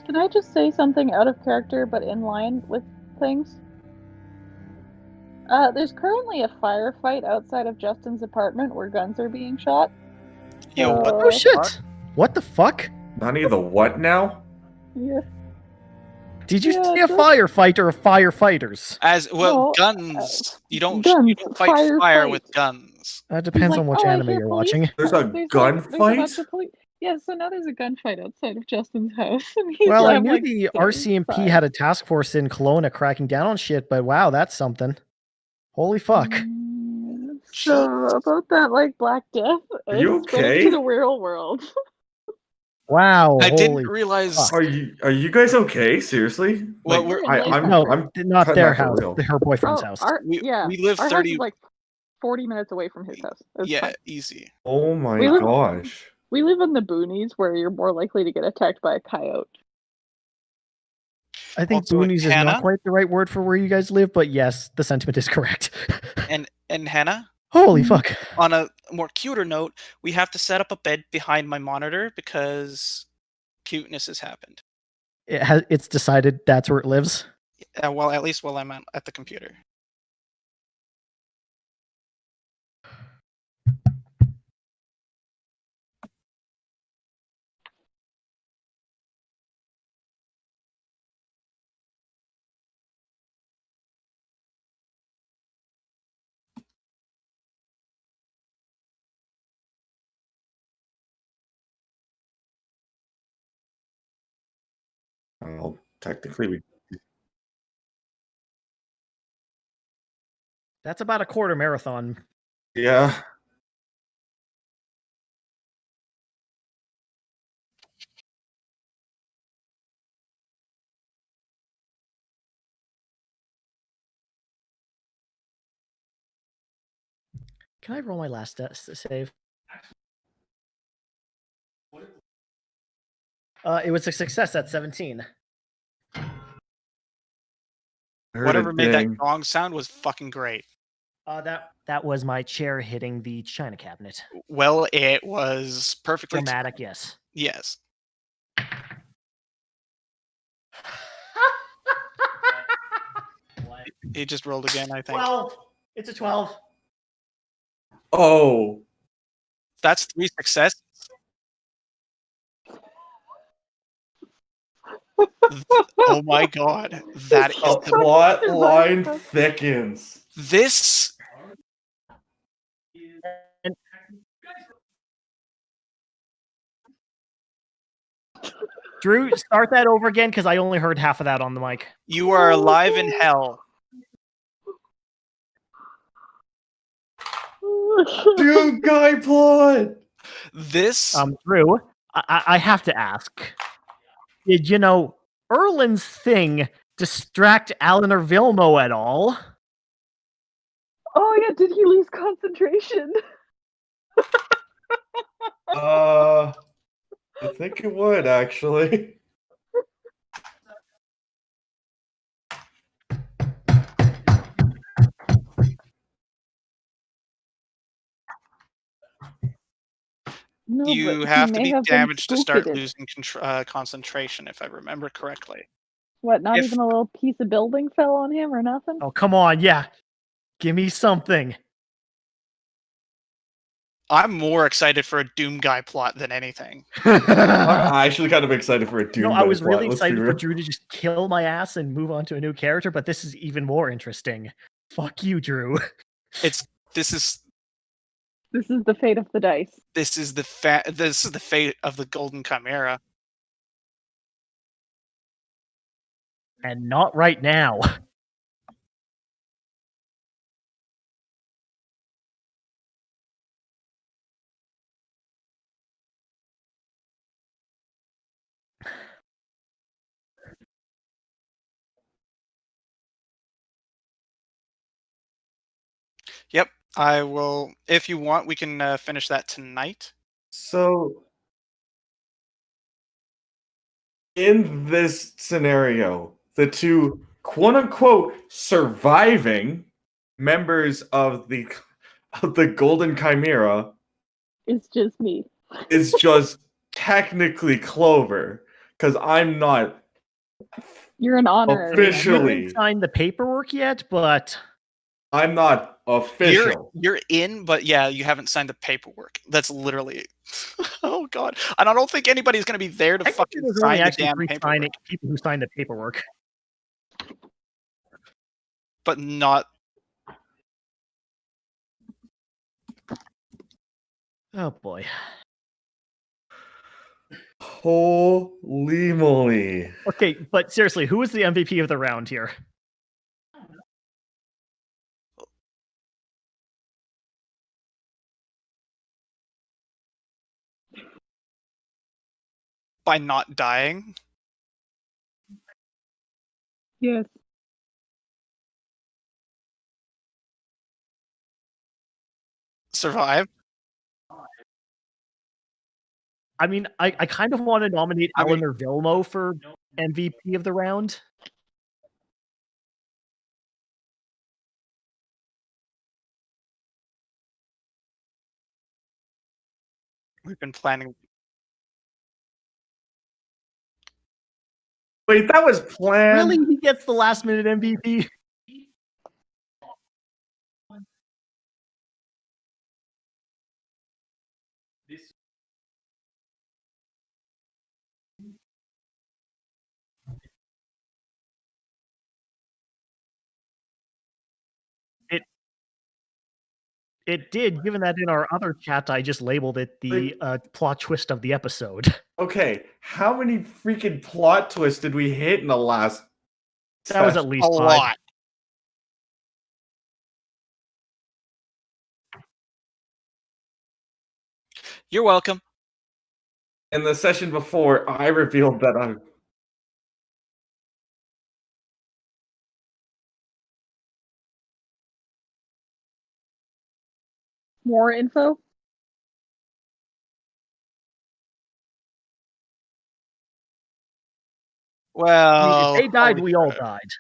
Can I just say something out of character but in line with things? There's currently a firefight outside of Justin's apartment where guns are being shot. Yo, what Oh shit! What the fuck? Nani the what now? Yeah. Did you Yeah, say a that's- firefighter or firefighters? As well, No, guns. You don't guns, fight fire firefight. with guns. That depends like, on which "Oh, I anime hear you're police watching. There's a There's gunfight? bunch of Yeah, so now there's a gunfight outside of Justin's house. And he's Well, I I'm knew like, the "So RCMP fine." had a task force in Kelowna cracking down on shit, but wow, that's something. Holy fuck. So about that, like Black Death, Are you it's spreading okay? to the real world. Wow, I holy didn't realize. fuck. Are you guys okay? Seriously? Well, Like, we're- I'm No, I'm not cutting their that for house, real. her boyfriend's Oh, house. our, We live our 30. house is like 40 minutes away from his house. It's Yeah, fine. easy. Oh my We live- gosh. We live in the boonies where you're more likely to get attacked by a coyote. I think Also, boonies is Hannah? not quite the right word for where you guys live, but yes, the sentiment is correct. And Hannah, Holy fuck. on a more cuter note, we have to set up a bed behind my monitor because cuteness has happened. It's decided that's where it lives. Well, at least while I'm at the computer. Well, technically we That's about a quarter marathon. yeah. Can I roll my last save? It was a success at 17. I heard Whatever a made that ding. gong sound was fucking great. That was my chair hitting the china cabinet. Well, it was perfectly Dramatic, yes. Yes. He just rolled again, I think. 12. It's a 12. Oh, That's 3 successes. Oh my god. That is the the, plot line thickens. this Drew, start that over again because I only heard half of that on the mic. you are alive in hell. Dude, guy plot. This Drew, I have to ask. Did you know Erlin's thing distract Alan or Vilmo at all? Oh yeah, did he lose concentration? I think it would actually. No, you but have he to may be have been damaged to start spooked. losing concentration, if I remember correctly. What? Not if- even a little piece of building fell on him or nothing? Oh, come on, yeah. Give me something. I'm more excited for a Doom Guy plot than anything. I'm actually kind of excited for a Doom. No, I was plot, really let's be excited for real. Drew to just kill my ass and move on to a new character, but this is even more interesting. Fuck you, Drew. This is This is the fate of the dice. this is the fate of the Golden Chimera. And not right now. Yep, I will. If you want, we can finish that tonight. So, in this scenario, the two quote unquote surviving members of the Golden Chimera It's just me. is just technically Clover, because I'm not You're an honorary. Official. You Officially. didn't sign the paperwork yet, but I'm not official. You're in, but yeah, you haven't signed the paperwork. That's literally. Oh god, and I don't think anybody's gonna be there to technically fucking there's sign only the actually damn 3 paperwork. people who signed the paperwork. But not. Oh boy. Holy moly. Okay, but seriously, who is the MVP of the round here? By not dying. Yes. Survive. I mean, I kind of want to nominate I mean- Alan or Vilmo for MVP of the round. We've been planning. Wait, that was planned? Really? He gets the last minute MVP? It did, given that in our other chat I just labeled it the plot twist of the episode. Okay, how many freaking plot twists did we hit in the last That was at session? least A 5. lot. You're welcome. In the session before, I revealed that I More info? Well, I mean, if they died, holy we all crap. died.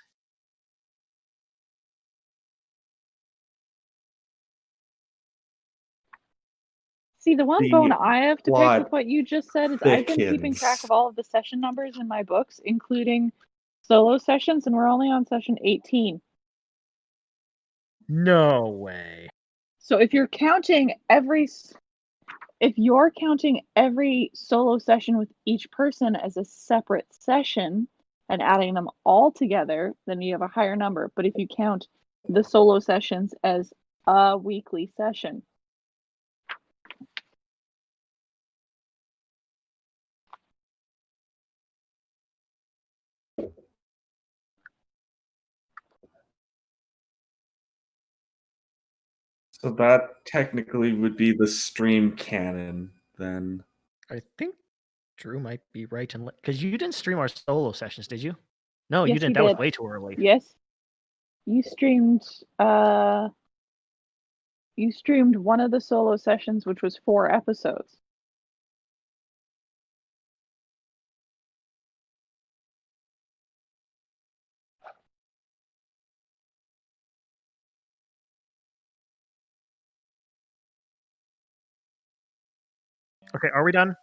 See, the one The bone I have to pick plot with what you just said is I've been keeping track thickens. of all of the session numbers in my books, including solo sessions, and we're only on session 18. No way. So if you're counting every solo session with each person as a separate session and adding them all together, then you have a higher number. But if you count the solo sessions as a weekly session, So that technically would be the stream canon then. I think Drew might be right, because you didn't stream our solo sessions, did you? No, Yes, you didn't. we That was did. way too early. yes, you streamed one of the solo sessions, which was 4 episodes. Okay, are we done?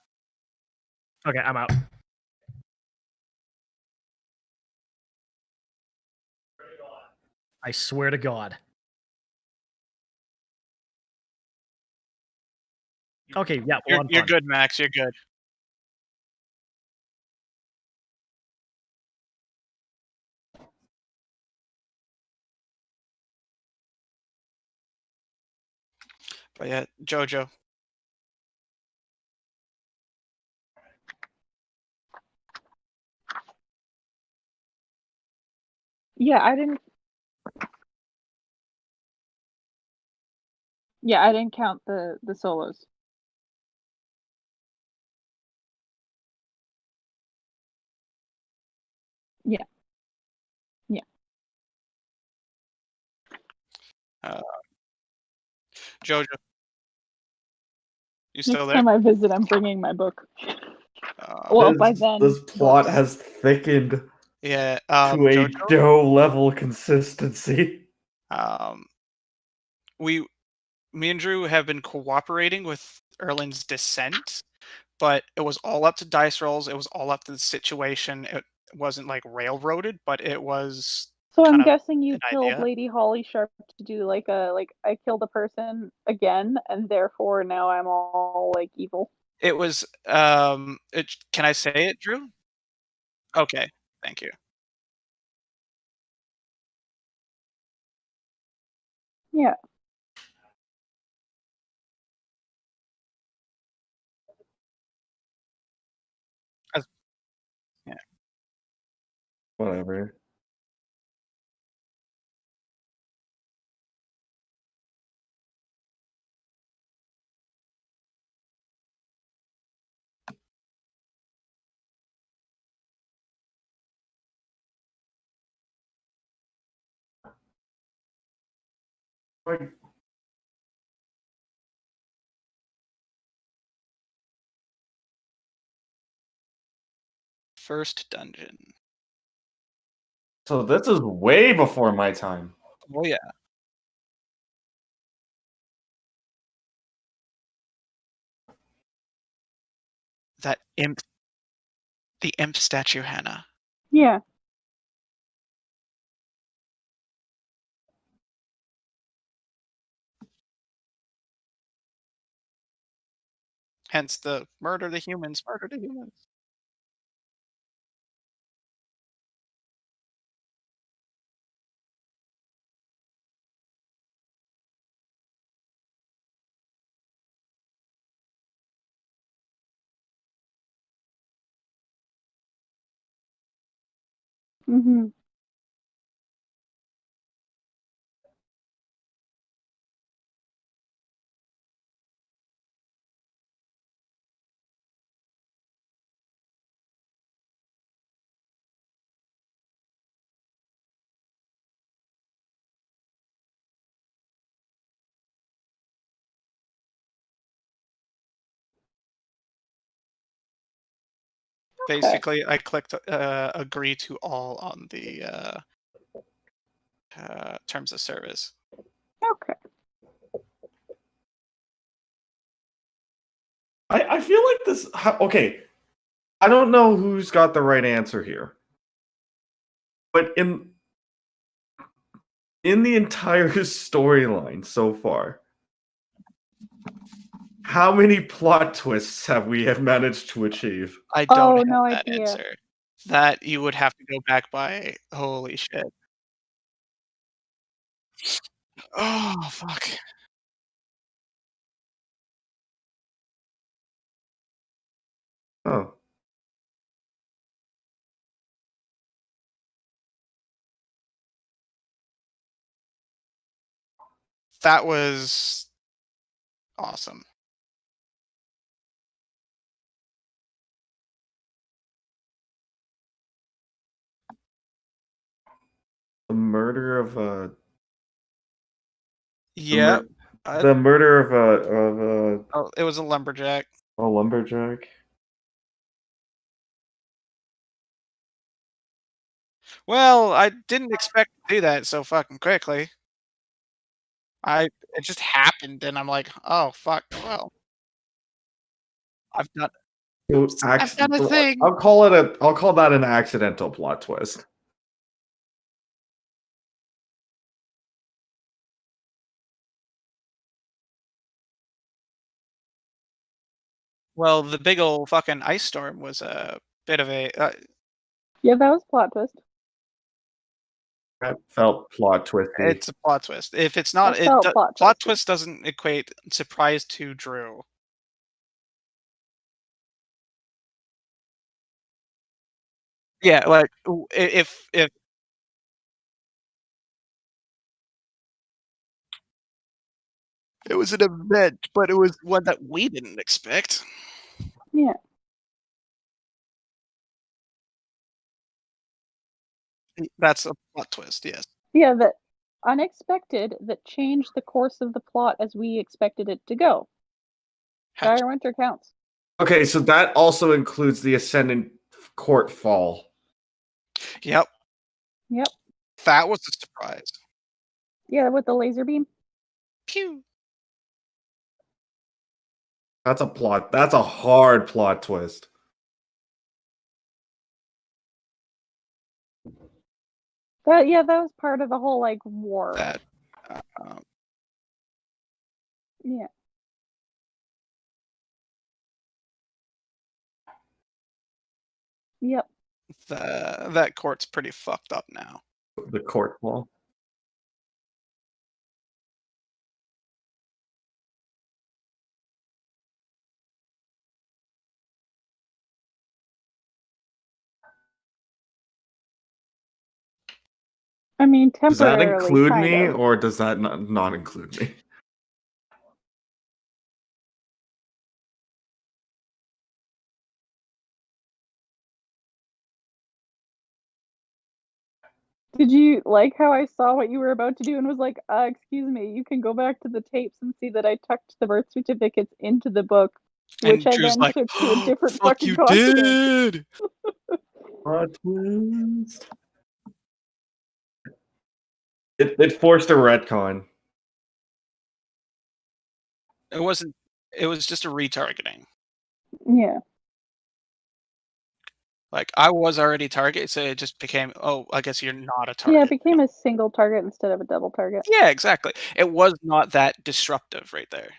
Okay, I'm out. I swear to God. Okay, yeah, well, You're, I'm you're done. good, Max. You're good. But yeah, Jojo. Yeah, I didn't count the solos. Yeah. Yeah. Jojo. You Next still there? time I visit, I'm bringing my book. Uh, Well, by then, This plot books. has thickened yeah. to a Jojo. dough level consistency. Me and Drew have been cooperating with Erlin's descent, but it was all up to dice rolls. It was all up to the situation. It wasn't like railroaded, but it was So I'm kind of guessing you an killed idea. Lady Holly Sharp to do like I killed a person again, and therefore now I'm all like evil. It was can I say it, Drew? Okay, thank you. Yeah. Yeah. Whatever. Like, First dungeon. so this is way before my time. Oh yeah. That imp the imp statue, Hannah. Yeah. Hence the murder the humans, murder the humans. Mm-hmm. Basically, I clicked agree to all on the terms of service. Okay. feel like this. Okay, I don't know who's got the right answer here, but in the entire storyline so far, how many plot twists have we managed to achieve? I don't have no that idea. answer. That you would have to go back by. Holy shit. Oh fuck. Oh, That was awesome. the murder of Yeah. the murder of Oh, it was a lumberjack. a lumberjack. Well, I didn't expect to do that so fucking quickly. It just happened, and I'm like, oh fuck. Well, I've done I've done a thing. I'll call that an accidental plot twist. Well, the big old fucking ice storm was a bit of a. Yeah, that was plot twist. That felt plot twisty. It's a plot twist. If it's not, That felt plot plot twisty. twist doesn't equate surprise to Drew. Yeah, like if it was an event, but it was one that we didn't expect. Yeah. That's a plot twist. Yes. Yeah, that unexpected that changed the course of the plot as we expected it to go. Hatch- Dire Winter counts. Okay, so that also includes the Ascendant Court fall. Yep. Yep. That was a surprise. Yeah, with the laser beam. Pew. That's a hard plot twist. That was part of the whole like war. That. Yeah. Yep. That court's pretty fucked up now. The court fall. I mean, Does that temporarily. include kind me, of. or does that not include me? Did you like how I saw what you were about to do and was like, excuse me, you can go back to the tapes and see that I tucked the birth certificates into the book, which And I Drew's then like, took to a different fuck fucking you continent. did. Plot twist. It forced a retcon. It wasn't. It was just a retargeting. Yeah. Like I was already target, so it just became. Oh, I guess you're not a Yeah, target. it became a single target instead of a double target. Yeah, exactly. It was not that disruptive right there.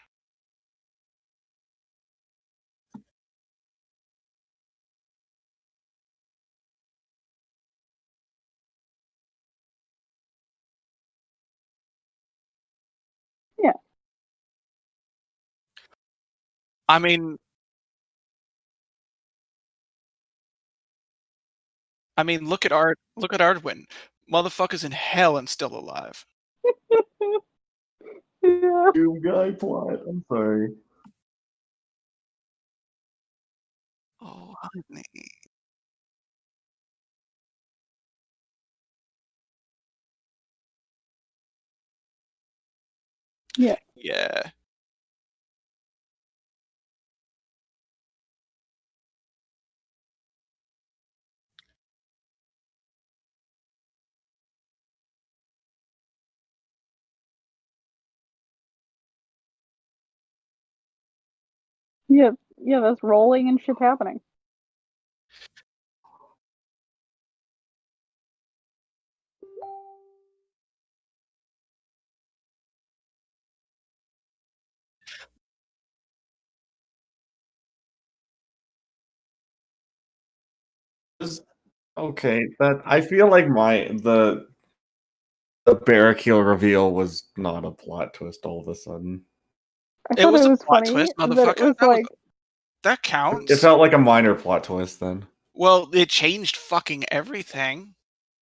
Yeah. I mean, look at Ardwin. Motherfucker's in hell and still alive. Yeah. Doom guy plot. I'm sorry. Oh, honey. Yeah. Yeah. Yeah. Yeah, that's rolling and shit happening. Okay, that I feel like the Barracuda reveal was not a plot twist all of a sudden. I It thought was it a was plot funny twist, that it motherfucker. was That like, that It counts. felt like a minor plot twist then. Well, it changed fucking everything.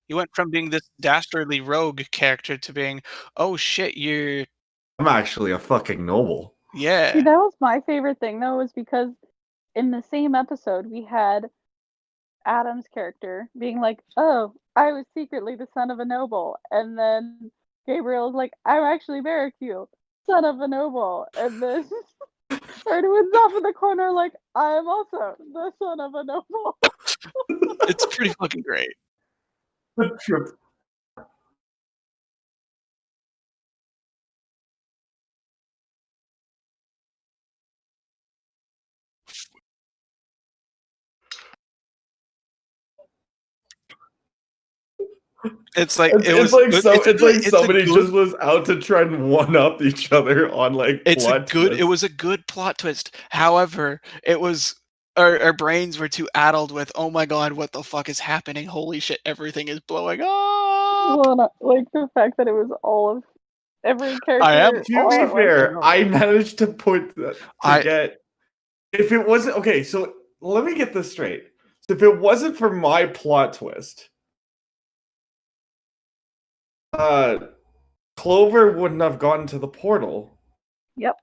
You went from being this dastardly rogue character to being, oh shit, you're I'm actually a fucking noble. see, yeah. that was my favorite thing though, was because in the same episode we had Adam's character being like, "Oh, I was secretly the son of a noble," and then Gabriel's like, "I'm actually Barracue, son of a noble," and then Erdogan's off in the corner like, "I am also the son of a noble." It's pretty fucking great. It's like it was good. It's like It's a somebody good. just was out to try and one up each other on like It's a plot good. It twists. was a good plot twist. However, it was our brains were too addled with, oh my god, what the fuck is happening? Holy shit, everything is blowing up. Well, not, like the fact that it was all of every character. I am. To all be at once. fair, I managed to put to I- get if it wasn't okay. So let me get this straight. So if it wasn't for my plot twist, Clover wouldn't have gotten to the portal. Yep.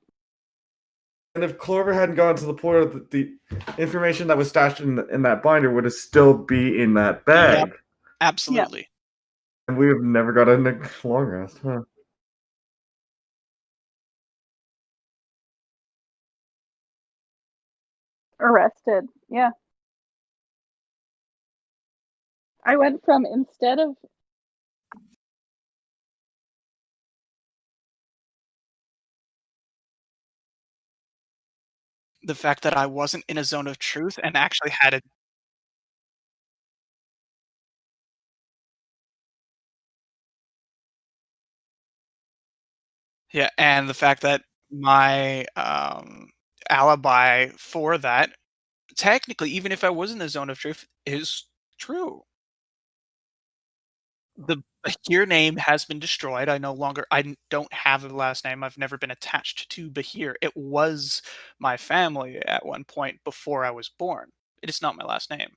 And if Clover hadn't gone to the portal, the information that was stashed in that binder would have still be in that bag. Yep. Absolutely. And we have never got a long rest, huh? Arrested. Yeah. I went from instead of The fact that I wasn't in a zone of truth and actually had a yeah, and the fact that my alibi for that, technically, even if I was in the zone of truth, is true. The Bahir name has been destroyed. I don't have a last name. I've never been attached to Bahir. It was my family at one point before I was born. It is not my last name.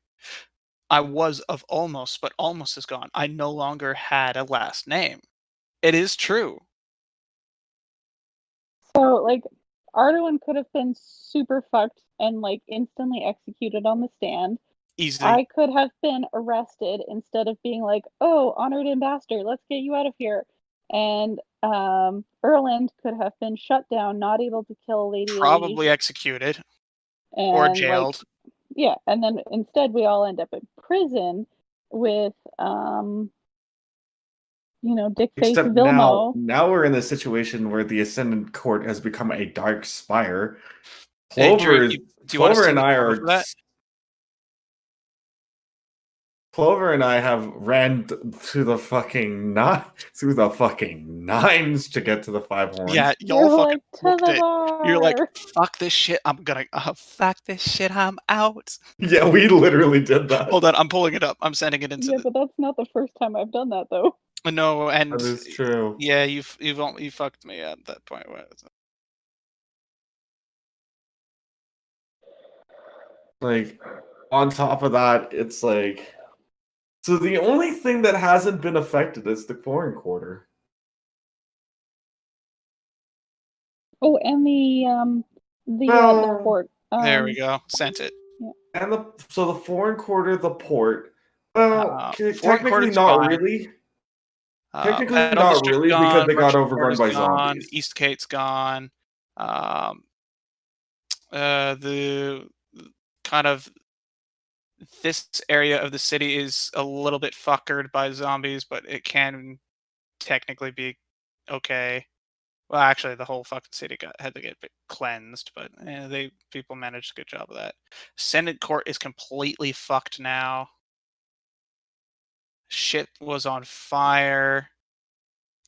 I was of Almost, but Almost is gone. I no longer had a last name. It is true. so like Ardoin could have been super fucked and like instantly executed on the stand. Easily. I could have been arrested instead of being like, "Oh, honored ambassador, let's get you out of here." And Erland could have been shut down, not able to kill Lady Probably Liege, executed and or like, jailed. yeah, and then instead we all end up in prison with Dickface Except Vilmo. now we're in the situation where the Ascendant Court has become a dark spire. Hey, Clover, Drew, do you want to Clover see and the I cover are. for that? Clover and I have ran through the fucking nines to get to the Five Horns. Yeah, You're y'all fucking like, "To booked the it. You're like, bar." fuck this shit. Fuck this shit. I'm out. Yeah, we literally did that. Hold on, I'm pulling it up. I'm sending it into Yeah, but that's not the first time I've done that though. no, and That is true. yeah, you fucked me at that point. Like, on top of that, it's like. So the only thing that hasn't been affected is the foreign quarter. Oh, and the Well, port. There we go. Sent it. And the foreign quarter, the port. Well, Foreign technically quarter's not fine. really. Technically Metal not District's really, because gone, they got Russian overrun Quarter's by gone, zombies. Eastgate's gone. The kind of this area of the city is a little bit fuckered by zombies, but it can technically be okay. Well, actually, the whole fucking city had to get cleansed, but people managed a good job of that. Senate Court is completely fucked now. Shit was on fire.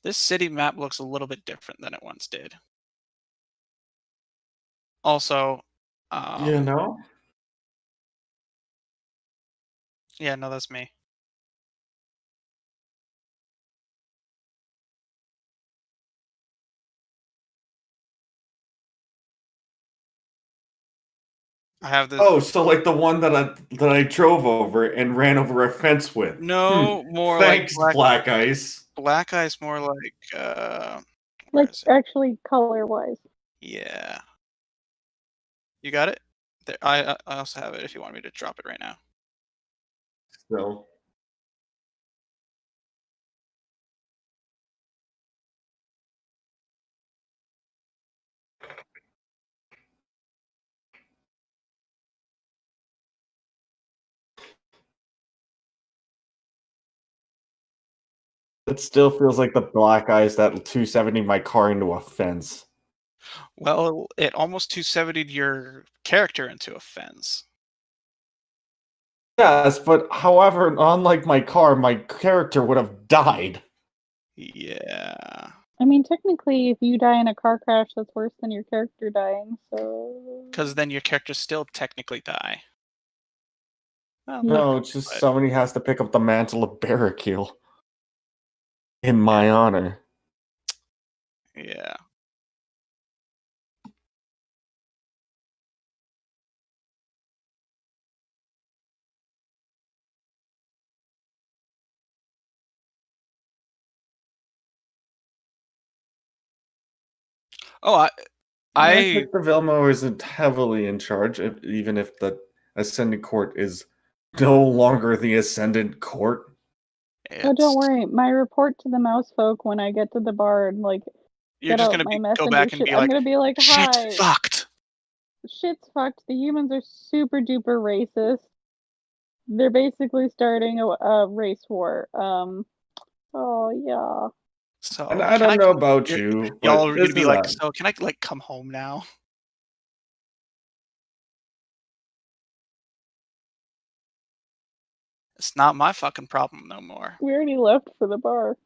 This city map looks a little bit different than it once did. Also, You know? yeah, no, that's me. I have this. Oh, so like the one that I drove over and ran over a fence with. No, more Thanks, like Black Ice. Black Ice, more like where Like is it? actually color wise. Yeah. You got it? There, I also have it if you want me to drop it right now. So it still feels like the Black Ice that 270 my car into a fence. Well, it almost 270'd your character into a fence. Yes, but however, unlike my car, my character would have died. Yeah. I mean, technically, if you die in a car crash, that's worse than your character dying. So. Because then your character still technically die. Well, Yeah. No, it's just but- somebody has to pick up the mantle of Barrakill. In my honor. Yeah. Oh, I I think the Vilmo isn't heavily in charge, even if the Ascendant Court is no longer the Ascendant Court. Oh, don't worry. My report to the mouse folk when I get to the bar and like You're get just out gonna my go messenger back and shit, be I'm like, gonna be like, hi. shit's fucked. Shit's fucked. The humans are super duper racist. They're basically starting a race war. Oh yeah. So And I can don't know come- about you're- you, but Y'all are this gonna be is like, that. so can I like come home now? It's not my fucking problem no more. We already left for the bar.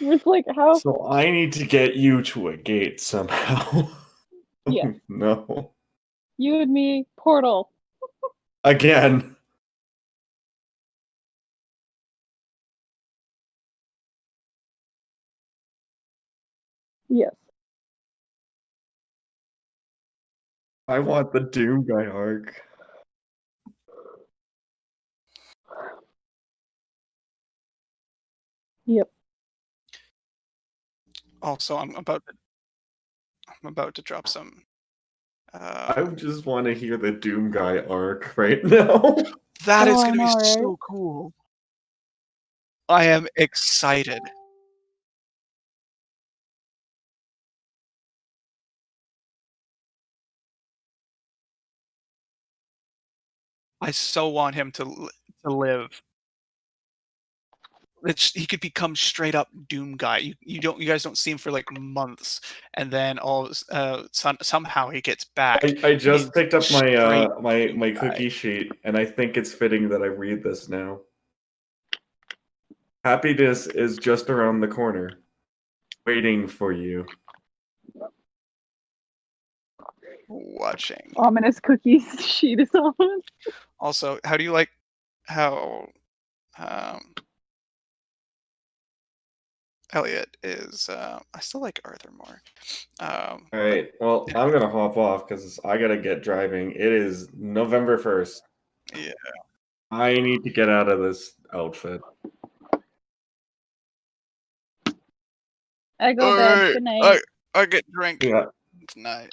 It's like how So I need to get you to a gate somehow. Yeah. No. you and me, portal. Again. Yes. I want the Doom Guy arc. Yep. Also, I'm about to drop some. I just want to hear the Doom Guy arc right now. That is Oh, I gonna be know, right? so cool. I am excited. I so want him to live. He could become straight up Doom Guy. You guys don't see him for like months, and then somehow he gets back. I just He's picked up my straight my Doom cookie Guy. sheet, and I think it's fitting that I read this now. Happiness is just around the corner, waiting for you. Watching. Ominous cookies sheet is on. Also, how do you like how Elliot is? I still like Arthur more. All right. Well, I'm gonna hop off because I gotta get driving. It is November 1st. Yeah. I need to get out of this outfit. I go bed. Good night. I get drink Yeah. tonight.